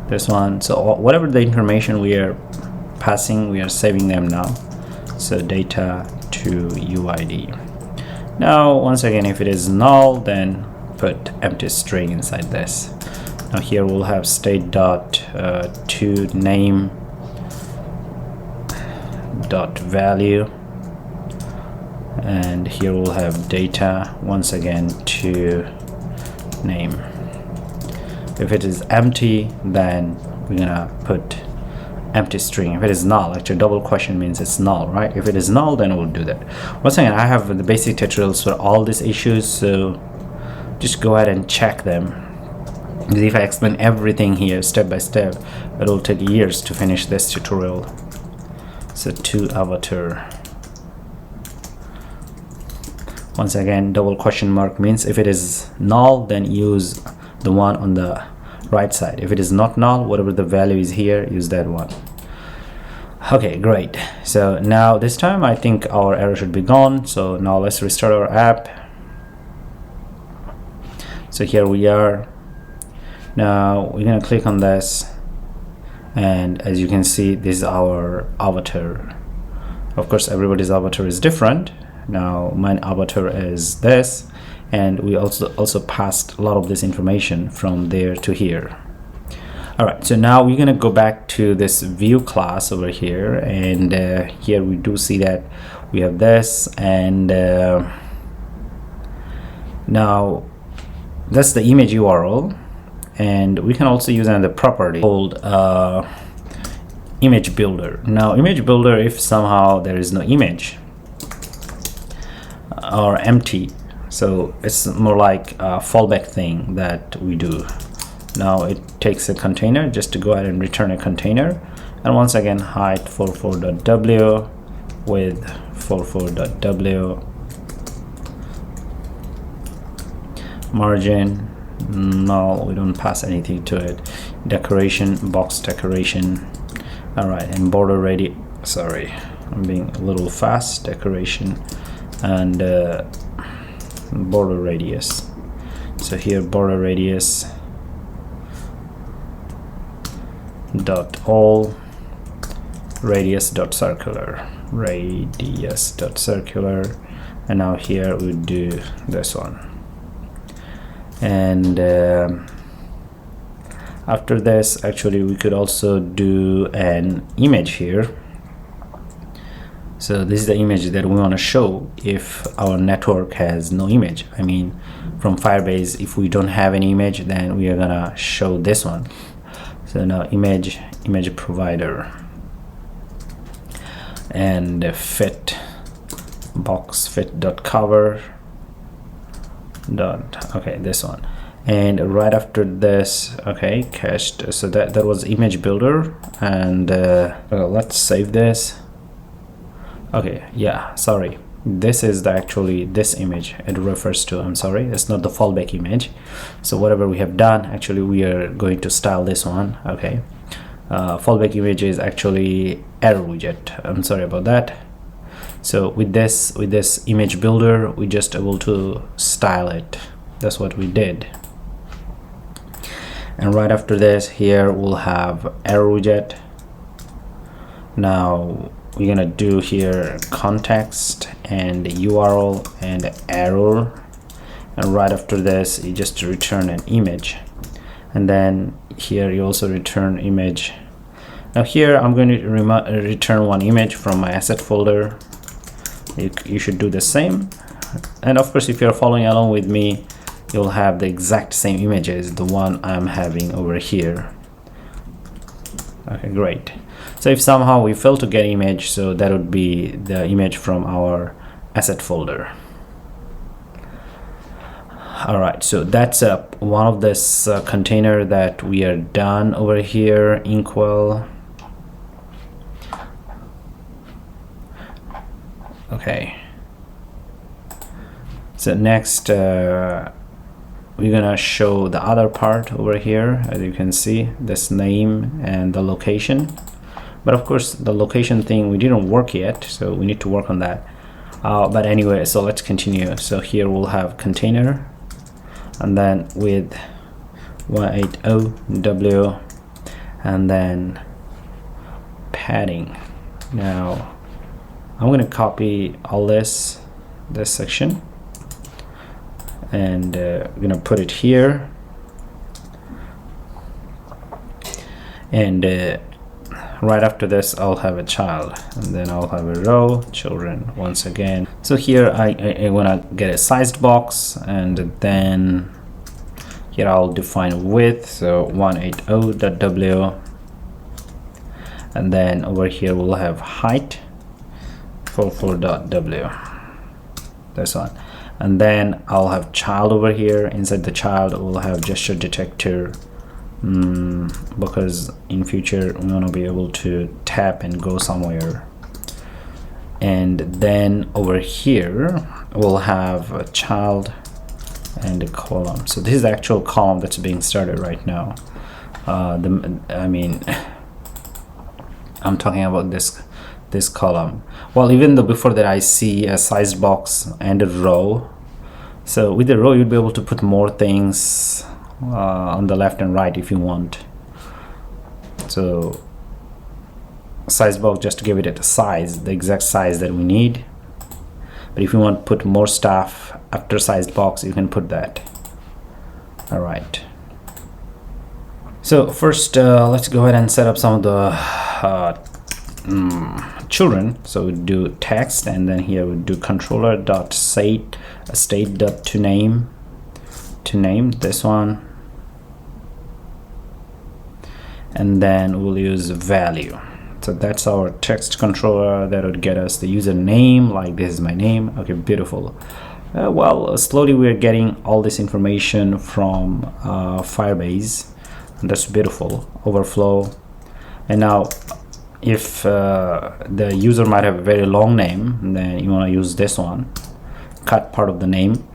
this one. So whatever the information we are passing, we are saving them now. So data to UID. Now once again, if it is null, then put empty string inside this. Now here we'll have state.to name dot value, and here we'll have data once again to name. If it is empty, then we're gonna put empty string. If it is null, actually double question means it's null, right? If it is null, then we'll do that. Once again, I have the basic tutorials for all these issues, so just go ahead and check them, because if I explain everything here step by step, it will take years to finish this tutorial. So toAvatar, once again double question mark means if it is null, then use the one on the right side. If it is not null, whatever the value is here, use that one. Okay, great. So now this time I think our error should be gone. So now let's restart our app. So here we are. Now we're gonna click on this, and as you can see, this is our avatar. Of course everybody's avatar is different. Now my avatar is this, and we also passed a lot of this information from there to here. All right, so now we're gonna go back to this view class over here, and here we do see that we have this, and now that's the image URL, and we can also use another property called image builder. Now image builder, if somehow there is no image or empty, so it's more like a fallback thing that we do. Now it takes a container just to go ahead and return a container, and once again height 44.w with 44.w margin null, we don't pass anything to it. Decoration, box decoration. All right, and border radius, sorry, I'm being a little fast. Decoration and border radius. So here border radius dot all radius dot circular, radius dot circular, and now here we do this one. And after this, actually we could also do an image here. So this is the image that we want to show if our network has no image. I mean, from Firebase, if we don't have any image, then we are gonna show this one. So now image provider and fit box fit dot cover dot, okay, this one. And right after this, okay, cached. So that was image builder. And let's save this. Okay, yeah, sorry, this is the actually this image it refers to. I'm sorry, it's not the fallback image. So whatever we have done, actually we are going to style this one. Okay, fallback image is actually error widget. I'm sorry about that. So with this image builder, we just able to style it. That's what we did. And right after this, here we'll have error widget. Now we're gonna do here context and URL and error, and right after this you just return an image, and then here you also return image. Now here I'm going to return one image from my asset folder. You should do the same, and of course if you're following along with me, you'll have the exact same images, the one I'm having over here. Okay, great. So if somehow we fail to get image, so that would be the image from our asset folder. All right, so that's one of this container that we are done over here. Inkwell. Okay. So next we're gonna show the other part over here. As you can see, this name and the location. But of course the location thing we didn't work yet, so we need to work on that. But anyway, so let's continue. So here we'll have container, and then with 180w, and then padding. Now I'm going to copy all this section, and I'm going to put it here, and right after this I'll have a child, and then I'll have a row children once again. So here I want to get a sized box, and then here I'll define width, so 180.w, and then over here we'll have height 44.w, this one, and then I'll have child over here. Inside the child we'll have gesture detector, because in future we want to be able to tap and go somewhere. And then over here we'll have a child and a column. So this is the actual column that's being started right now. I mean, I'm talking about this column. Well, even though before that I see a sized box and a row, so with the row you'd be able to put more things on the left and right if you want. So size box, just to give it a size, the exact size that we need. But if you want to put more stuff after sized box, you can put that. All right, so first let's go ahead and set up some of the children. So we do text, and then here we do controller.state.toName, to name this one, and then we'll use value. So that's our text controller that would get us the user name, like this is my name. Okay, beautiful. Well, slowly we're getting all this information from Firebase, and that's beautiful. Overflow. And now if the user might have a very long name, then you want to use this one, cut part of the name,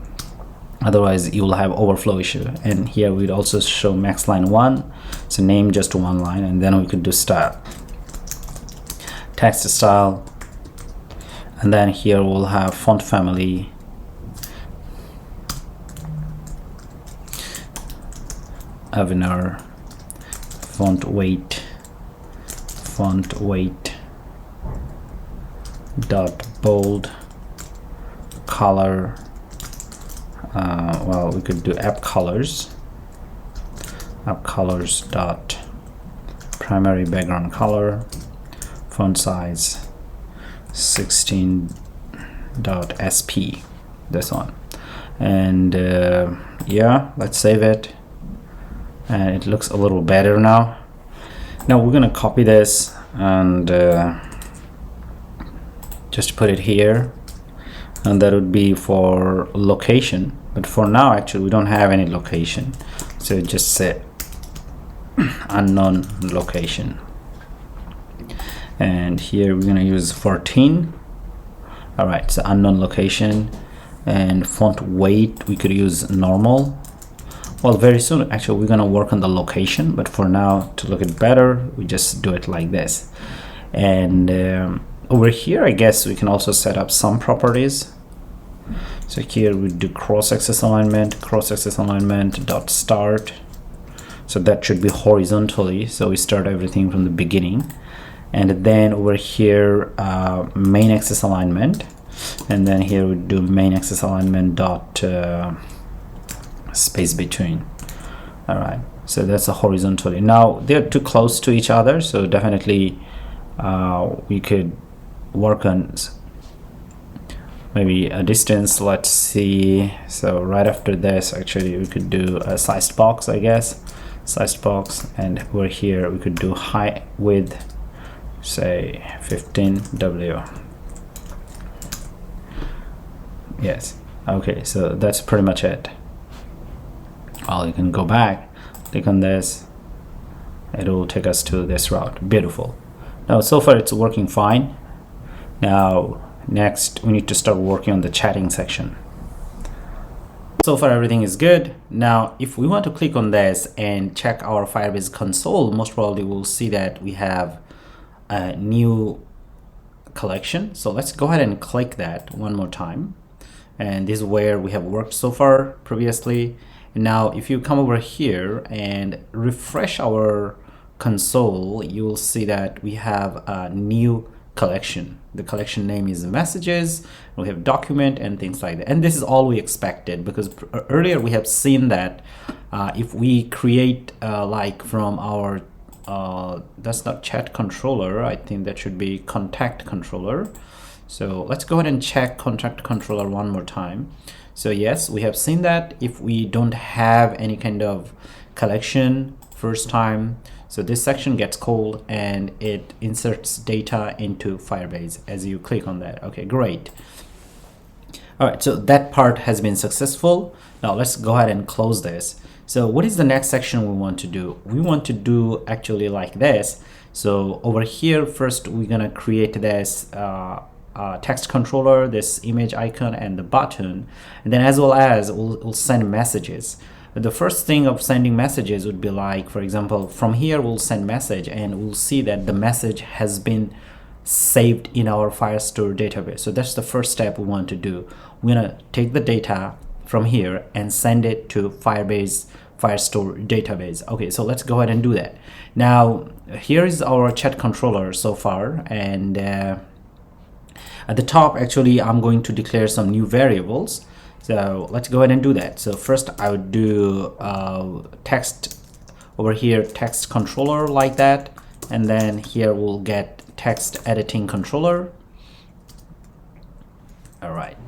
otherwise you will have overflow issue. And here we'd also show max line 1, so name just one line, and then we could do style, text style, and then here we'll have font family, Avener, font weight dot bold, color, well, we could do app colors dot primary background color, font size 16.sp, this one. And yeah, let's save it, and it looks a little better now. Now we're gonna copy this and just put it here, and that would be for location. But for now, actually, we don't have any location, so just say unknown location. And here we're gonna use 14. All right, so unknown location. And font weight, we could use normal. Well, very soon, actually, we're gonna work on the location, but for now, to look it better, we just do it like this. And over here, I guess we can also set up some properties. So here we do cross-axis alignment dot start. So that should be horizontally, so we start everything from the beginning. And then over here, main axis alignment, and then here we do main axis alignment dot space between. All right, so that's a horizontally. Now they're too close to each other, so definitely we could work on maybe a distance. Let's see, so right after this, actually we could do a sized box, I guess, sized box. And over here we could do height width, say 15W. Yes, okay, so that's pretty much it. Well, you can go back, click on this, it will take us to this route. Beautiful. Now so far it's working fine. Now next we need to start working on the chatting section. So far everything is good. Now if we want to click on this and check our Firebase console, most probably we'll see that we have a new collection. So let's go ahead and click that one more time, and this is where we have worked so far previously. Now if you come over here and refresh our console, you will see that we have a new collection. The collection name is messages, we have document and things like that. And this is all we expected, because earlier we have seen that if we create like from our that's not chat controller, I think that should be contact controller. So let's go ahead and check contact controller one more time. So yes, we have seen that if we don't have any kind of collection first time, so this section gets called and it inserts data into Firebase as you click on that. Okay, great. All right, so that part has been successful. Now let's go ahead and close this. So what is the next section we want to do? We want to do actually like this. So over here, first we're gonna create this text controller, this image icon and the button, and then as well as we'll send messages. The first thing of sending messages would be like, for example, from here we'll send message and we'll see that the message has been saved in our Firestore database. So that's the first step we want to do. We're gonna take the data from here and send it to Firebase Firestore database. Okay, so let's go ahead and do that. Now here is our chat controller so far, and at the top actually I'm going to declare some new variables. So let's go ahead and do that. So first I would do text over here, text controller like that, and then here we'll get text editing controller. All right,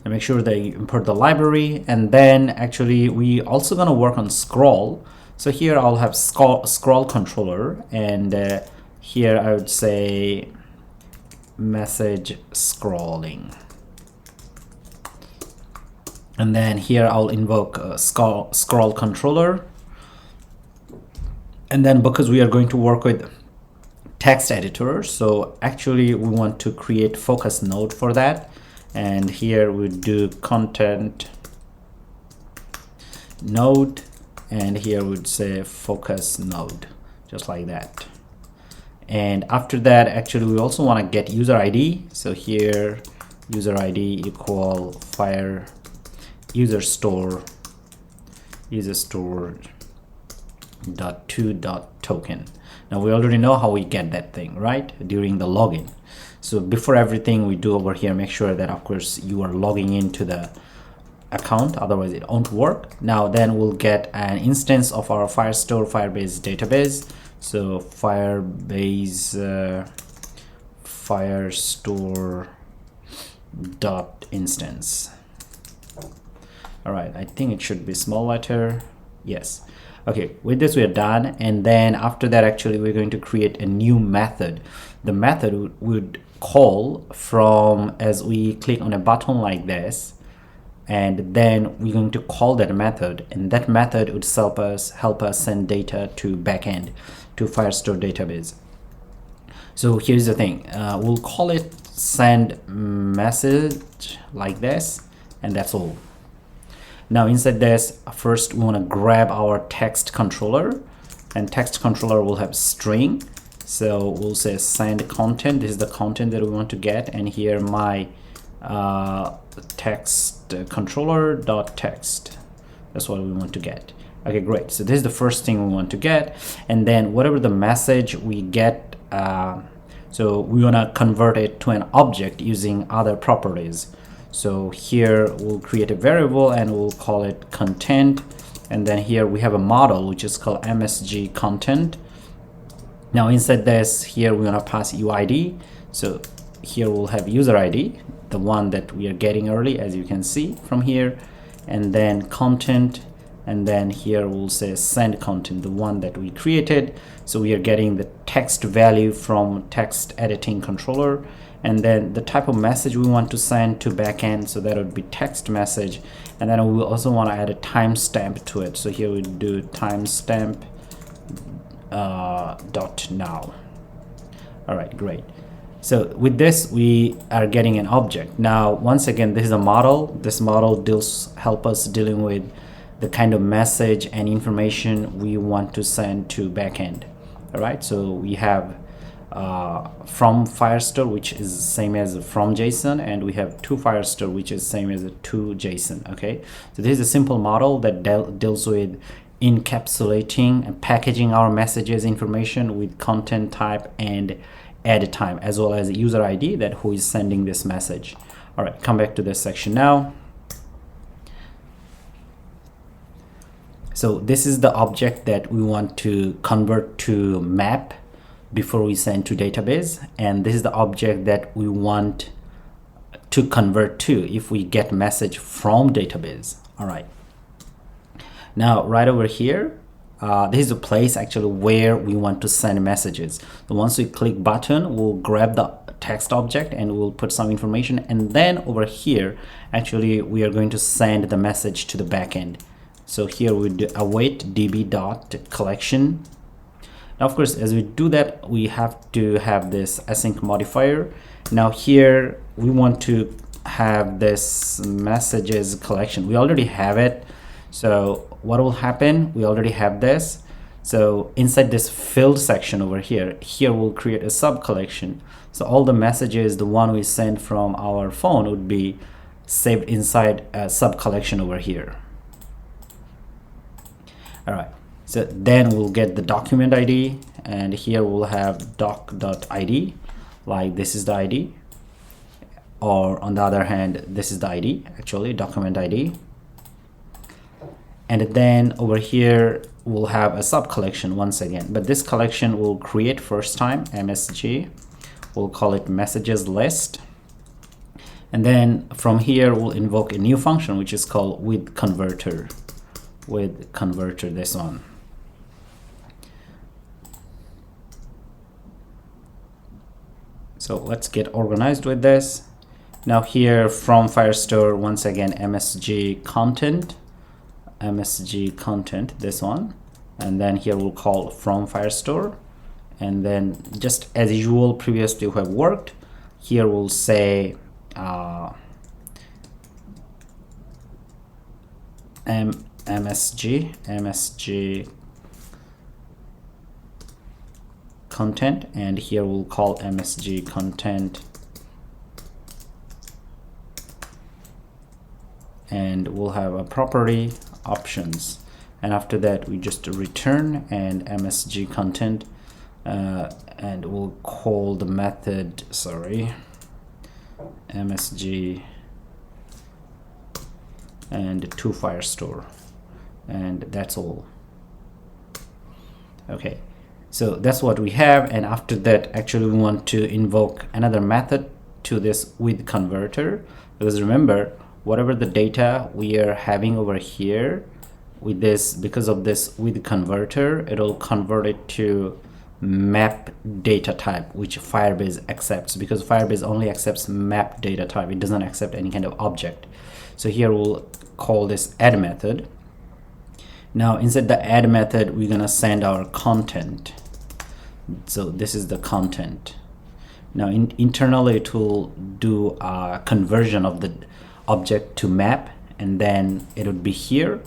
and make sure that you import the library, and then actually we also gonna work on scroll. So here I'll have scroll controller, and here I would say message scrolling. And then here I'll invoke scroll controller. And then because we are going to work with text editor, so actually we want to create focus node for that. And here we do content node, and here we would say focus node, just like that. And after that, actually we also want to get user ID. So here user ID equal fire user store dot to dot token. Now we already know how we get that thing, right? During the login. So before everything we do over here, make sure that of course you are logging into the account, otherwise it won't work. Now then we'll get an instance of our firestore Firebase database. So Firebase firestore dot instance. All right, I think it should be small letter. Yes. Okay, with this we are done. And then after that, actually we're going to create a new method. The method would call from, as we click on a button like this, and then we're going to call that method, and that method would help us send data to backend to Firestore database. So here's the thing, we'll call it send message like this, and that's all. Now inside this, first we want to grab our text controller, and text controller will have string. So we'll say send content. This is the content that we want to get, and here my text controller dot text. That's what we want to get. Okay, great. So this is the first thing we want to get, and then whatever the message we get, so we want to convert it to an object using other properties. So here we'll create a variable and we'll call it content, and then here we have a model which is called MSG content. Now inside this, here we're gonna pass UID. So here we'll have user ID, the one that we are getting early, as you can see from here, and then content, and then here we'll say send content, the one that we created. So we are getting the text value from text editing controller, and then the type of message we want to send to backend, so that would be text message, and then we also want to add a timestamp to it. So here we do timestamp dot now. All right, great. So with this we are getting an object. Now once again, this is a model. This model help us dealing with the kind of message and information we want to send to backend. All right, so we have from Firestore, which is the same as from JSON, and we have to Firestore, which is same as to JSON. Okay, so this is a simple model that deals with encapsulating and packaging our messages information with content type and add time, as well as user ID, that who is sending this message. All right, come back to this section now. So this is the object that we want to convert to map before we send to database, and this is the object that we want to convert to if we get message from database. All right, now right over here, this is a place actually where we want to send messages. So once we click button, we'll grab the text object and we'll put some information, and then over here actually we are going to send the message to the backend. So here we do await db.collection. Now of course, as we do that, we have to have this async modifier. Now here we want to have this messages collection. We already have it. So what will happen? We already have this. So inside this field section over here, we'll create a sub collection. So all the messages, the one we send from our phone, would be saved inside a sub collection over here. All right, so then we'll get the document ID, and here we'll have doc.id, like this is the ID, or on the other hand, this is the ID, actually document ID. And then over here we'll have a sub collection once again, but this collection will create first time MSG, we'll call it messages list, and then from here we'll invoke a new function which is called with converter, this one. So let's get organized with this. Now here from Firestore, once again MSG content, this one, and then here we'll call from Firestore, and then just as usual previously we have worked, here we'll say msg content, and here we'll call msg content, and we'll have a property options, and after that we just return and msg content, and we'll call the method, msg and to firestore, and that's all. Okay, so that's what we have. And after that, actually we want to invoke another method to this with converter, because remember, whatever the data we are having over here with this, because of this with converter, it'll convert it to map data type, which Firebase accepts, because Firebase only accepts map data type. It doesn't accept any kind of object. So here we'll call this add method. Now inside the add method, we're gonna send our content. So this is the content. Now internally it will do a conversion of the object to map, and then it would be here,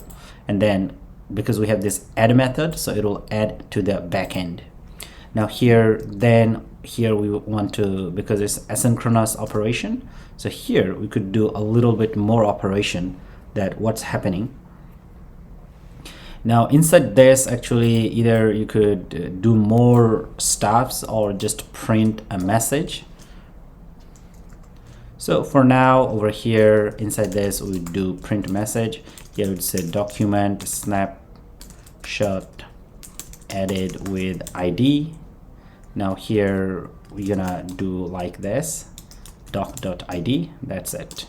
and then because we have this add method, so it will add to the backend. Now here we want to, because it's asynchronous operation, so here we could do a little bit more operation that what's happening. Now inside this, actually either you could do more stuffs or just print a message. So for now over here inside this, we do print message. Here we would say document snapshot added with ID. Now here we're gonna do like this, doc.id, that's it.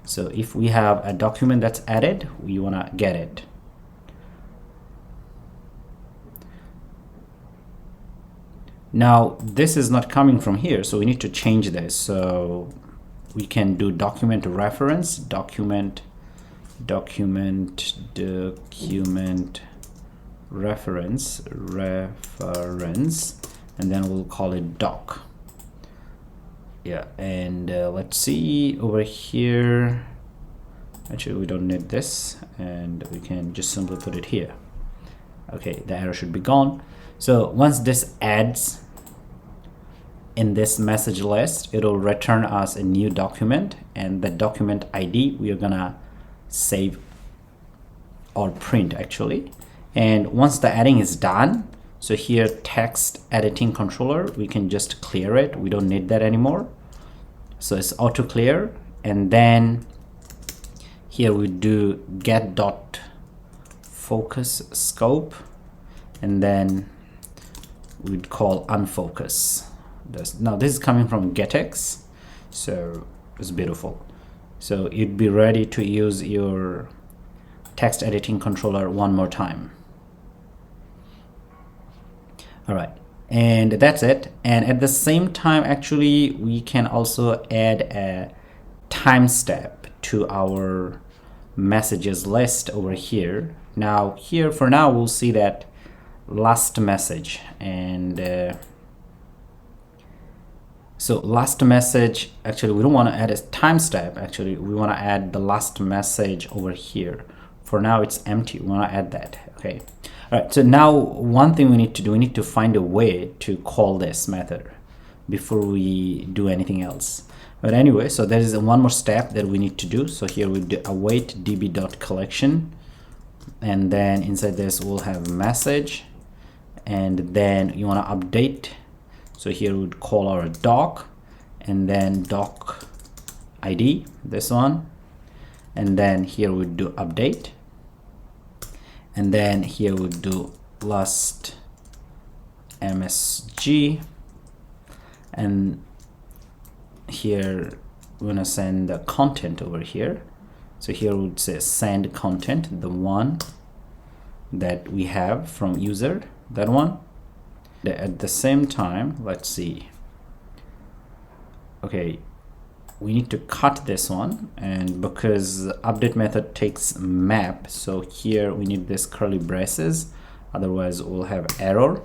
So if we have a document that's added, we wanna get it. Now this is not coming from here, so we need to change this. So we can do document reference, document reference, and then we'll call it doc. Yeah, and let's see over here. Actually, we don't need this, and we can just simply put it here. Okay, the error should be gone. So once this adds in this message list, it'll return us a new document, and the document ID we are gonna save or print actually. And once the adding is done, so here text editing controller, we can just clear it. We don't need that anymore. So it's auto clear, and then here we do get dot focus scope, and then we'd call unfocus. Now this is coming from getX, so it's beautiful. So you'd be ready to use your text editing controller one more time. All right, and that's it. And at the same time, actually we can also add a timestamp to our messages list over here. Now here for now we'll see that last message, and so last message, actually we don't want to add a timestamp. Actually we want to add the last message over here. For now it's empty, we want to add that. Okay, all right, so now one thing we need to do, we need to find a way to call this method before we do anything else. But anyway, so there is one more step that we need to do. So here we do await db.collection, and then inside this we'll have message, and then you want to update. So here we would call our doc, and then doc ID, this one, and then here we would do update, and then here we would do last msg, and here we're gonna send the content over here. So here we would say send content, the one that we have from user, that one. At the same time, let's see, okay, we need to cut this one, and because update method takes map, so here we need this curly braces, otherwise we'll have error.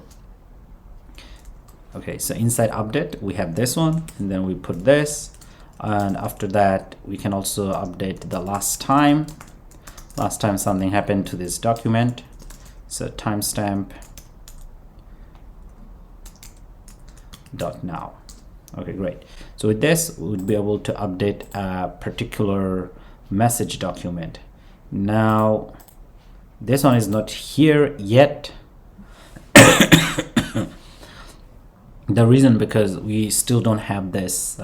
Okay, so inside update we have this one, and then we put this, and after that we can also update the last time, last time something happened to this document. So timestamp dot now. Okay, great. So with this, we would be able to update a particular message document. Now, this one is not here yet. The reason because we still don't have this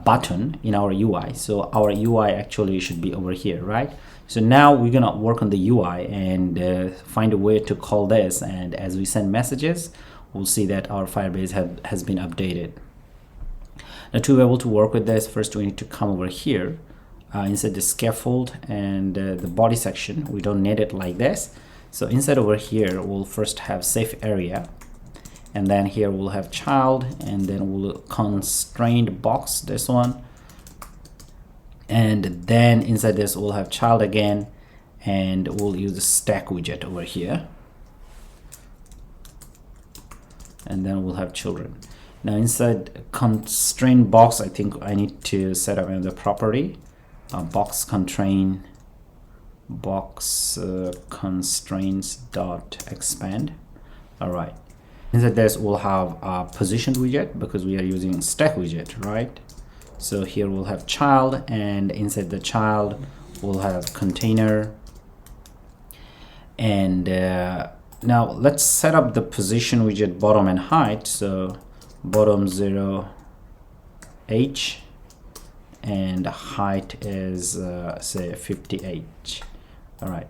button in our UI. So our UI actually should be over here, right? So now we're gonna work on the UI and find a way to call this. And as we send messages, we'll see that our Firebase has been updated. Now to be able to work with this, first we need to come over here inside the scaffold and the body section. We don't need it like this. So inside over here, we'll first have safe area. And then here we'll have child, and then we'll constrained box, this one. And then inside this, we'll have child again, and we'll use the stack widget over here. And then we'll have children. Now inside constraint box, I think I need to set up another property. Box constraint box constraints dot expand. All right. Inside this, we'll have a positioned widget because we are using stack widget, right? So here we'll have child, and inside the child, we'll have container. And now let's set up the position widget bottom and height. So bottom 0 h and height is say 50h. All right.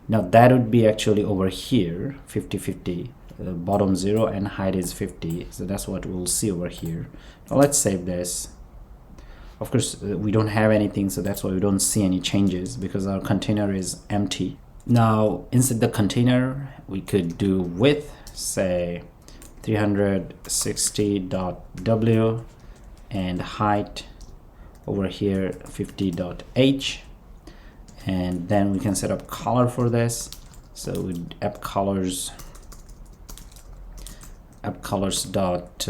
Now that would be actually over here 50-50. Bottom 0 and height is 50, so that's what we'll see over here. Now let's save this. Of course we don't have anything, so that's why we don't see any changes because our container is empty. Now inside the container we could do width, say 360.w, and height over here 50.h, and then we can set up color for this. So with app colors dot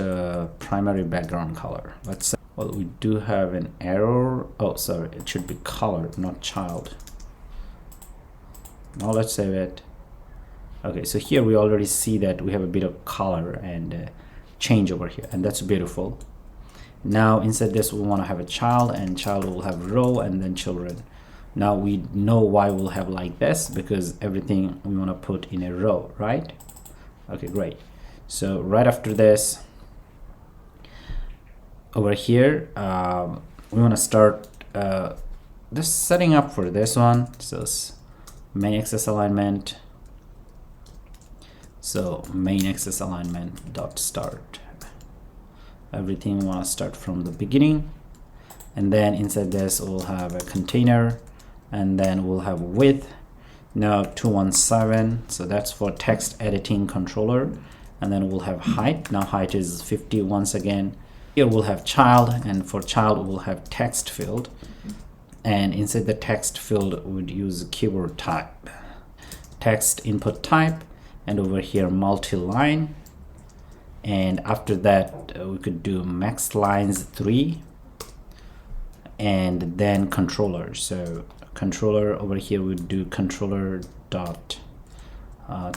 primary background color. Let's say, well, we do have an error. Oh, sorry, it should be color, not child. Now let's save it. Okay, so here we already see that we have a bit of color and change over here, and that's beautiful. Now inside this, we want to have a child, and child will have row and then children. Now we know why we'll have like this, because everything we want to put in a row, right? Okay, great. So right after this, over here, we want to start just setting up for this one. So main axis alignment. So main axis alignment dot start. Everything we want to start from the beginning, and then inside this we'll have a container, and then we'll have width. Now 217. So that's for text editing controller. And then we'll have height. Now height is 50 once again. Here we'll have child, and for child we'll have text field, and inside the text field we would use keyword type, text input type, and over here multi-line. And after that we could do max lines 3, and then controller. So controller over here we would do controller dot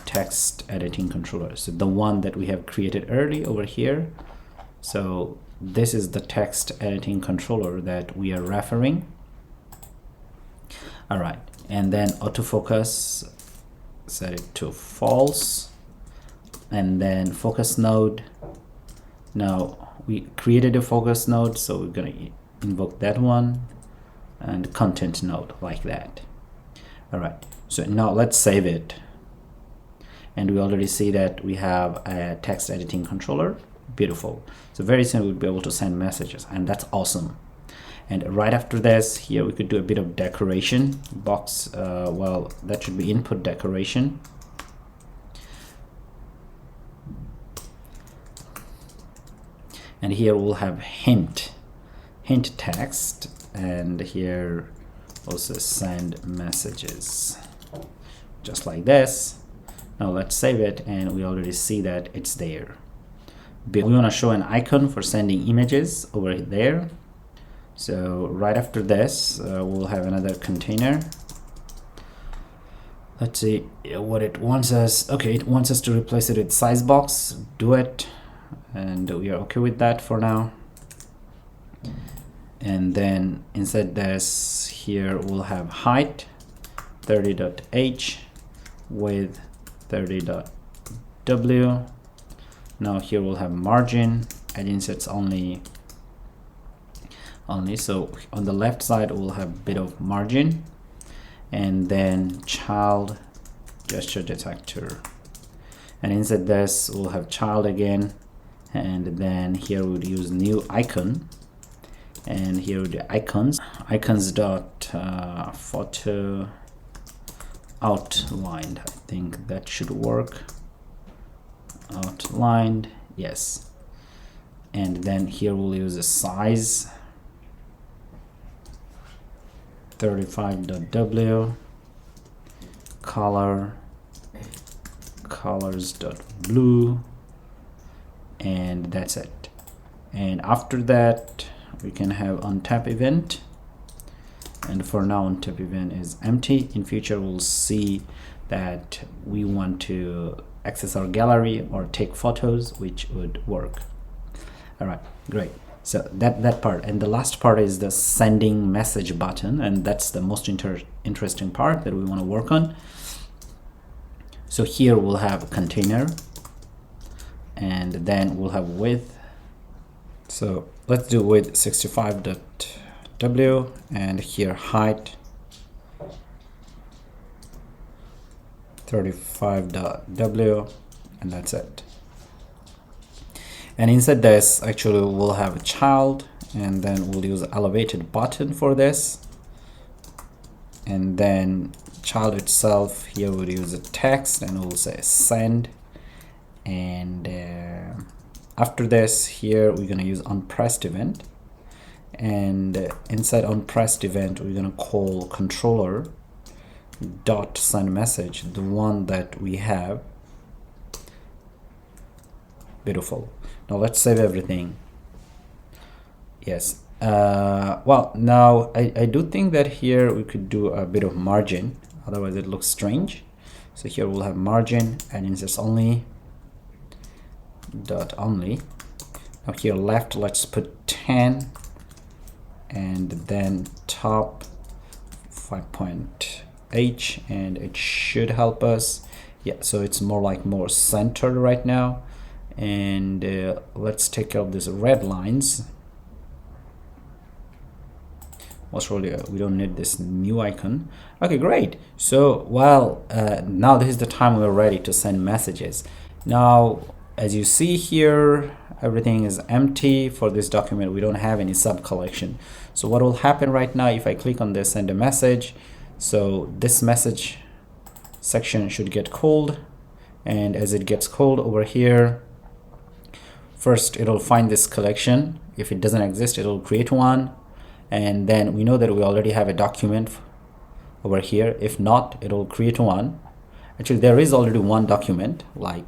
text editing controller. So the one that we have created early over here. So this is the text editing controller that we are referring. All right, and then autofocus, set it to false, and then focus node. Now we created a focus node, so we're gonna invoke that one, and content node like that. All right, so now let's save it. And we already see that we have a text editing controller. Beautiful. So very soon we'll be able to send messages, and that's awesome. And right after this, here we could do a bit of decoration box. Well, that should be input decoration. And here we'll have hint text, and here also send messages, just like this. Now let's save it, and we already see that it's there. We want to show an icon for sending images over there. So right after this, we'll have another container, let's see what it wants us. Okay, it wants us to replace it with size box. Do it, and we are okay with that for now. And then inside this here we'll have height 30.h, width 30.w. Now here we'll have margin and insets only. So on the left side we'll have a bit of margin, and then child gesture detector, and inside this we'll have child again, and then here we would use new icon, and here are the icons dot photo outlined. I think that should work. Outlined, yes. And then here we'll use a size 35.w, color colors.blue, and that's it. And after that we can have ontap event, and for now ontap event is empty. In future we'll see that we want to access our gallery or take photos, which would work. All right, great. So that part, and the last part is the sending message button, and that's the most interesting part that we want to work on. So here we'll have a container, and then we'll have width. So let's do width 65.w, and here height 35.w, and that's it. And inside this actually we'll have a child, and then we'll use elevated button for this, and then child itself here we'll use a text, and we'll say send. And after this here we're going to use onPressed event, and inside onPressed event we're going to call controller dot send message, the one that we have. Beautiful. Now let's save everything. Yes. Well, now I do think that here we could do a bit of margin, otherwise it looks strange. So here we'll have margin and insert only dot only. Now here left, let's put 10, and then top 5.h, and it should help us. Yeah, so it's more centered right now. And let's take care of these red lines. Most probably we don't need this new icon. Okay, great. So now this is the time we're ready to send messages. Now as you see here, everything is empty for this document. We don't have any sub collection. So what will happen right now if I click on this, send a message, so this message section should get called, and as it gets called over here, first it'll find this collection. If it doesn't exist, it'll create one, and then we know that we already have a document over here. If not, it'll create one. Actually there is already one document, like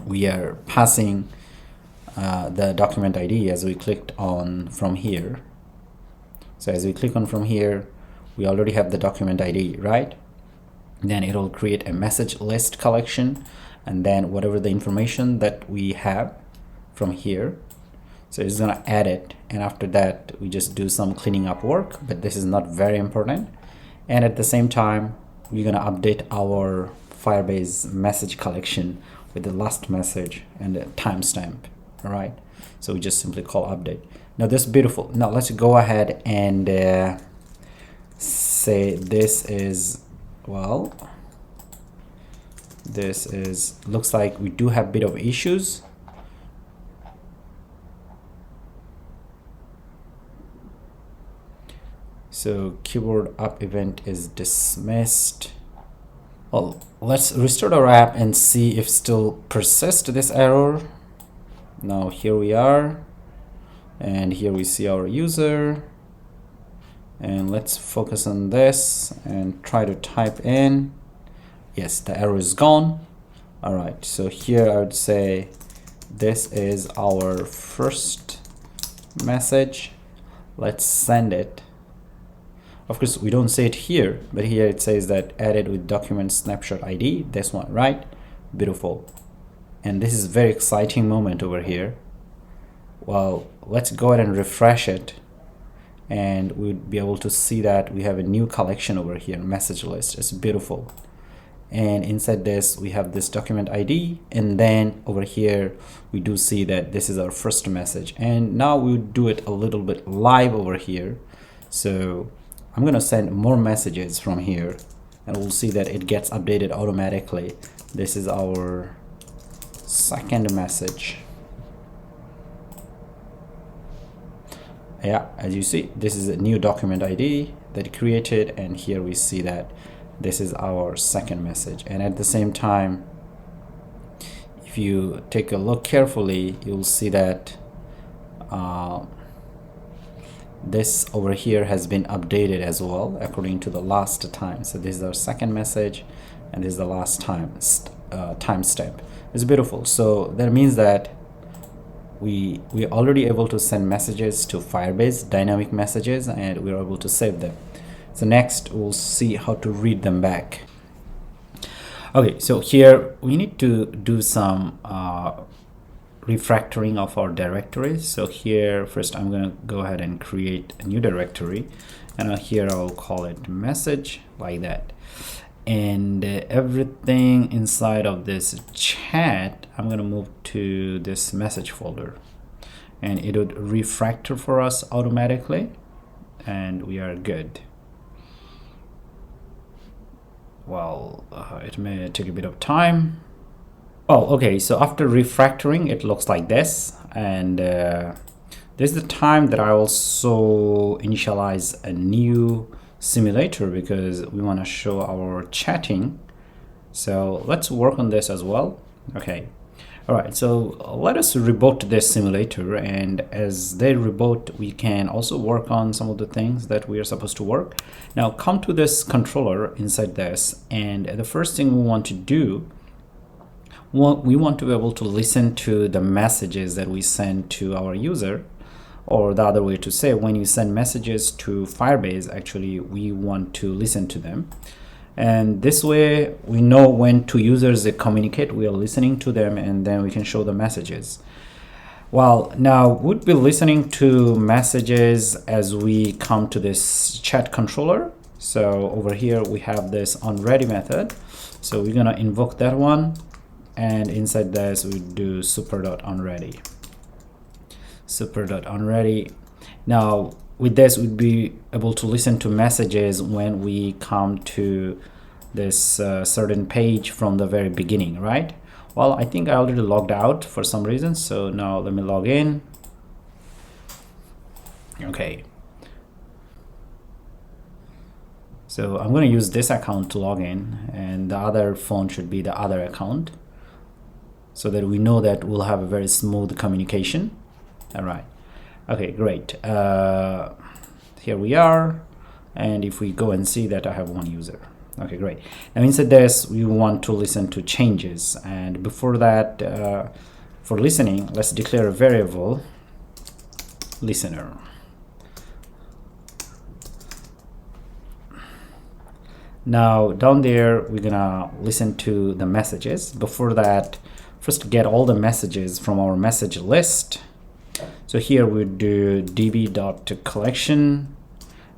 we are passing the document ID as we clicked on from here. So as we click on from here, we already have the document ID, right? Then it'll create a message list collection, and then whatever the information that we have from here, so it's gonna add it, and after that we just do some cleaning up work, but this is not very important. And at the same time we're gonna update our Firebase message collection with the last message and a timestamp. All right, so we just simply call update. Now this is beautiful. Now let's go ahead and say this is, well, this is, looks like we do have a bit of issues. So keyboard up event is dismissed. Well, let's restart our app and see if still persists this error. Now here we are, and here we see our user, and let's focus on this and try to type in. Yes, the error is gone. All right, so here I would say this is our first message. Let's send it. Of course, we don't say it here, but here it says that added with document snapshot ID, this one, right? Beautiful. And this is a very exciting moment over here. Well, let's go ahead and refresh it, and we'll be able to see that we have a new collection over here, message list. It's beautiful. And inside this we have this document ID, and then over here we do see that this is our first message. And now we'll do it a little bit live over here. So I'm gonna send more messages from here, and we'll see that it gets updated automatically. This is our second message. Yeah, as you see, this is a new document ID that it created, and here we see that this is our second message. And at the same time, if you take a look carefully, you'll see that this over here has been updated as well according to the last time. So this is our second message, and this is the last time step. It's beautiful. So that means that we are already able to send messages to Firebase, dynamic messages, and we're able to save them. So next we'll see how to read them back. Okay, so here we need to do some refactoring of our directories. So here first I'm gonna go ahead and create a new directory, and here I'll call it message, like that. And everything inside of this chat, I'm gonna move to this message folder, and it would refactor for us automatically, and we are good. Well, it may take a bit of time. Oh, okay, so after refactoring it looks like this, and this is the time that I also initialize a new simulator because we want to show our chatting. So let's work on this as well. Okay, all right, so let us reboot this simulator, and as they reboot we can also work on some of the things that we are supposed to work. Now come to this controller inside this, and the first thing we want to do, we want to be able to listen to the messages that we send to our user. Or the other way to say, when you send messages to Firebase, actually we want to listen to them. And this way we know when two users they communicate, we are listening to them, and then we can show the messages. Well, now we'd be listening to messages as we come to this chat controller. So over here we have this onReady method. So we're gonna invoke that one, and inside this we do super.onReady. super.onReady. Now with this we'd be able to listen to messages when we come to this certain page from the very beginning, right? Well, I think I already logged out for some reason, so now let me log in. Okay, so I'm going to use this account to log in, and the other phone should be the other account, so that we know that we'll have a very smooth communication. All right, okay, great. Here we are, and if we go and see that I have one user. Okay, great. Now inside this we want to listen to changes, and before that, for listening, let's declare a variable listener. Now down there we're gonna listen to the messages. Before that, first get all the messages from our message list. So here we do db.collection.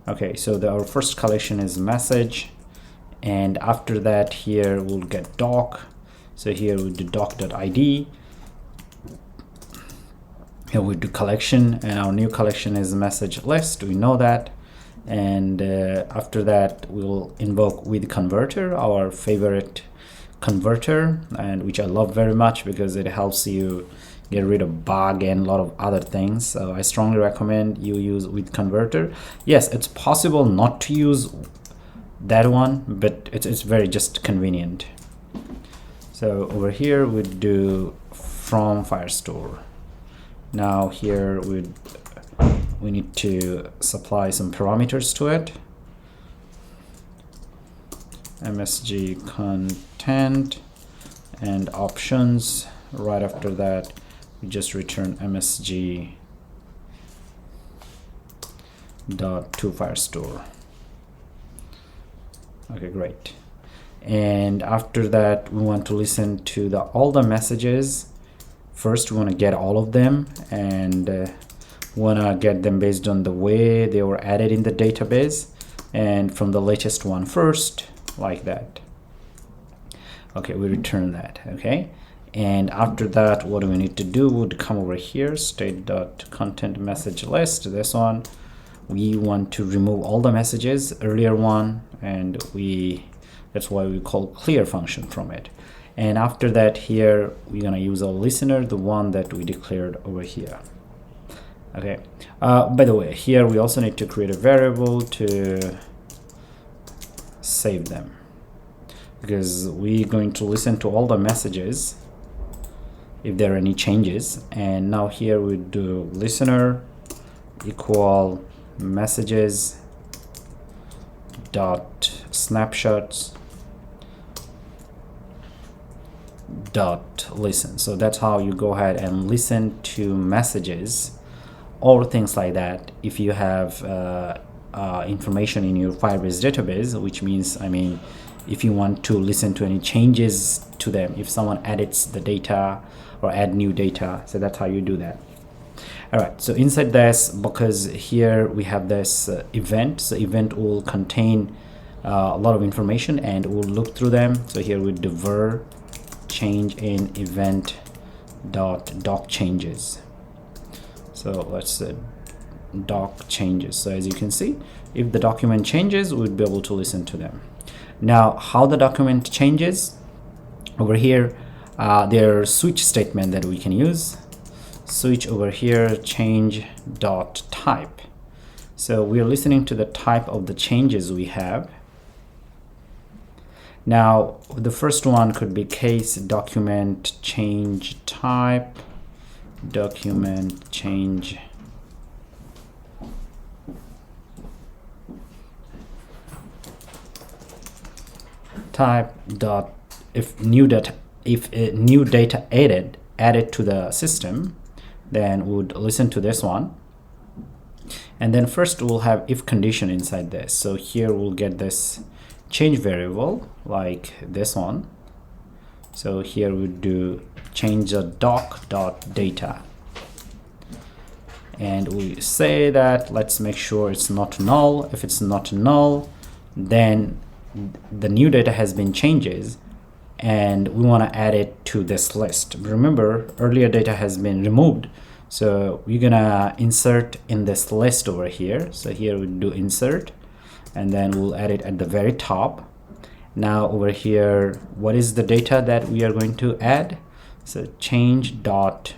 Okay, so our first collection is message, and after that here we'll get doc. So here we do doc.id. Here we do collection, and our new collection is message list. We know that. And after that we'll invoke with converter, our favorite converter, and which I love very much because it helps you get rid of bug and a lot of other things. So I strongly recommend you use with converter. Yes, it's possible not to use that one, but it's very just convenient. So over here we do from firestore. Now here we need to supply some parameters to it. MSG content and options. Right after that we just return MSG dot to firestore. Okay, great. And after that, we want to listen to all the messages. First, we want to get all of them, and want to get them based on the way they were added in the database, and from the latest one first, like that. Okay, we return that. Okay, and after that, what do we need to do? Would come over here, state.content message list. This one, we want to remove all the messages, earlier one, and that's why we call clear function from it. And after that, here we're gonna use a listener, the one that we declared over here. Okay, by the way, here we also need to create a variable to save them, because we're going to listen to all the messages if there are any changes. And now here we do listener equal messages dot snapshots dot listen. So that's how you go ahead and listen to messages or things like that if you have information in your Firebase database, which means, I mean, if you want to listen to any changes to them, if someone edits the data or add new data. So that's how you do that. All right, so inside this, because here we have this event, so event will contain a lot of information and we'll look through them. So here we do var change in event dot doc changes. So let's doc changes. So as you can see, if the document changes, we'd be able to listen to them. Now, how the document changes, over here there are switch statement that we can use. Switch over here, change dot type. So we are listening to the type of the changes we have. Now the first one could be case document change type, document change type dot if new data added to the system, then we would listen to this one. And then first we'll have if condition inside this. So here we'll get this change variable like this one. So here we do change the doc dot data, and we say that let's make sure it's not null. If it's not null, then the new data has been changes and we want to add it to this list. Remember, earlier data has been removed, so we're gonna insert in this list over here. So here we do insert, and then we'll add it at the very top. Now over here, what is the data that we are going to add? So change dot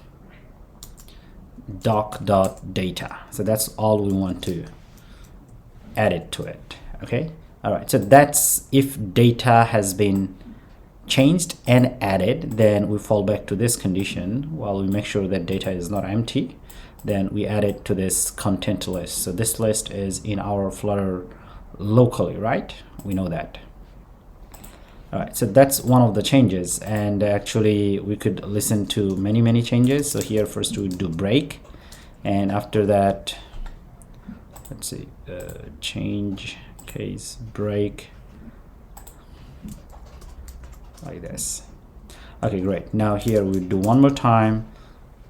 doc dot data. So that's all we want to add it to it. Okay, all right, so that's if data has been changed and added. Then we fall back to this condition while we make sure that data is not empty. Then we add it to this content list. So this list is in our Flutter locally, right? We know that. All right, so that's one of the changes, and actually we could listen to many changes. So here first we do break, and after that, let's see, change case break like this. Okay, great. Now here we do one more time.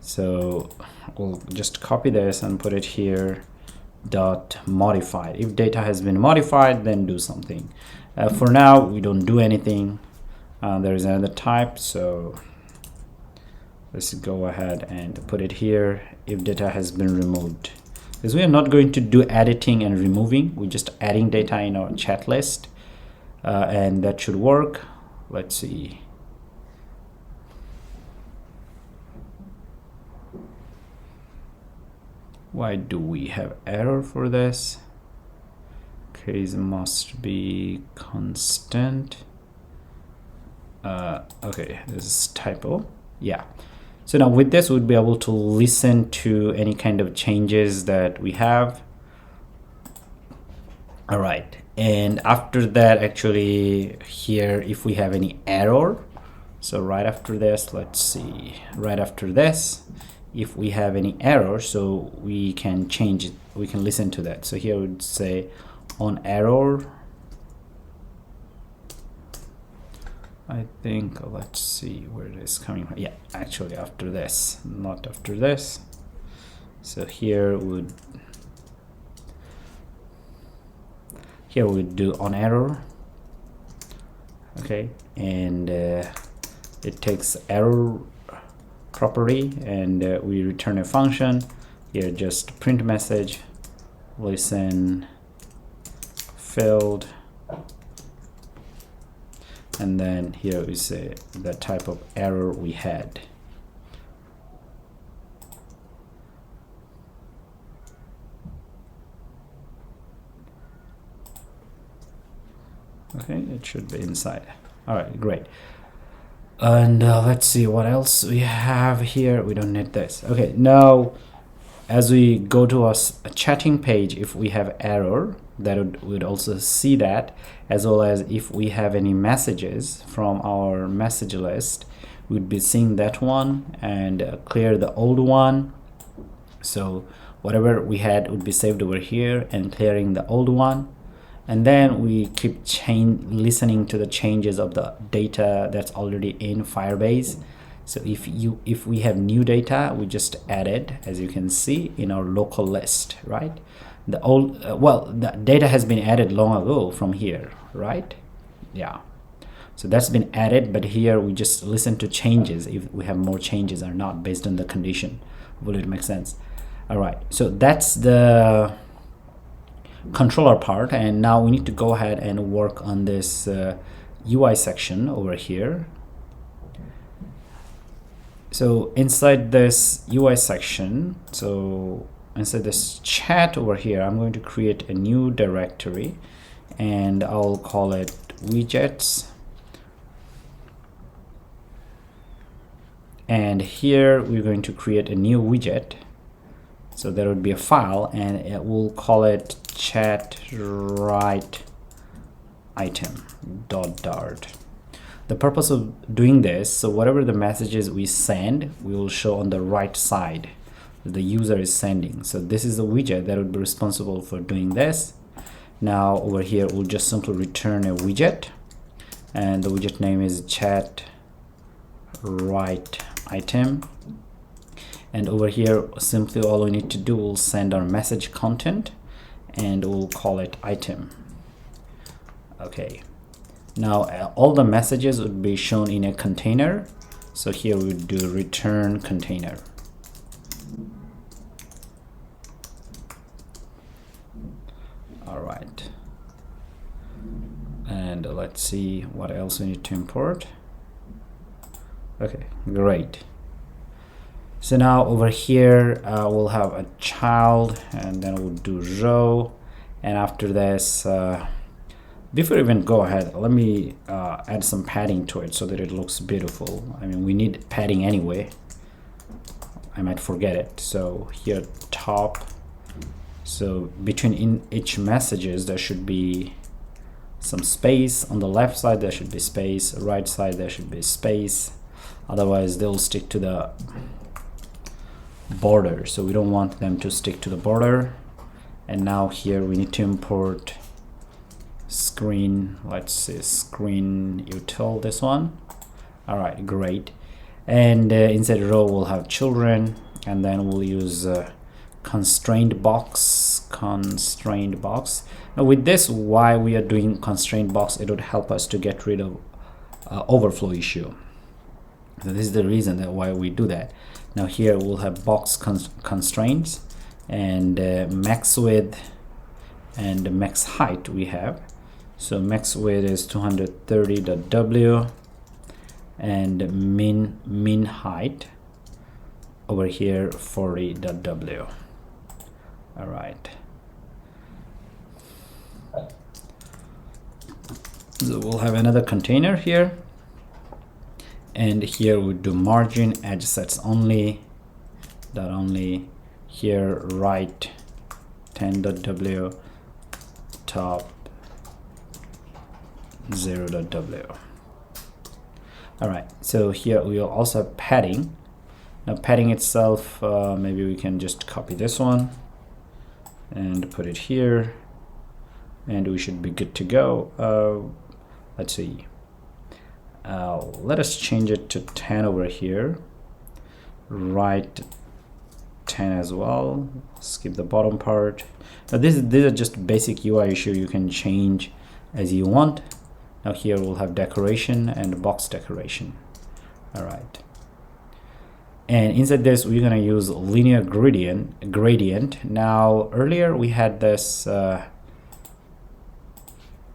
So we'll just copy this and put it here, dot modified. If data has been modified, then do something. For now, we don't do anything. There is another type, so let's go ahead and put it here. If data has been removed, because we are not going to do editing and removing, we're just adding data in our chat list, and that should work. Let's see. Why do we have error for this? Case must be constant. Okay, this is typo. Yeah. So now with this, we'd be able to listen to any kind of changes that we have. All right. And after that, actually here, if we have any error, so right after this, let's see, right after this, if we have any error, so we can change it, we can listen to that. So here we would say on error, I think, let's see where it is coming from. Yeah, actually after this, not after this. So here we do on error. Okay, and it takes error property, and we return a function here, just print message listen failed, and then here we say the type of error we had. Okay, it should be inside. All right, great. And let's see what else we have here. We don't need this. Okay, now as we go to a chatting page, if we have error, that would also see that, as well as if we have any messages from our message list, we'd be seeing that one and clear the old one. So whatever we had would be saved over here and clearing the old one. And then we keep listening to the changes of the data that's already in Firebase. So if we have new data, we just add it, as you can see, in our local list, right? The old the data has been added long ago from here, right? Yeah, so that's been added, but here we just listen to changes if we have more changes or not based on the condition. Will it make sense? All right, so that's the controller part, and now we need to go ahead and work on this UI section over here. So inside this UI section, so inside this chat over here, I'm going to create a new directory, and I'll call it widgets. And here we're going to create a new widget. So there would be a file, and it will call it chat write item.dart. The purpose of doing this, so whatever the messages we send, we will show on the right side that the user is sending. So this is the widget that would be responsible for doing this. Now over here, we'll just simply return a widget, and the widget name is chat write item. And over here, simply all we need to do, we'll send our message content, and we'll call it item. Okay. Now all the messages would be shown in a container. So here we would do return container. All right. And let's see what else we need to import. Okay, great. So now over here we'll have a child, and then we'll do row, and after this before we even go ahead, let me add some padding to it so that it looks beautiful. I mean, we need padding anyway. I might forget it. So here top, so between each messages there should be some space. On the left side there should be space, right side there should be space, otherwise they'll stick to the border, so we don't want them to stick to the border. And now here we need to import screen, let's say screen util, this one. All right, great. And inside row we'll have children, and then we'll use constrained box. Now with this, why we are doing constrained box, it would help us to get rid of overflow issue. So this is the reason that why we do that. Now here we'll have box constraints, and max width and max height we have. So max width is 230.w, and min height over here 40.w. All right. So we'll have another container here, and here we do margin edge sets only, dot only. Here right 10.w, top 0.w. All right, so here we'll also have padding. Now padding itself, maybe we can just copy this one and put it here, and we should be good to go. Let's see, Let us change it to 10 over here, right 10 as well, skip the bottom part. Now these are just basic UI issue, you can change as you want. Now here we'll have decoration and box decoration. All right, and inside this we're gonna use linear gradient. Now earlier we had this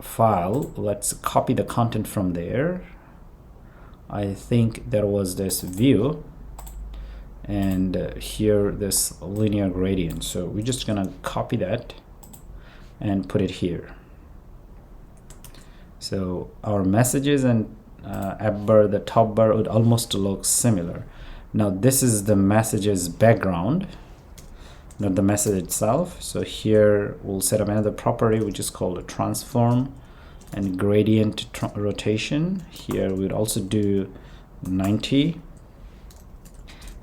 file. Let's copy the content from there. I think there was this view, and here this linear gradient, so we're just gonna copy that and put it here. So our messages and AppBar, the top bar, would almost look similar. Now this is the messages background, not the message itself. So here we'll set up another property which is called a transform and gradient rotation. Here we'd also do 90,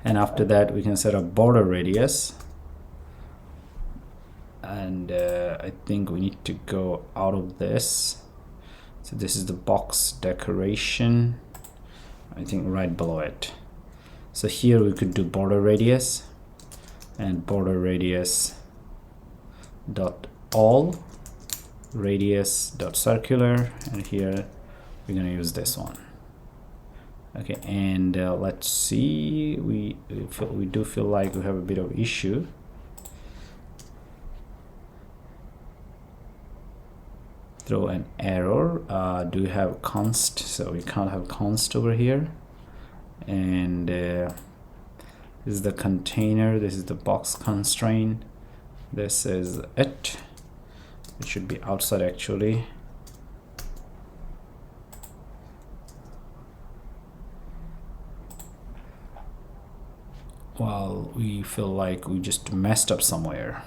and after that we can set up border radius, and I think we need to go out of this. So this is the box decoration, I think right below it. So here we could do border radius and border radius dot all radius dot circular, and here we're going to use this one. Okay, and let's see, we do feel like we have a bit of issue. Throw an error. Do we have const? So we can't have const over here. And this is the container, this is the box constraint, this is it. It should be outside actually. Well, we feel like we just messed up somewhere,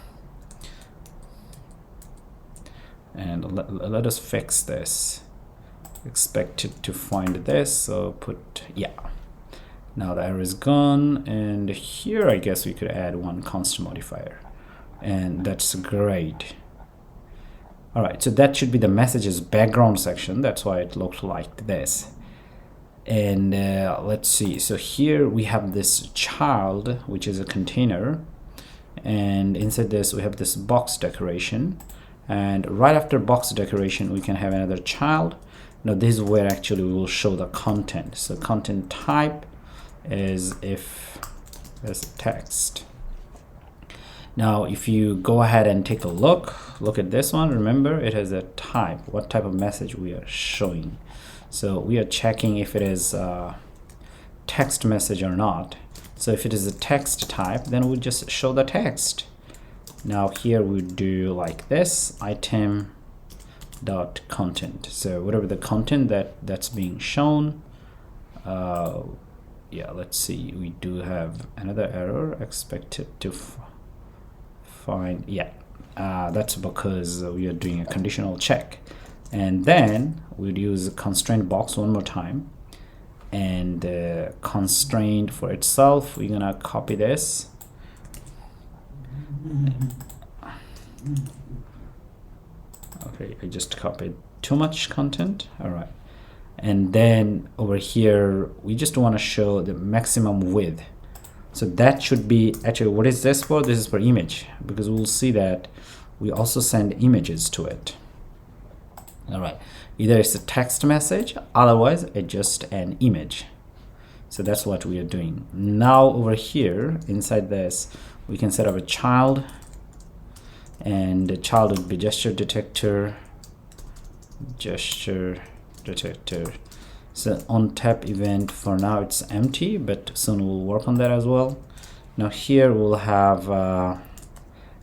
and let us fix this. Expect it to find this, so put yeah. Now the error is gone, and here I guess we could add one const modifier, and that's great. All right, so that should be the messages background section. That's why it looked like this. And let's see, so here we have this child, which is a container, and inside this we have this box decoration, and right after box decoration we can have another child. Now this is where actually we will show the content. So content type is if there's text. Now if you go ahead and take a look at this one, remember it has a type, what type of message we are showing. So we are checking if it is a text message or not. So if it is a text type, then we just show the text. Now here we do like this, item dot content. So whatever the content that's being shown, yeah, let's see, we do have another error, expected to find, yeah, that's because we are doing a conditional check. And then we'd use a constraint box one more time, and constraint for itself, we're gonna copy this. Okay, I just copied too much content. All right, and then over here we just want to show the maximum width. So that should be actually, what is this for? This is for image, because we'll see that we also send images to it. All right, either it's a text message, otherwise it's just an image. So that's what we are doing. Now over here inside this we can set up a child, and the child would be gesture detector. So on tap event, for now it's empty, but soon we'll work on that as well. Now here we'll have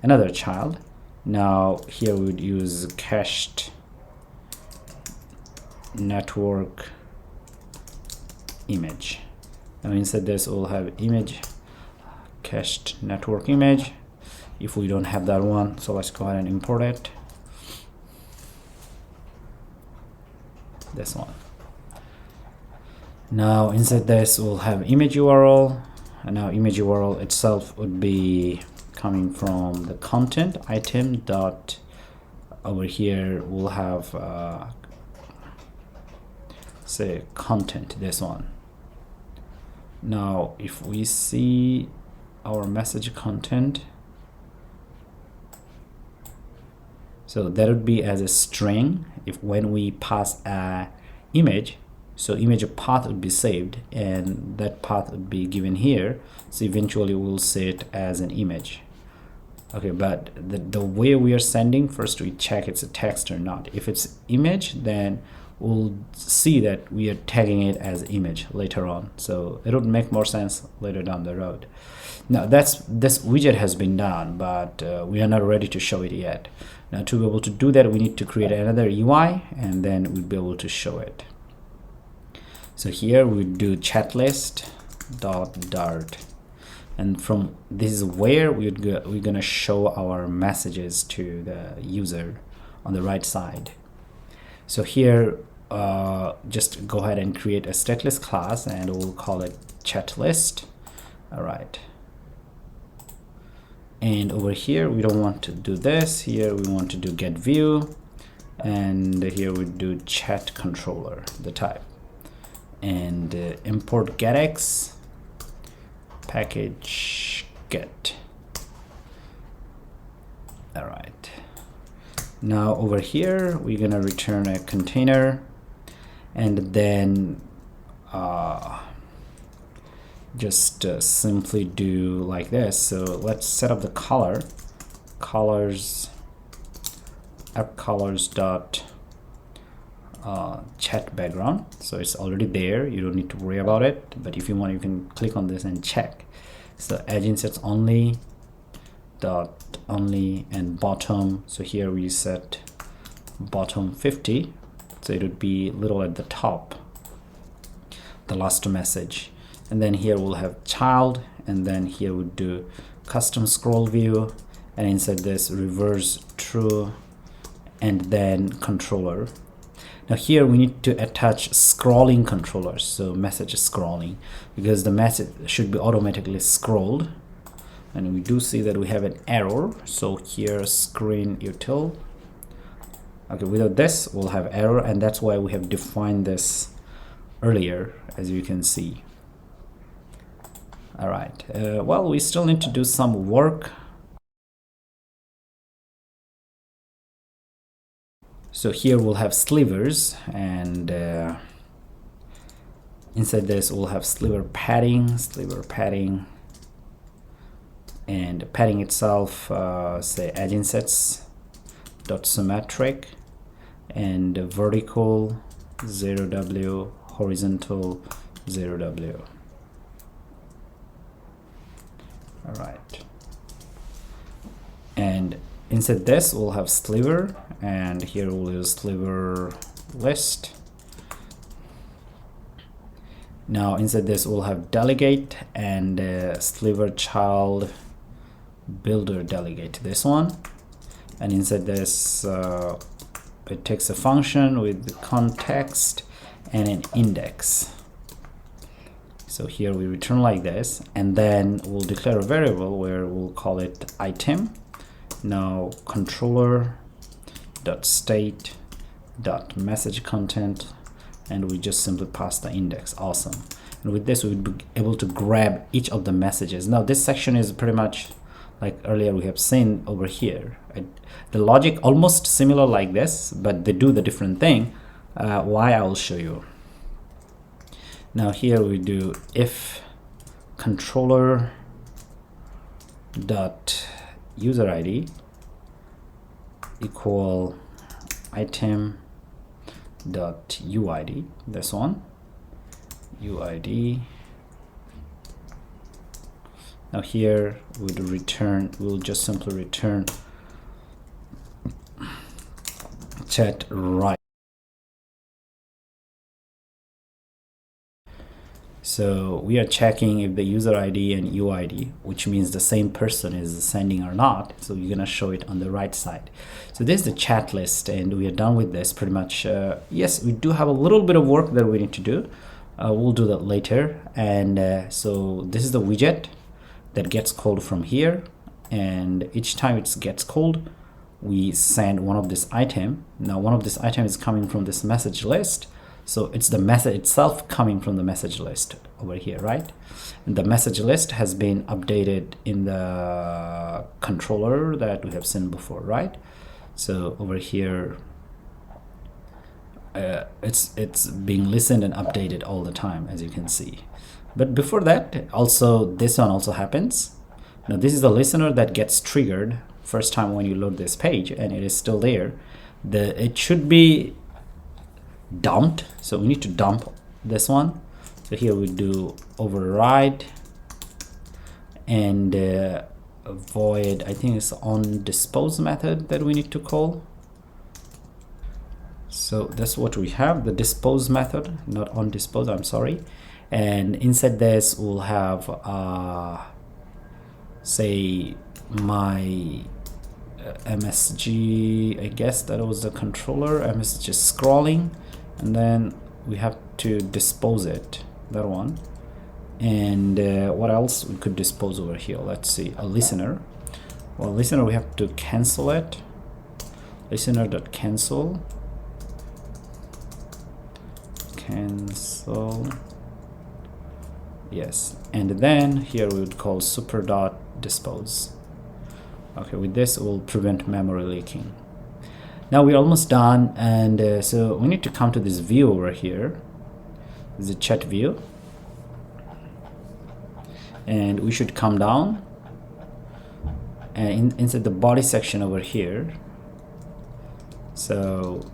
another child. Now here we would use cached network image. Now inside this we'll have image, cached network image, if we don't have that one. So let's go ahead and import it, this one. Now inside this we'll have image URL, and now image URL itself would be coming from the content item dot, over here we'll have say content, this one. Now if we see our message content, so that would be as a string. If when we pass a image, so image path would be saved and that path would be given here, so eventually we'll see it as an image. Okay, but the way we are sending, first we check it's a text or not. If it's image, then we'll see that we are tagging it as image later on, so it would make more sense later down the road. Now this widget has been done, but we are not ready to show it yet. Now to be able to do that, we need to create another UI and then we'll be able to show it. So here we do chat list .dart, and from this is where we're gonna show our messages to the user on the right side. So here just go ahead and create a stateless class and we'll call it chat list. All right, and over here we don't want to do this. Here we want to do get view, and here we do chat controller, the type, and import getX package get. All right, now over here we're gonna return a container, and then just simply do like this. So let's set up the colors app colors dot chat background. So it's already there, you don't need to worry about it, but if you want you can click on this and check. So edge insets only dot only and bottom, so here we set bottom 50, so it would be little at the top, the last message. And then here we'll have child, and then here we'll do custom scroll view, and inside this reverse true, and then controller. Now here we need to attach scrolling controllers, so message scrolling, because the message should be automatically scrolled. And we do see that we have an error, so here screen util. Okay, without this we'll have error, and that's why we have defined this earlier, as you can see. All right, well, we still need to do some work. So here we'll have slivers, and inside this we'll have sliver padding, and padding itself, say edge insets dot symmetric, and vertical 0W, horizontal 0W. All right, and inside this we'll have sliver, and here we'll use sliver list. Now inside this we'll have delegate and sliver child builder delegate, this one. And inside this it takes a function with context and an index. So here we return like this, and then we'll declare a variable where we'll call it item. Now controller.state.message content, and we just simply pass the index. Awesome. And with this we would be able to grab each of the messages. Now this section is pretty much like earlier we have seen over here. The logic almost similar like this, but they do the different thing. Why, I will show you. Now here we do if controller dot user ID equal item dot uid, this one, uid. Now here we'll just simply return chat right. So we are checking if the user ID and UID, which means the same person, is sending or not. So you're gonna show it on the right side. So this is the chat list, and we are done with this pretty much. Yes, we do have a little bit of work that we need to do. We'll do that later. And so this is the widget that gets called from here, and each time it gets called, we send one of this item. Now one of this item is coming from this message list, So it's the message itself coming from the message list over here, right? And the message list has been updated in the controller that we have seen before, right? So over here, it's being listened and updated all the time, as you can see. But before that, also this one also happens. Now this is the listener that gets triggered first time when you load this page, and it is still there. It should be dumped, so we need to dump this one. So here we do override and void, I think it's on dispose method that we need to call. So that's what we have, the dispose method, not on dispose, I'm sorry. And inside this we'll have say my MSG, I guess that was the controller, MS just scrolling, and then we have to dispose it, that one. And what else we could dispose over here? Let's see, a listener. Well, listener, we have to cancel it. Listener.cancel. Cancel. Yes, and then here we would call super.dispose. Okay, with this we'll prevent memory leaking. Now we're almost done, and so we need to come to this view over here. This is a chat view, and we should come down and inside the body section over here. So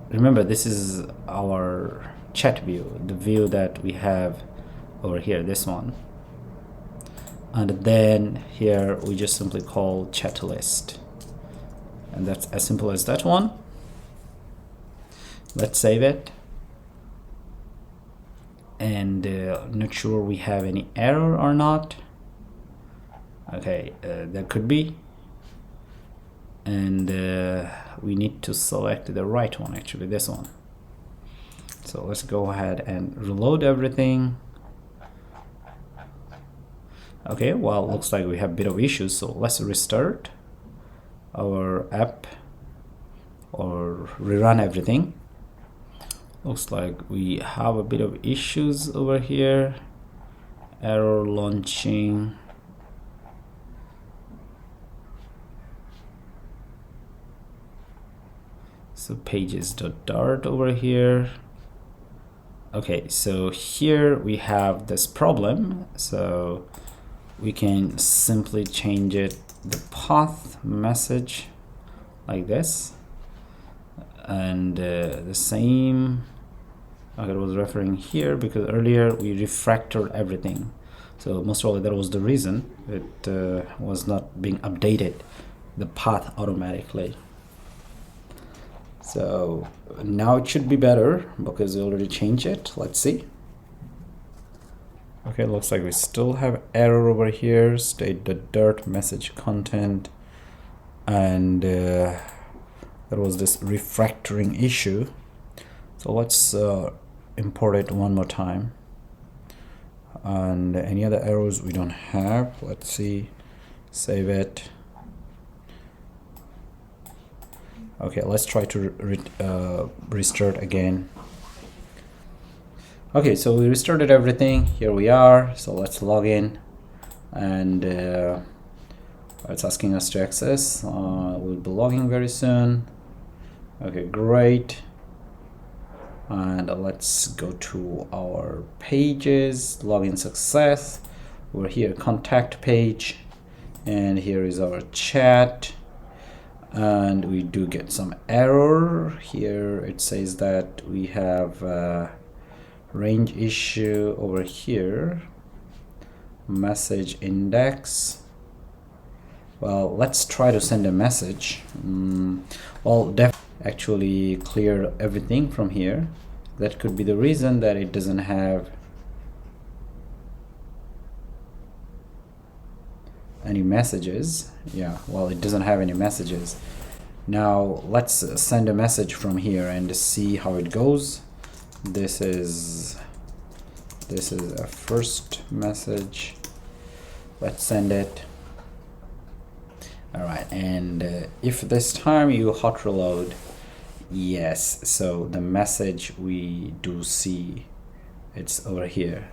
remember, this is our chat view, the view that we have over here, this one. And then here we just simply call chat list, and that's as simple as that one. Let's save it, and not sure we have any error or not. Okay, there could be, and we need to select the right one, actually this one. So let's go ahead and reload everything. Okay, well, looks like we have a bit of issues, so let's restart our app or rerun everything. Looks like we have a bit of issues over here. Error launching. So pages.dart over here. Okay, so here we have this problem, so we can simply change it, the path message like this, and the same. Okay, it was referring here because earlier we refactored everything, so most probably that was the reason it was not being updated, the path automatically. So now it should be better because we already changed it. Let's see. Okay, looks like we still have error over here, state.dart message content, and there was this refactoring issue. So let's import it one more time. And any other errors we don't have. Let's see, save it. Okay, let's try to restart again. Okay, so we restarted everything. Here we are. So let's log in, and it's asking us to access. We'll be logging very soon. Okay, great. And let's go to our pages. Login success. We're here, contact page, and here is our chat. And we do get some error here. It says that we have range issue over here, message index. Well, let's try to send a message. Well, actually clear everything from here. That could be the reason that it doesn't have any messages. Yeah, well, it doesn't have any messages. Now let's send a message from here and see how it goes. This is a first message. Let's send it. All right, and if this time you hot reload, Yes, so the message we do see, it's over here,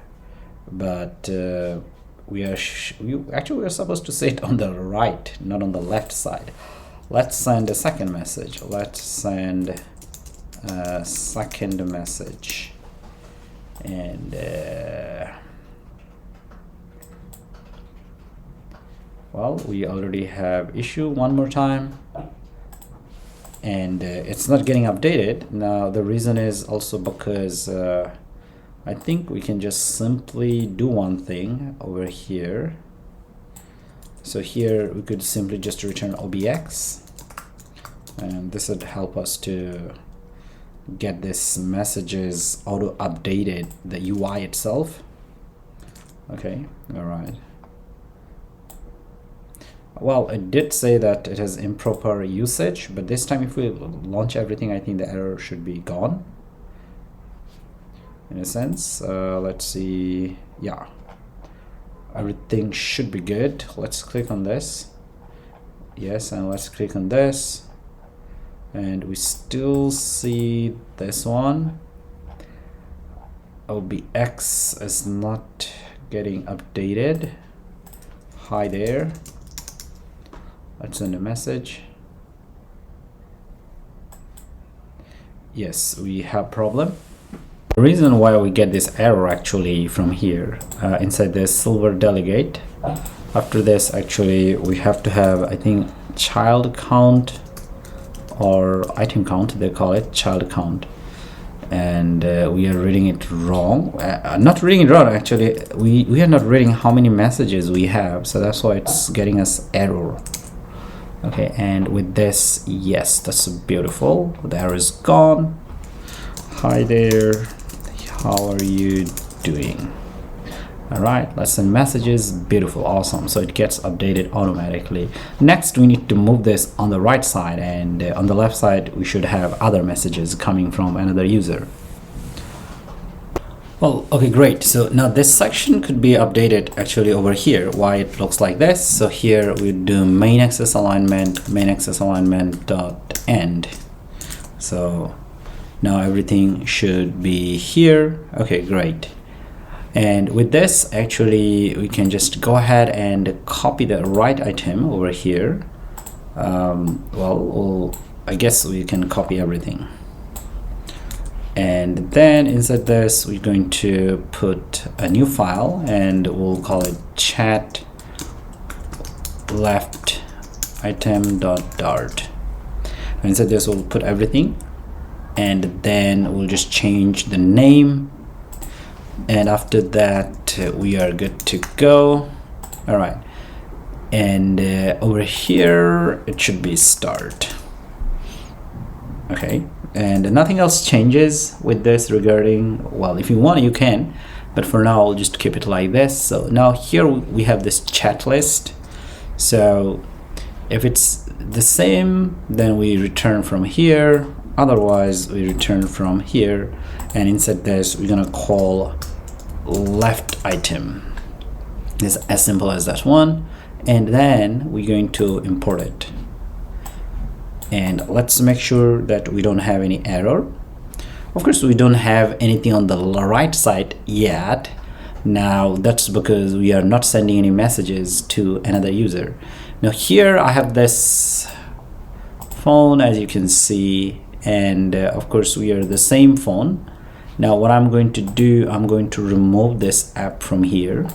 but we are supposed to say it on the right, not on the left side. Let's send a second message. Let's send a second message, and well, we already have issue one more time, and it's not getting updated. Now the reason is also because I think we can just simply do one thing over here. So here we could simply just return obx, and this would help us to get this messages auto updated, the UI itself. Okay, all right. Well, it did say that it has improper usage, but this time if we launch everything, I think the error should be gone in a sense. Let's see. Yeah, everything should be good. Let's click on this. Yes, and let's click on this, and we still see this one. OBX is not getting updated. Hi there. Let's send a message. Yes, we have problem. The reason why we get this error actually from here, inside this silver delegate, after this actually we have to have, I think, child count or item count, they call it child count, and we are reading it wrong. Not reading it wrong, actually we are not reading how many messages we have, so that's why it's getting us error. Okay, and with this, yes, that's beautiful. The error is gone. Hi there, how are you doing? All right, let's send messages. Beautiful, awesome. So it gets updated automatically. Next, we need to move this on the right side, and on the left side we should have other messages coming from another user. Well, okay, great. So now this section could be updated actually over here. Why it looks like this? So here we do main access alignment dot end. So now everything should be here. Okay, great. And with this, actually, we can just go ahead and copy the right item over here. I guess we can copy everything. And then inside this, we're going to put a new file, and we'll call it chat left item.dart. Inside this, we'll put everything, and then we'll just change the name, and after that we are good to go. All right, and over here it should be start. Okay, and nothing else changes with this regarding, well, if you want you can, but for now I'll just keep it like this. So now here we have this chat list. So if it's the same, then we return from here, otherwise we return from here, and inside this we're gonna call left item. It's as simple as that one, and then we're going to import it. And let's make sure that we don't have any error. Of course, we don't have anything on the right side yet. Now that's because we are not sending any messages to another user. Now here I have this phone, as you can see, and of course we are the same phone. Now what I'm going to do, I'm going to remove this app from here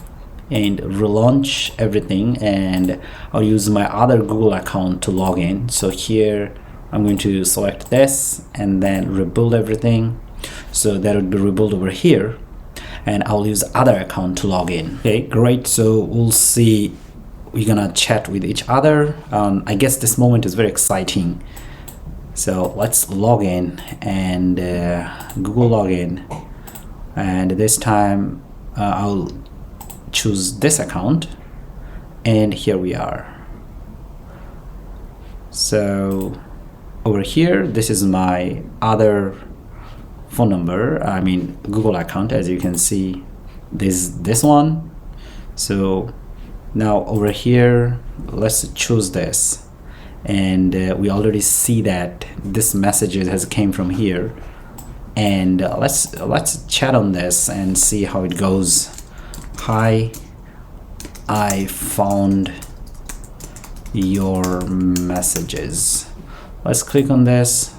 and relaunch everything, and I'll use my other Google account to log in. So here I'm going to select this and then rebuild everything, so that would be rebuilt over here, and I'll use other account to log in. Okay, great. So we'll see, we're gonna chat with each other. I guess this moment is very exciting. So let's log in and Google login, and this time I'll choose this account, and here we are. So over here, this is my other phone number, I mean Google account, as you can see, this one. So now over here, let's choose this, and we already see that this message has came from here. And let's chat on this and see how it goes. Hi, I found your messages. Let's click on this.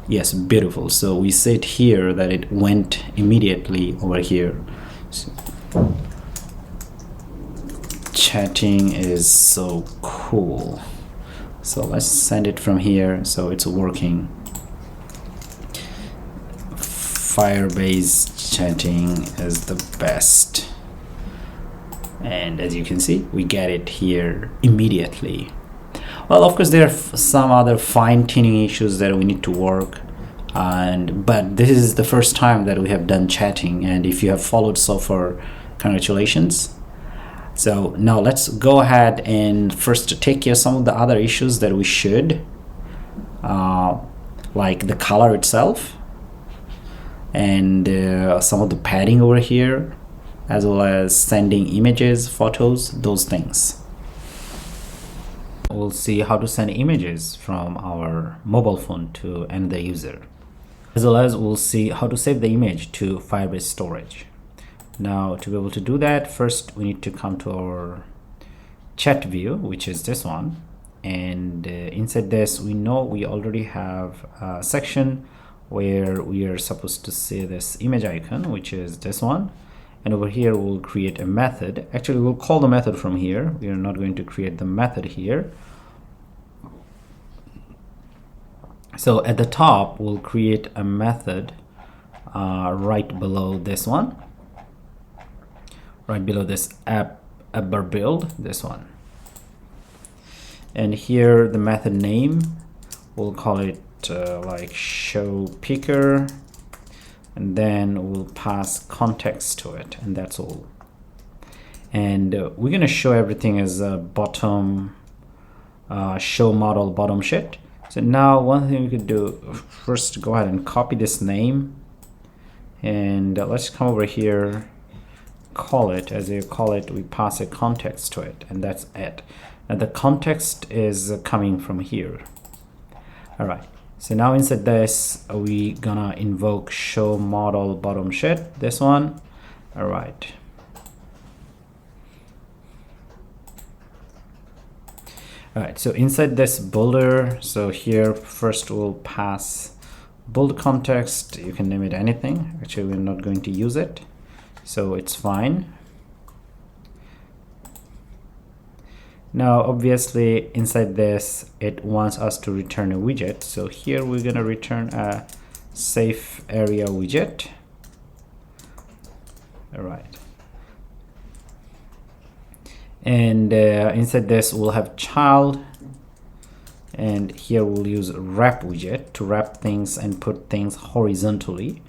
Yes, beautiful. So we said here that it went immediately over here. So, chatting is so cool. So let's send it from here. So it's working. Firebase chatting is the best. And as you can see, we get it here immediately. Well, of course, there are some other fine-tuning issues that we need to work, but this is the first time that we have done chatting, and if you have followed so far, congratulations. So now let's go ahead and first take care of some of the other issues that we should, like the color itself, and some of the padding over here, as well as sending images, photos, those things. We'll see how to send images from our mobile phone to another user, as well as we'll see how to save the image to Firebase storage. Now, to be able to do that, first we need to come to our chat view, which is this one, and inside this we know we already have a section where we are supposed to see this image icon, which is this one. And over here we'll create a method. Actually, we'll call the method from here. We are not going to create the method here. So at the top we'll create a method right below this one, right below this AppBar build, this one. And here the method name, we'll call it like show picker, and then we'll pass context to it, and that's all. And we're going to show everything as a bottom show model bottom sheet. So now one thing we could do, first go ahead and copy this name, and let's come over here, call it, as you call it, we pass a context to it, and that's it. And the context is coming from here. All right. So now inside this, we gonna invoke show model bottom sheet, this one. All right. All right, so inside this builder, so here first we'll pass build context. You can name it anything. Actually, we're not going to use it, so it's fine. Now, obviously, inside this, it wants us to return a widget. So here we're going to return a safe area widget. All right. And inside this, we'll have child. And here we'll use wrap widget to wrap things and put things horizontally.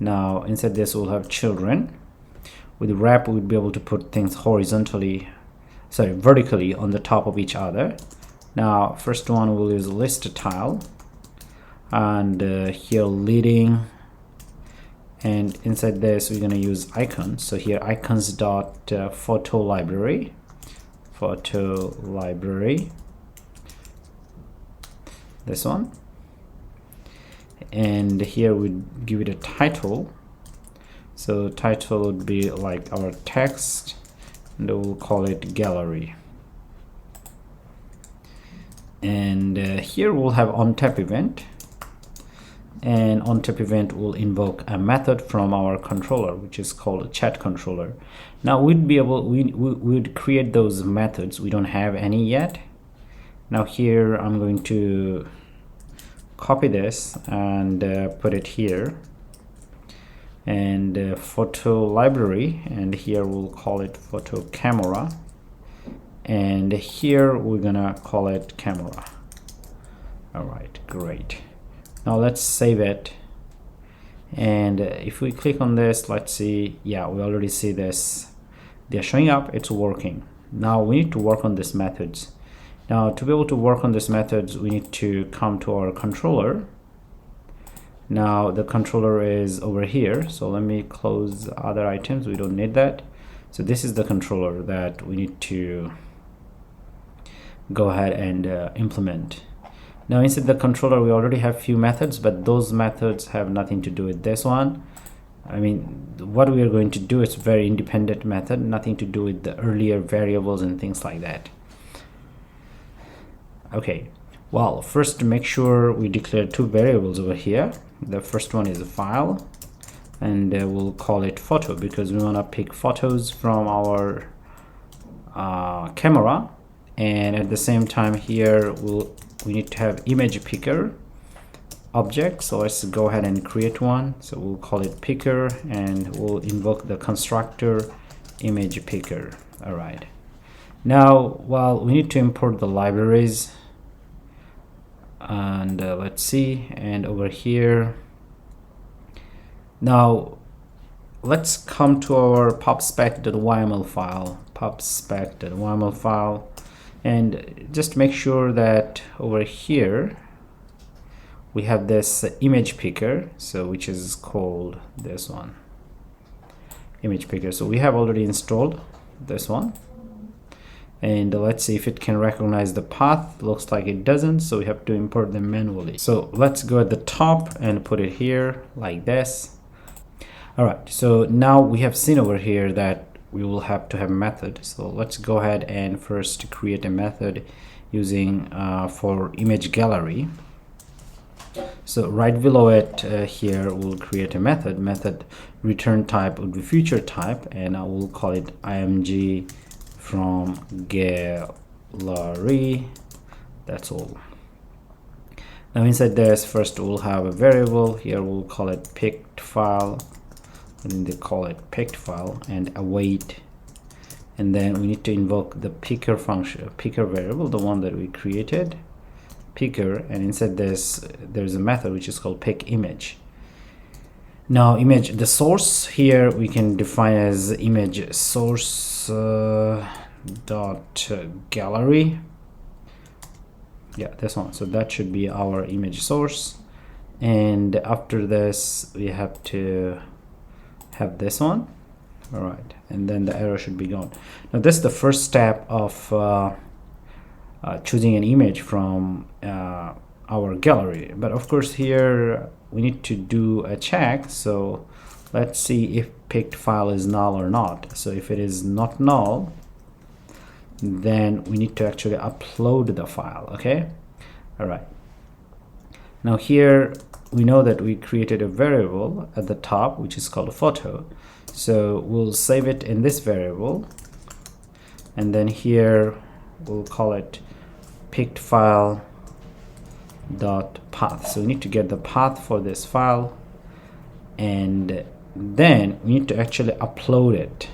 Now, inside this, we'll have children. With wrap, we'll be able to put things vertically on the top of each other. Now, first one we'll use list tile, and here leading, and inside this we're going to use icons. So here icons dot photo library, this one, and here we give it a title. So title would be like our text, and we'll call it gallery. And here we'll have onTap event, and onTap event will invoke a method from our controller, which is called chat controller. Now we would create those methods. We don't have any yet. Now here I'm going to copy this and put it here, and photo library, and here we'll call it photo camera, and here we're gonna call it camera. All right, great. Now let's save it, and if we click on this, let's see. Yeah, we already see this. They're showing up. It's working. Now we need to work on these methods. Now to be able to work on these methods, we need to come to our controller. Now the controller is over here, so let me close other items. We don't need that. So this is the controller that we need to go ahead and implement. Now inside the controller we already have few methods, but those methods have nothing to do with this one. I mean, what we are going to do is very independent method, nothing to do with the earlier variables and things like that. Okay, well, first make sure we declare two variables over here. The first one is a file, and we'll call it photo because we want to pick photos from our camera. And at the same time here we need to have image picker object, so let's go ahead and create one. So we'll call it picker, and we'll invoke the constructor image picker. All right, now we need to import the libraries, and let's see, and over here now let's come to our popspec.yml file, and just make sure that over here we have this image picker, so which is called this one, image picker. So we have already installed this one, and let's see if it can recognize the path. Looks like it doesn't, so we have to import them manually. So let's go at the top and put it here like this. All right, so now we have seen over here that we will have to have a method. So let's go ahead and first create a method using for image gallery. So right below it here we'll create a method return type would be feature type, and I will call it img from gallery. That's all. Now inside this, first we'll have a variable here, we'll call it picked file, and they call it picked file, and await, and then we need to invoke the picker function, picker variable, the one that we created, picker, and inside this there's a method which is called pick image. Now image, the source here we can define as image source dot gallery. Yeah, this one. So that should be our image source, and after this we have to have this one. All right, and then the error should be gone. Now this is the first step of choosing an image from our gallery, but of course here we need to do a check. So let's see if picked file is null or not. So if it is not null, then we need to actually upload the file. Okay, all right, now here we know that we created a variable at the top which is called a photo, so we'll save it in this variable, and then here we'll call it picked file dot path. So we need to get the path for this file, and then we need to actually upload it.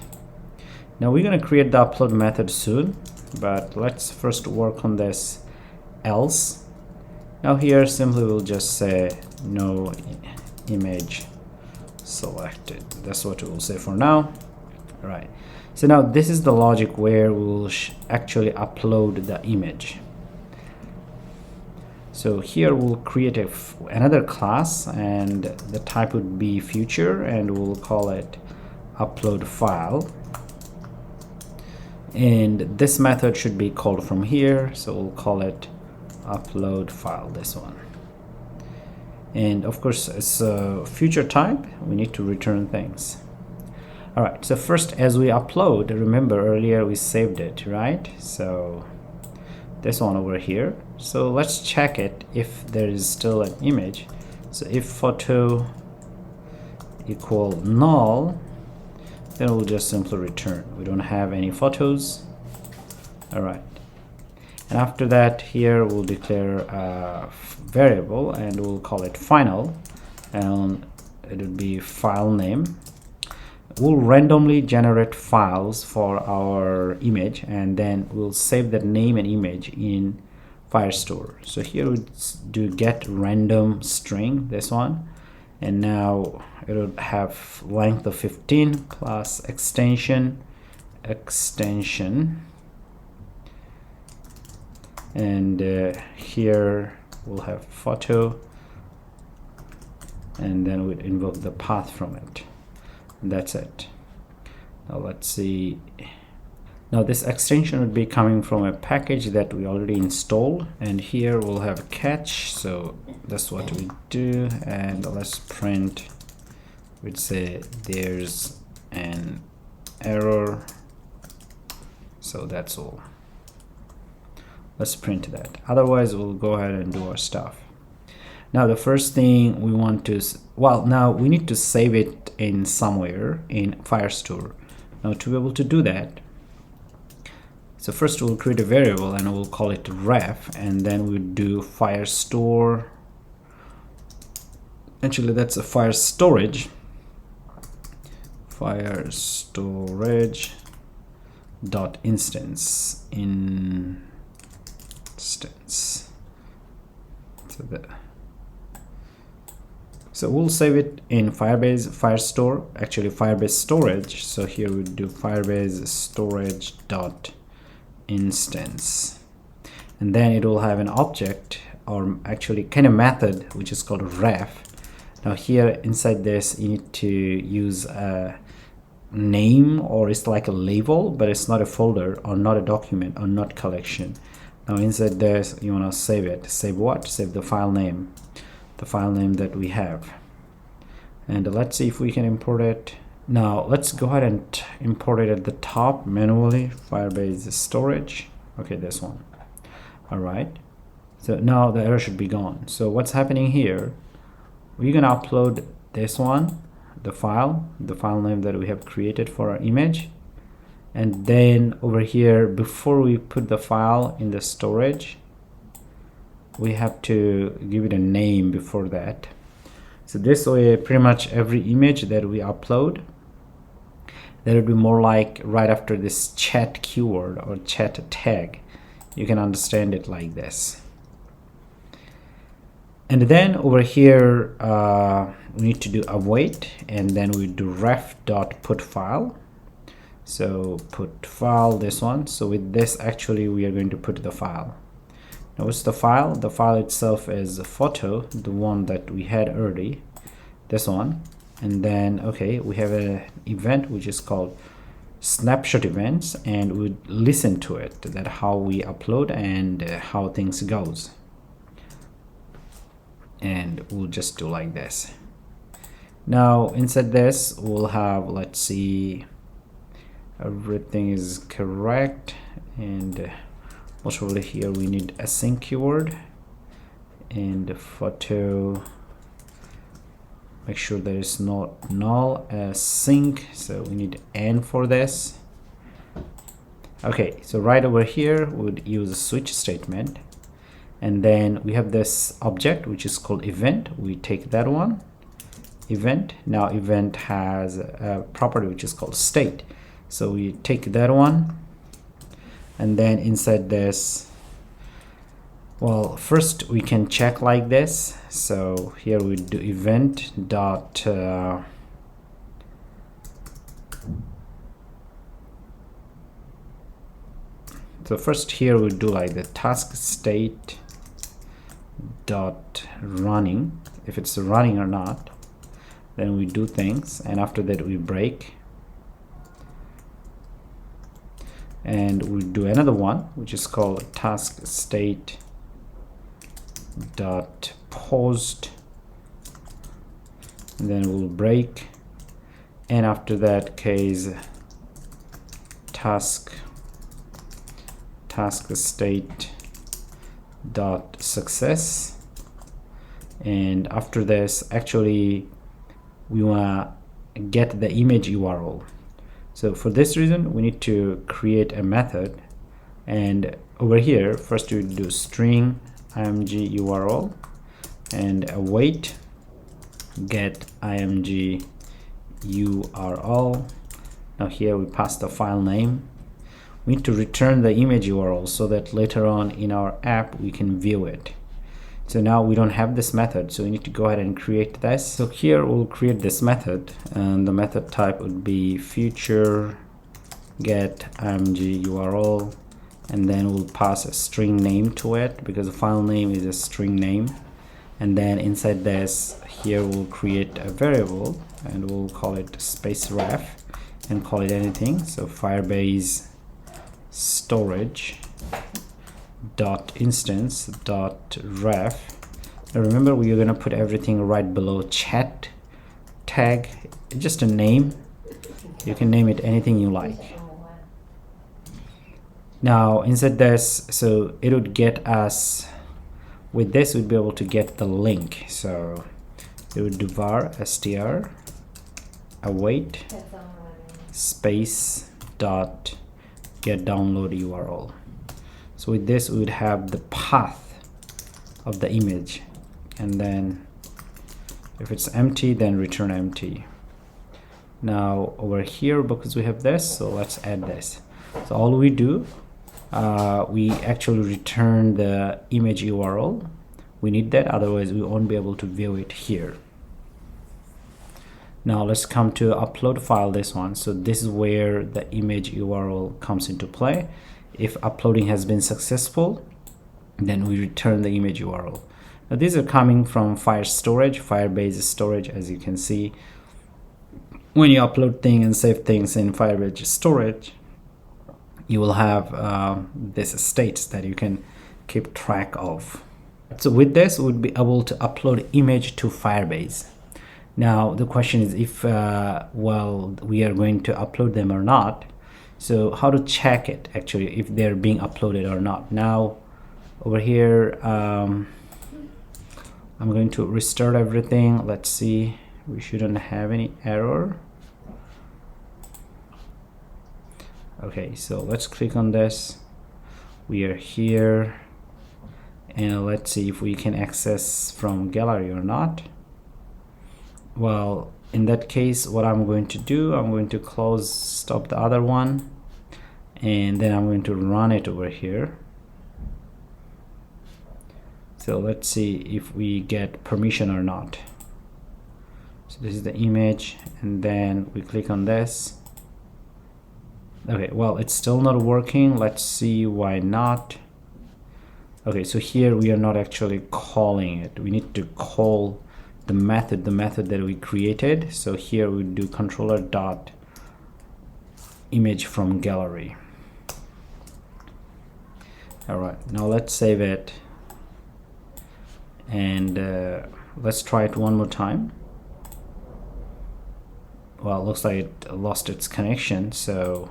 Now we're going to create the upload method soon, but let's first work on this else. Now here simply we'll just say no image selected. That's what we'll say for now. All right, so now this is the logic where we'll actually upload the image. So here we'll create another class, and the type would be future, and we'll call it upload file, and this method should be called from here, so we'll call it upload file, this one. And of course, it's a future type, we need to return things. All right, so first as we upload, remember earlier we saved it, right? So this one over here, so let's check it if there is still an image. So if photo equal null, then we'll just simply return we don't have any photos. All right, and after that here we'll declare a variable, and we'll call it final, and it would be file name. We'll randomly generate files for our image, and then we'll save that name and image in Firestore. So here we do get random string, this one, and now it would have length of 15 plus extension, and here we'll have photo, and then we'd invoke the path from it, and that's it. Now let's see. Now this extension would be coming from a package that we already installed, and here we'll have a catch. So that's what we do, and let's print, we'd say there's an error. So that's all. Let's print that. Otherwise we'll go ahead and do our stuff. Now the first thing we want to, well, now we need to save it in somewhere in Firestore. Now to be able to do that, so first we'll create a variable and we'll call it ref, and then we'll do firestore. Actually that's a fire storage dot instance. So we'll save it in Firebase Firestore, actually Firebase storage. So here we do Firebase storage dot instance, and then it will have an object, or actually kind of method, which is called ref. Now here inside this you need to use a name, or it's like a label, but it's not a folder or not a document or not collection. Now inside this you want to save it. Save what? Save the file name that we have. And let's see if we can import it. Now let's go ahead and import it at the top manually. Firebase storage. Okay, this one. All right, so now the error should be gone. So what's happening here, we're gonna upload this one, the file name that we have created for our image, and then over here, before we put the file in the storage, we have to give it a name before that. So this way, pretty much every image that we upload, that would be more like right after this chat keyword or chat tag. You can understand it like this. And then over here we need to do await, and then we do ref.putFile. So put file, this one. So with this actually we are going to put the file. Now what's the file? The file itself is a photo, the one that we had early, this one. And then okay, we have an event which is called snapshot events, and we listen to it, that how we upload and how things goes. And we'll just do like this. Now inside this we'll have, let's see, everything is correct, and most probably here we need async keyword, and photo, make sure there is not null async, so we need n for this. Okay, so right over here we would use a switch statement, and then we have this object which is called event. We take that one, event. Now event has a property which is called state, so we take that one, and then inside this, well, first we can check like this. So here we do event dot so first here we do like the task state dot running, if it's running or not, then we do things, and after that we break, and we do another one which is called task state dot post, and then we'll break, and after that case task state dot success, and after this actually we want to get the image URL. So for this reason we need to create a method, and over here first we do string img URL and await get img URL. Now here we pass the file name. We need to return the image URL so that later on in our app we can view it. So now we don't have this method, so we need to go ahead and create this. So here we'll create this method, and the method type would be future get img URL, and then we'll pass a string name to it because the file name is a string name. And then inside this, here we'll create a variable and we'll call it space ref and call it anything. So Firebase storage dot instance dot ref. Now remember, we are going to put everything right below chat tag, just a name. You can name it anything you like. Now inside this, so it would get us, with this we'd be able to get the link. So it would do var str await space dot get download URL. So with this we would have the path of the image, and then if it's empty, then return empty. Now over here, because we have this, so let's add this. So all we do, we actually return the image URL. We need that, otherwise we won't be able to view it here. Now let's come to upload file, this one. So this is where the image URL comes into play. If uploading has been successful, then we return the image URL. Now these are coming from Firebase storage. As you can see, when you upload things and save things in Firebase storage, you will have this states that you can keep track of. So with this, we'd be able to upload image to Firebase. Now the question is if well, we are going to upload them or not. So how to check it actually, if they're being uploaded or not. Now over here, I'm going to restart everything. Let's see, we shouldn't have any error. Okay, so let's click on this. We are here, and let's see if we can access from gallery or not. Well, in that case, what I'm going to do, I'm going to stop the other one, and then I'm going to run it over here. So let's see if we get permission or not. So this is the image, and then we click on this. Okay, well, it's still not working. Let's see why not. Okay, so here we are not actually calling it. We need to call the method that we created. So here we do controller dot image from gallery. All right, now let's save it, and let's try it one more time. Well, it looks like it lost its connection, so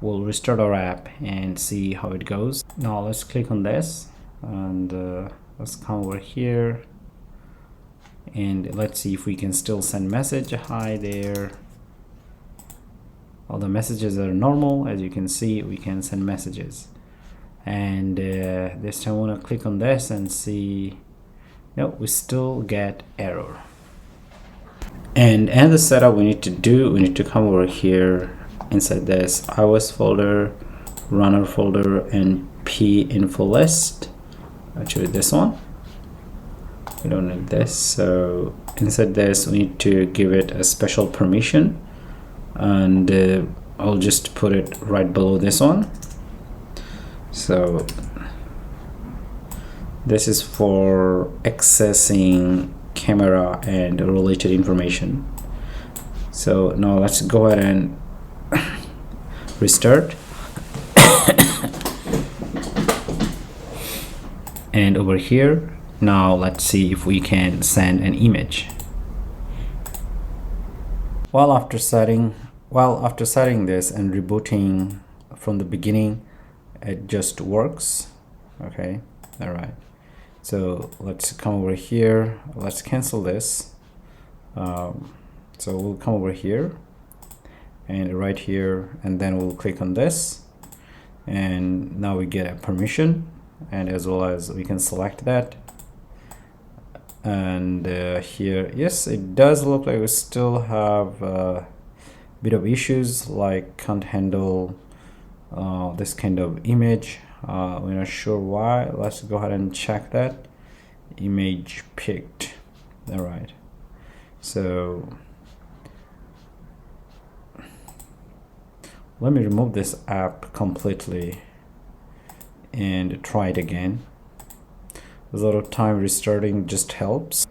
we'll restart our app and see how it goes. Now let's click on this, and let's come over here, and let's see if we can still send message. Hi there. All the messages are normal. As you can see, we can send messages. And this time I want to click on this and see. No, we still get error. And another setup we need to do, we need to come over here inside this iOS folder, runner folder, and p info list. Actually this one, we don't need this. So inside this we need to give it a special permission, and I'll just put it right below this one. So this is for accessing camera and related information. So now let's go ahead and restart. And over here, now let's see if we can send an image. Well, after setting this and rebooting from the beginning, it just works. Okay, all right. So let's come over here. Let's cancel this. So we'll come over here and right here, and then we'll click on this, and now we get a permission, and as well as we can select that. And here, yes, it does look like we still have a bit of issues, like can't handle this kind of image. We're not sure why. Let's go ahead and check that. Image picked. All right, so let me remove this app completely and try it again. A lot of time restarting just helps.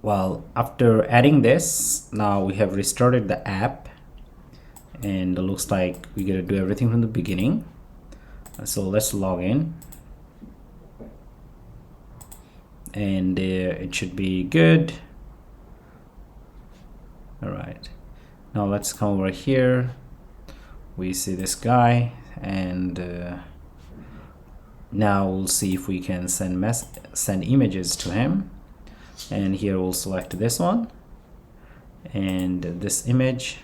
Well, after adding this, now we have restarted the app, and it looks like we gotta do everything from the beginning. So let's log in, and it should be good. All right, now let's come over here. We see this guy, and now we'll see if we can send images to him. And here we'll select this one and this image,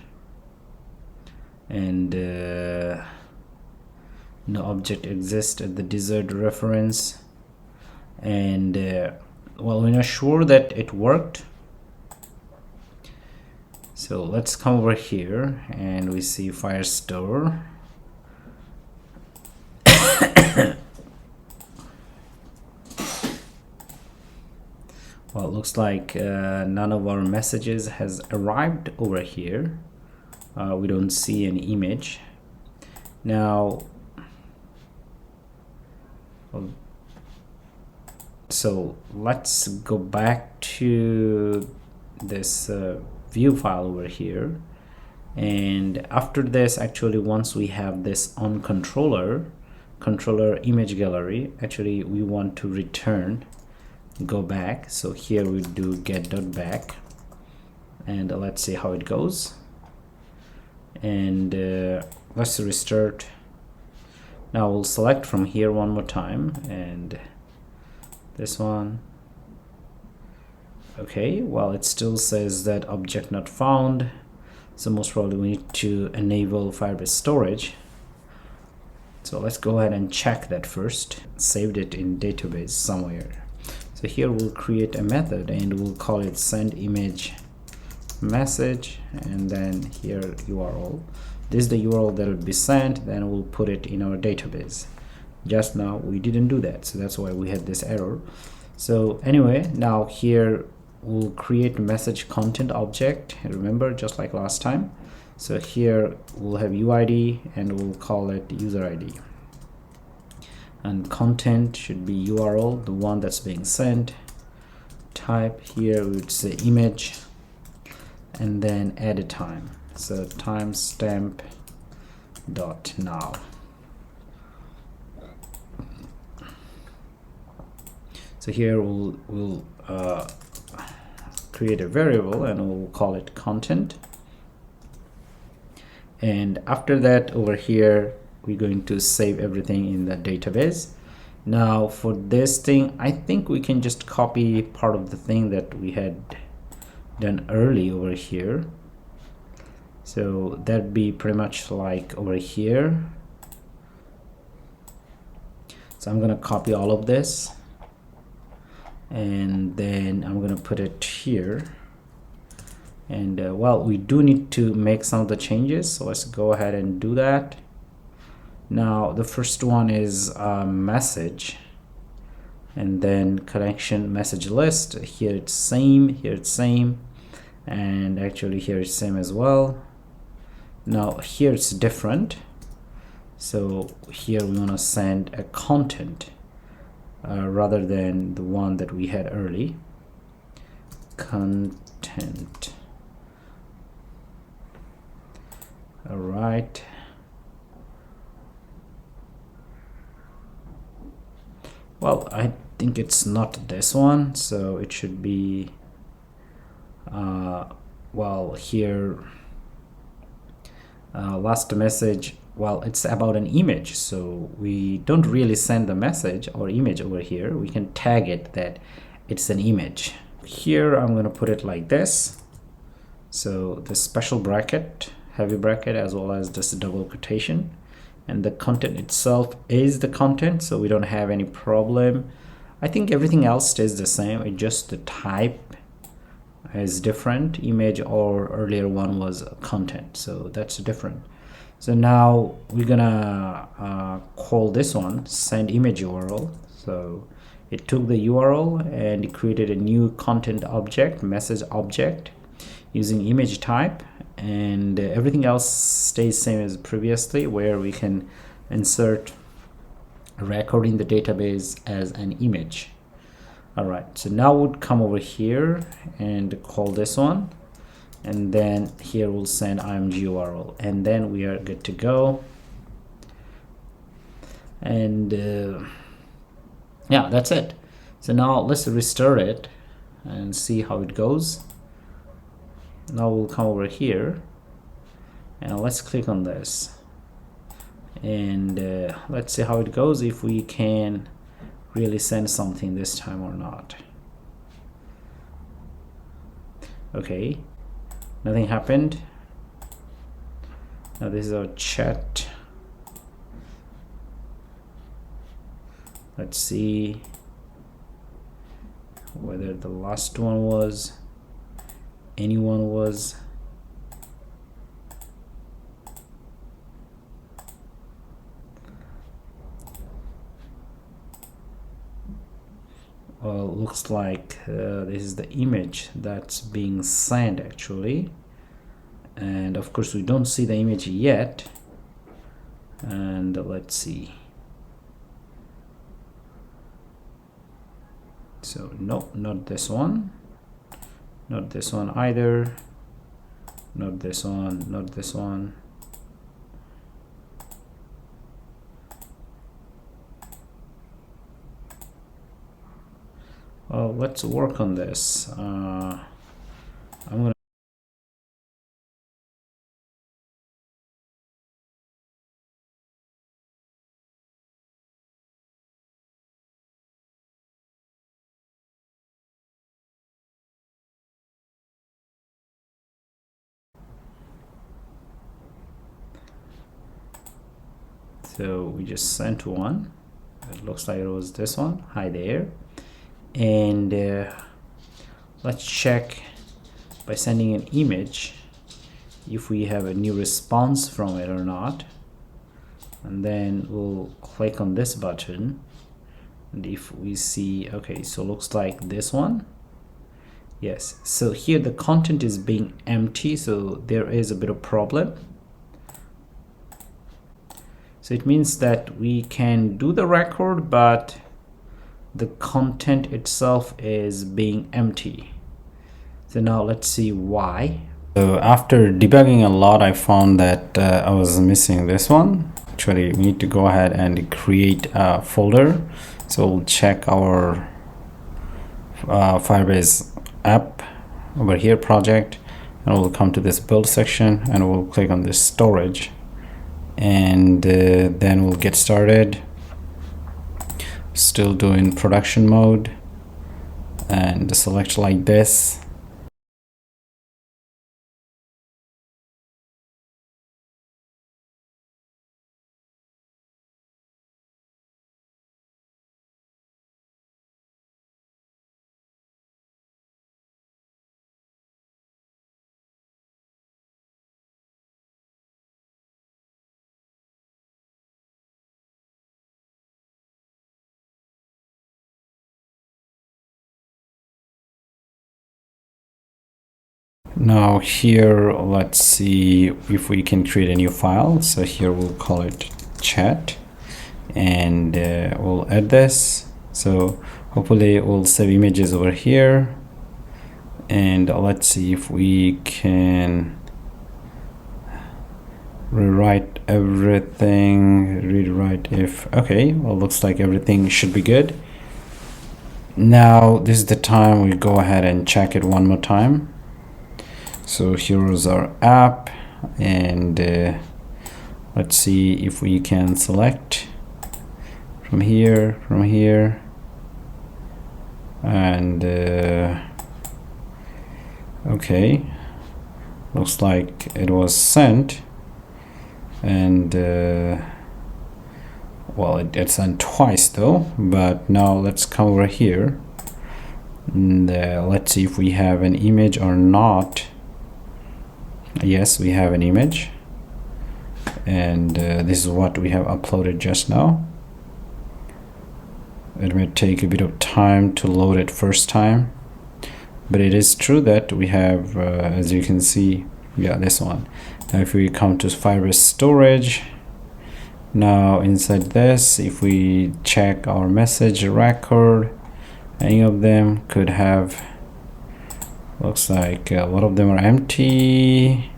and no object exists at the desired reference. And well, we're not sure that it worked, so let's come over here and we see firestore. Well, it looks like none of our messages has arrived over here. We don't see an image now. So let's go back to this view file over here, and after this, actually once we have this on controller image gallery, actually we want to return, go back. So here we do get.back, and let's see how it goes. And let's restart. Now we'll select from here one more time, and this one. Okay, well, it still says that object not found, so most probably we need to enable Firebase storage. So let's go ahead and check that first. Saved it in database somewhere. So here we'll create a method and we'll call it send image message, and then here URL. This is the URL that would be sent, then we'll put it in our database. Just now we didn't do that, so that's why we had this error. So anyway, now here we'll create message content object, remember, just like last time. So here we'll have UID and we'll call it user ID, and content should be URL, the one that's being sent. Type here we would say image, and then edit time, so timestamp dot now. So here we'll create a variable and we'll call it content, and after that over here we're going to save everything in the database. Now for this thing, I think we can just copy part of the thing that we had done early over here. So that'd be pretty much like over here. So I'm gonna copy all of this, and then I'm gonna put it here. And well, we do need to make some of the changes, so let's go ahead and do that. Now the first one is message, and then connection message list. Here it's same, here it's same, and actually here it's same as well. Now here it's different, so here we want to send a content rather than the one that we had early. Content. All right. Well, I think it's not this one, so it should be well, here last message, well, it's about an image, so we don't really send the message or image over here. We can tag it that it's an image. Here I'm going to put it like this, so the special bracket, heavy bracket, as well as this double quotation, and the content itself is the content, so we don't have any problem. I think everything else stays the same, it's just the type is different. Image or earlier one was content, so that's different. So now we're gonna call this one send image URL. So it took the URL and it created a new content object, message object, using image type, and everything else stays same as previously, where we can insert a record in the database as an image. All right, so now we'll come over here and call this one, and then here we'll send img URL, and then we are good to go. And yeah, that's it. So now let's restart it and see how it goes. Now we'll come over here and let's click on this, and let's see how it goes, if we can really send something this time or not. Okay, nothing happened. Now this is our chat. Let's see whether the last one was anyone was. Well, looks like this is the image that's being sent actually, and of course we don't see the image yet. And let's see. So no, not this one, not this one either, not this one, not this one. Well, let's work on this. I'm gonna so we just sent one. It looks like it was this one. Hi there. And let's check by sending an image if we have a new response from it or not. And then we'll click on this button, and if we see, okay, so looks like this one. Yes, so here the content is being empty, so there is a bit of problem. So it means that we can do the record, but the content itself is being empty. So now let's see why. So after debugging a lot, I found that I was missing this one. Actually, we need to go ahead and create a folder. So we'll check our Firebase app over here, project, and we'll come to this build section and we'll click on this storage, and then we'll get started. Still doing production mode, and select like this. Now here, let's see if we can create a new file. So here we'll call it chat, and we'll add this. So hopefully we'll save images over here, and let's see if we can rewrite everything, rewrite if, okay, well, looks like everything should be good. Now this is the time we go ahead and check it one more time. So here's our app, and let's see if we can select from here, and okay, looks like it was sent, and well, it sent twice though. But now let's come over here, and let's see if we have an image or not. Yes, we have an image, and this is what we have uploaded just now. It may take a bit of time to load it first time, but it is true that we have, as you can see, yeah, this one. Now if we come to Firebase storage, now inside this, if we check our message record, any of them could have, looks like a lot of them are empty.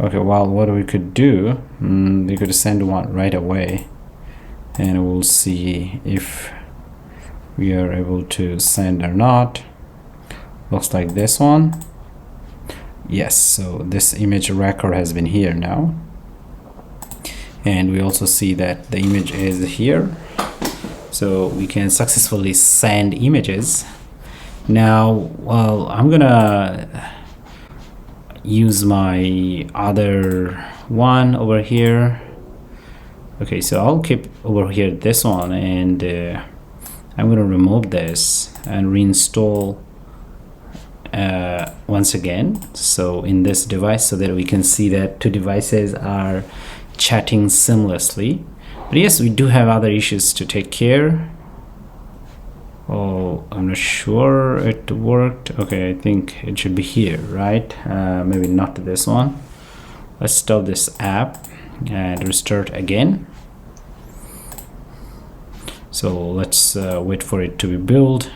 Okay, well, what we could do, we could send one right away, and we'll see if we are able to send or not. Looks like this one. Yes, so this image record has been here now, and we also see that the image is here, so we can successfully send images. Now, well, I'm gonna use my other one over here. Okay, so I'll keep over here this one, and I'm gonna remove this and reinstall once again, so in this device, so that we can see that two devices are chatting seamlessly. But yes, we do have other issues to take care. Oh, I'm not sure it worked. Okay, I think it should be here, right? Maybe not this one. Let's stop this app and restart again. So let's wait for it to be built.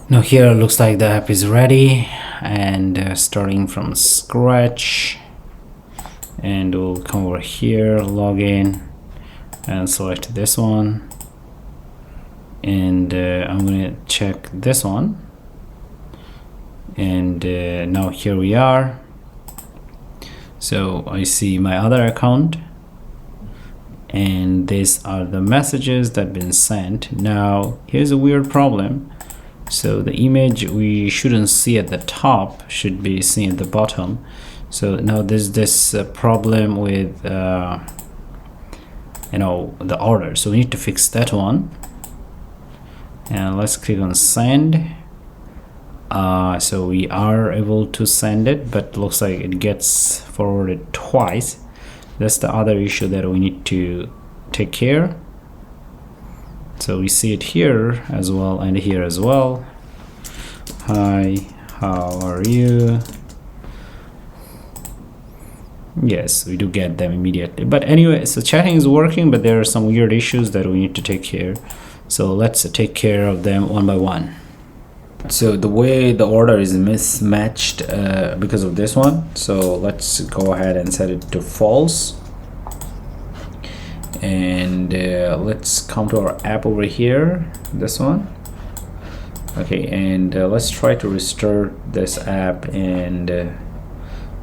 Now here it looks like the app is ready, and starting from scratch, and we'll come over here, log in, and select this one, and I'm gonna check this one, and now here we are. So I see my other account, and these are the messages that have been sent. Now here's a weird problem. So the image we shouldn't see at the top, should be seen at the bottom. So now there's this problem with you know, the order, so we need to fix that one. And let's click on send. So we are able to send it, but looks like it gets forwarded twice. That's the other issue that we need to take care. So we see it here as well, and here as well. Hi, how are you? Yes, we do get them immediately. But anyway, so chatting is working, but there are some weird issues that we need to take care. So let's take care of them one by one. So the way the order is mismatched because of this one. So let's go ahead and set it to false. And let's come to our app over here, this one. Okay, and let's try to restart this app and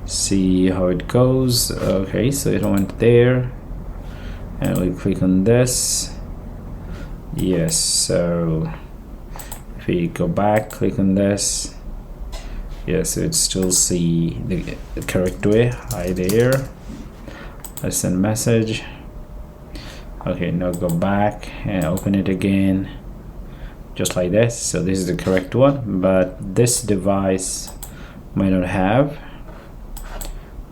see how it goes. Okay, so it went there, and we click on this. Yes, so if we go back, click on this. Yes, it still see the correct way. Hi there, let's send message. Okay, now go back and open it again, just like this. So this is the correct one, but this device might not have.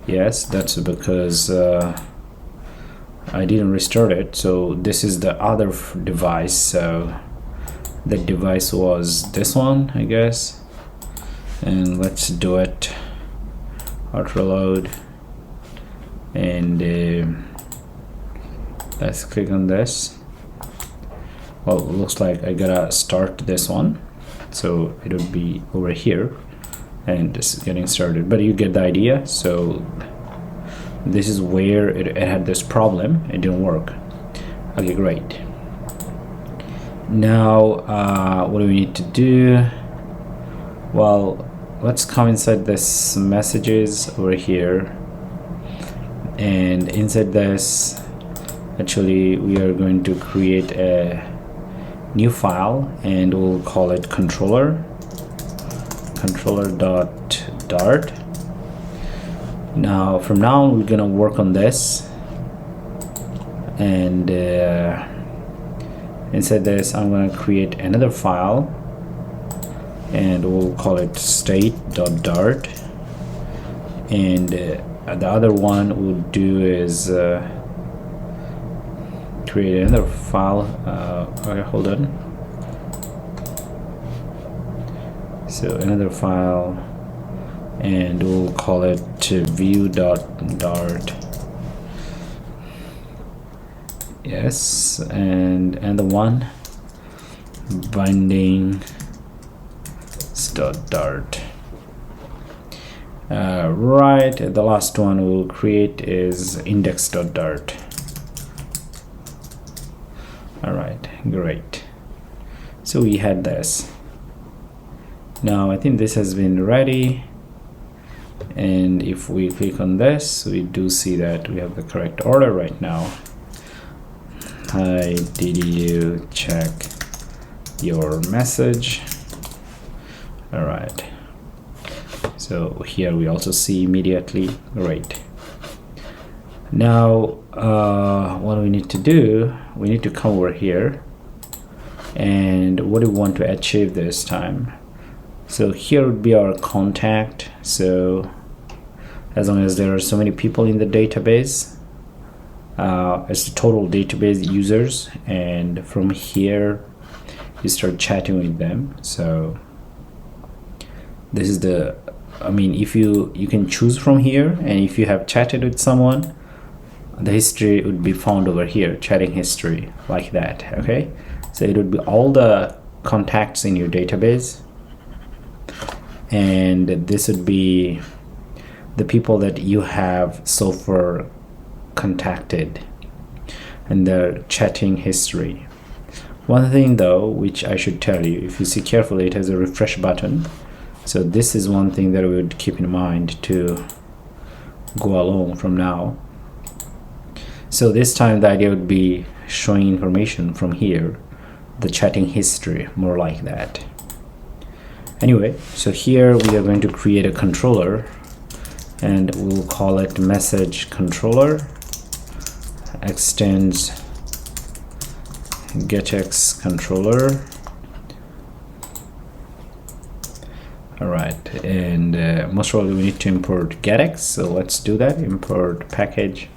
Yes, that's because I didn't restart it. So this is the other device, so the device was this one, I guess. And let's do it, auto reload, and let's click on this. Well, it looks like I gotta start this one, so it would be over here and just getting started, but you get the idea. So this is where it had this problem, it didn't work. Okay, great. Now what do we need to do? Well, let's come inside this messages over here, and inside this, actually we are going to create a new file, and we'll call it controller.dart. Now from now on, we're gonna work on this, and inside this I'm gonna create another file, and we'll call it state.dart, and the other one we'll do is create another file. Okay, hold on. So another file, and we'll call it view.dart. Yes, and the one binding.dart. Right, the last one we'll create is index.dart. All right, great. So we had this. Now I think this has been ready, and if we click on this, we do see that we have the correct order right now. Hi, did you check your message? All right, so here we also see immediately. Great. Now what we need to do, we need to come over here, and what do we want to achieve this time? So here would be our contact. So as long as there are so many people in the database, it's the total database users, and from here you start chatting with them. So this is the, I mean, if you can choose from here, and if you have chatted with someone, the history would be found over here, chatting history, like that. Okay, so it would be all the contacts in your database, and this would be the people that you have so far contacted and their chatting history. One thing though, which I should tell you, if you see carefully, it has a refresh button. So this is one thing that we would keep in mind to go along from now. So this time the idea would be showing information from here, the chatting history, more like that. Anyway, so here we are going to create a controller, and we'll call it message controller, extends getX controller. All right, and most probably we need to import getX, so let's do that. Import package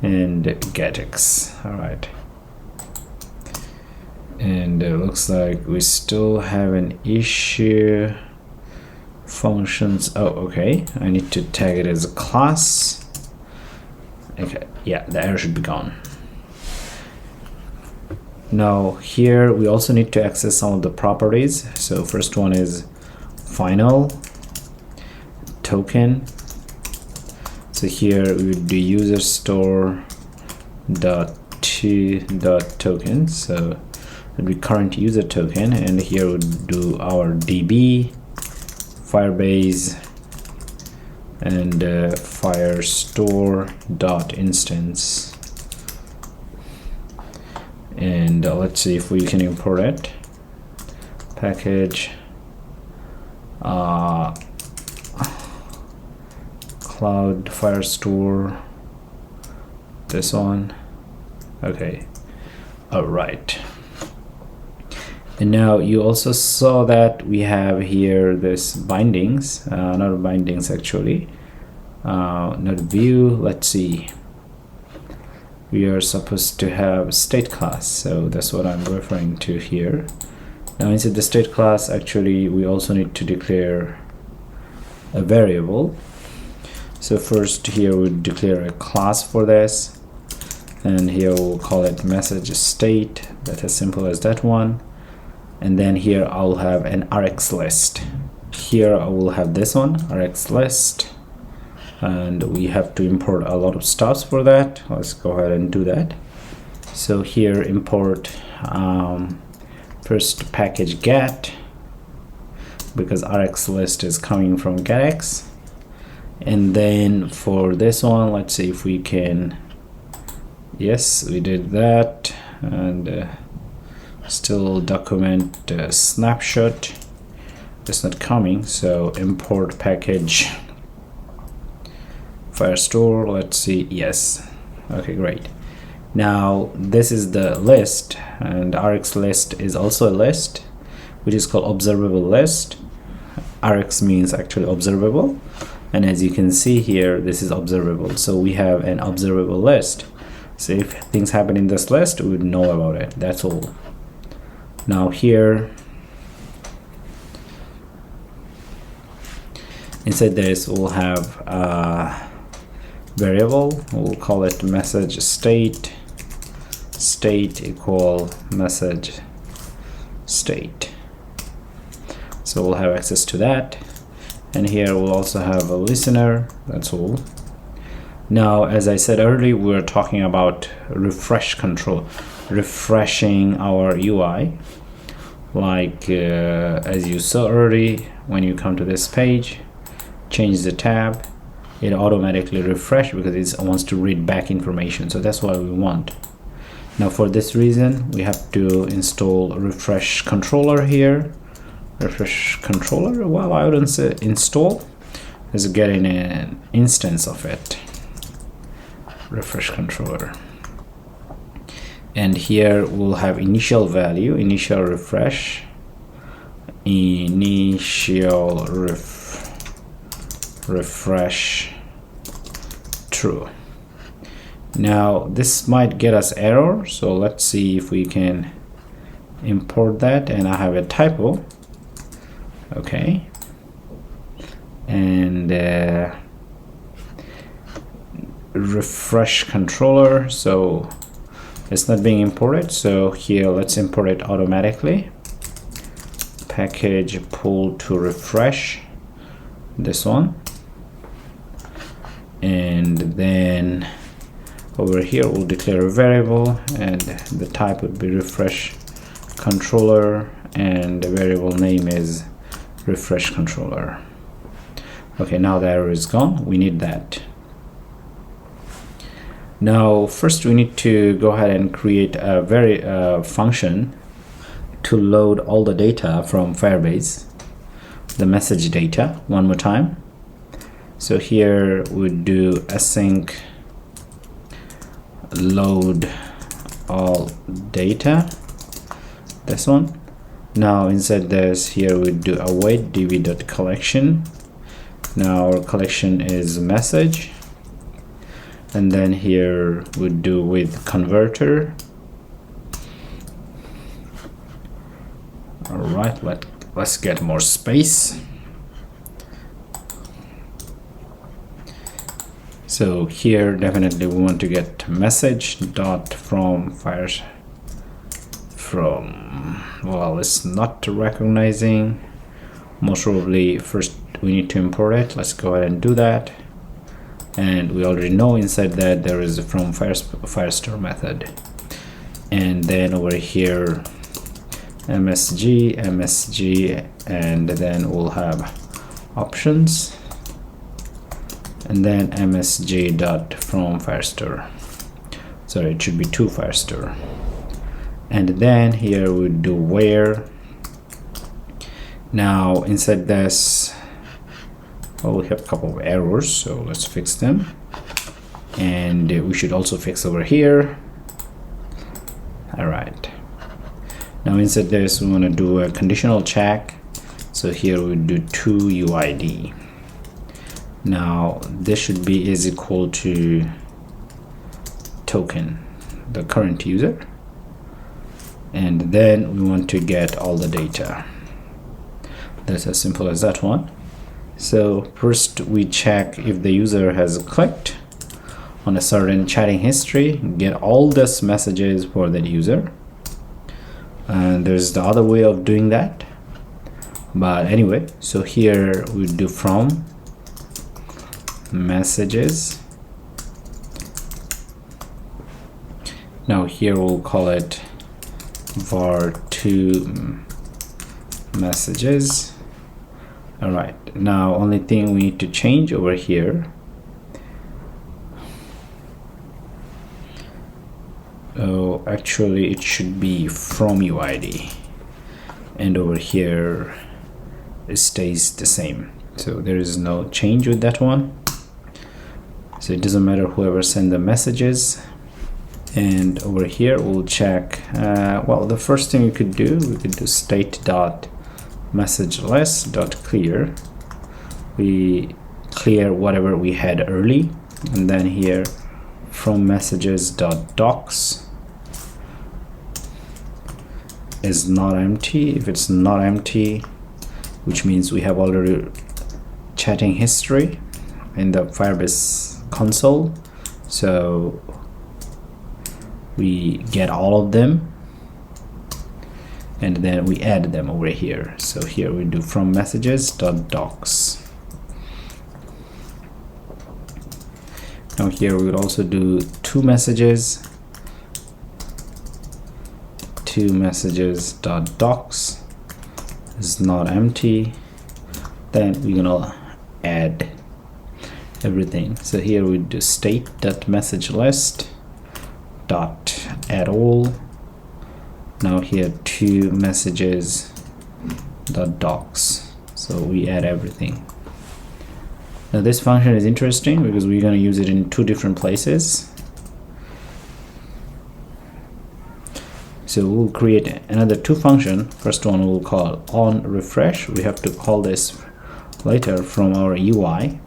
and getX. All right, and it looks like we still have an issue. Functions, oh okay, I need to tag it as a class. Okay, yeah, the error should be gone. Now here we also need to access some of the properties. So first one is final token. So here we would do user store .to.token, so it would be current user token, and here we would do our DB, Firebase, and firestore.instance. And let's see if we can import it. Package cloud firestore, this one. Okay, all right. And now you also saw that we have here this bindings, not bindings actually, not view. Let's see, we are supposed to have state class, so that's what I'm referring to here. Now inside the state class, actually we also need to declare a variable. So first here we declare a class for this, and here we'll call it message_state. That's as simple as that one. And then here I'll have an RX list. Here I will have this one, RX list, and we have to import a lot of stuffs for that. Let's go ahead and do that. So here import first package get, because RX list is coming from getX. And then for this one, let's see if we can, yes, we did that, and still document snapshot, it's not coming, so import package firestore. Let's see, yes, okay, great. Now this is the list, and RX list is also a list, which is called observable list. RX means actually observable, and as you can see here, this is observable, so we have an observable list. So if things happen in this list, we would know about it, that's all. Now here inside this we'll have a variable, we'll call it message state, state equal message state. So we'll have access to that, and here we'll also have a listener. That's all. Now, as I said earlier, we're talking about refresh control, refreshing our UI. Like as you saw earlier, when you come to this page, change the tab, it automatically refresh because it wants to read back information. So that's what we want. Now for this reason, we have to install refresh controller here. Refresh controller, well, I wouldn't say install, is getting an instance of it. Refresh controller, and here we'll have initial value, initial refresh, initial refresh true. Now this might get us error, so let's see if we can import that. And I have a typo, okay, and refresh controller, so it's not being imported. So here let's import it automatically. Package pull to refresh, this one, and then over here we'll declare a variable, and the type would be refresh controller, and the variable name is refresh controller. Okay, now the error is gone. We need that. Now first we need to go ahead and create a function to load all the data from Firebase, the message data, one more time. So here we do async load all data, this one. Now inside this, here we do await db.collection. Now our collection is message, and then here we do with converter. All right, let's get more space. So here definitely we want to get message dot from well, it's not recognizing. Most probably first we need to import it. Let's go ahead and do that. And we already know inside that there is a from firestore method. And then over here msg, and then we'll have options, and then msg dot from firestore. Sorry, it should be to firestore. And then here we do where. Now inside this, well, we have a couple of errors, so let's fix them. And we should also fix over here. All right, now inside this we want to do a conditional check. So here we do to UID. Now this should be is equal to token, the current user, and then we want to get all the data. That's as simple as that one. So first we check if the user has clicked on a certain chatting history, get all these messages for that user. And there's the other way of doing that, but anyway, so here we do from messages. Now here we'll call it var2 messages. All right, now only thing we need to change over here, oh, actually it should be from UID, and over here it stays the same, so there is no change with that one. So it doesn't matter whoever send the messages. And over here we'll check, well, the first thing we could do state dot messageless dot clear. We clear whatever we had early, and then here from messages dot docs is not empty. If it's not empty, which means we have already chatting history in the Firebase console, so we get all of them and then we add them over here. So here we do from messages dot docs. Now here we would also do two messages dot docs is not empty. Then we're gonna add everything. So here we do state dot message list dot add all. Now here two messages dot docs, so we add everything. Now this function is interesting because we're going to use it in two different places. So we'll create another two function. First one we'll call on refresh. We have to call this later from our UI.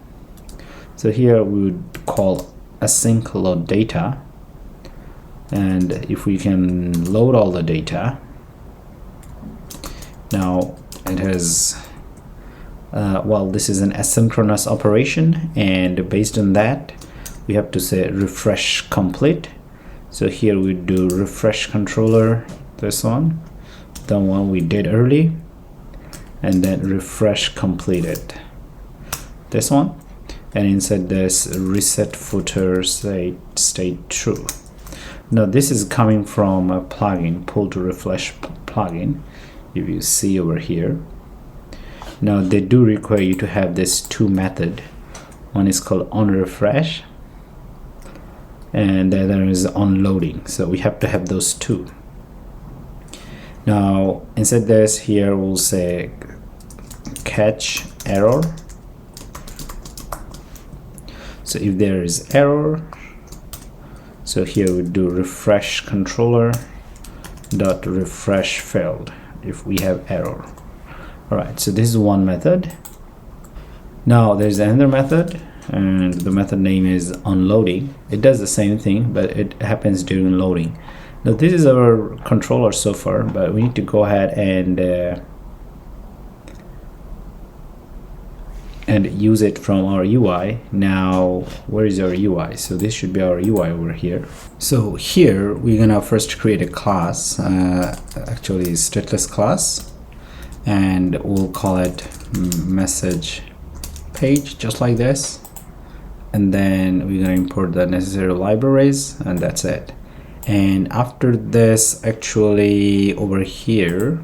So here we would call async load data, and if we can load all the data, now it has well, this is an asynchronous operation, and based on that we have to say refresh complete. So here we do refresh controller, this one, the one we did early, and then refresh completed, this one, and inside this reset footer state true. Now this is coming from a plugin, pull to refresh plugin, if you see over here. Now they do require you to have this two method. One is called onRefresh and the other is onLoading. So we have to have those two. Now inside this, here we'll say catch error. So if there is error, so here we do refresh controller dot refresh failed if we have error. Alright, so this is one method. Now there's another method, and the method name is onLoading. It does the same thing, but it happens during loading. Now this is our controller so far, but we need to go ahead and use it from our UI. Now where is our UI? So this should be our UI over here. So here we're gonna first create a class, actually stateless class, and we'll call it message page, just like this. And then we're gonna import the necessary libraries, and that's it. And after this, actually over here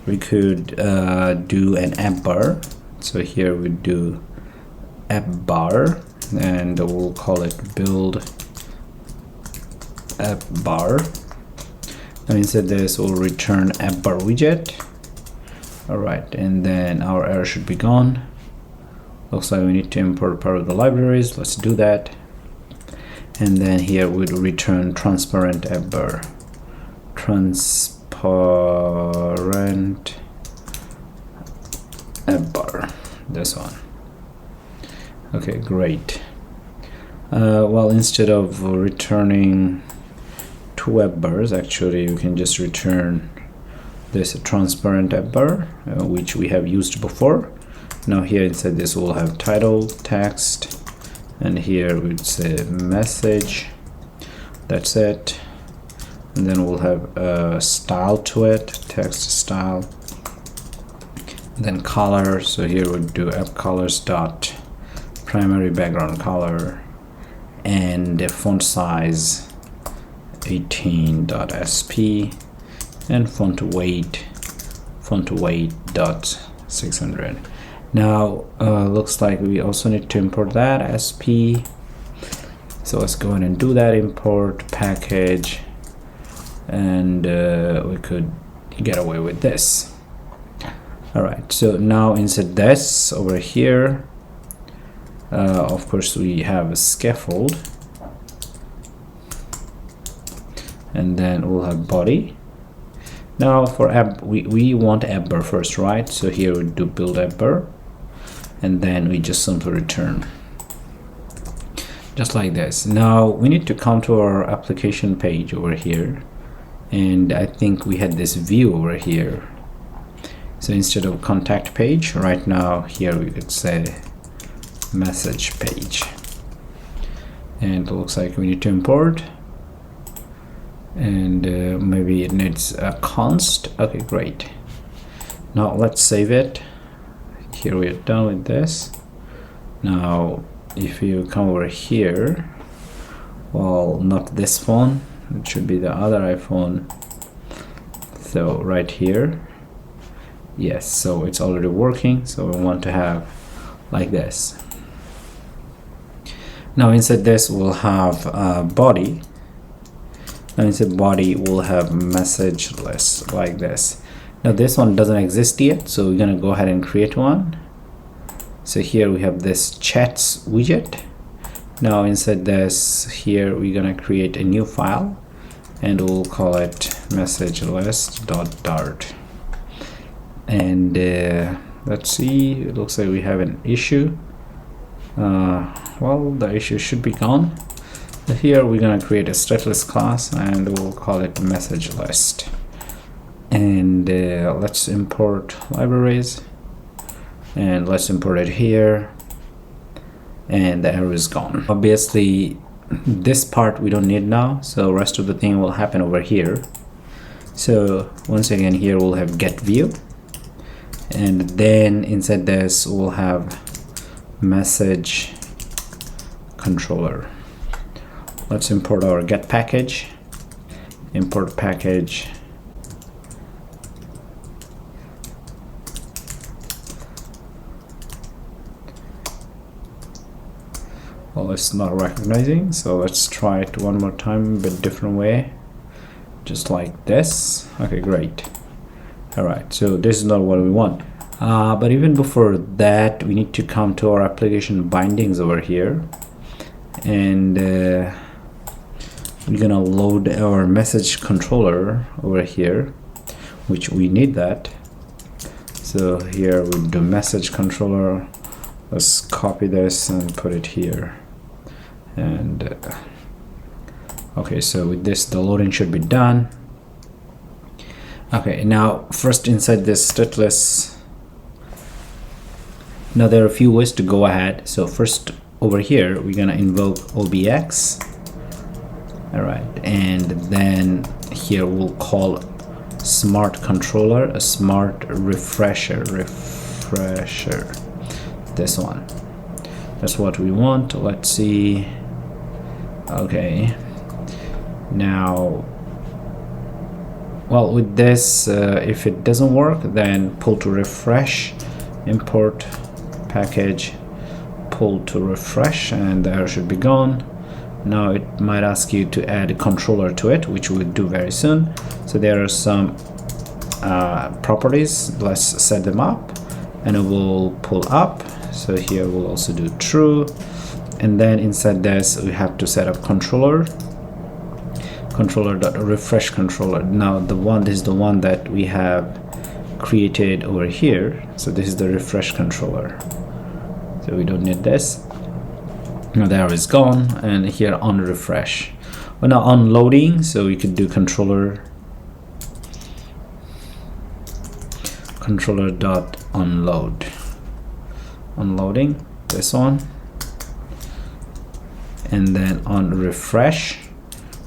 we could do an AppBar. So here we do AppBar, and we'll call it build AppBar. And inside this we'll return AppBar widget. Alright, and then our error should be gone. Looks like we need to import part of the libraries. Let's do that. And then here we'd return transparent AppBar. Transparent AppBar, this one. Okay, great. Well, instead of returning two AppBars, actually you can just return this transparent AppBar, which we have used before. Now here inside this we'll have title, text, and here we'd say message. That's it. And then we'll have a style to it, text style. Then color, so here we'll do app colors dot primary background color, and the font size 18.sp, and font weight dot 600. Now looks like we also need to import that sp, so let's go ahead and do that. Import package, and we could get away with this. Alright, so now inside this over here, of course we have a scaffold, and then we'll have body. Now for app, we want AppBar first, right? So here we do build AppBar, and then we just simply return, just like this. Now we need to come to our application page over here, and I think we had this view over here. So instead of contact page, right now here we could say message page, and it looks like we need to import, and maybe it needs a const. Okay, great. Now let's save it. Here we are done with this. Now if you come over here, well, not this phone, it should be the other iPhone. So right here, yes, so it's already working. So we want to have like this. Now inside this we'll have body. Now inside body we'll have message list like this. Now this one doesn't exist yet, so we're gonna go ahead and create one. So here we have this chats widget. Now inside this, here we're gonna create a new file and we'll call it messagelist.dart. And let's see, it looks like we have an issue. Well, the issue should be gone. So here we're gonna create a stateless class and we'll call it messagelist. And let's import libraries and let's import it here, and the error is gone. Obviously this part we don't need now, so rest of the thing will happen over here. So once again, here we'll have get view, and then inside this we'll have message controller. Let's import our get package, import package, well, it's not recognizing, so let's try it one more time, but different way, just like this. Okay, great. All right, so this is not what we want, but even before that we need to come to our application bindings over here, and we're gonna load our message controller over here, which we need that. So here we do message controller. Let's copy this and put it here. And okay, so with this the loading should be done. Okay, now first inside this stateless, now there are a few ways to go ahead. So first over here we're gonna invoke obx. All right, and then here we'll call smart controller a smart refresher, this one. That's what we want. Let's see. Okay, now, well, with this, if it doesn't work, then pull to refresh, import package, pull to refresh, and the error should be gone. Now it might ask you to add a controller to it, which we'll do very soon. So there are some properties. Let's set them up, and it will pull up. So here we'll also do true, and then inside this we have to set up controller.refresh controller. Now this is the one that we have created over here. So this is the refresh controller, so we don't need this. Now the error is gone, and here on refresh. Well, now on loading, so we could do controller.unload. Unloading this one, and then on refresh,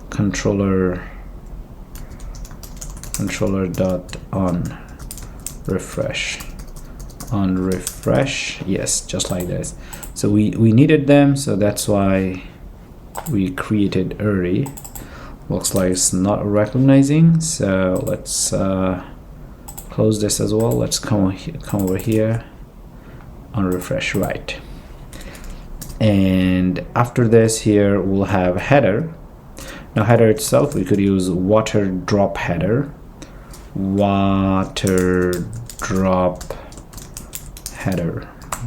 controller.onRefresh. On refresh, yes, just like this. So we needed them, so that's why we created early. Looks like it's not recognizing, so let's close this as well. Let's come over here on refresh, right? And after this, here we'll have header. Now header itself, we could use water drop header,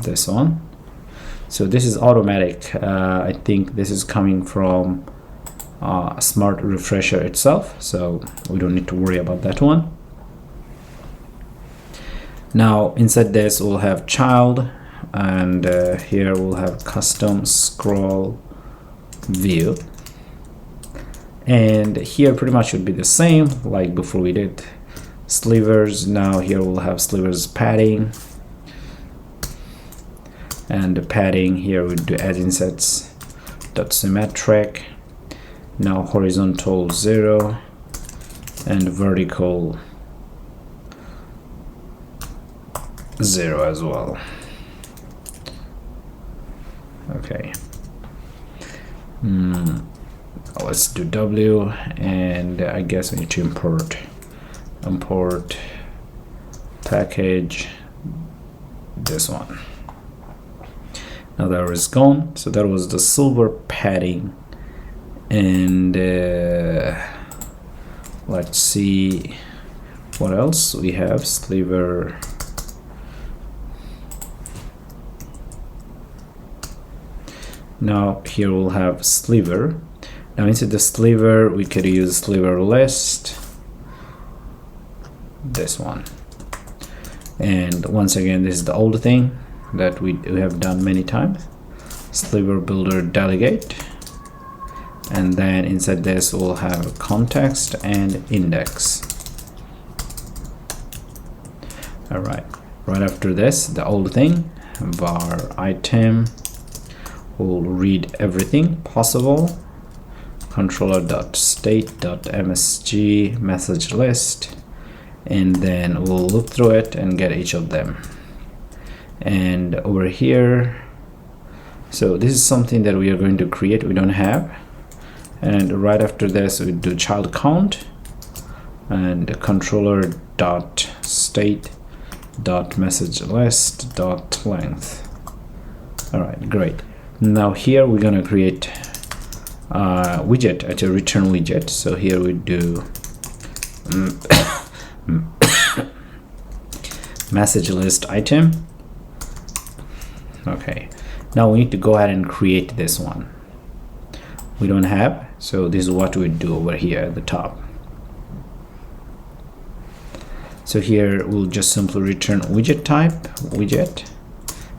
this one. So this is automatic. I think this is coming from smart refresher itself, so we don't need to worry about that one. Now inside this we'll have child, and here we'll have custom scroll view, and here pretty much should be the same like before we did slivers. Now here we'll have slivers padding, and the padding here we do add insets dot symmetric. Now horizontal 0 and vertical 0 as well. Okay. Let's do W, and I guess we need to import package, this one. Now that is gone. So that was the silver padding, and let's see what else we have. Sliver. Now here we'll have sliver. Now inside the sliver we could use sliver list, this one. And once again, this is the old thing that we have done many times. Sliver builder delegate, and then inside this we'll have context and index. All right, right after this, the old thing, var item will read everything possible, controller.state.msg message list, and then we'll look through it and get each of them. And over here, so this is something that we are going to create, we don't have. And right after this we do child count and controller.state.messageList.length. all right, great. Now here we're gonna create a widget, a return widget. So here we do message list item. Okay, now we need to go ahead and create this one. We don't have, so this is what we do over here at the top. So here we'll just simply return widget type, widget,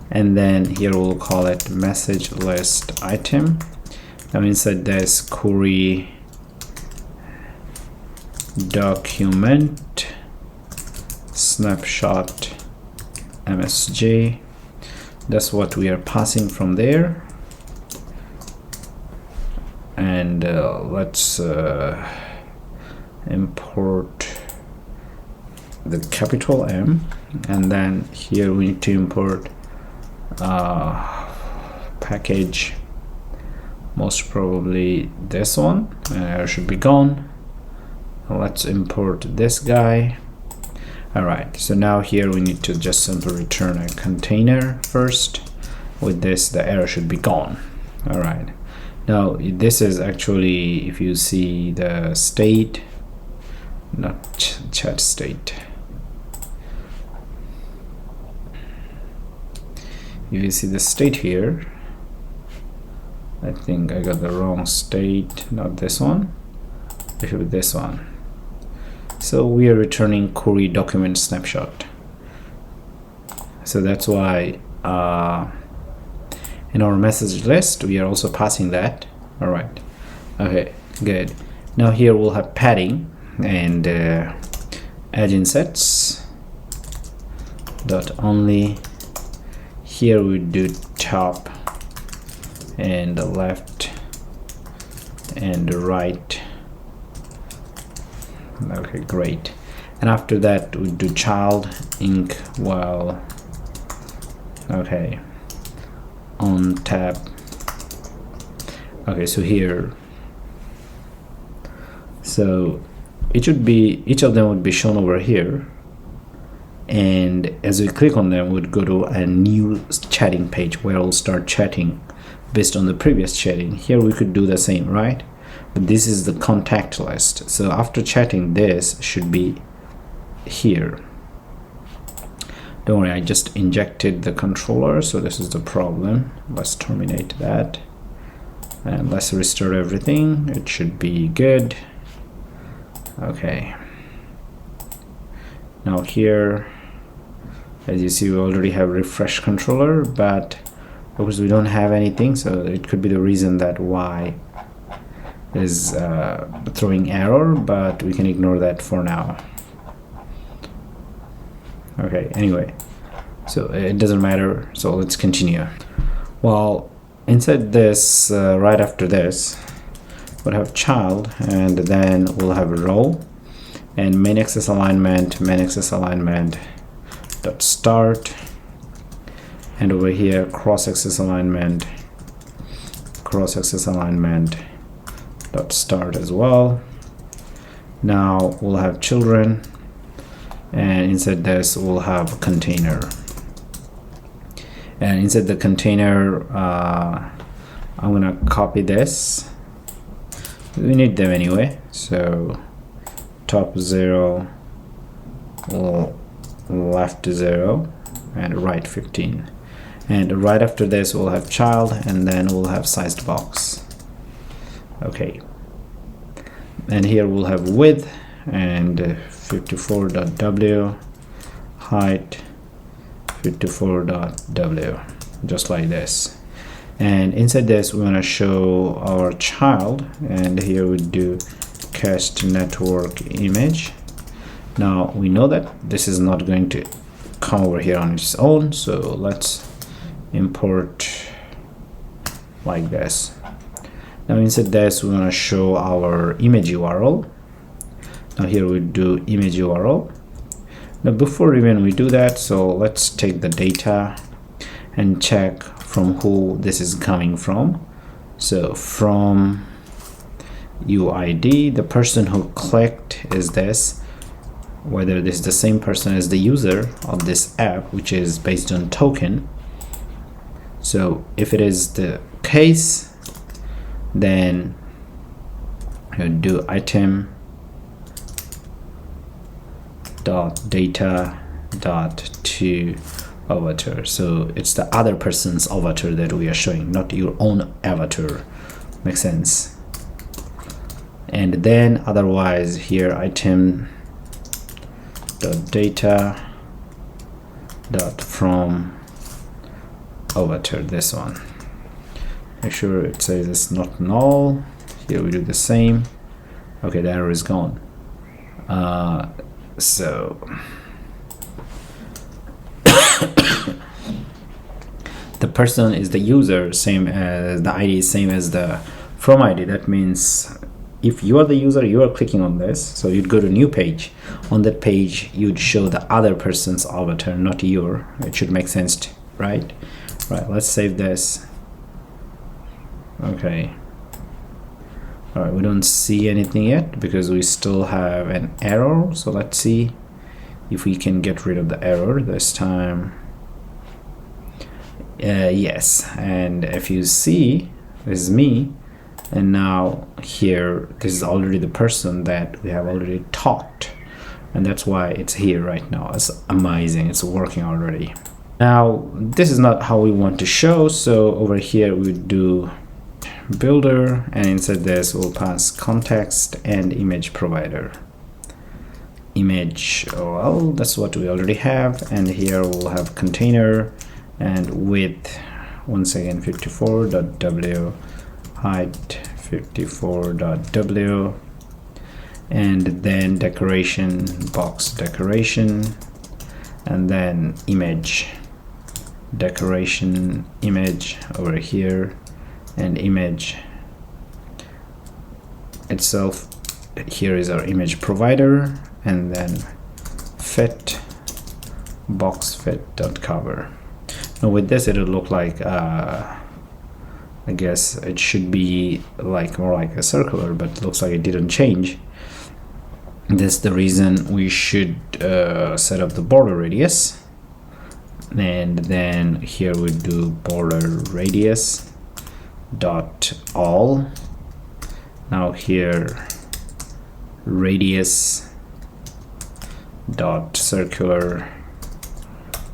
and then here we'll call it message list item. Now inside this query document snapshot msg. That's what we are passing from there. And let's import the capital M, and then here we need to import package, most probably this one, and it should be gone. Let's import this guy. All right, so now here we need to just simply return a container first. With this, the error should be gone. All right, now this is actually, if you see the state, not chat state, if you see the state here, I think I got the wrong state, not this one, it should be this one. So we are returning query document snapshot. So that's why in our message list we are also passing that. All right, okay, good. Now here we'll have padding and edge insets dot only. Here we do top and the left and the right. Okay, great. And after that we do child ink while, okay, on tab. Okay, so here, so it should be, each of them would be shown over here, and as we click on them, we'd go to a new chatting page where we'll start chatting based on the previous chatting. Here we could do the same, right? But this is the contact list. So after chatting, this should be here. Don't worry, I just injected the controller, so this is the problem. Let's terminate that and let's restart everything. It should be good. Okay, now here, as you see, we already have refresh controller, but because we don't have anything, so it could be the reason that why is throwing error, but we can ignore that for now. Okay, anyway, so it doesn't matter, so let's continue. Well, inside this, right after this, we'll have child, and then we'll have a row, and main axis alignment dot start, and over here cross axis alignment cross-axis alignment dot start as well. Now we'll have children, and inside this we'll have container, and inside the container I'm gonna copy this. We need them anyway, so top 0, left 0, and right 15. And right after this we'll have child, and then we'll have sized box. Okay, and here we'll have width and 54.w, height 54.w, just like this. And inside this we want to show our child, and here we do cast network image. Now we know that this is not going to come over here on its own, so let's import like this. Now inside this we want to show our image URL. Now here we do image URL. Now before even we do that, so let's take the data and check from who this is coming from. So from UID, the person who clicked is this, whether this is the same person as the user of this app, which is based on token. So if it is the case, then you do item dot data dot to avatar. So it's the other person's avatar that we are showing, not your own avatar. Makes sense? And then otherwise here item dot data dot from avatar, this one. Make sure it says it's not null. Here we do the same. Okay, the error is gone. So the person is the user, same as the ID is same as the from ID. That means if you are the user, you are clicking on this, so you'd go to new page. On that page you'd show the other person's avatar, not your. It should make sense, right? Right, let's save this. Okay, all right, we don't see anything yet because we still have an error. So let's see if we can get rid of the error this time. Yes, and if you see, this is me, and now here this is already the person that we have already talked, and that's why it's here right now. It's amazing, it's working already. Now this is not how we want to show, so over here we do builder, and inside this we'll pass context and image provider. Image, well, that's what we already have, and here we'll have container and width once again 54.w, height 54.w, and then decoration, box decoration, and then image decoration image over here, and image itself. Here is our image provider, and then fit box fit.cover. Now with this it'll look like I guess it should be like more like a circular, but it looks like it didn't change. That's the reason we should set up the border radius, and then here we do border radius dot all. Now here radius dot circular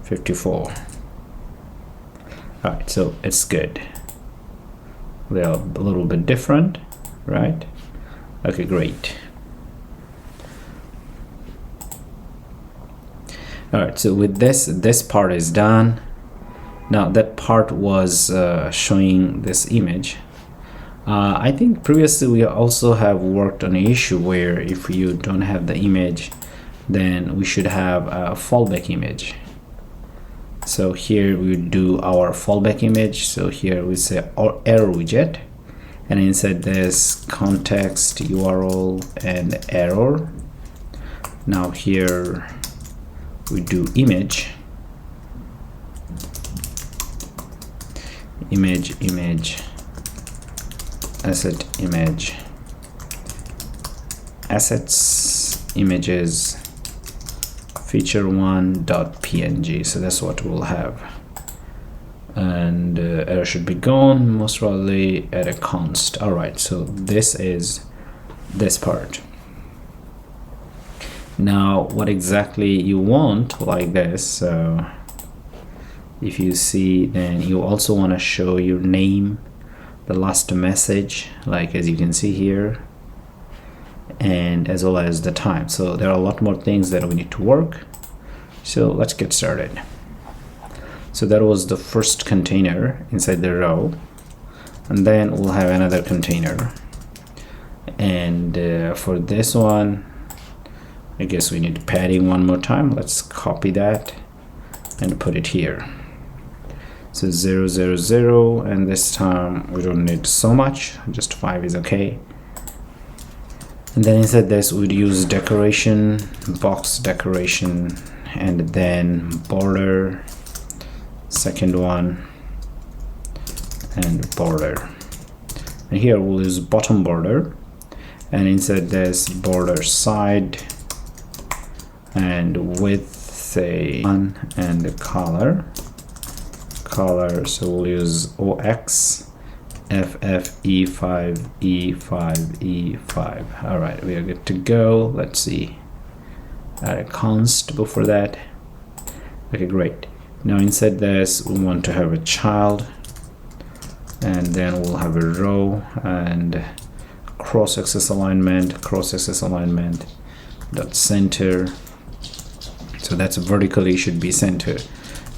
54. All right, so it's good. They are a little bit different, right? Okay, great. All right, so with this part is done. Now that part was showing this image. I think previously we also have worked on an issue where if you don't have the image, then we should have a fallback image. So here we do our fallback image. So here we say our error widget, and inside this context URL and error. Now here we do image asset image, assets images feature1.png. so that's what we'll have, and error should be gone, most probably at a const. All right, so this is this part. Now what exactly you want like this, so if you see, then you also want to show your name, the last message, like as you can see here, and as well as the time. So there are a lot more things that we need to work, so let's get started. So that was the first container inside the row, and then we'll have another container, and for this one I guess we need padding one more time. Let's copy that and put it here. So 0 0 0, and this time we don't need so much, just 5 is okay. And then inside this we'd use decoration, box decoration, and then border, second one, and border. And here we'll use bottom border, and inside this border side, and width say 1, and the color, so we'll use OX FFE5 E5 E5. all right, we are good to go. Let's see, add a const before that. Okay, great. Now inside this we want to have a child, and then we'll have a row, and cross-axis alignment dot center, so that's vertically should be center.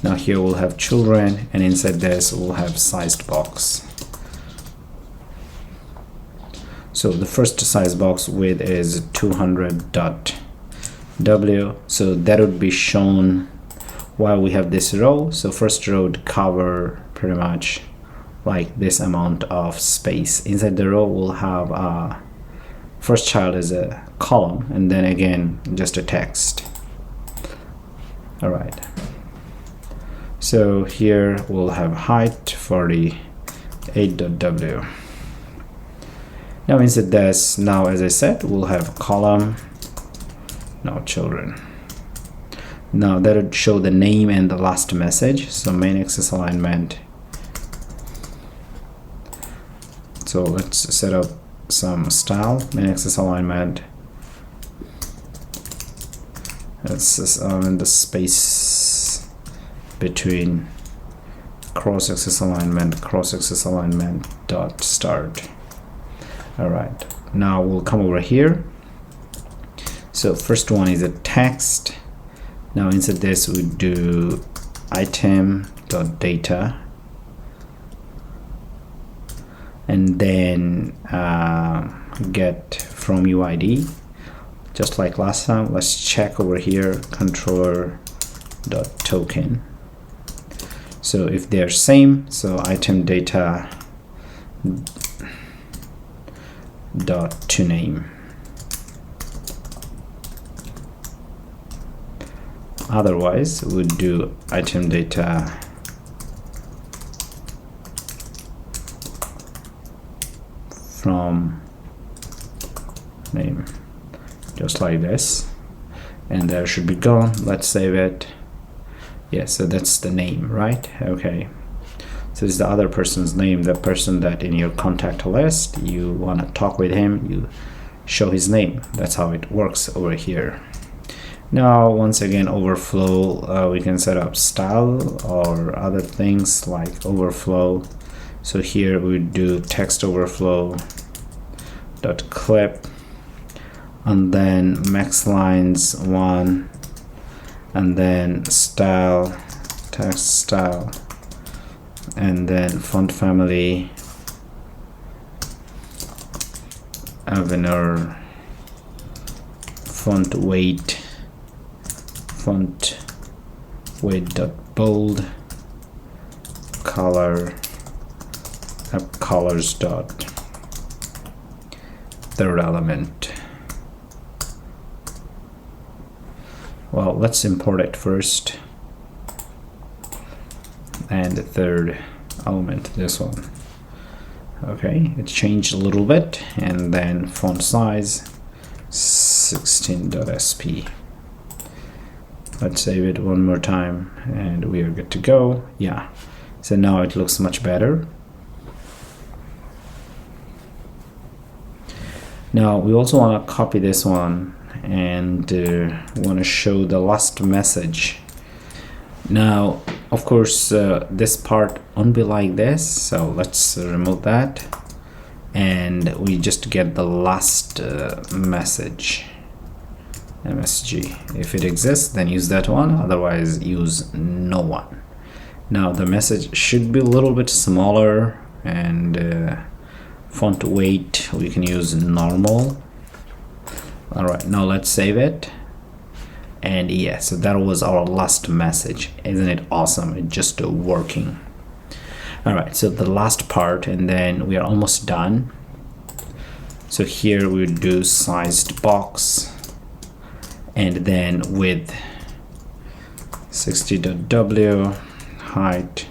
Now here we'll have children, and inside this we'll have sized box. So the first size box width is 200.w, so that would be shown while we have this row. So first row would cover pretty much like this amount of space. Inside the row we'll have first child as a column, and then again just a text. All right, so here we'll have height 48.w. now inside this, now as I said, we'll have column, now children. Now that would show the name and the last message, so main axis alignment. So let's set up some style, main axis alignment. That's in the space between cross-axis alignment dot start. All right, now we'll come over here. So first one is a text. Now inside this we do item dot data, and then get from UID, just like last time. Let's check over here, controller.token. So if they're same, so item data dot to name. Otherwise we'd do item data from name, just like this, and there should be gone. Let's save it. Yeah, so that's the name, right? Okay, so this is the other person's name, the person that in your contact list you want to talk with him, you show his name. That's how it works over here. Now once again, overflow, we can set up style or other things like overflow. So here we do text overflow dot clip, and then max lines 1, and then style, text style, and then font family Avenir, font weight dot bold, color colors dot third element. Well, let's import it first, and the third element, this one. Okay, it changed a little bit. And then font size 16.sp. Let's save it one more time and we are good to go. Yeah, so now it looks much better. Now we also want to copy this one and want to show the last message. Now of course this part won't be like this, so let's remove that and we just get the last message, MSG. If it exists, then use that one, otherwise use no one. Now the message should be a little bit smaller, and font weight we can use normal. All right, now let's save it. And yeah, so that was our last message. Isn't it awesome? It's just working. All right, so the last part, and then we are almost done. So here we do sized box, and then width 60.w, height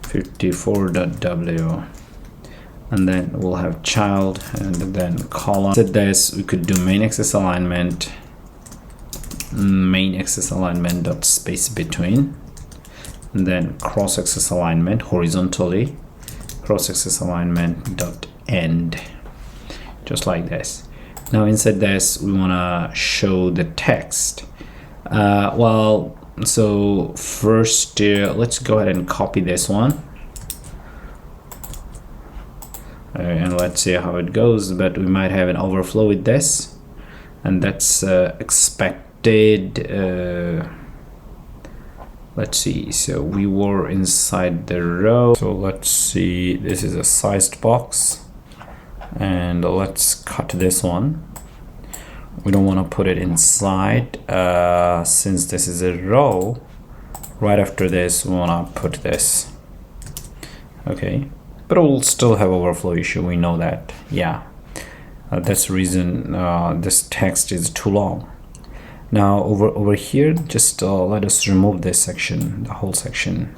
54.w, and then we'll have child and then column. Set this, we could do main axis alignment dot space between, and then cross axis alignment horizontally, cross axis alignment dot end, just like this. Now inside this we want to show the text. Well, so first let's go ahead and copy this one, and let's see how it goes. But we might have an overflow with this, and that's expected. Let's see, so we were inside the row, so let's see, this is a sized box, and let's cut this one. We don't want to put it inside since this is a row. Right after this we want to put this. Okay, but we'll still have overflow issue, we know that. Yeah, that's the reason this text is too long. Now over here, just let us remove this section, the whole section.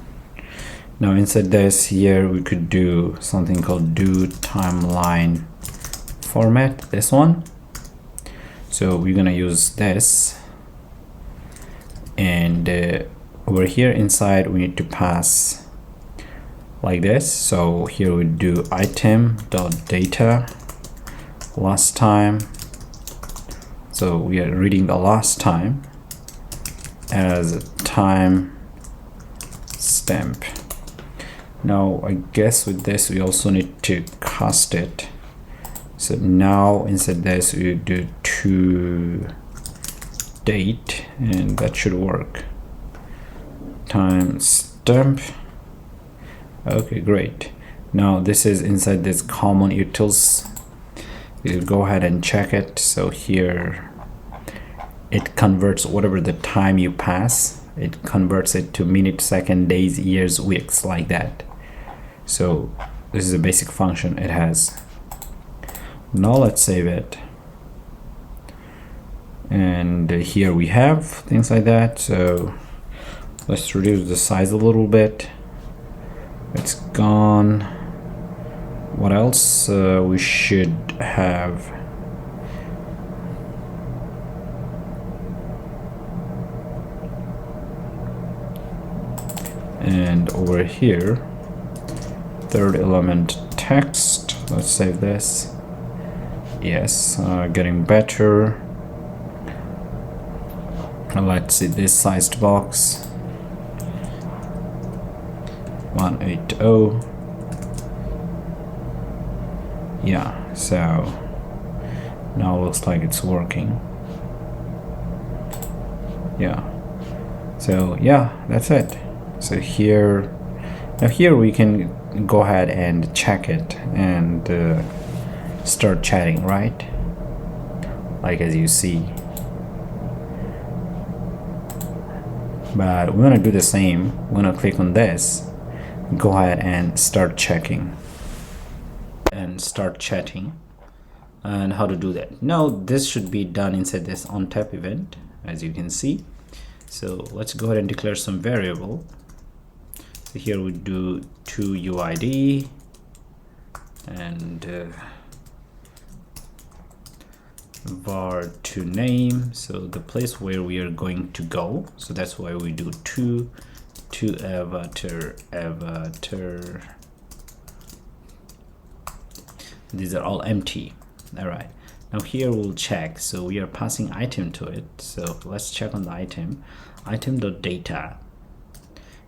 Now inside this here we could do something called do timeline format, this one. So we're gonna use this, and over here inside we need to pass like this. So here we do item.data last time. So we are reading the last time as a time stamp. Now I guess with this we also need to cast it. So now inside this we do to date, and that should work. Time stamp. Okay, great. Now this is inside this common utils. You go ahead and check it. So here it converts whatever the time you pass, it converts it to minute, second, days, years, weeks, like that. So this is a basic function it has. Now let's save it, and here we have things like that. So let's reduce the size a little bit. It's gone. What else we should have? And over here, third element text. Let's save this. Yes, getting better. Let's see this sized box 180. Yeah, so now it looks like it's working. Yeah, so yeah, that's it. So here, now here we can go ahead and check it and start chatting, right? Like as you see. But we want to do the same. We want to click on this, go ahead and start checking and start chatting. And how to do that? Now this should be done inside this onTap event, as you can see. So let's go ahead and declare some variable. So here we do toUID, and var to name, so the place where we are going to go, so that's why we do to avatar. These are all empty. All right, now here we'll check, so we are passing item to it, so let's check on the item.data.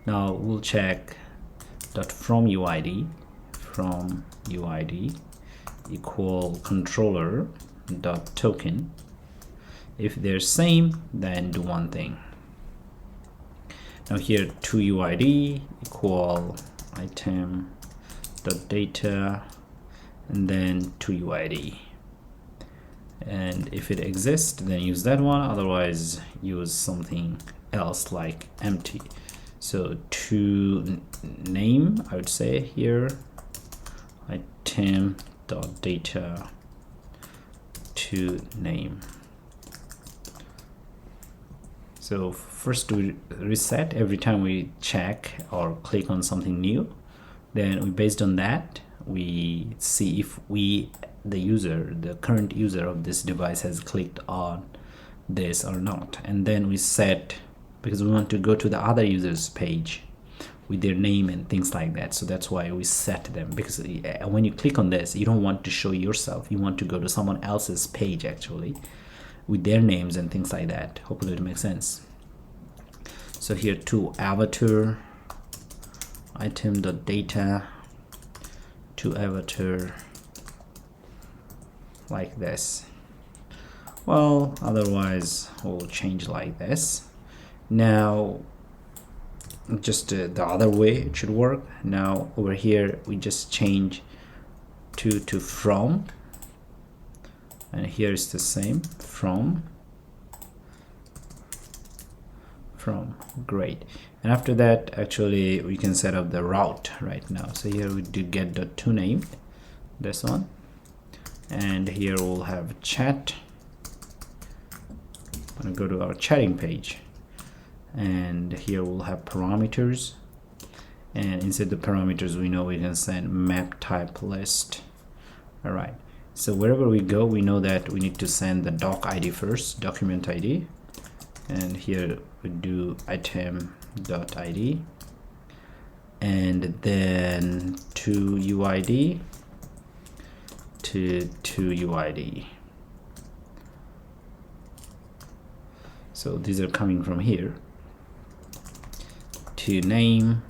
Now we'll check from UID equal controller.token. If they're same, then do one thing. Now here to UID equal item.data and then to UID, and if it exists then use that one, otherwise use something else like empty. So to name, I would say here item.data to name. So first we reset every time we check or click on something new, then we, based on that, we see if the current user of this device has clicked on this or not, and then we set, because we want to go to the other users page with their name and things like that, so that's why we set them, because when you click on this you don't want to show yourself, you want to go to someone else's page actually with their names and things like that. Hopefully it makes sense. So here to avatar item.data to avatar like this. Well, otherwise we'll change like this. Now just the other way it should work. Now over here we just change to from, and here is the same from. Great. And after that actually we can set up the route right now. So here we do get.toName, this one, and here we'll have chat. I'm gonna go to our chatting page, and here we'll have parameters, and inside the parameters we know we can send map type list. All right, so wherever we go we know that we need to send the doc ID first, document ID, and here we do item.id, and then to UID to UID. So these are coming from here. To name,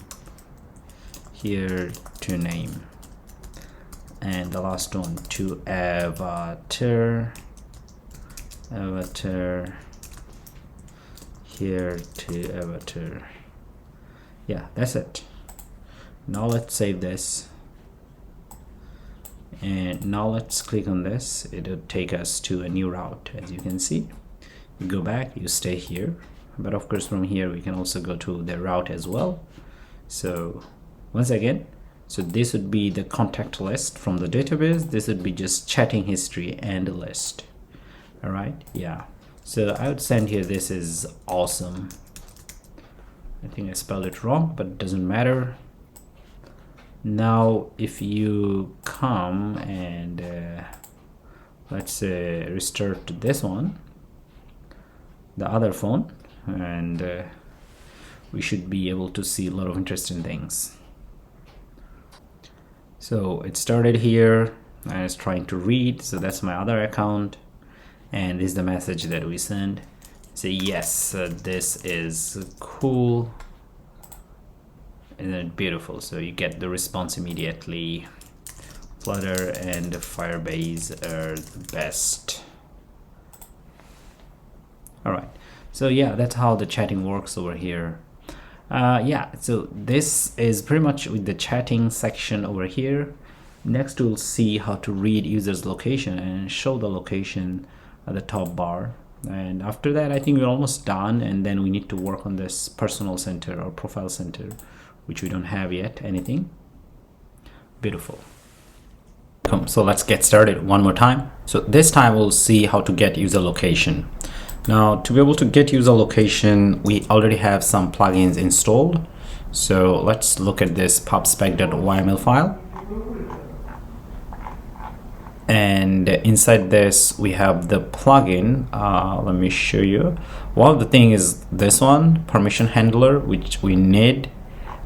here to name, and the last one to avatar, here to avatar. Yeah, that's it. Now let's save this, and now let's click on this. It'll take us to a new route. As you can see, you go back, you stay here, but of course from here we can also go to the route as well. So once again, so this would be the contact list from the database, this would be just chatting history and a list. All right, yeah, so I would send here, this is awesome. I think I spelled it wrong, but it doesn't matter. Now if you come and let's restart this one, the other phone, and we should be able to see a lot of interesting things. So it started here, I was trying to read, so that's my other account, and this is the message that we send. Say yes, this is cool, and then beautiful, so you get the response immediately. Flutter and Firebase are the best. All right, so yeah, that's how the chatting works over here. Yeah, so this is pretty much with the chatting section over here. Next we'll see how to read users location and show the location at the top bar, and after that I think we're almost done, and then we need to work on this personal center or profile center, which we don't have yet anything. Beautiful. So let's get started one more time. So this time we'll see how to get user location. Now to be able to get user location, we already have some plugins installed. So let's look at this pubspec.yml file. And inside this we have the plugin. Let me show you. One of the thing is this one, permission handler, which we need,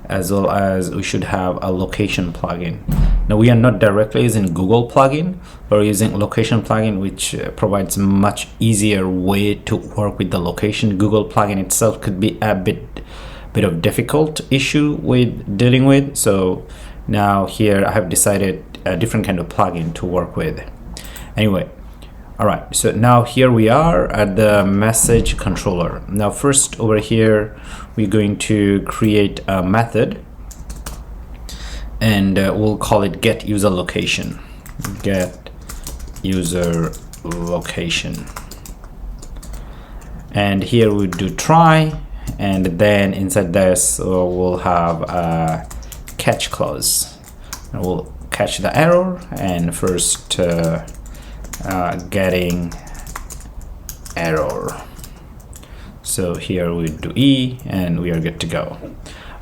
as well as we should have a location plugin. Now we are not directly using Google plugin, we're using location plugin, which provides much easier way to work with the location. Google plugin itself could be a bit of difficult issue with dealing with. So now here I have decided a different kind of plugin to work with. Anyway, all right, so now here we are at the message controller. Now first over here we're going to create a method, and we'll call it get user location. Get user location. And here we do try, and then inside this we'll have a catch clause. And we'll catch the error, and first getting error. So here we do E, and we are good to go.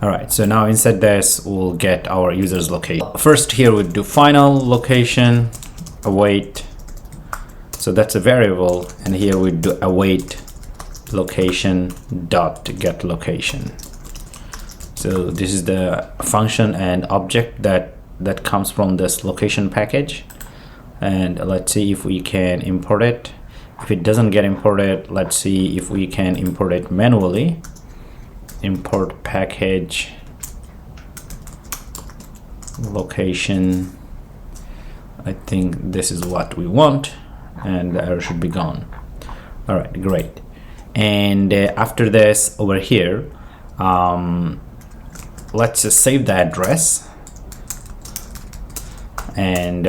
All right, so now inside this we'll get our user's location. First here we do final location await. So that's a variable, and here we do await location dot get location. So this is the function and object that comes from this location package. And let's see if we can import it. If it doesn't get imported, let's see if we can import it manually. Import package location. I think this is what we want, and the error should be gone. All right, great. And after this over here, let's just save the address. And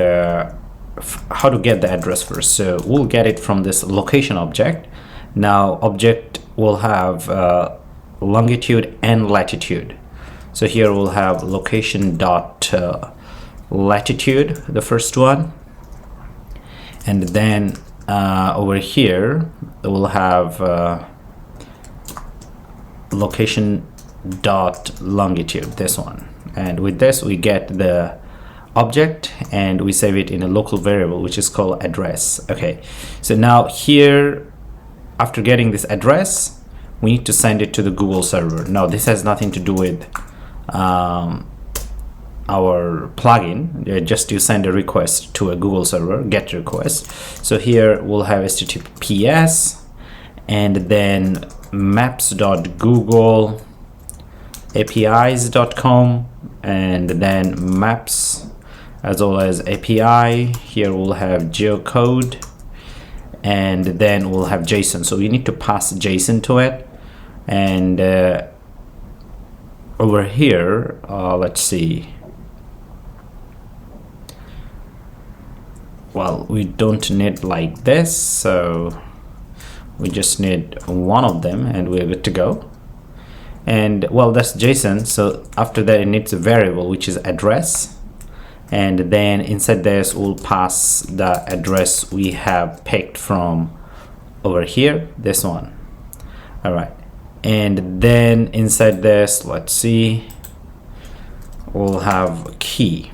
how to get the address first? So we'll get it from this location object. Now object will have longitude and latitude. So here we'll have location dot latitude, the first one, and then over here we'll have location dot longitude, this one. And with this we get the object, and we save it in a local variable which is called address. Okay, so now here, after getting this address, we need to send it to the Google server. Now this has nothing to do with our plugin. Just you send a request to a Google server, get request. So here we'll have https and then maps.google apis.com, and then maps as well as API. Here we'll have geocode, and then we'll have JSON. So you need to pass JSON to it. And over here, let's see. Well, we don't need like this, so we just need one of them, and we're good to go. And well, that's JSON. So after that, it needs a variable which is address, and then inside this we'll pass the address we have picked from over here, this one. All right, and then inside this, let's see, we'll have key.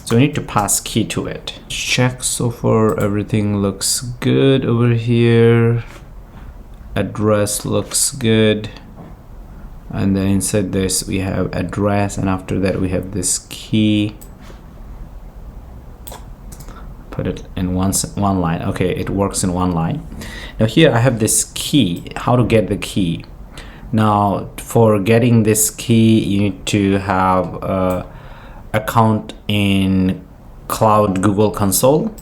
So we need to pass key to it. Check so far everything looks good over here. Address looks good. And then inside this we have address, and after that we have this key. Put it in one line. Okay, it works in one line. Now here I have this key. How to get the key? Now for getting this key, you need to have account in Cloud Google Console.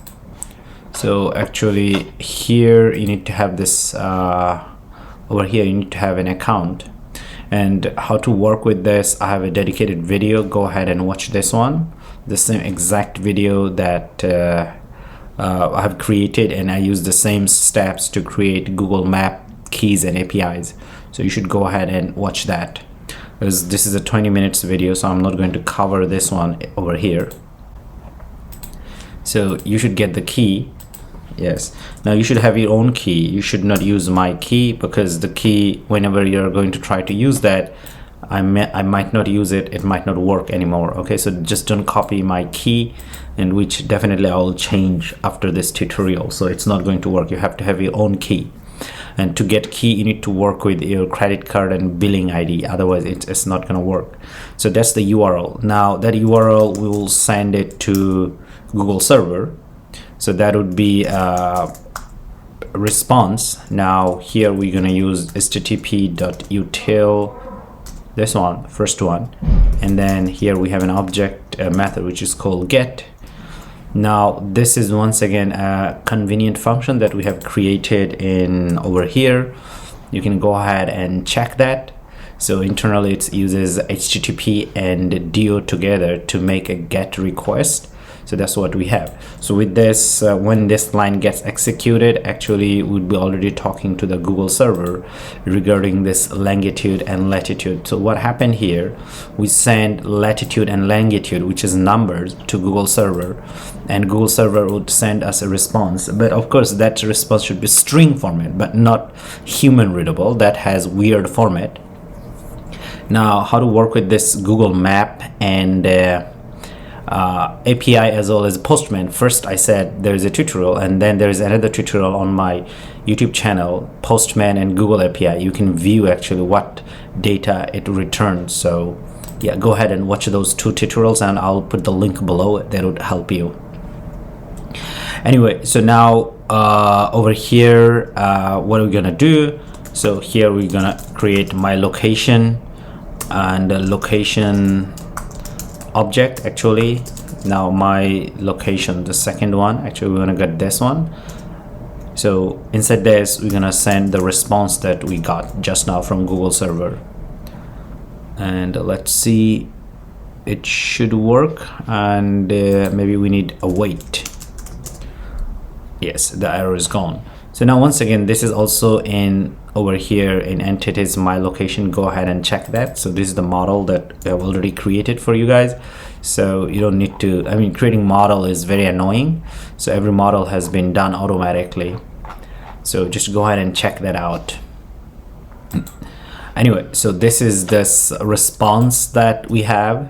So actually here you need to have this over here, you need to have an account. And how to work with this, I have a dedicated video. Go ahead and watch this one, the same exact video that I have created, and I use the same steps to create Google Map keys and APIs. So you should go ahead and watch that, because this is a 20 minutes video, so I'm not going to cover this one over here. So you should get the key. Yes, now you should have your own key. You should not use my key, because the key, whenever you're going to try to use that, I might not use it, it might not work anymore. Okay, so just don't copy my key, and which definitely I will change after this tutorial. So it's not going to work. You have to have your own key, and to get key you need to work with your credit card and billing ID, otherwise it's not going to work. So that's the URL. Now that URL we will send it to Google server, so that would be response. Now here we're going to use http.util, this one, first one, and then here we have an object method which is called get. Now this is once again a convenient function that we have created in over here. You can go ahead and check that. So internally it uses http and do together to make a get request. So that's what we have. So with this, when this line gets executed, actually we'll be already talking to the Google server regarding this longitude and latitude. So what happened here, we send latitude and longitude, which is numbers, to Google server, and Google server would send us a response. But of course that response should be string format, but not human readable. That has weird format. Now how to work with this Google map and API as well as Postman. First I said there is a tutorial, and then there is another tutorial on my YouTube channel, Postman and Google API. You can view actually what data it returns. So yeah, go ahead and watch those two tutorials, and I'll put the link below. That would help you. Anyway, so now over here, what are we gonna do? So here we're gonna create my location and the location object. Actually now my location, the second one, actually we're gonna get this one. So inside this we're gonna send the response that we got just now from Google server, and let's see, it should work. And maybe we need a wait. Yes, the error is gone. So now once again, this is also in over here in entities my location. Go ahead and check that. So this is the model that we have already created for you guys, so you don't need to, I mean, creating model is very annoying, so every model has been done automatically. So just go ahead and check that out. Anyway, so this is this response that we have.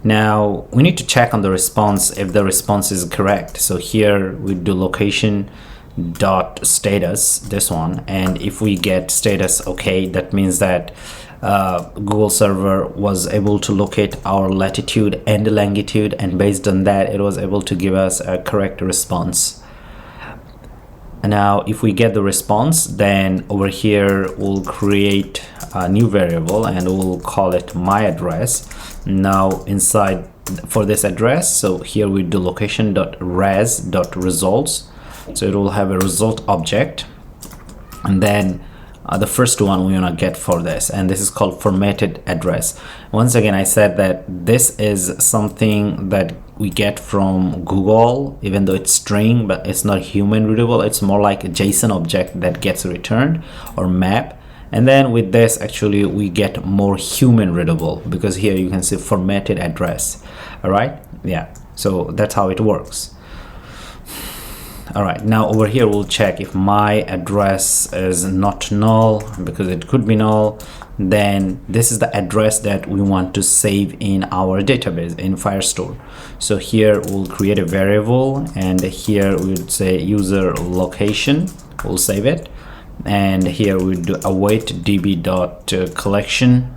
Now we need to check on the response if the response is correct. So here we do location dot status, this one, and if we get status okay, that means that Google server was able to locate our latitude and longitude, and based on that it was able to give us a correct response. And now if we get the response, then over here we'll create a new variable and we'll call it my address. Now inside for this address, so here we do location.res.results. So it will have a result object, and then the first one we want to get for this, and this is called formatted address. Once again, I said that this is something that we get from Google, even though it's string, but it's not human readable. It's more like a JSON object that gets returned, or map. And then with this, actually we get more human readable, because here you can see formatted address. All right, yeah, so that's how it works. All right, now over here we'll check if my address is not null, because it could be null. Then this is the address that we want to save in our database in Firestore. So here we'll create a variable, and here we would say user location, we'll save it, and here we'll do await db.collection.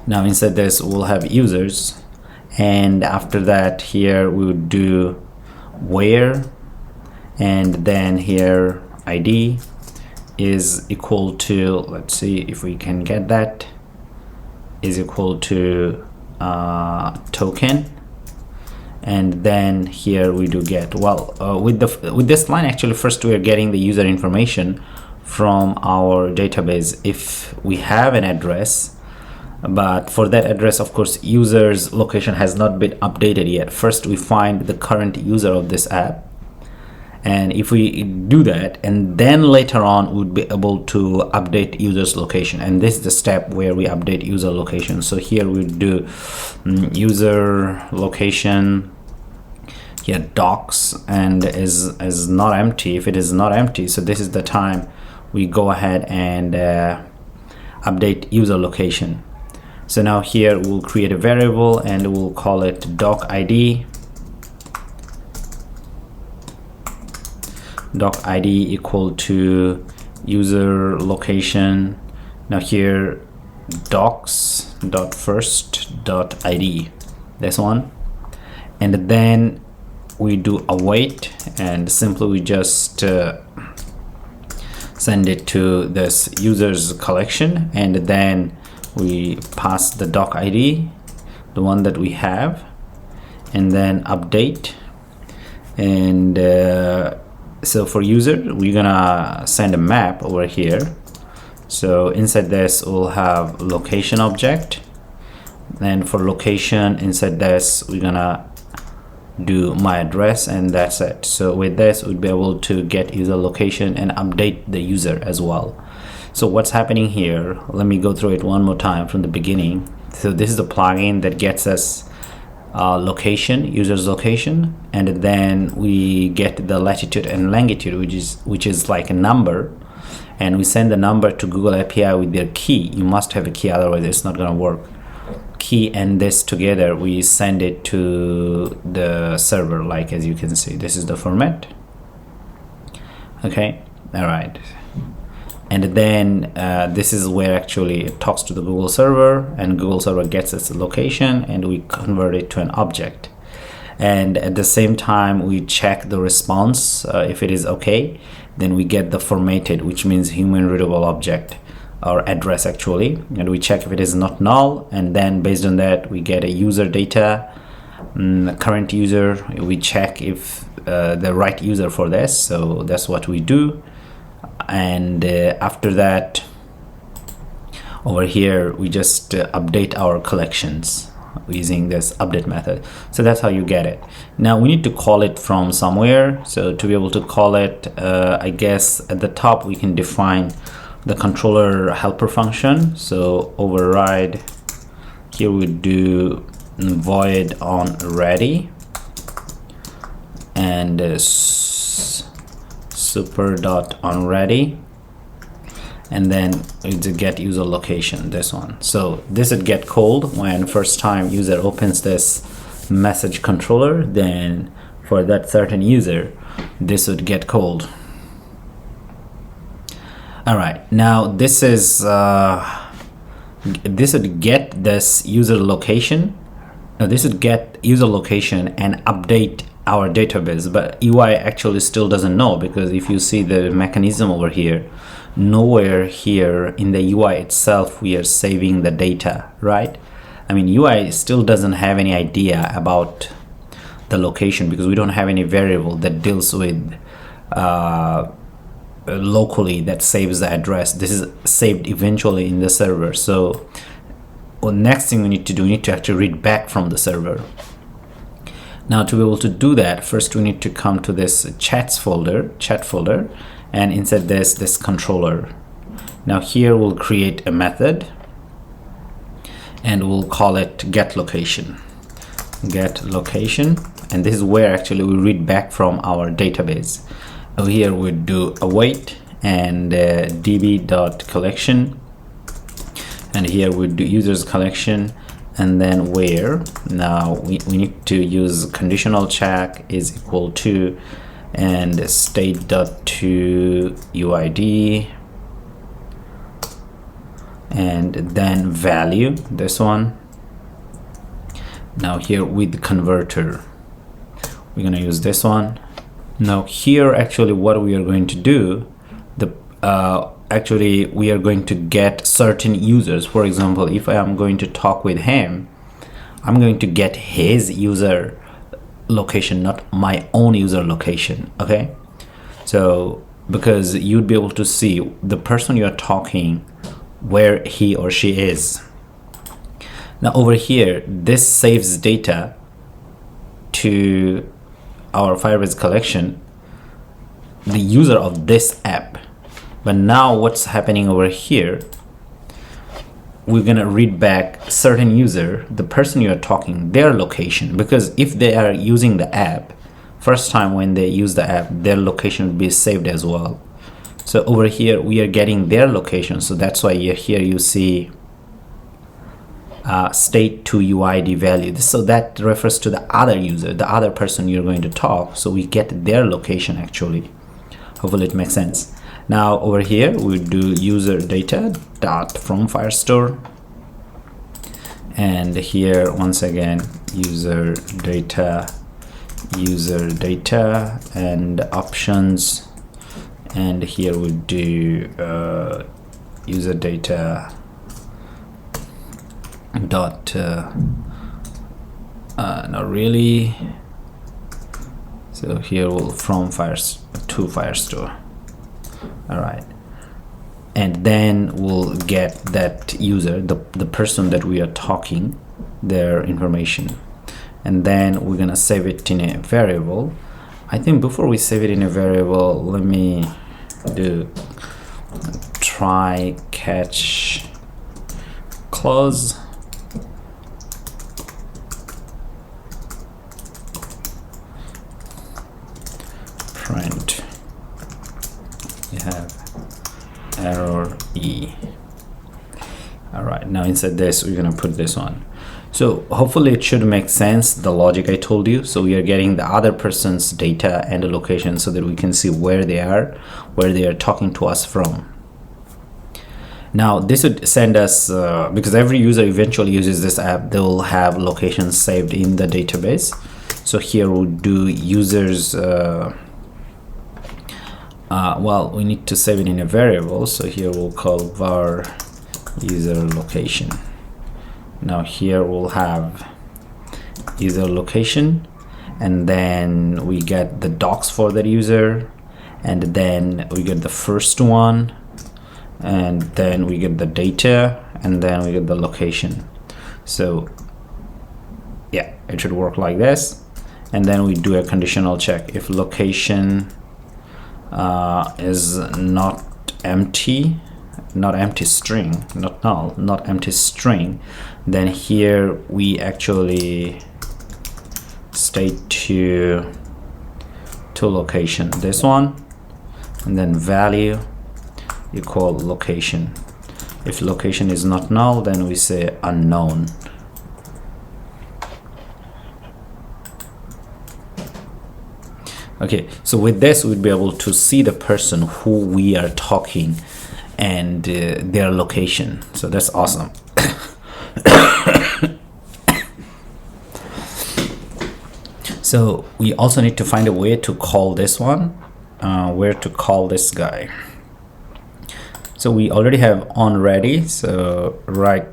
Now inside this we'll have users, and after that here we would do where, and then here ID is equal to, let's see if we can get that, is equal to token, and then here we do get, well, with this line, actually first we are getting the user information from our database if we have an address. But for that address, of course, user's location has not been updated yet. First we find the current user of this app, and if we do that, and then later on we'd be able to update user's location, and this is the step where we update user location. So here we do user location, here docs, and is not empty. If it is not empty, so this is the time we go ahead and update user location. So now here we'll create a variable and we'll call it doc ID equal to user location. Now here docs.first.id, this one, and then we do await, and simply we just send it to this users collection, and then we pass the doc ID, the one that we have, and then update. And so for user, we're gonna send a map over here. So inside this we'll have location object, and for location inside this we're gonna do my address, and that's it. So with this we'd be able to get user location and update the user as well. So what's happening here, let me go through it one more time from the beginning. So this is the plugin that gets us location, user's location, and then we get the latitude and longitude, which is like a number, and we send the number to Google API with their key. You must have a key, otherwise it's not gonna work. Key and this together, we send it to the server, like as you can see, this is the format. Okay, all right. And then this is where actually it talks to the Google server, and Google server gets its location, and we convert it to an object. And at the same time we check the response. If it is okay, then we get the formatted, which means human readable object or address actually, and we check if it is not null, and then based on that we get a user data, current user. We check if the right user for this, so that's what we do. And after that, over here we just update our collections using this update method. So that's how you get it. Now we need to call it from somewhere. So to be able to call it, I guess at the top we can define the controller helper function. So override, here we do void on ready, and super.onReady, and then it's a get user location, this one. So this would get called when first time user opens this message controller, then for that certain user this would get called. All right, now this is this would get this user location. Now this would get user location and update our database, but UI actually still doesn't know, because if you see the mechanism over here, nowhere here in the UI itself we are saving the data, right? I mean, UI still doesn't have any idea about the location, because we don't have any variable that deals with locally that saves the address. This is saved eventually in the server. So well, next thing we need to do, we need to actually read back from the server. Now to be able to do that, first we need to come to this chat folder, and inside this controller. Now here we'll create a method, and we'll call it get location, and this is where actually we read back from our database. Over here we do await and db.collection, and here we do users collection, and then where. Now we need to use conditional check is equal to and state.toUID, and then value, this one. Now here with converter we're gonna use this one. Now here actually what we are going to do, actually we are going to get certain users. For example, if I am going to talk with him, I'm going to get his user location, not my own user location. Okay, so because you'd be able to see the person you're talking, where he or she is. Now over here this saves data to our Firebase collection, the user of this app. But now what's happening over here, we're gonna read back certain user, the person you're talking, their location, because if they are using the app, first time when they use the app, their location will be saved as well. So over here we are getting their location, so that's why here you see state to UID value. So that refers to the other user, the other person you're going to talk, so we get their location actually. Hopefully it makes sense. Now over here we do user data dot from firestore, and here once again user data and options, and here we do user data dot not really, so here we'll from to firestore. All right, and then we'll get that user, the person that we are talking, their information, and then we're gonna save it in a variable. I think before we save it in a variable, let me do try catch close. Print. You have error E. All right, now inside this we're gonna put this one. So hopefully it should make sense, the logic I told you. So we are getting the other person's data and the location so that we can see where they are talking to us from. Now this would send us, because every user eventually uses this app, they will have locations saved in the database. So here we'll do users, well, we need to save it in a variable, so here we'll call var user location. Now here we'll have user location, and then we get the docs for that user, and then we get the first one, and then we get the data, and then we get the location. So yeah, it should work like this. And then we do a conditional check. If location is not empty string, not null, not empty string, then here we actually state to location, this one, and then value equal location. If location is not null, then we say unknown. Okay, so with this we'd be able to see the person who we are talking and their location. So that's awesome. So we also need to find a way to call this one, where to call this guy. So we already have on ready, so right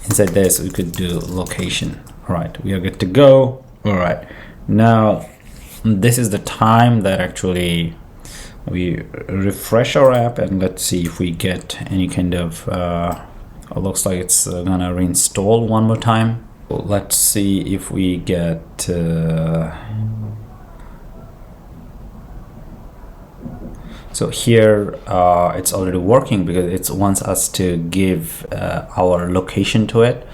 inside this we could do location. All right, we are good to go. All right, now this is the time that actually we refresh our app, and let's see if we get any kind of it looks like it's gonna reinstall one more time. Let's see if we get so here it's already working because it wants us to give our location to it.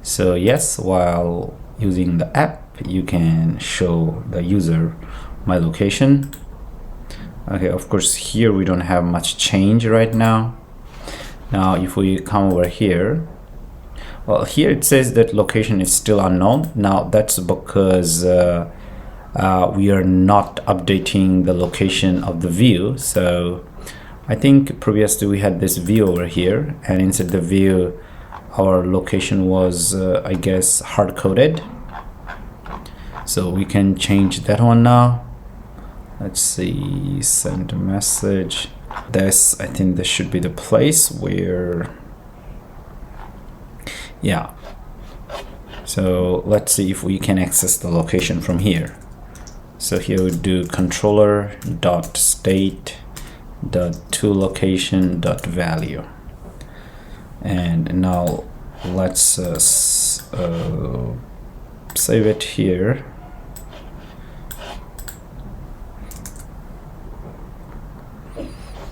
So yes, while using the app you can show the user my location. Okay, of course here we don't have much change right now. Now if we come over here, well, here it says that location is still unknown. Now that's because we are not updating the location of the view. So I think previously we had this view over here, and inside the view our location was I guess hard-coded. So we can change that one now. Let's see, send a message. This, I think this should be the place where, yeah. So let's see if we can access the location from here. So here we do controller.state.toLocation.value. And now let's save it here.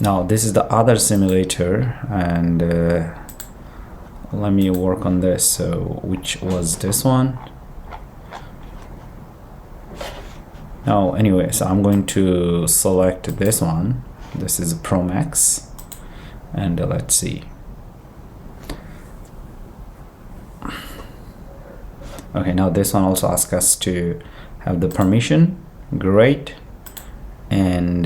Now this is the other simulator, and let me work on this. So which was this one? Now anyway, so I'm going to select this one. This is Pro Max, and let's see. Okay, now this one also asks us to have the permission. Great. And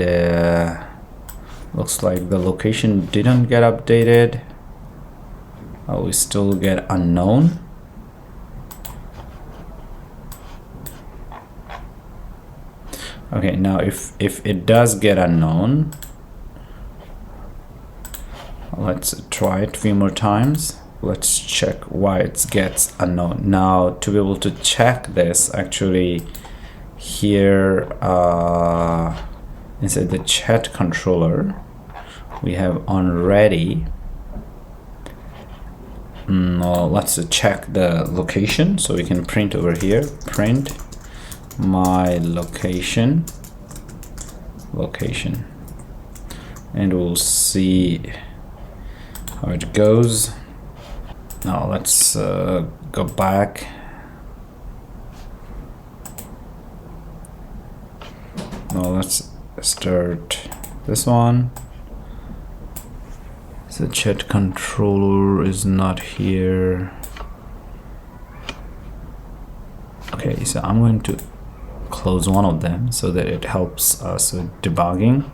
looks like the location didn't get updated. We still get unknown. Okay, now if it does get unknown, let's try it a few more times. Let's check why it gets unknown. Now to be able to check this, actually here inside the chat controller we have on ready. Let's check the location, so we can print over here, print my location, and we'll see how it goes. Now let's go back. Now let's start this one. The chat controller is not here. Okay, so I'm going to close one of them so that it helps us with debugging.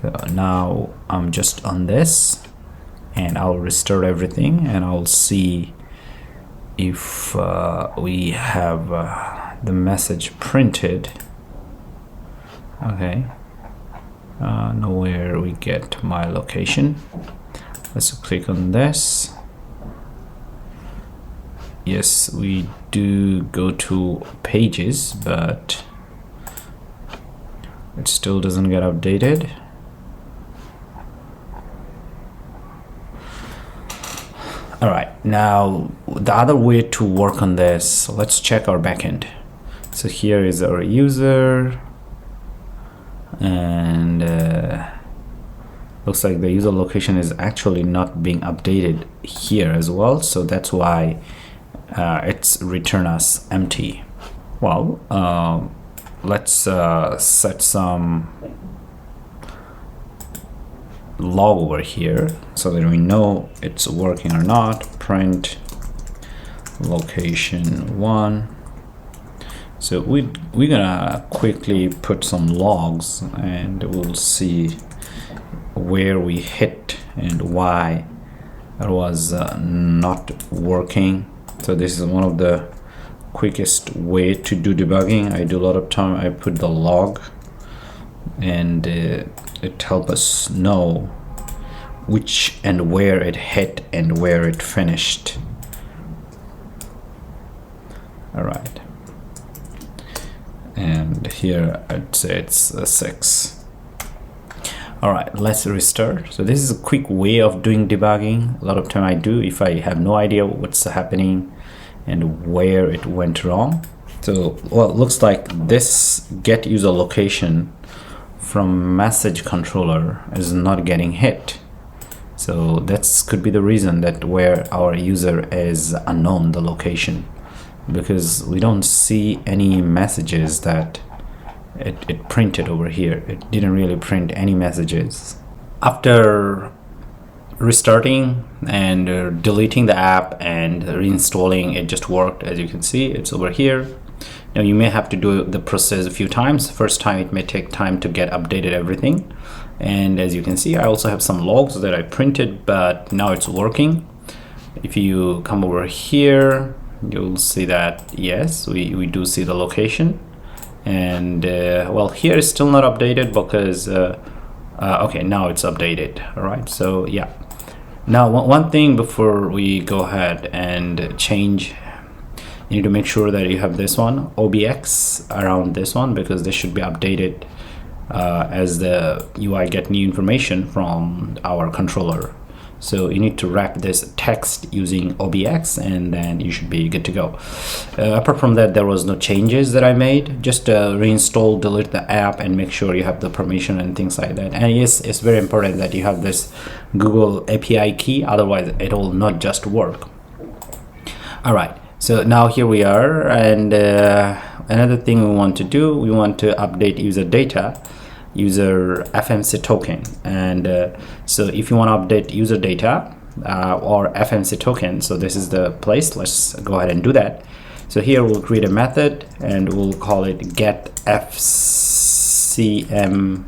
So now I'm just on this, and I'll restart everything, and I'll see if we have the message printed. Okay, nowhere we get my location. Let's click on this. Yes, we do go to pages, but it still doesn't get updated. All right, now the other way to work on this, let's check our backend. So here is our user, and looks like the user location is actually not being updated here as well, so that's why it's return us empty. Well, let's set some log over here so that we know it's working or not. Print location 1. So we're gonna quickly put some logs, and we'll see where we hit and why it was not working. So this is one of the quickest way to do debugging. I do a lot of time, I put the log, and it helps us know which and where it hit and where it finished. All right, and here I'd say it's a 6. All right, let's restart. So this is a quick way of doing debugging. A lot of time I do if I have no idea what's happening and where it went wrong. So well, it looks like this get user location from message controller is not getting hit. So that's could be the reason that where our user is unknown, the location, because we don't see any messages that it printed over here. It didn't really print any messages. After restarting and deleting the app and reinstalling, it just worked. As you can see, it's over here. Now you may have to do the process a few times. First time it may take time to get updated everything, and as you can see, I also have some logs that I printed, but now it's working. If you come over here, you'll see that yes, we do see the location, and well, here is still not updated because okay, now it's updated. All right, so yeah. Now one thing before we go ahead and change, you need to make sure that you have this one OBX around this one, because this should be updated as the UI get new information from our controller. So you need to wrap this text using OBX, and then you should be good to go. Apart from that, there was no changes that I made. Just reinstall, delete the app, and make sure you have the permission and things like that. And yes, it's very important that you have this Google API key, otherwise it will not just work. All right, so now here we are, and another thing we want to do, we want to update user data, user FMC token. And so if you want to update user data or FMC token, so this is the place. Let's go ahead and do that. So here we'll create a method and we'll call it get FCM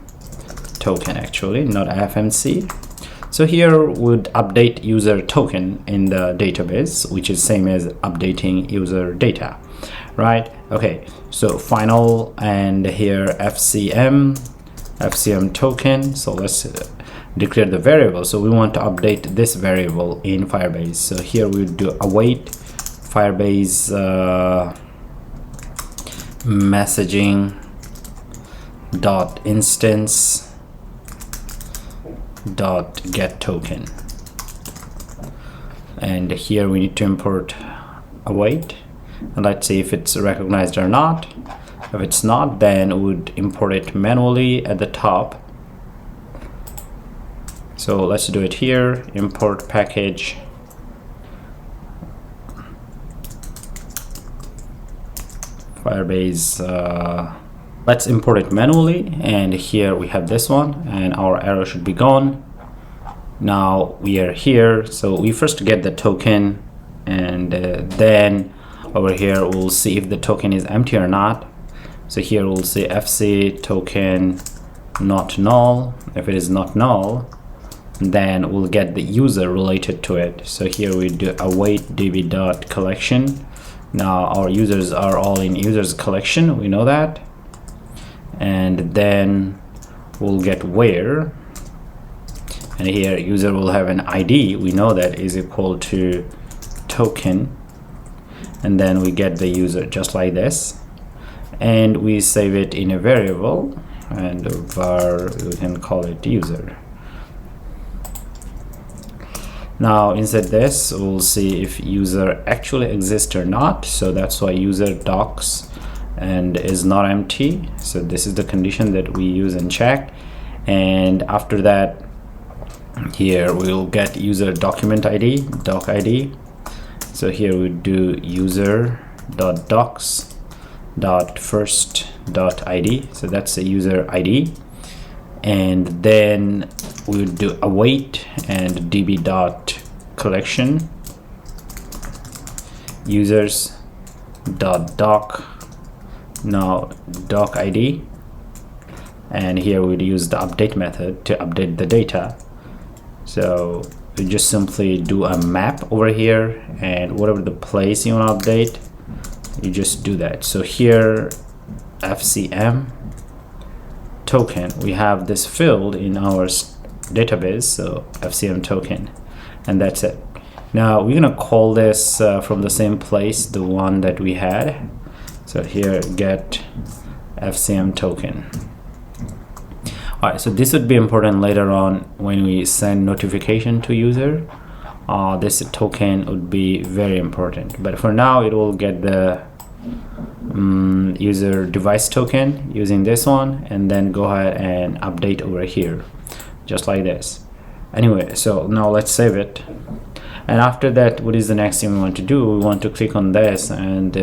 token, actually not FMC. So here would update user token in the database, which is same as updating user data, right? Okay, so final, and here FCM token. So let's declare the variable. So we want to update this variable in Firebase. So here we do await Firebase messaging dot instance dot get token, and here we need to import await, and let's see if it's recognized or not. If it's not, then we would import it manually at the top. So let's do it here, import package Firebase. Let's import it manually, and here we have this one, and our arrow should be gone. Now we are here, so we first get the token, and then over here we'll see if the token is empty or not. So here we'll see FC token not null. If it is not null, then we'll get the user related to it. So here we do await db.collection. Now our users are all in users collection, we know that. And then we'll get where, and here user will have an ID, we know that is equal to token, and then we get the user just like this, and we save it in a variable, and var, we can call it user. Now inside this we'll see if user actually exists or not. So that's why user docs and is not empty. So this is the condition that we use and check. And after that, here we'll get user document ID, doc ID. So here we do user.docs.first.id. So that's the user ID. And then we'll do await and db.collection users.doc, now doc ID, and here we'd use the update method to update the data. So we just simply do a map over here, and whatever the place you want to update, you just do that. So here FCM token, we have this field in our database, so FCM token, and that's it. Now we're gonna call this from the same place, the one that we had. So here get FCM token. Alright, so this would be important later on when we send notification to user. This token would be very important, but for now it will get the user device token using this one, and then go ahead and update over here just like this. Anyway, so now let's save it, and after that, what is the next thing we want to do? We want to click on this, and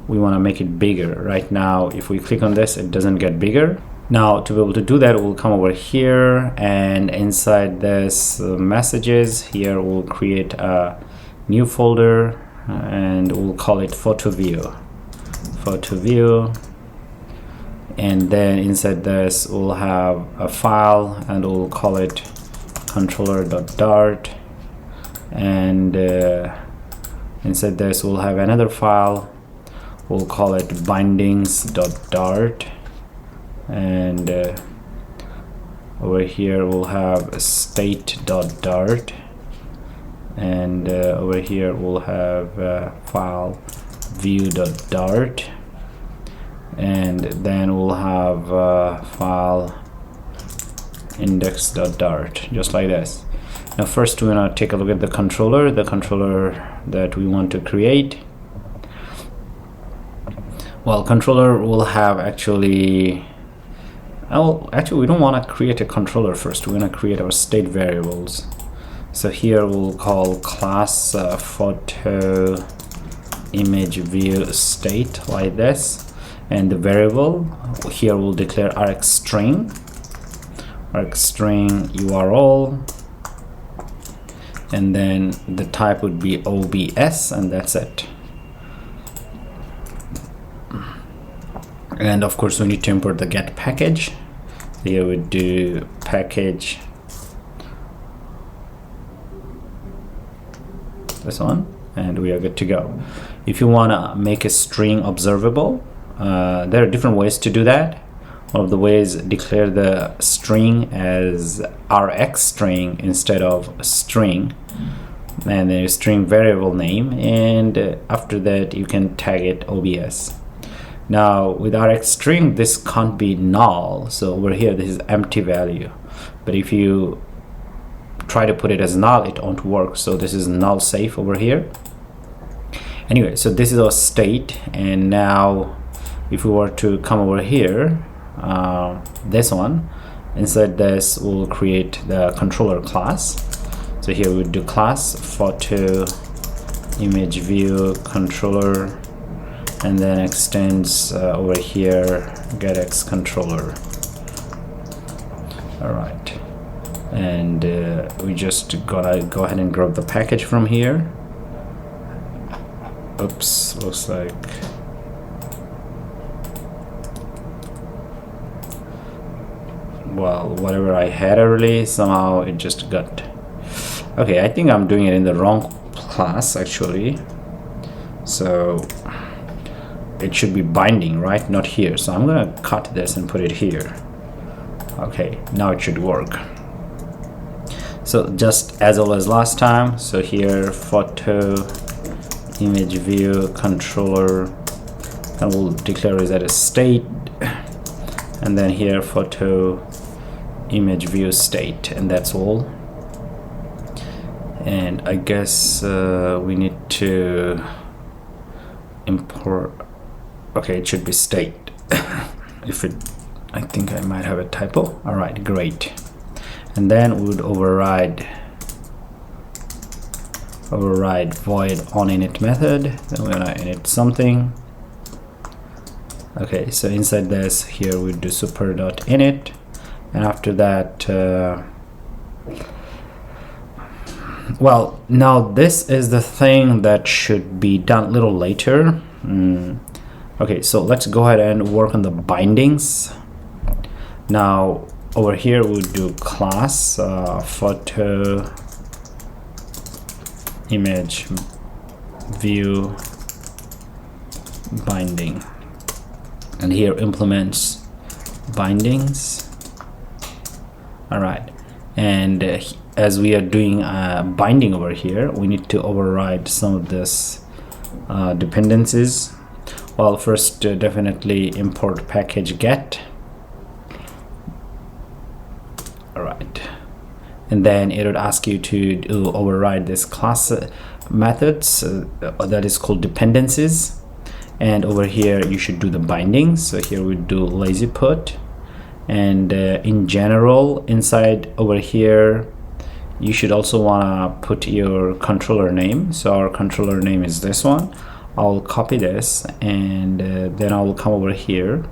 we want to make it bigger. Right now if we click on this, it doesn't get bigger. Now to be able to do that, we'll come over here, and inside this messages here we'll create a new folder, and we'll call it photo view, and then inside this we'll have a file, and we'll call it controller.dart, and inside this we'll have another file, we'll call it bindings.dart, and over here we'll have state.dart, and over here we'll have file view.dart, and then we'll have file index.dart, just like this. Now first we're gonna take a look at the controller that we want to create. Well, controller will have actually, we don't want to create a controller first. We're going to create our state variables. So here we'll call class photo image view state like this, and the variable here will declare rxstring URL, and then the type would be OBS, and that's it. And of course we need to import the get package. Here we do package, this one, and we are good to go. If you want to make a string observable, there are different ways to do that. One of the ways, declare the string as rx string instead of string, and then a string variable name, and after that you can tag it OBS. Now with rx string, this can't be null, so over here this is empty value, but if you try to put it as null, it won't work, so this is null safe over here. Anyway, so this is our state, and now if we were to come over here, this one, inside this we'll create the controller class. So here we do class photo image view controller, and then extends over here getX controller. All right, and we just gotta go ahead and grab the package from here. Oops, looks like well, whatever I had early, somehow it just got okay. I think I'm doing it in the wrong class actually, so it should be binding, right? Not here. So I'm gonna cut this and put it here. Okay, now it should work. So just as well as last time, so here photo image view controller, and we'll declare it as a state, and then here photo image view state, and that's all. And I guess we need to import, okay, it should be state. If it, I think I might have a typo. All right, great. And then we would override void onInit method. Then we're gonna init something. Okay, so inside this here we do super.init, and after that well, now this is the thing that should be done a little later. Okay, so let's go ahead and work on the bindings. Now over here we'll do class photo image view binding, and here implements bindings. All right, and as we are doing binding over here, we need to override some of this dependencies. Well, first definitely import package get. All right, and then it would ask you to override this class methods that is called dependencies, and over here you should do the bindings. So here we do lazy put, and in general inside over here you should also want to put your controller name. So our controller name is this one. I'll copy this, and then I will come over here,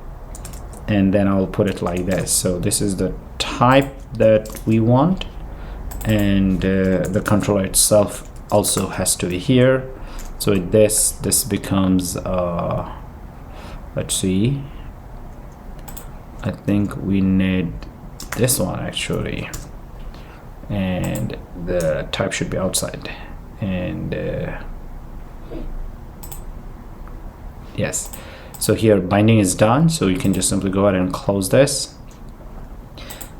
and then I'll put it like this. So this is the type that we want, and the controller itself also has to be here. So with this becomes let's see, I think we need this one actually, and the type should be outside, and yes. So here binding is done, so you can just simply go ahead and close this.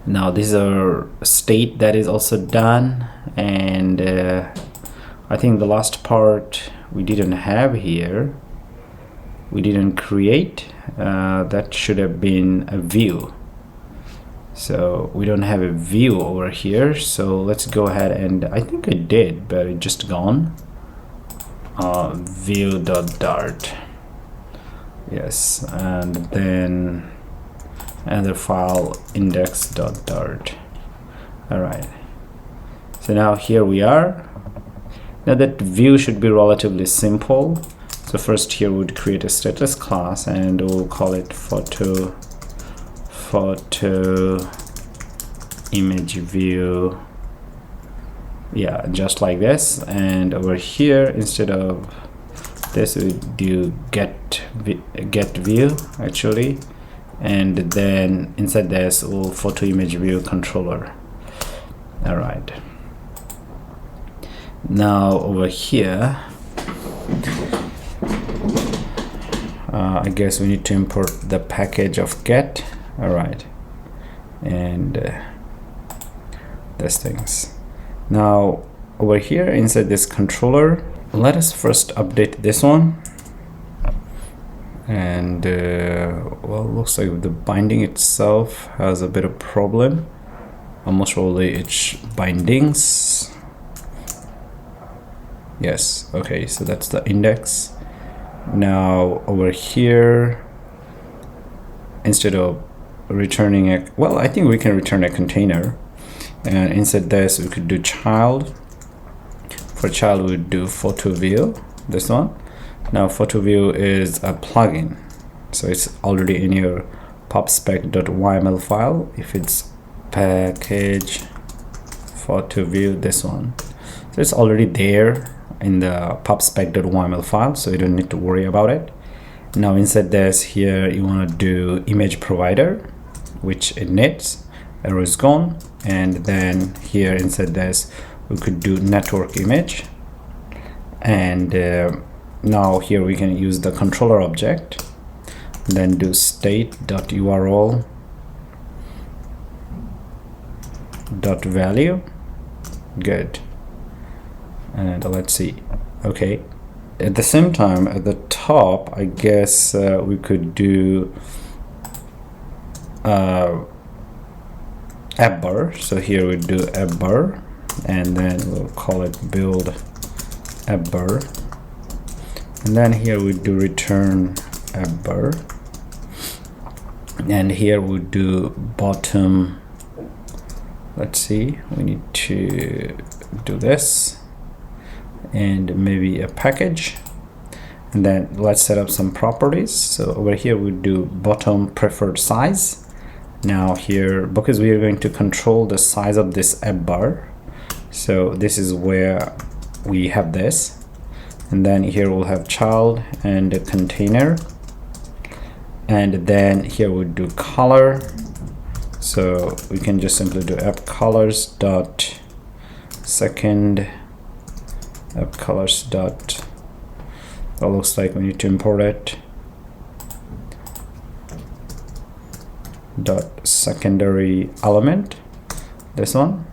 Now this is our state that is also done, and I think the last part we didn't have here, we didn't create, that should have been a view. So we don't have a view over here, so let's go ahead, and I think I did, but it just gone. View.dart, yes, and then another file index.dart. All right, so now here we are. Now that view should be relatively simple, so So first here we would create a status class and we'll call it photo image view. Yeah, just like this. And over here, instead of this, we do get view actually, and then inside this we'll photo image view controller. All right, now over here I guess we need to import the package of get. All right, and these things. Now over here inside this controller, let us first update this one. And well, looks like the binding itself has a bit of problem. Most probably it's bindings. Yes, okay, so that's the index. Now over here, instead of returning a, well, I think we can return a container, and inside this we could do child. For child we would do photo view, this one. Now photo view is a plugin, so it's already in your popspec.yml file. If it's package photo view, this one, so it's already there in the popspec.yml file, so you don't need to worry about it. Now inside this, here you want to do image provider, which it needs, arrow is gone. And then here inside this we could do network image, and now here we can use the controller object, then do state.url .value. Good. And let's see. Okay, at the same time at the top, I guess we could do AppBar. So here we do AppBar, and then we'll call it build AppBar, and then here we do return AppBar, and here we do bottom. Let's see, we need to do this and maybe a package, and then let's set up some properties. So over here we do bottom preferred size. Now here, because we are going to control the size of this AppBar, so this is where we have this, and then here we'll have child and a container, and then here we'll do color. So we can just simply do app colors dot second app colors dot, that looks like we need to import it, dot secondary element, this one,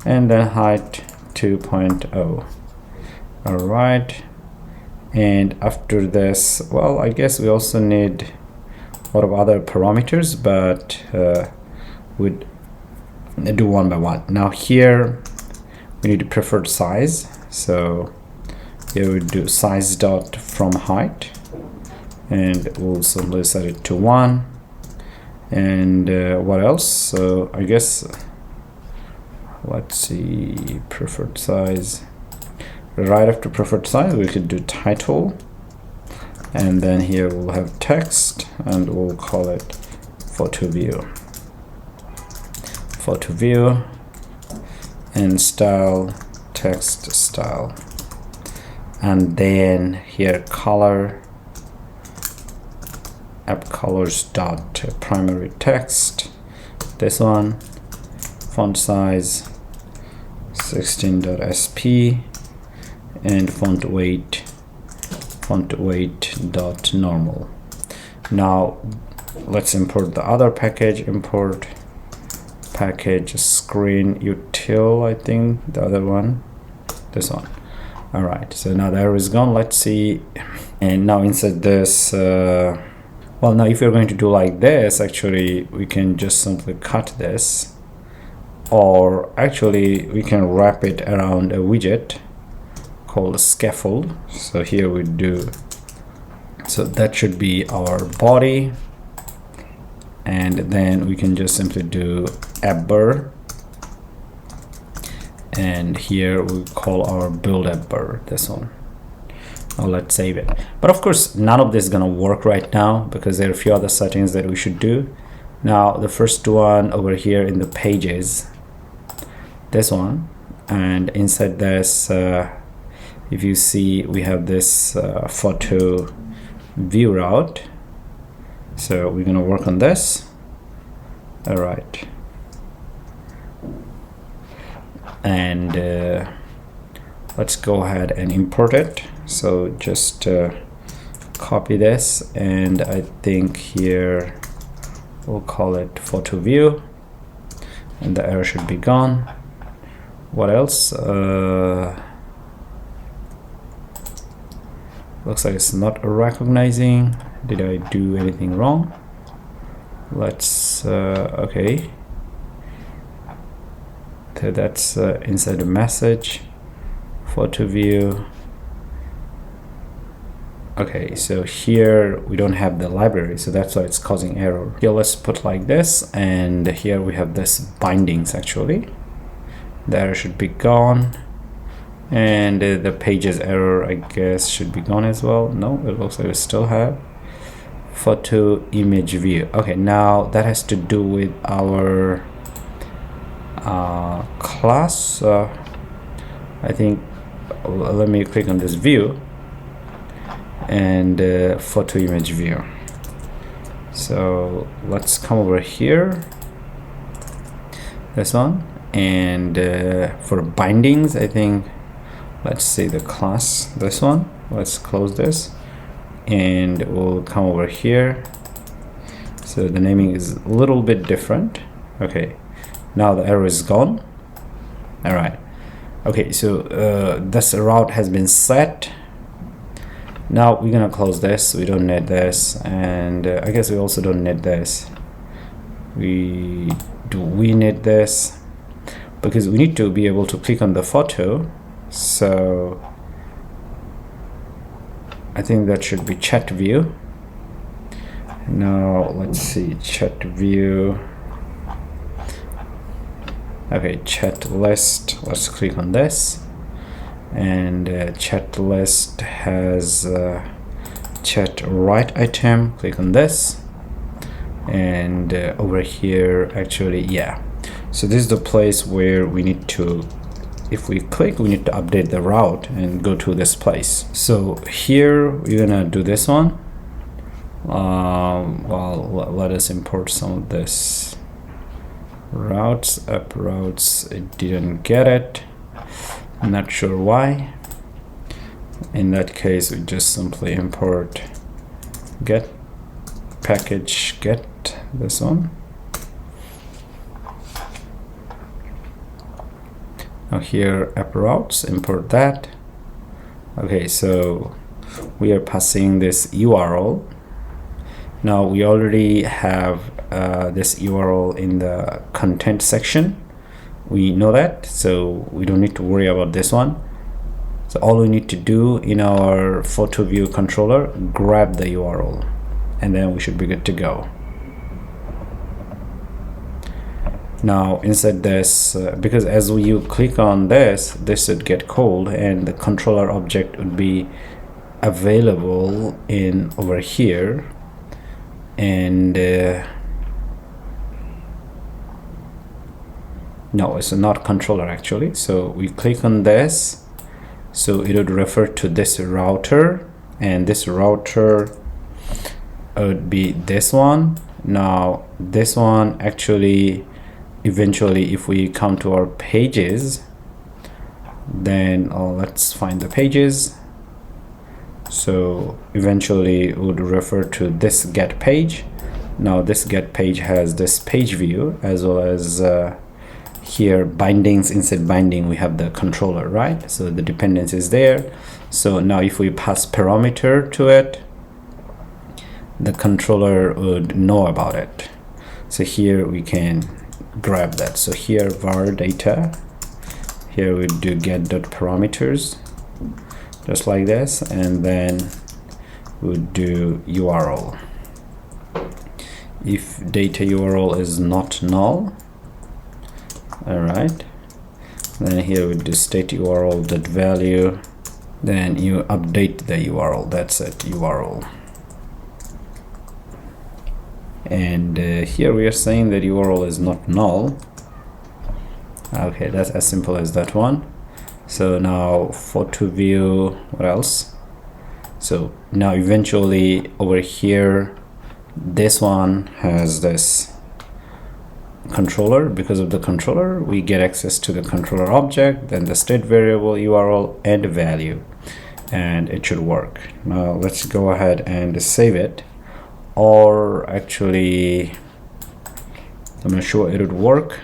and then height 2.0. all right, and after this, well, I guess we also need a lot of other parameters, but we'd do one by one. Now here we need a preferred size, so here we do size dot from height, and we'll simply set it to 1. And what else? So I guess, let's see, preferred size. Right after preferred size we could do title, and then here we'll have text, and we'll call it photo view, and style text style, and then here color app colors dot primary text, this one, font size 16.sp, and font weight dot normal. Now let's import the other package. Import package Screen Util, I think the other one, this one. All right, so now the arrow is gone. Let's see. And now inside this, well, now if you're going to do like this, actually we can just simply cut this, or actually we can wrap it around a widget called scaffold. So here we do, so that should be our body, and then we can just simply do AppBar, and here we call our build AppBar, this one. let's save it. But of course, none of this is gonna work right now because there are a few other settings that we should do. Now, the first one over here in the pages, this one, and inside this, if you see, we have this photo view route. So we're gonna work on this. All right. And let's go ahead and import it. So just copy this, and I think here we'll call it photo view, and the error should be gone. What else? Looks like it's not recognizing. Did I do anything wrong? Let's okay. So that's inside the message, photo view. Okay, so here we don't have the library, so that's why it's causing error. Here, let's put like this, and here we have this bindings actually. The error should be gone, and the pages error, I guess, should be gone as well. No, it looks like we still have photo image view. Okay, now that has to do with our class. I think let me click on this view and photo image view. So let's come over here, this one, and for bindings, I think let's say the class, this one. Let's close this, and we'll come over here. So the naming is a little bit different. Okay, now the error is gone. All right. Okay, so this route has been set. Now we're gonna close this. We don't need this, and I guess we also don't need this. We need this because we need to be able to click on the photo. So I think that should be chat view. Now let's see, chat view. Okay, chat list. Let's click on this, and chat list has chat write item. Click on this, and over here, actually, yeah. So this is the place where we need to, if we click, we need to update the route and go to this place. So here we're gonna do this one. Well, let us import some of this routes, app routes. It didn't get it. I'm not sure why. In that case, we just simply import get package get, this one. Now here, app routes, import that. Okay, so we are passing this URL. Now we already have this URL in the content section. We know that, so we don't need to worry about this one. So all we need to do in our photo view controller, grab the URL, and then we should be good to go. Now inside this, because as you click on this, this would get called, and the controller object would be available in over here, and no, it's not controller actually. So we click on this, so it would refer to this router, and this router would be this one. Now this one actually, eventually, if we come to our pages, then let's find the pages. So eventually it would refer to this get page. Now this get page has this page view, as well as here bindings. Inside binding we have the controller, right? So the dependence is there. So now if we pass parameter to it, the controller would know about it. So here we can grab that. So here var data, here we do get.parameters, just like this, and then we do URL. If data URL is not null, all right, then here we do state URL.value, then you update the URL. That's it, URL. And here we are saying that URL is not null. Okay, that's as simple as that one. So now photo view, what else? So now eventually over here, this one has this controller. Because of the controller, we get access to the controller object, then the state variable, URL, and value, and it should work. Now let's go ahead and save it. Or actually, I'm not sure it would work.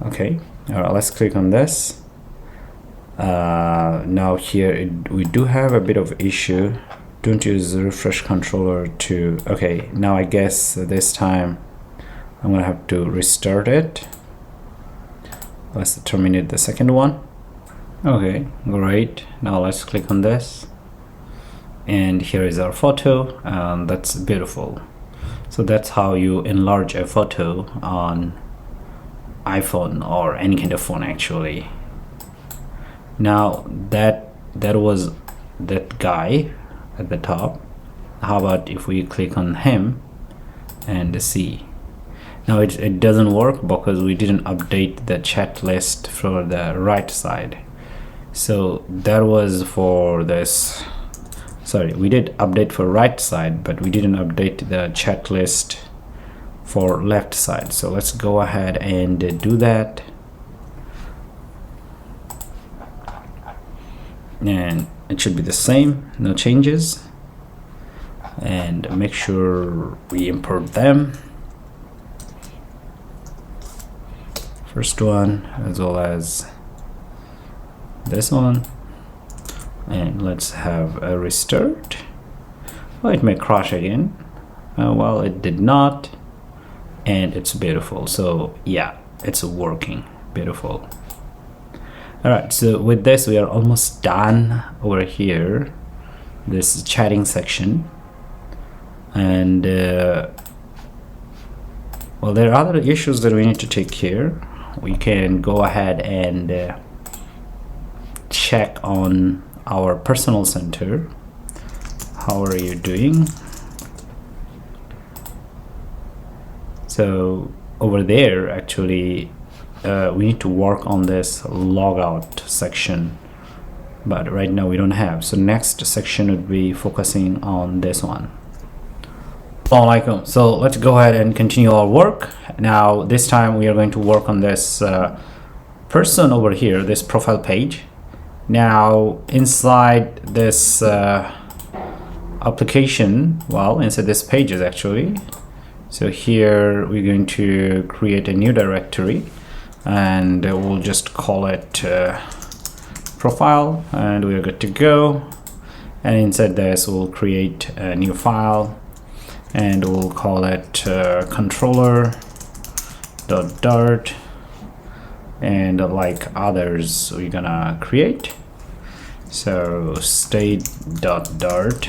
Okay, all right, let's click on this. Now here we do have a bit of issue. Don't use the refresh controller to, okay, now I guess this time I'm gonna have to restart it. Let's terminate the second one. Okay, great. Now let's click on this. And here is our photo, and that's beautiful. So that's how you enlarge a photo on iPhone or any kind of phone actually. Now that was that guy at the top. How about if we click on him and see? Now it doesn't work because we didn't update the chat list for the right side. So that was for this. Sorry, we did update for right side, but we didn't update the chat list for left side. So let's go ahead and do that. And it should be the same, no changes. And make sure we import them. First one as well as this one. And let's have a restart. Well, it may crash again. Well, it did not, and it's beautiful. So yeah, it's working. Beautiful. All right, so with this we are almost done over here, this chatting section. And well, there are other issues that we need to take care. We can go ahead and check on our personal center. How are you doing? So over there actually we need to work on this logout section, but right now we don't have. So next section would be focusing on this one. Assalamualaikum. So let's go ahead and continue our work. Now this time we are going to work on this person over here, this profile page. Now inside this application, well, inside this pages actually, so here we're going to create a new directory, and we'll just call it profile, and we are good to go. And inside this we'll create a new file, and we'll call it controller.dart, and like others we're gonna create, so state.dart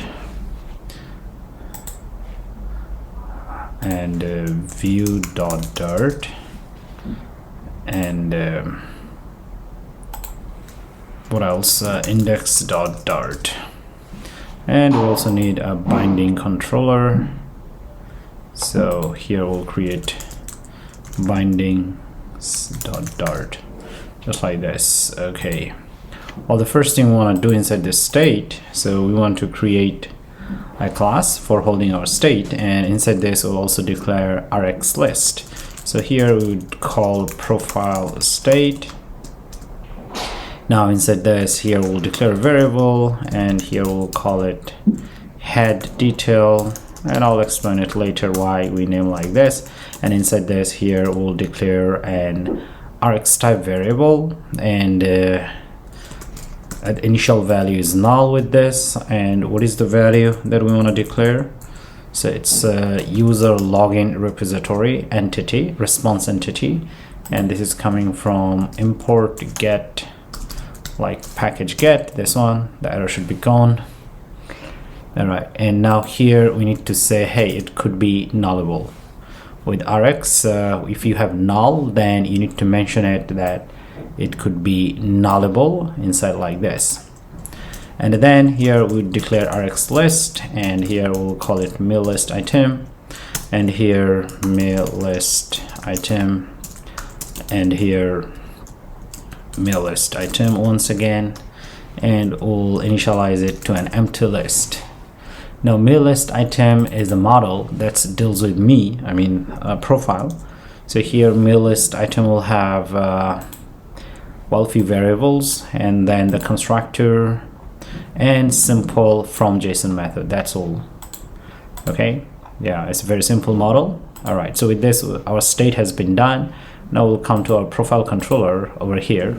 and view.dart and what else, index.dart. And we also need a binding controller, so here we'll create binding.dart, just like this. Okay, well, the first thing we want to do inside this state, so we want to create a class for holding our state, and inside this we'll also declare rx list. So here we would call profile state. Now inside this, here we'll declare a variable, and here we'll call it head detail, and I'll explain it later why we name like this. And inside this, here we'll declare an rx type variable, and initial value is null with this. And what is the value that we want to declare? So it's user login repository entity, response entity, and this is coming from import get, like package get, this one, the error should be gone. All right, and now here we need to say, hey, it could be nullable. With rx, if you have null, then you need to mention it that it could be nullable inside like this. And then here we declare rx list, and here we'll call it mail list item, and here mail list item, and here mail list item once again, and we'll initialize it to an empty list. Now mail list item is a model that deals with me, I mean a profile. So here mail list item will have few variables, and then the constructor and simple from JSON method. That's all. Okay, yeah, it's a very simple model. All right, so with this our state has been done. Now we'll come to our profile controller over here.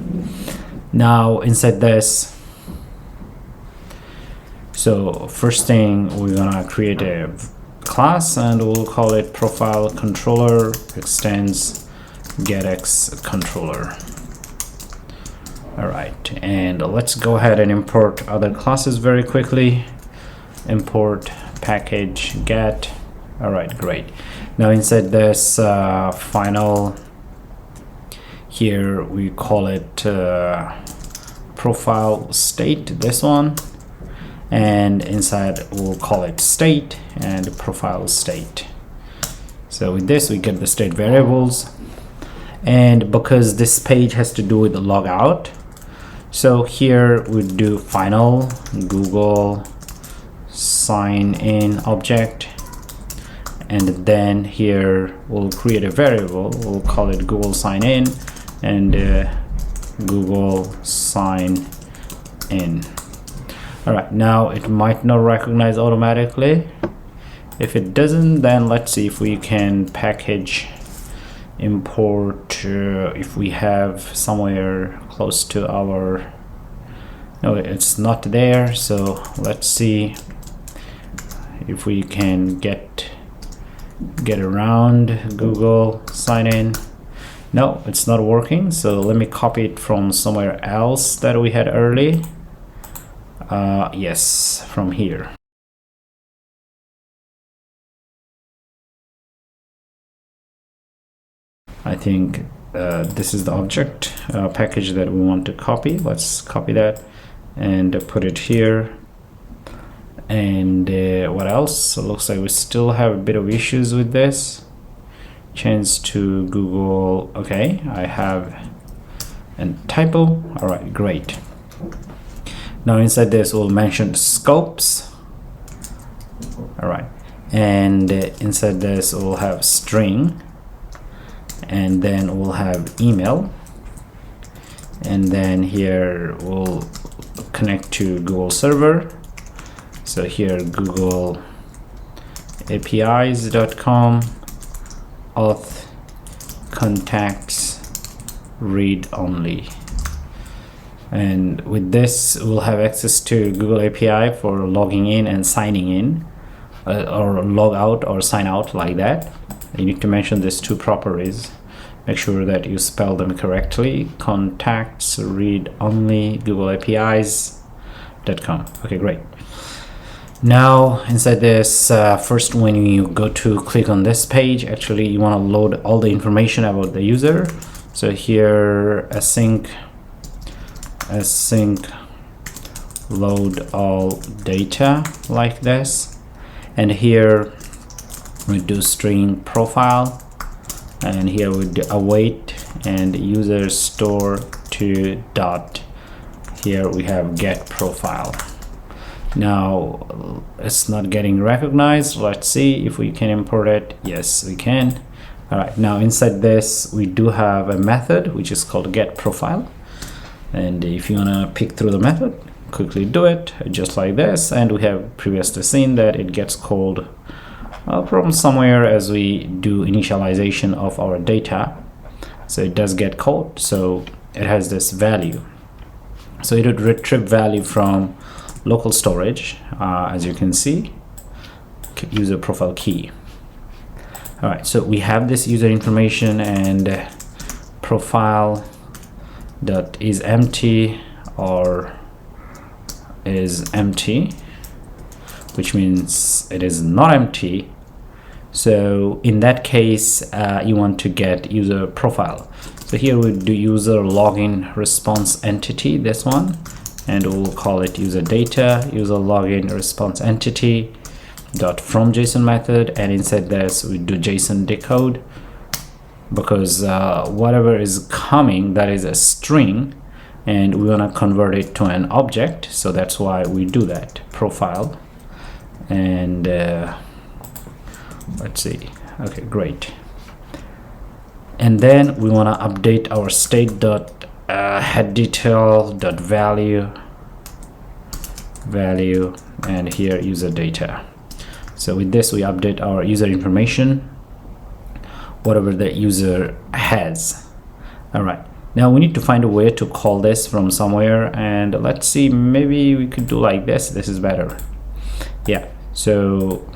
Now inside this, so first thing we're gonna create a class, and we'll call it profile controller extends getX controller. All right, and let's go ahead and import other classes very quickly. Import package get. All right, great. Now inside this final, here we call it profile state, this one, and inside we'll call it state and profile state. So with this we get the state variables, and because this page has to do with the logout, so here we do final Google sign in object, and then here we'll create a variable, we'll call it Google sign in and Google sign in. All right, now it might not recognize automatically. If it doesn't, then let's see if we can package import if we have somewhere close to our, no, it's not there. So let's see if we can get around Google sign in. No, it's not working. So let me copy it from somewhere else that we had early. Yes, from here. I think this is the object package that we want to copy. Let's copy that and put it here. And what else? It looks like we still have a bit of issues with this. Change to Google. Okay, I have a typo. All right, great. Now inside this we'll mention scopes. All right, and inside this we'll have string, and then we'll have email, and then here we'll connect to Google server. So here Google APIs.com auth contacts read only. And with this we'll have access to Google API for logging in and signing in, or log out or sign out, like that. You need to mention these two properties. Make sure that you spell them correctly. Contacts read only Google APIs.com. Okay, great. Now inside this, first when you go to click on this page, actually you want to load all the information about the user. So here async load all data, like this, and here we do string profile, and here we do await and user store to dot, here we have get profile. Now it's not getting recognized. Let's see if we can import it. Yes, we can. All right, now inside this we do have a method which is called get profile, and if you want to pick through the method, quickly do it just like this. And we have previously seen that it gets called from somewhere as we do initialization of our data, so it does get called. So it has this value, so it would retrieve value from local storage, as you can see, user profile key. All right, so we have this user information, and profile dot is empty or is empty, which means it is not empty. So in that case, you want to get user profile. So here we do user login response entity, this one, and we'll call it user data user login response entity dot from JSON method, and inside this we do JSON decode, because whatever is coming, that is a string, and we want to convert it to an object, so that's why we do that. Profile, and let's see, okay, great. And then we want to update our state dot headdetail dot value, and here user data. So with this we update our user information, whatever the user has. All right, now we need to find a way to call this from somewhere, and let's see, maybe we could do like this. This is better. Yeah, so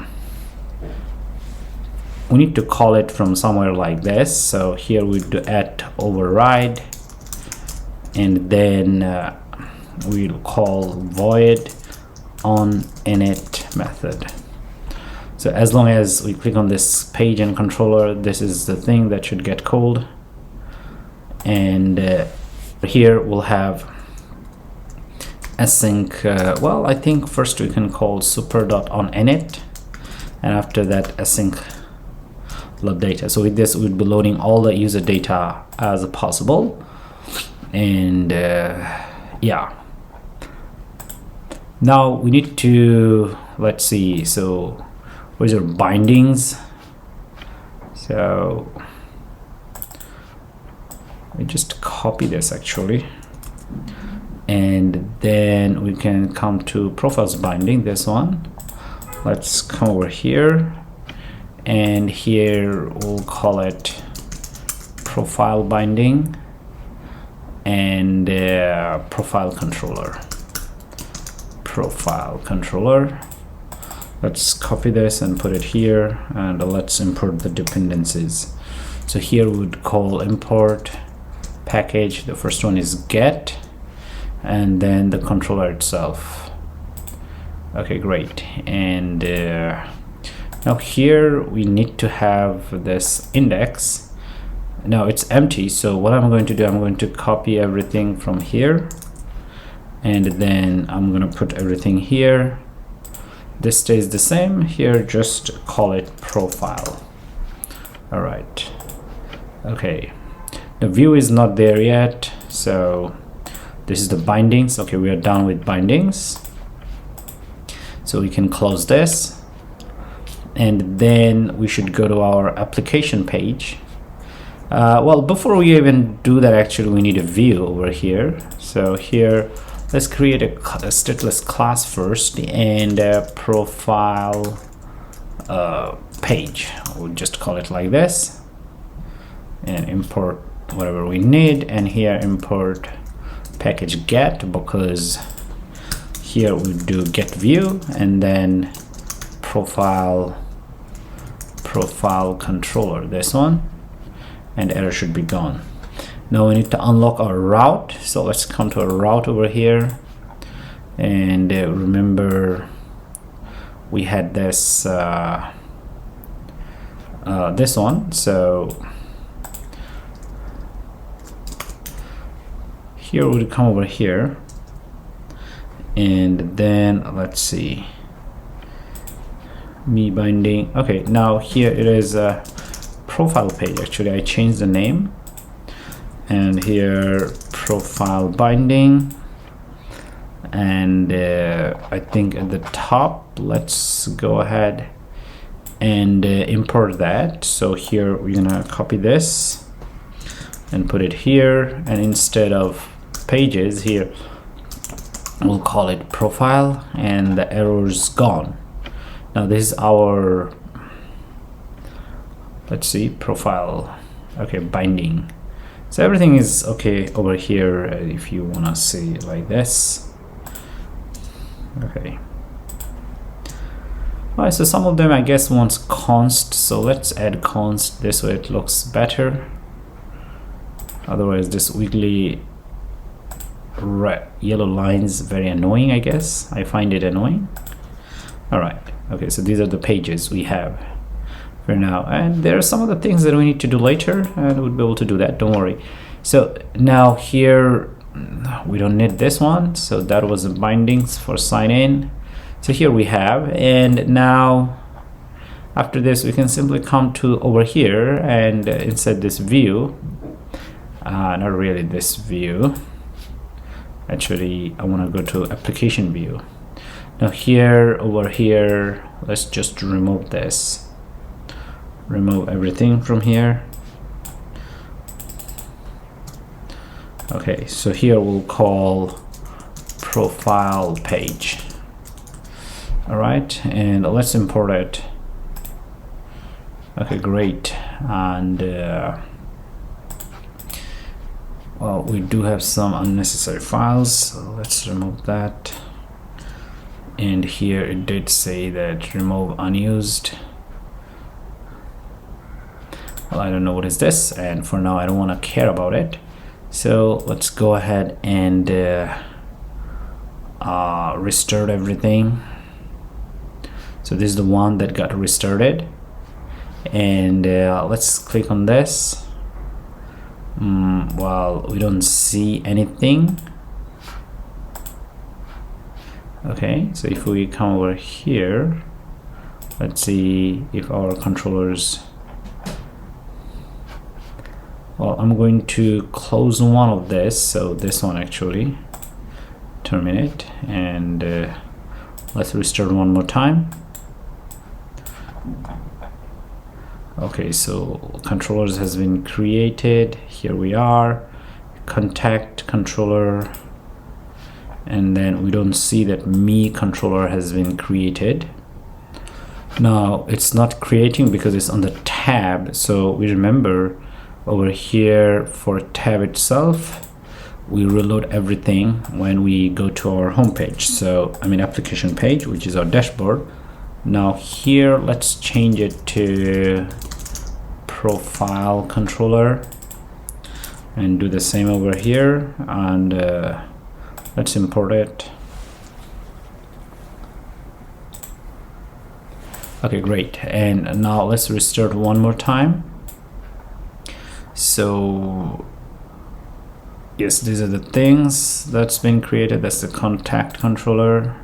we need to call it from somewhere like this. So here we do at override, and then we'll call void onInit method. So as long as we click on this page and controller, this is the thing that should get called. And here we'll have async, well, I think first we can call super.onInit, and after that async load data. So with this we'll be loading all the user data as possible. And yeah, now we need to, let's see, so where's our bindings? So we just copy this actually, and then we can come to profiles binding, this one. Let's come over here, and here we'll call it profile binding, and profile controller. Let's copy this and put it here, and let's import the dependencies. So here we would call import package. The first one is get, and then the controller itself. Okay, great. And now here we need to have this index. Now it's empty, so what I'm going to do, I'm going to copy everything from here, and then I'm going to put everything here. This stays the same. Here just call it profile. All right, okay, the view is not there yet, so this is the bindings. Okay, we are done with bindings, so we can close this, and then we should go to our application page. Well, before we even do that, actually we need a view over here. So here let's create a stateless class first, and a profile page. We'll just call it like this, and import whatever we need, and here import package get, because here we do get view, and then profile controller, this one, and error should be gone. Now we need to unlock our route, so let's come to a route over here, and remember we had this this one. So here we'll come over here, and then let's see, me binding. Okay, now here it is a profile page. Actually I changed the name, and here profile binding, and I think at the top let's go ahead and import that. So here we're gonna copy this and put it here, and instead of pages here we'll call it profile, and the error's gone. Now this is our, let's see, profile, okay, binding. So everything is okay over here, if you want to see it like this. Okay. Alright, so some of them I guess wants const, so let's add const. This way it looks better. Otherwise this wiggly red yellow lines very annoying, I guess. I find it annoying. Alright, okay, so these are the pages we have. for now, and there are some other things that we need to do later, and we'll be able to do that, don't worry. So now here we don't need this one, so that was the bindings for sign in. So here we have, and now after this we can simply come to over here and inside this view, not really this view, actually I want to go to application view. Now here, over here, let's just remove this, remove everything from here. Okay, so here we'll call profile page. All right, and let's import it. Okay, great. And well, we do have some unnecessary files, so let's remove that. And here it did say that remove unused. Well, I don't know what is this, and for now I don't want to care about it. So let's go ahead and restart everything. So this is the one that got restarted, and let's click on this. Well, we don't see anything. Okay, so if we come over here, let's see if our controllers, well, I'm going to close one of this, so this one actually, terminate, and let's restart one more time. Okay, so controllers has been created. Here we are, contact controller, and then we don't see that me controller has been created. Now it's not creating because it's on the tab, so we remember over here for tab itself we reload everything when we go to our home page, so I mean application page, which is our dashboard. Now here let's change it to profile controller and do the same over here, and let's import it. Okay, great. And now let's restart one more time. So yes, these are the things that's been created. That's the contact controller,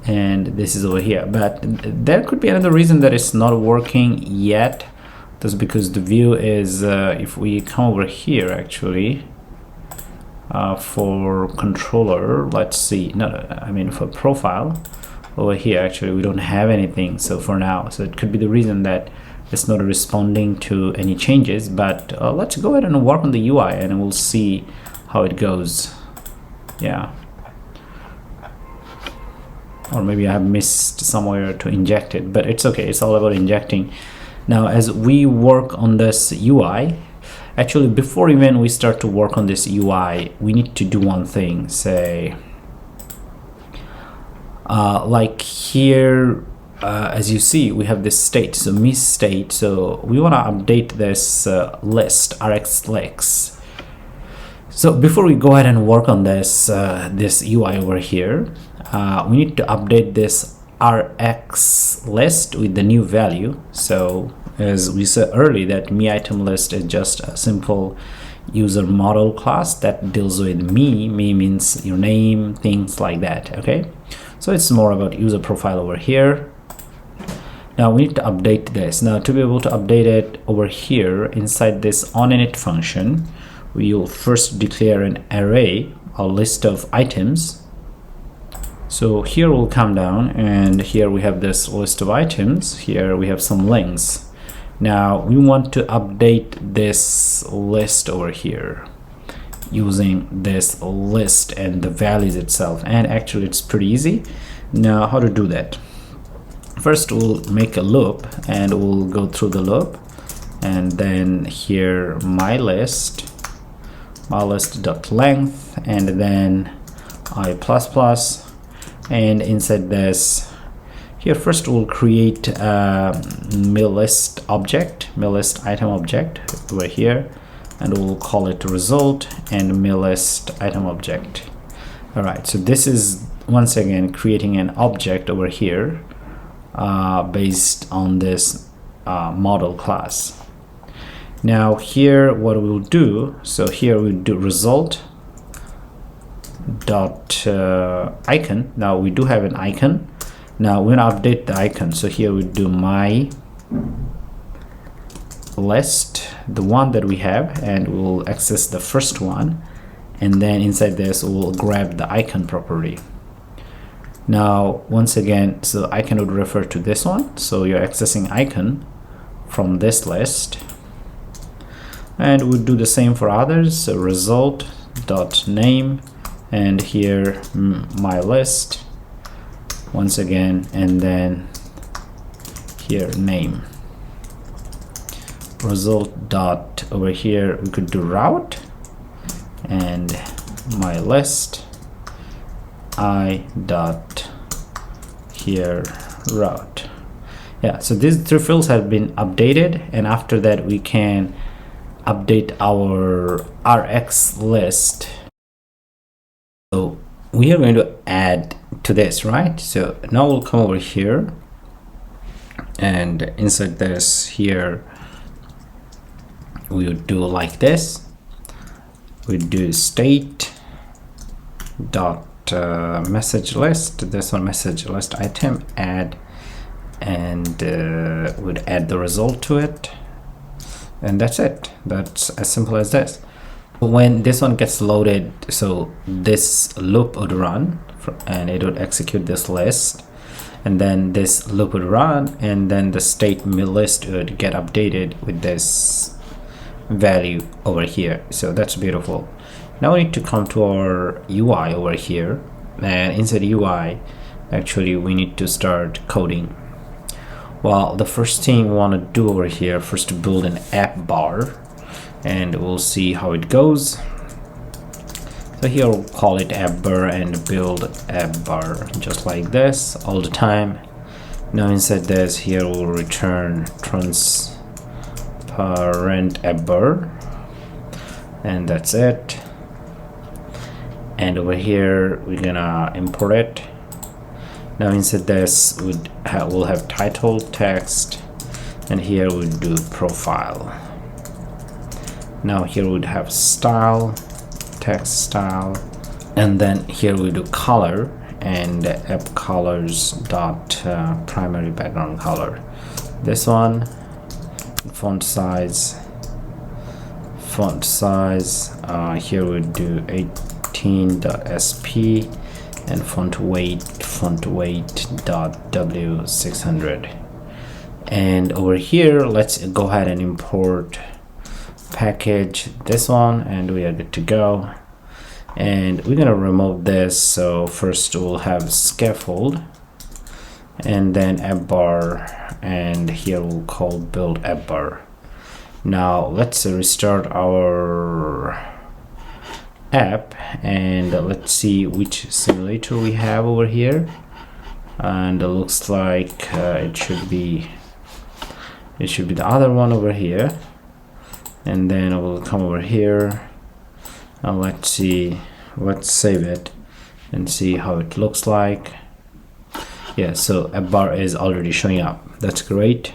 and this is over here. But there could be another reason that it's not working yet. That's because the view is if we come over here actually for controller, let's see, I mean for profile over here actually we don't have anything, so for now, so it could be the reason that it's not responding to any changes. But let's go ahead and work on the UI and we'll see how it goes. Yeah, or maybe I have missed somewhere to inject it, but it's okay, it's all about injecting. Now as we work on this UI, actually before even we start to work on this UI, we need to do one thing. Say like here, as you see, we have this state, so me state, so we want to update this list rx lex. So before we go ahead and work on this this UI over here, we need to update this rx list with the new value. So as we said earlier, that me item list is just a simple user model class that deals with me. Me means your name, things like that. Okay, so it's more about user profile over here. Now we need to update this. Now to be able to update it over here inside this onInit function, we will first declare an array, a list of items. So here we'll come down, and here we have this list of items. Here we have some links. Now we want to update this list over here using this list and the values itself, and actually it's pretty easy. Now how to do that? First we'll make a loop and we'll go through the loop, and then here my list dot length, and then I plus plus. And inside this, here first we'll create a milList object, milList item object over here, and we'll call it result and milList item object. All right, so this is once again creating an object over here based on this model class. Now here what we'll do, so here we'll do result dot icon. Now we do have an icon. Now we're gonna update the icon. So here we do my list, the one that we have, and we'll access the first one, and then inside this we'll grab the icon property. Now once again, so icon would refer to this one, so you're accessing icon from this list, and we'll do the same for others. So result dot name, and here my list once again, and then here name. Result dot over here we could do route, and my list I dot here route. Yeah, so these three fields have been updated, and after that we can update our RX list. So we are going to add to this, right? So now we'll come over here and insert this here. We would do like this. We do state dot message list, this one message list item, add, and would add the result to it, and that's it. That's as simple as this. When this one gets loaded, so this loop would run and it would execute this list, and then this loop would run, and then the state list would get updated with this value over here. So that's beautiful. Now we need to come to our UI over here, and inside UI actually we need to start coding. Well, the first thing we want to do over here, first to build an AppBar, and we'll see how it goes. So here we'll call it AppBar and build AppBar just like this all the time. Now inside this, here we'll return transparent AppBar, and that's it. And over here we're gonna import it. Now inside this we'll have title, text, and here we'll do profile. Now here we'd have style, text style, and then here we do color, and app colors dot primary background color. This one, font size, here we do 18.sp, and font weight dot w600. And over here let's go ahead and import package this one, and we are good to go. And we're gonna remove this. So first we'll have scaffold, and then AppBar, and here we'll call build AppBar. Now let's restart our app, and let's see which simulator we have over here. And it looks like it should be the other one over here. And then I will come over here, and let's see, let's save it and see how it looks like. Yeah, so AppBar is already showing up. That's great.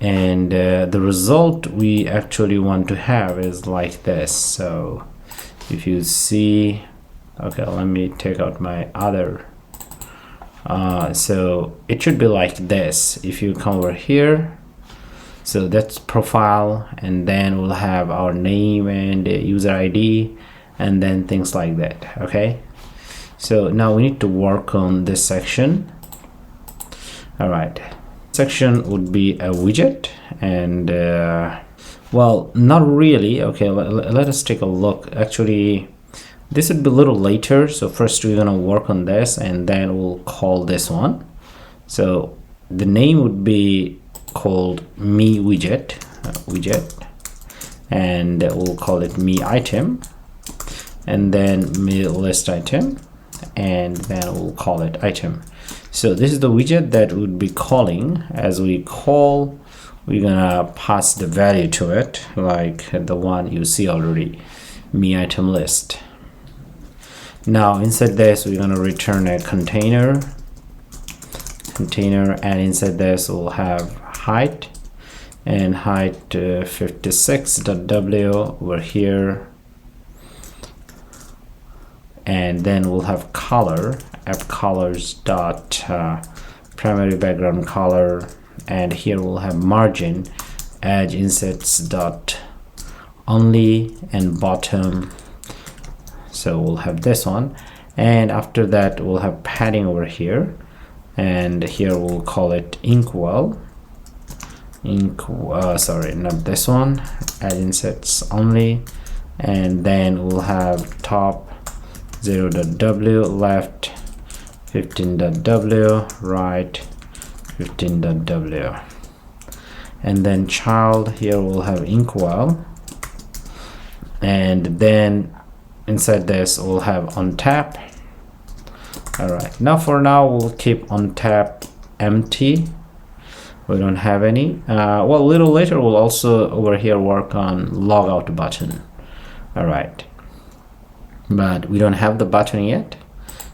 And the result we actually want to have is like this. So if you see, okay, let me take out my other, so it should be like this. If you come over here, so that's profile, and then we'll have our name and user ID, and then things like that. Okay, so now we need to work on this section. All right, section would be a widget, and well, not really. Okay, let us take a look. Actually, this would be a little later. So first we're gonna work on this, and then we'll call this one. So the name would be called me widget, and we'll call it me item, and then me list item, and then we'll call it item. So this is the widget that would be calling. As we call, we're gonna pass the value to it, like the one you see already, me item list. Now inside this we're gonna return a container, and inside this we'll have height, and height 56.w over here, and then we'll have color, app colors dot primary background color, and here we'll have margin edge insets dot only, and bottom, so we'll have this one. And after that we'll have padding over here, and here we'll call it inkwell, sorry, not this one, add insets only, and then we'll have top 0.w, left 15.w, right 15.w, and then child, here we'll have inkwell, and then inside this we'll have on tap. All right, now for now we'll keep on tap empty, we don't have any. Well, a little later we'll also over here work on logout button. All right, but we don't have the button yet,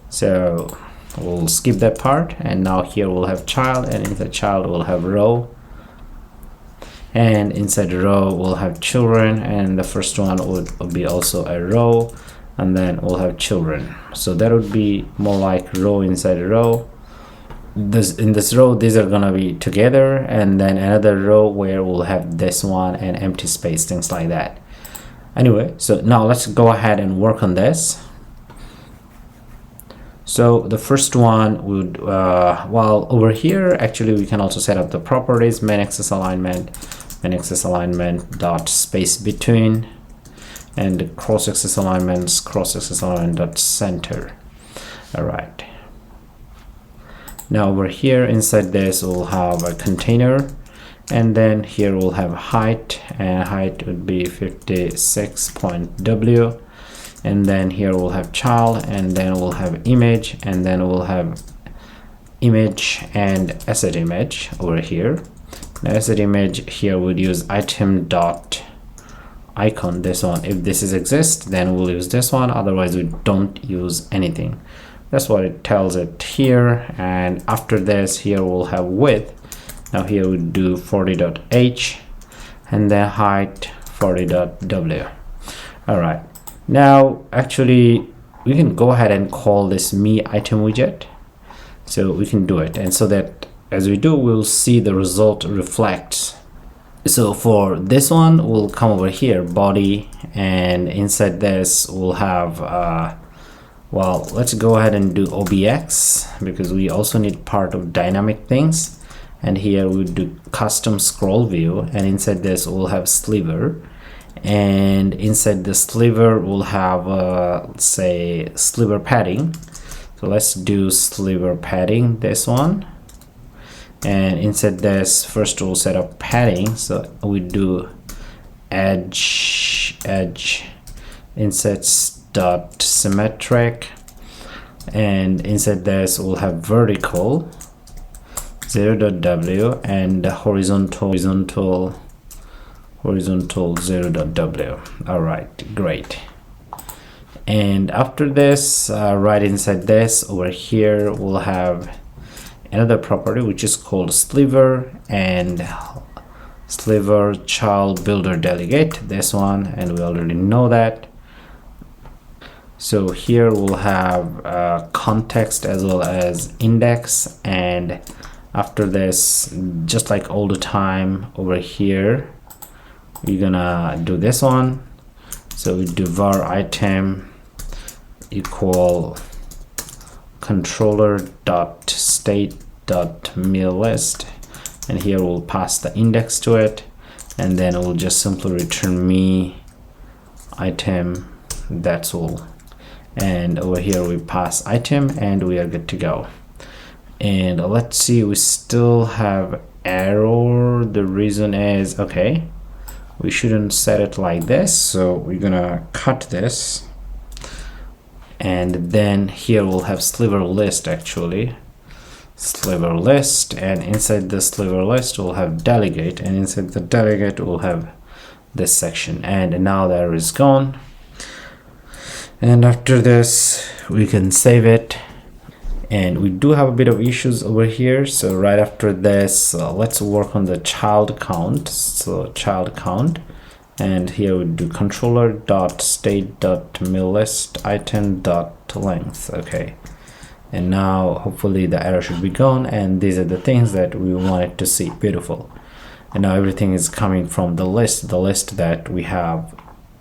so we'll skip that part. And now here we'll have child, and inside child we'll have row, and inside row we'll have children, and the first one would be also a row, and then we'll have children. So that would be more like row inside a row. In this row these are gonna be together, and then another row where we'll have this one and empty space, things like that. Anyway, so now let's go ahead and work on this. So the first one would well, over here actually we can also set up the properties, main axis alignment dot space between, and cross axis alignment dot center. All right, now over here inside this we'll have a container, and then here we'll have height, and height would be 56.w, and then here we'll have child, and then we'll have image, and then we'll have image and asset image over here. The asset image here would use item dot icon, this one. If this is exist, then we'll use this one, otherwise we don't use anything. That's what it tells it here. And after this here we'll have width. Now here we do 40.h, and then height 40.w. all right, now actually we can go ahead and call this me item widget, so we can do it, and so that as we do we'll see the result reflects. So for this one we'll come over here, body, and inside this we'll have well, let's go ahead and do obx, because we also need part of dynamic things. And here we'll do custom scroll view, and inside this we'll have sliver, and inside the sliver we'll have let's say sliver padding. So let's do sliver padding, this one, and inside this first we'll set up padding. So we do edge insets dot symmetric, and inside this we'll have vertical 0.w, and horizontal 0.w. all right, great. And after this right inside this over here we'll have another property which is called sliver, and sliver child builder delegate, this one, and we already know that. So here we'll have context as well as index, and after this, just like all the time over here, we're gonna do this one. So we do var item equal controller.state.me_list, and here we'll pass the index to it, and then we'll just simply return me item, that's all. And over here we pass item, and we are good to go. And let's see, we still have error. The reason is, okay, we shouldn't set it like this, so we're gonna cut this, and then here we'll have sliver list, actually sliver list, and inside the sliver list we'll have delegate, and inside the delegate we'll have this section. And now the error is gone, and after this we can save it. And we do have a bit of issues over here. So right after this, let's work on the child count. So child count, and here we do controller.state.milList_item.length. Okay, and now hopefully the error should be gone, and these are the things that we wanted to see. Beautiful. And now everything is coming from the list that we have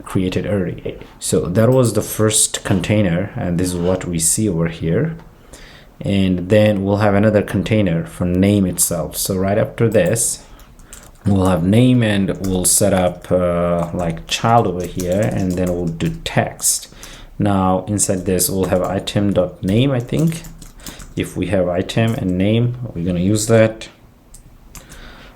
created early. So that was the first container, and this is what we see over here. And then we'll have another container for name itself. So right after this, we'll have name, and we'll set up like child over here, and then we'll do text. Now inside this, we'll have item.name. I think if we have item and name, we're gonna use that.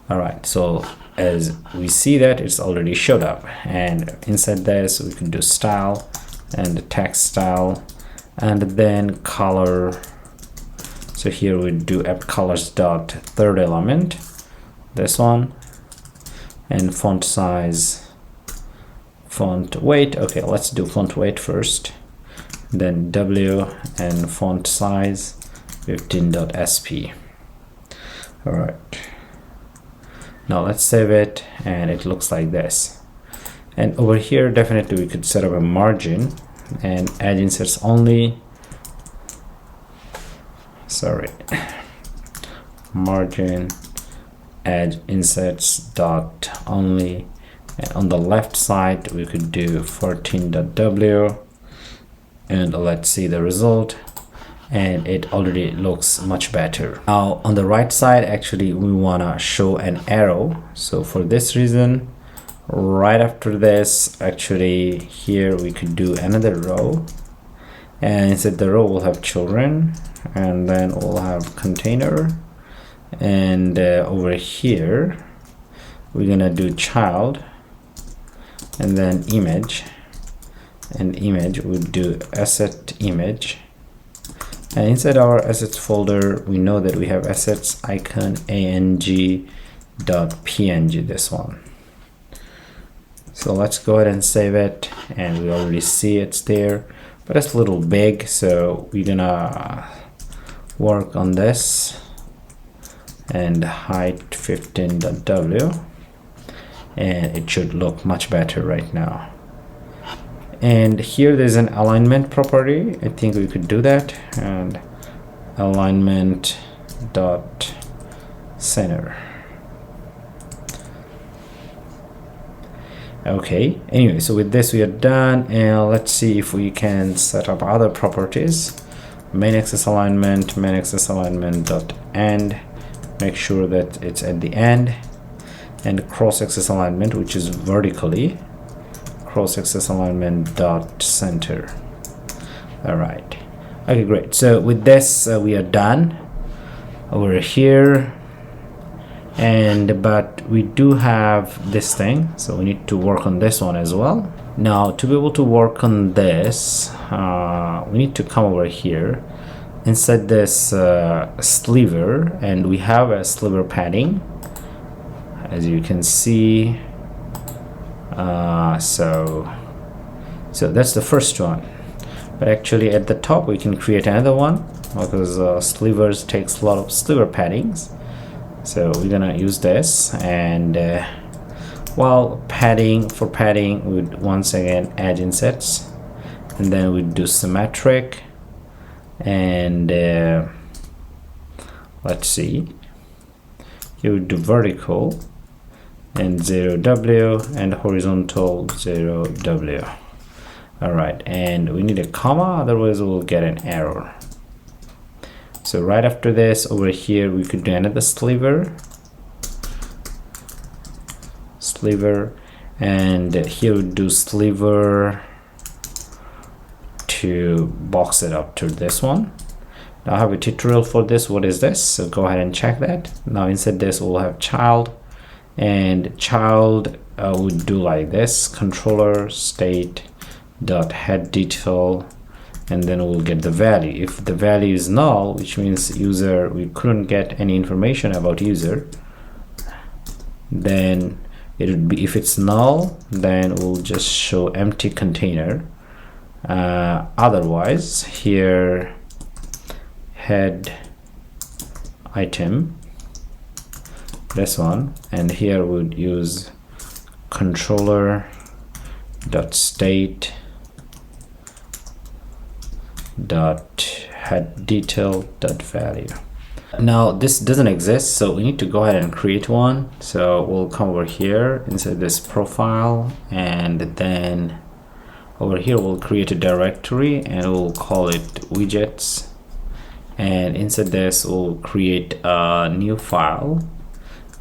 All right, so as we see that it's already showed up, and inside this we can do style and text style, and then color. So here we do app colors dot third element, this one, and font size, font weight. Okay, let's do font weight first, then W, and font size 15.sp. All right, now let's save it, and it looks like this. And over here definitely we could set up a margin and add inserts only. Sorry, margin add inserts dot only, and on the left side we could do 14.w, and let's see the result, and it already looks much better. Now on the right side, actually we want to show an arrow. So for this reason, right after this, actually here we could do another row, and inside the row we'll have children, and then we'll have container, and over here we're gonna do child, and then image, and image we'll do asset image, and inside our assets folder we know that we have assets icon ang.png, this one. So let's go ahead and save it, and we already see it's there, but it's a little big, so we're gonna work on this and height 15.w, and it should look much better right now. And here there's an alignment property. I think we could do that, and alignment dot center. Okay, anyway, so with this we are done, and let's see if we can set up other properties. Main axis alignment dot end, make sure that it's at the end, and cross axis alignment, which is vertically, cross axis alignment dot center. All right, okay, great. So with this we are done over here, and but we do have this thing, so we need to work on this one as well. Now to be able to work on this, we need to come over here inside this sliver, and we have a sliver padding, as you can see. So that's the first one, but actually at the top we can create another one, because slivers takes a lot of sliver paddings. So we're gonna use this, and well, padding, for padding we would once again add insets, and then we do symmetric, and let's see, here we do vertical and 0w, and horizontal 0w. All right, and we need a comma, otherwise we'll get an error. So right after this, over here we could do another sliver, and here we do sliver to box it up to this one. Now I have a tutorial for this. What is this? So go ahead and check that. Now inside this we'll have child, and child would do like this, controller state dot head detail, and then we'll get the value. If the value is null, which means user, we couldn't get any information about user, then it would be, if it's null, then we'll just show empty container. Otherwise here head item, this one, and here we would use controller.state .headDetail.value. Now this doesn't exist, so we need to go ahead and create one. So we'll come over here inside this profile, and then over here we'll create a directory and we'll call it widgets, and inside this we'll create a new file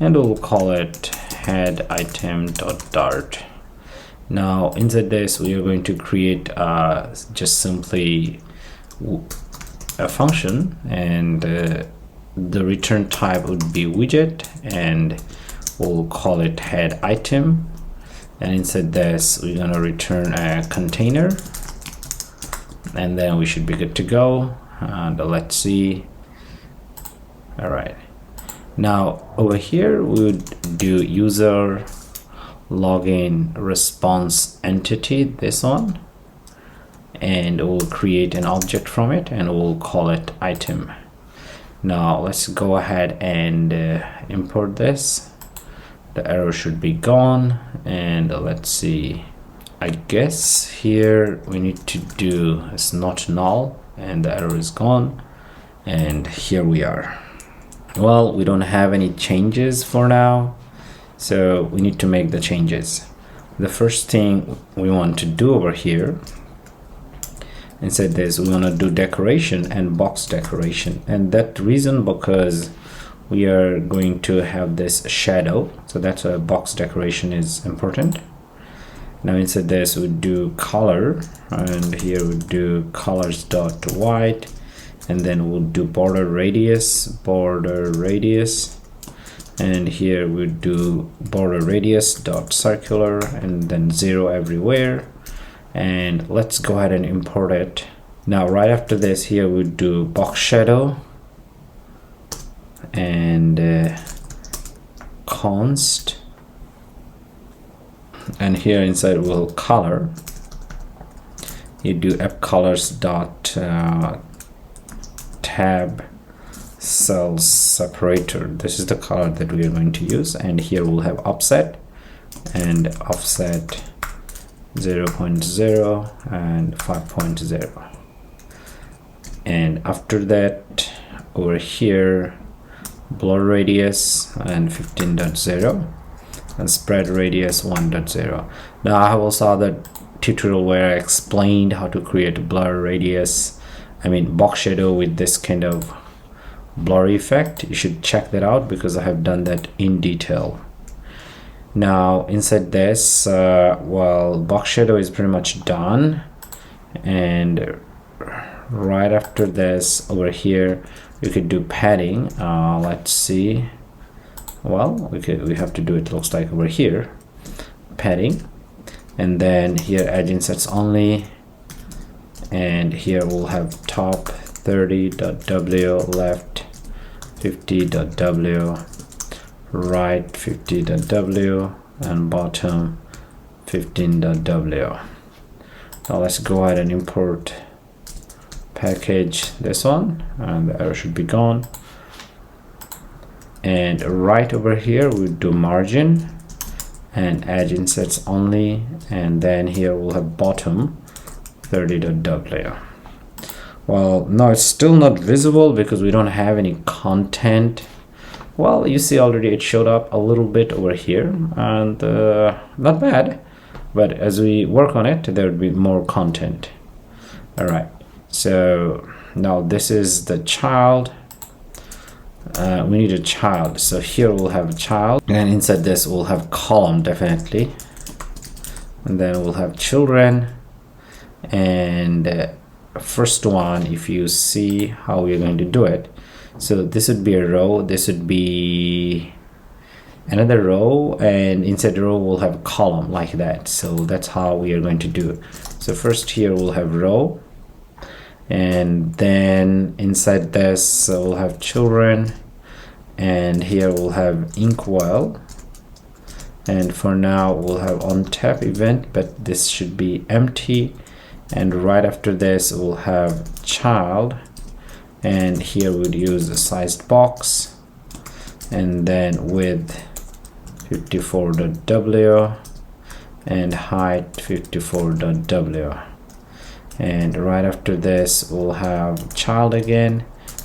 and we'll call it headitem.dart. Now inside this we are going to create just simply a function, and the return type would be widget, and we'll call it head item, and inside this we're going to return a container, and then we should be good to go. And let's see. All right, now over here we would do user login response entity, this one, and we'll create an object from it and we'll call it item. Now let's go ahead and import this. The error should be gone, and let's see. I guess here we need to do is not null, and the error is gone, and here we are. Well, we don't have any changes for now, so we need to make the changes. The first thing we want to do over here, inside this we want to do decoration and box decoration, and that reason because we are going to have this shadow, so that's why box decoration is important. Now inside this we do color, and here we do colors.white, and then we'll do border radius, and here we do border radius dot circular, and then 0 everywhere. And let's go ahead and import it. Now right after this, here we do box shadow and const, and here inside we'll color. You do app colors dot tab cells separator. This is the color that we are going to use, and here we'll have offset and offset 0.0 and 5.0. And after that over here blur radius and 15.0 and spread radius 1.0. Now I have also other tutorial where I explained how to create a blur radius, box shadow with this kind of blurry effect. You should check that out because I have done that in detail. Now inside this, well, box shadow is pretty much done, and right after this over here we could do padding. Let's see. Well, we have to do it, looks like over here, padding, and then here add insets only, and here we'll have top 30.w, left 50.w, right 50.w, and bottom 15.w. Now let's go ahead and import package this one, and the error should be gone. And right over here we'll do margin and add insets only, and then here we'll have bottom 30.w. Well, no, it's still not visible because we don't have any content. Well, you see already it showed up a little bit over here, and not bad, but as we work on it there would be more content. All right, so now this is the child. We need a child, so here we'll have a child, and inside this we'll have column definitely, and then we'll have children, and first one, if you see how we're going to do it, so this would be a row, this would be another row, and inside the row we'll have a column like that. So that's how we are going to do it. So first here we'll have row, and then inside this we'll have children, and here we'll have inkwell, and for now we'll have on tap event, but this should be empty, and right after this we'll have child, and here we'd use a sized box, and then width 54.w and height 54.w, and right after this we'll have child again,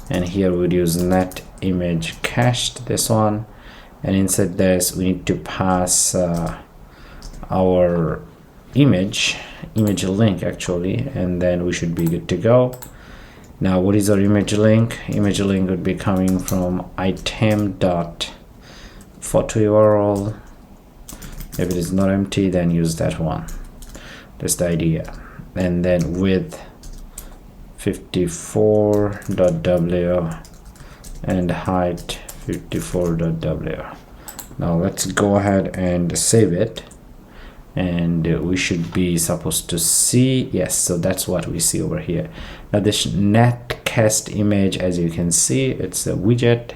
and here we'd use net image cached, this one, and inside this we need to pass our image link actually, and then we should be good to go. Now what is our image link? Image link would be coming from item.photo URL. If it is not empty, then use that one. That's the idea. And then width 54.w and height 54.w. Now let's go ahead and save it, and we should be supposed to see, yes, so that's what we see over here. Now this net cast image, as you can see, it's a widget,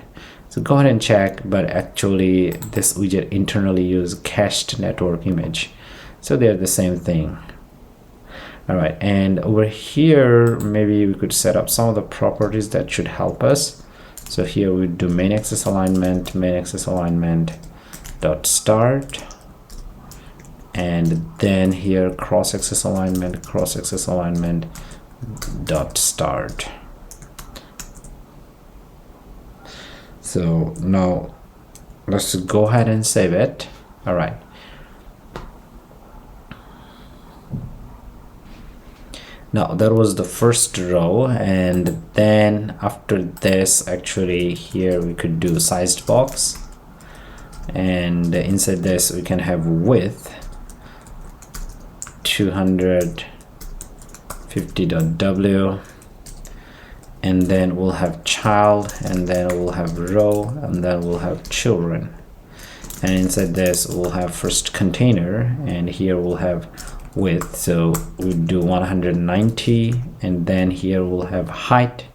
so go ahead and check, but actually this widget internally use cached network image, so they're the same thing. All right, and over here maybe we could set up some of the properties that should help us. So here we do main axis alignment dot start, and then here cross axis alignment dot start. So now let's go ahead and save it. All right. Now that was the first row, and then after this actually here we could do sized box, and inside this we can have width 250.w, and then we'll have child, and then we'll have row, and then we'll have children, and inside this we'll have first container, and here we'll have width, so we'll do 190, and then here we'll have height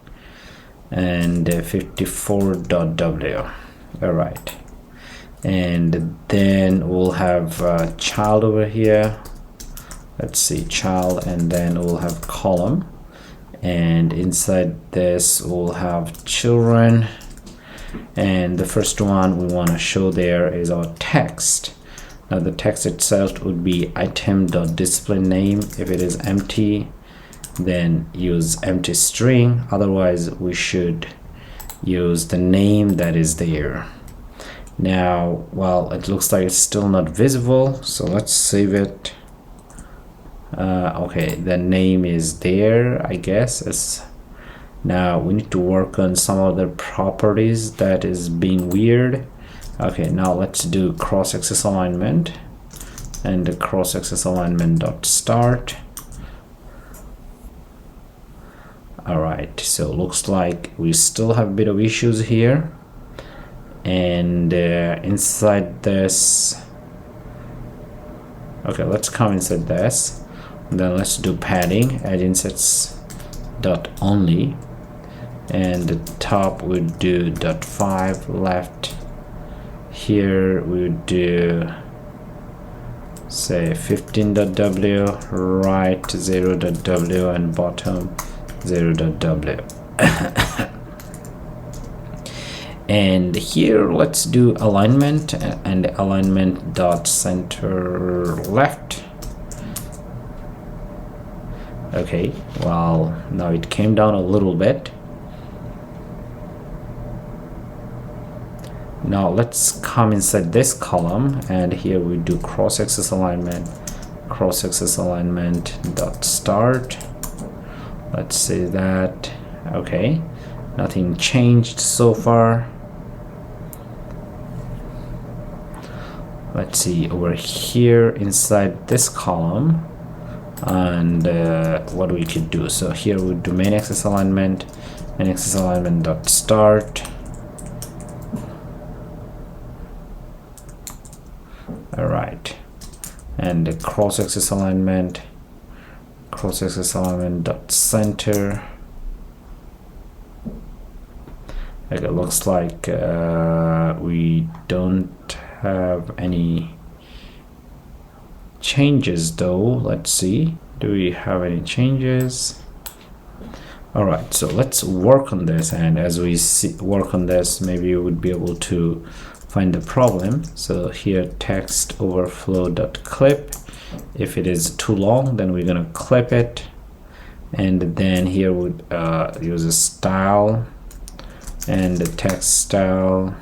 and 54.w. all right, and then we'll have child over here. Let's see, child, and then we'll have column, and inside this we'll have children, and the first one we want to show there is our text. Now the text itself would be item.displayName. If it is empty, then use empty string, otherwise we should use the name that is there. Now, well, it looks like it's still not visible, so let's save it. Okay, the name is there, I guess. Now we need to work on some other properties that is being weird. Okay, now let's do cross axis alignment, and the cross axis alignment dot start. All right, so looks like we still have a bit of issues here, and inside this, okay, let's come inside this, and then let's do padding, add insets dot only, and the top would do .5, left here we would do say 15.w, right 0.w, and bottom 0.w. And here let's do alignment, and alignment dot center left. Okay, well, now it came down a little bit. Now let's come inside this column, and here we do cross axis alignment dot start. Let's say that. Okay, nothing changed so far. Let's see over here inside this column, and what we could do. So here we do main axis alignment dot start. All right, and the cross axis alignment dot center. Okay, it looks like we don't have any changes though. Let's see, do we have any changes? All right, so let's work on this, and as we work on this, maybe you would be able to find the problem. So here, text overflow.clip. If it is too long, then we're gonna clip it, and then here would use a style and the text style.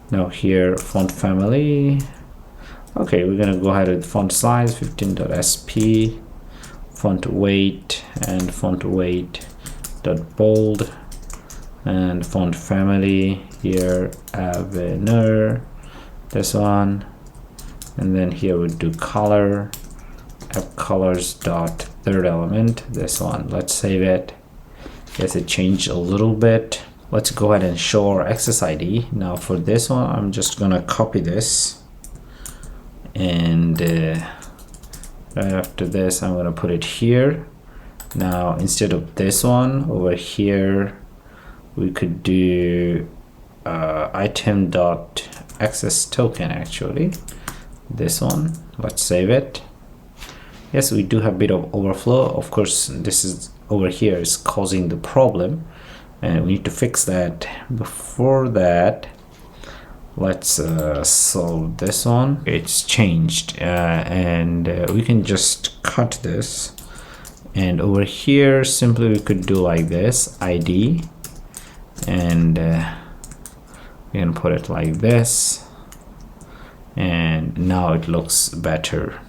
Now here, font family. Okay, we're gonna go ahead with font size 15.sp, font weight and font weight .bold, and font family here Avener, this one, and then here we do color, app colors dot third element, this one. Let's save it. Yes, it changed a little bit. Let's go ahead and show our access ID. Now for this one, I'm just gonna copy this, and right after this, I'm gonna put it here. Now instead of this one over here, we could do item dot access token, actually this one. Let's save it. Yes, we do have a bit of overflow. Of course, this is over here is causing the problem, and we need to fix that. Before that, let's solve this one. It's changed, and we can just cut this, and over here simply we could do like this, ID, and we can put it like this, and now it looks better.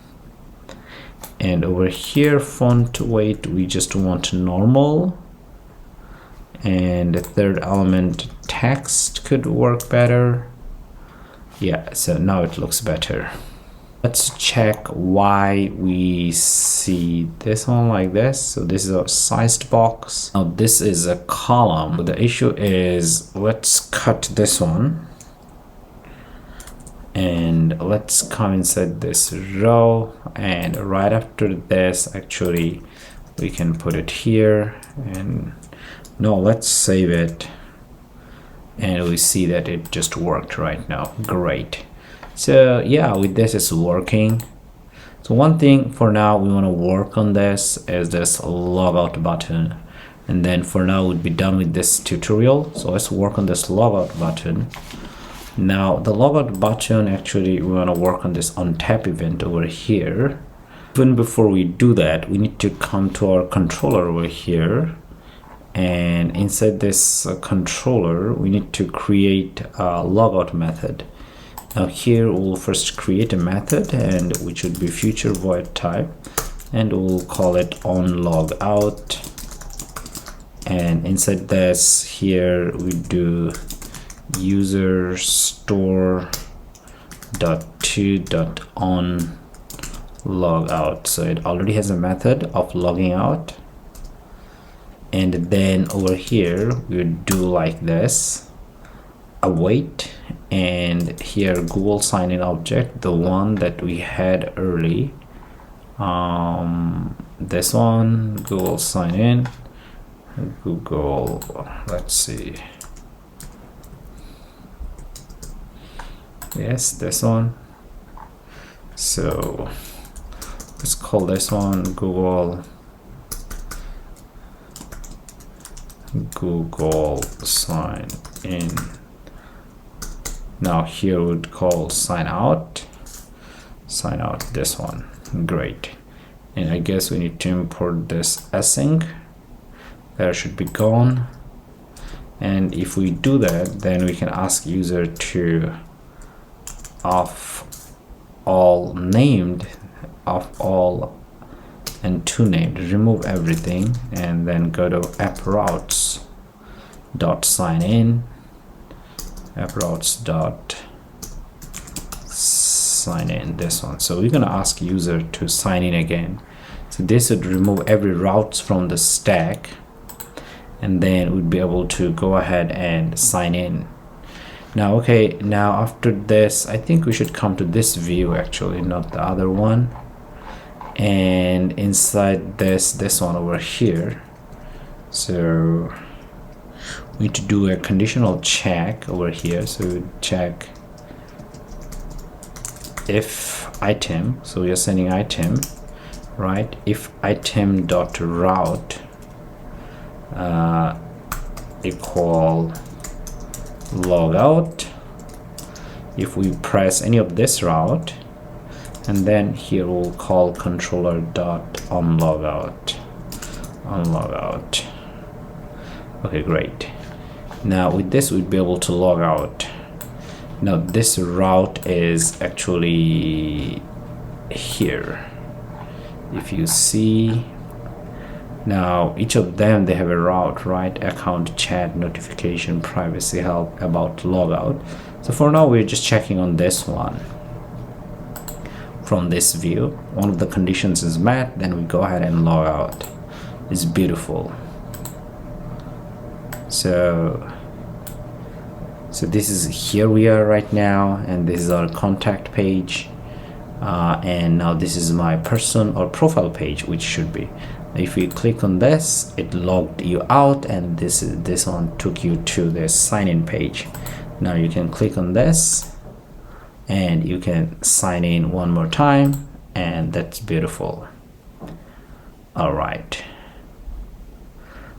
And over here, font weight, we just want normal, and the third element text could work better. Yeah, so now it looks better. Let's check why we see this one like this. So this is a sized box. Now this is a column. The issue is, let's cut this one, and let's come inside this row, and right after this, actually we can put it here. And no, let's save it, and we see that it just worked right now. Great. So yeah, with this it's working. So one thing for now we want to work on this is this logout button, and then for now we'll be done with this tutorial. So let's work on this logout button. Now the logout button, actually we want to work on this on tap event over here. Even before we do that, we need to come to our controller over here, and inside this controller we need to create a logout method. Now here we'll first create a method, and which would be future void type, and we'll call it onLogout. And inside this, here we do user store.to.onLogout. So it already has a method of logging out, and then over here we do like this, await, and here Google sign in object, the one that we had early, this one, Google sign in, Google, let's see, yes, this one. So let's call this one Google sign in. Now here would call sign out, this one. Great. And I guess we need to import this async. That should be gone. And if we do that, then we can ask user to of all named, of all and to named, remove everything, and then go to app routes dot sign in, app routes dot sign in, this one. So we're gonna ask user to sign in again. So this would remove every routes from the stack, and then we'd be able to go ahead and sign in. Now okay, now after this, I think we should come to this view, actually not the other one, and inside this one over here. So we need to do a conditional check over here. So we would check if item, so we are sending item, right? If item.route equal logout, if we press any of this route, and then here we'll call controller.onLogout. Okay, great. Now with this we'd be able to log out. Now this route is actually here. If you see, now each of them, they have a route, right? Account, chat, notification, privacy, help, about, logout. So for now we're just checking on this one. From this view, one of the conditions is met, then we go ahead and log out. It's beautiful. So this is, here we are right now, and this is our contact page, and now this is my person or profile page, which should be. If you click on this, it logged you out, and this one took you to the sign-in page. Now you can click on this and you can sign in one more time, and that's beautiful. All right.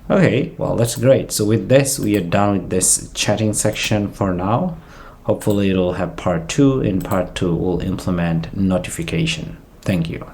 Okay, well, that's great. So with this, we are done with this chatting section for now. Hopefully it'll have part 2. In part 2, we'll implement notification. Thank you.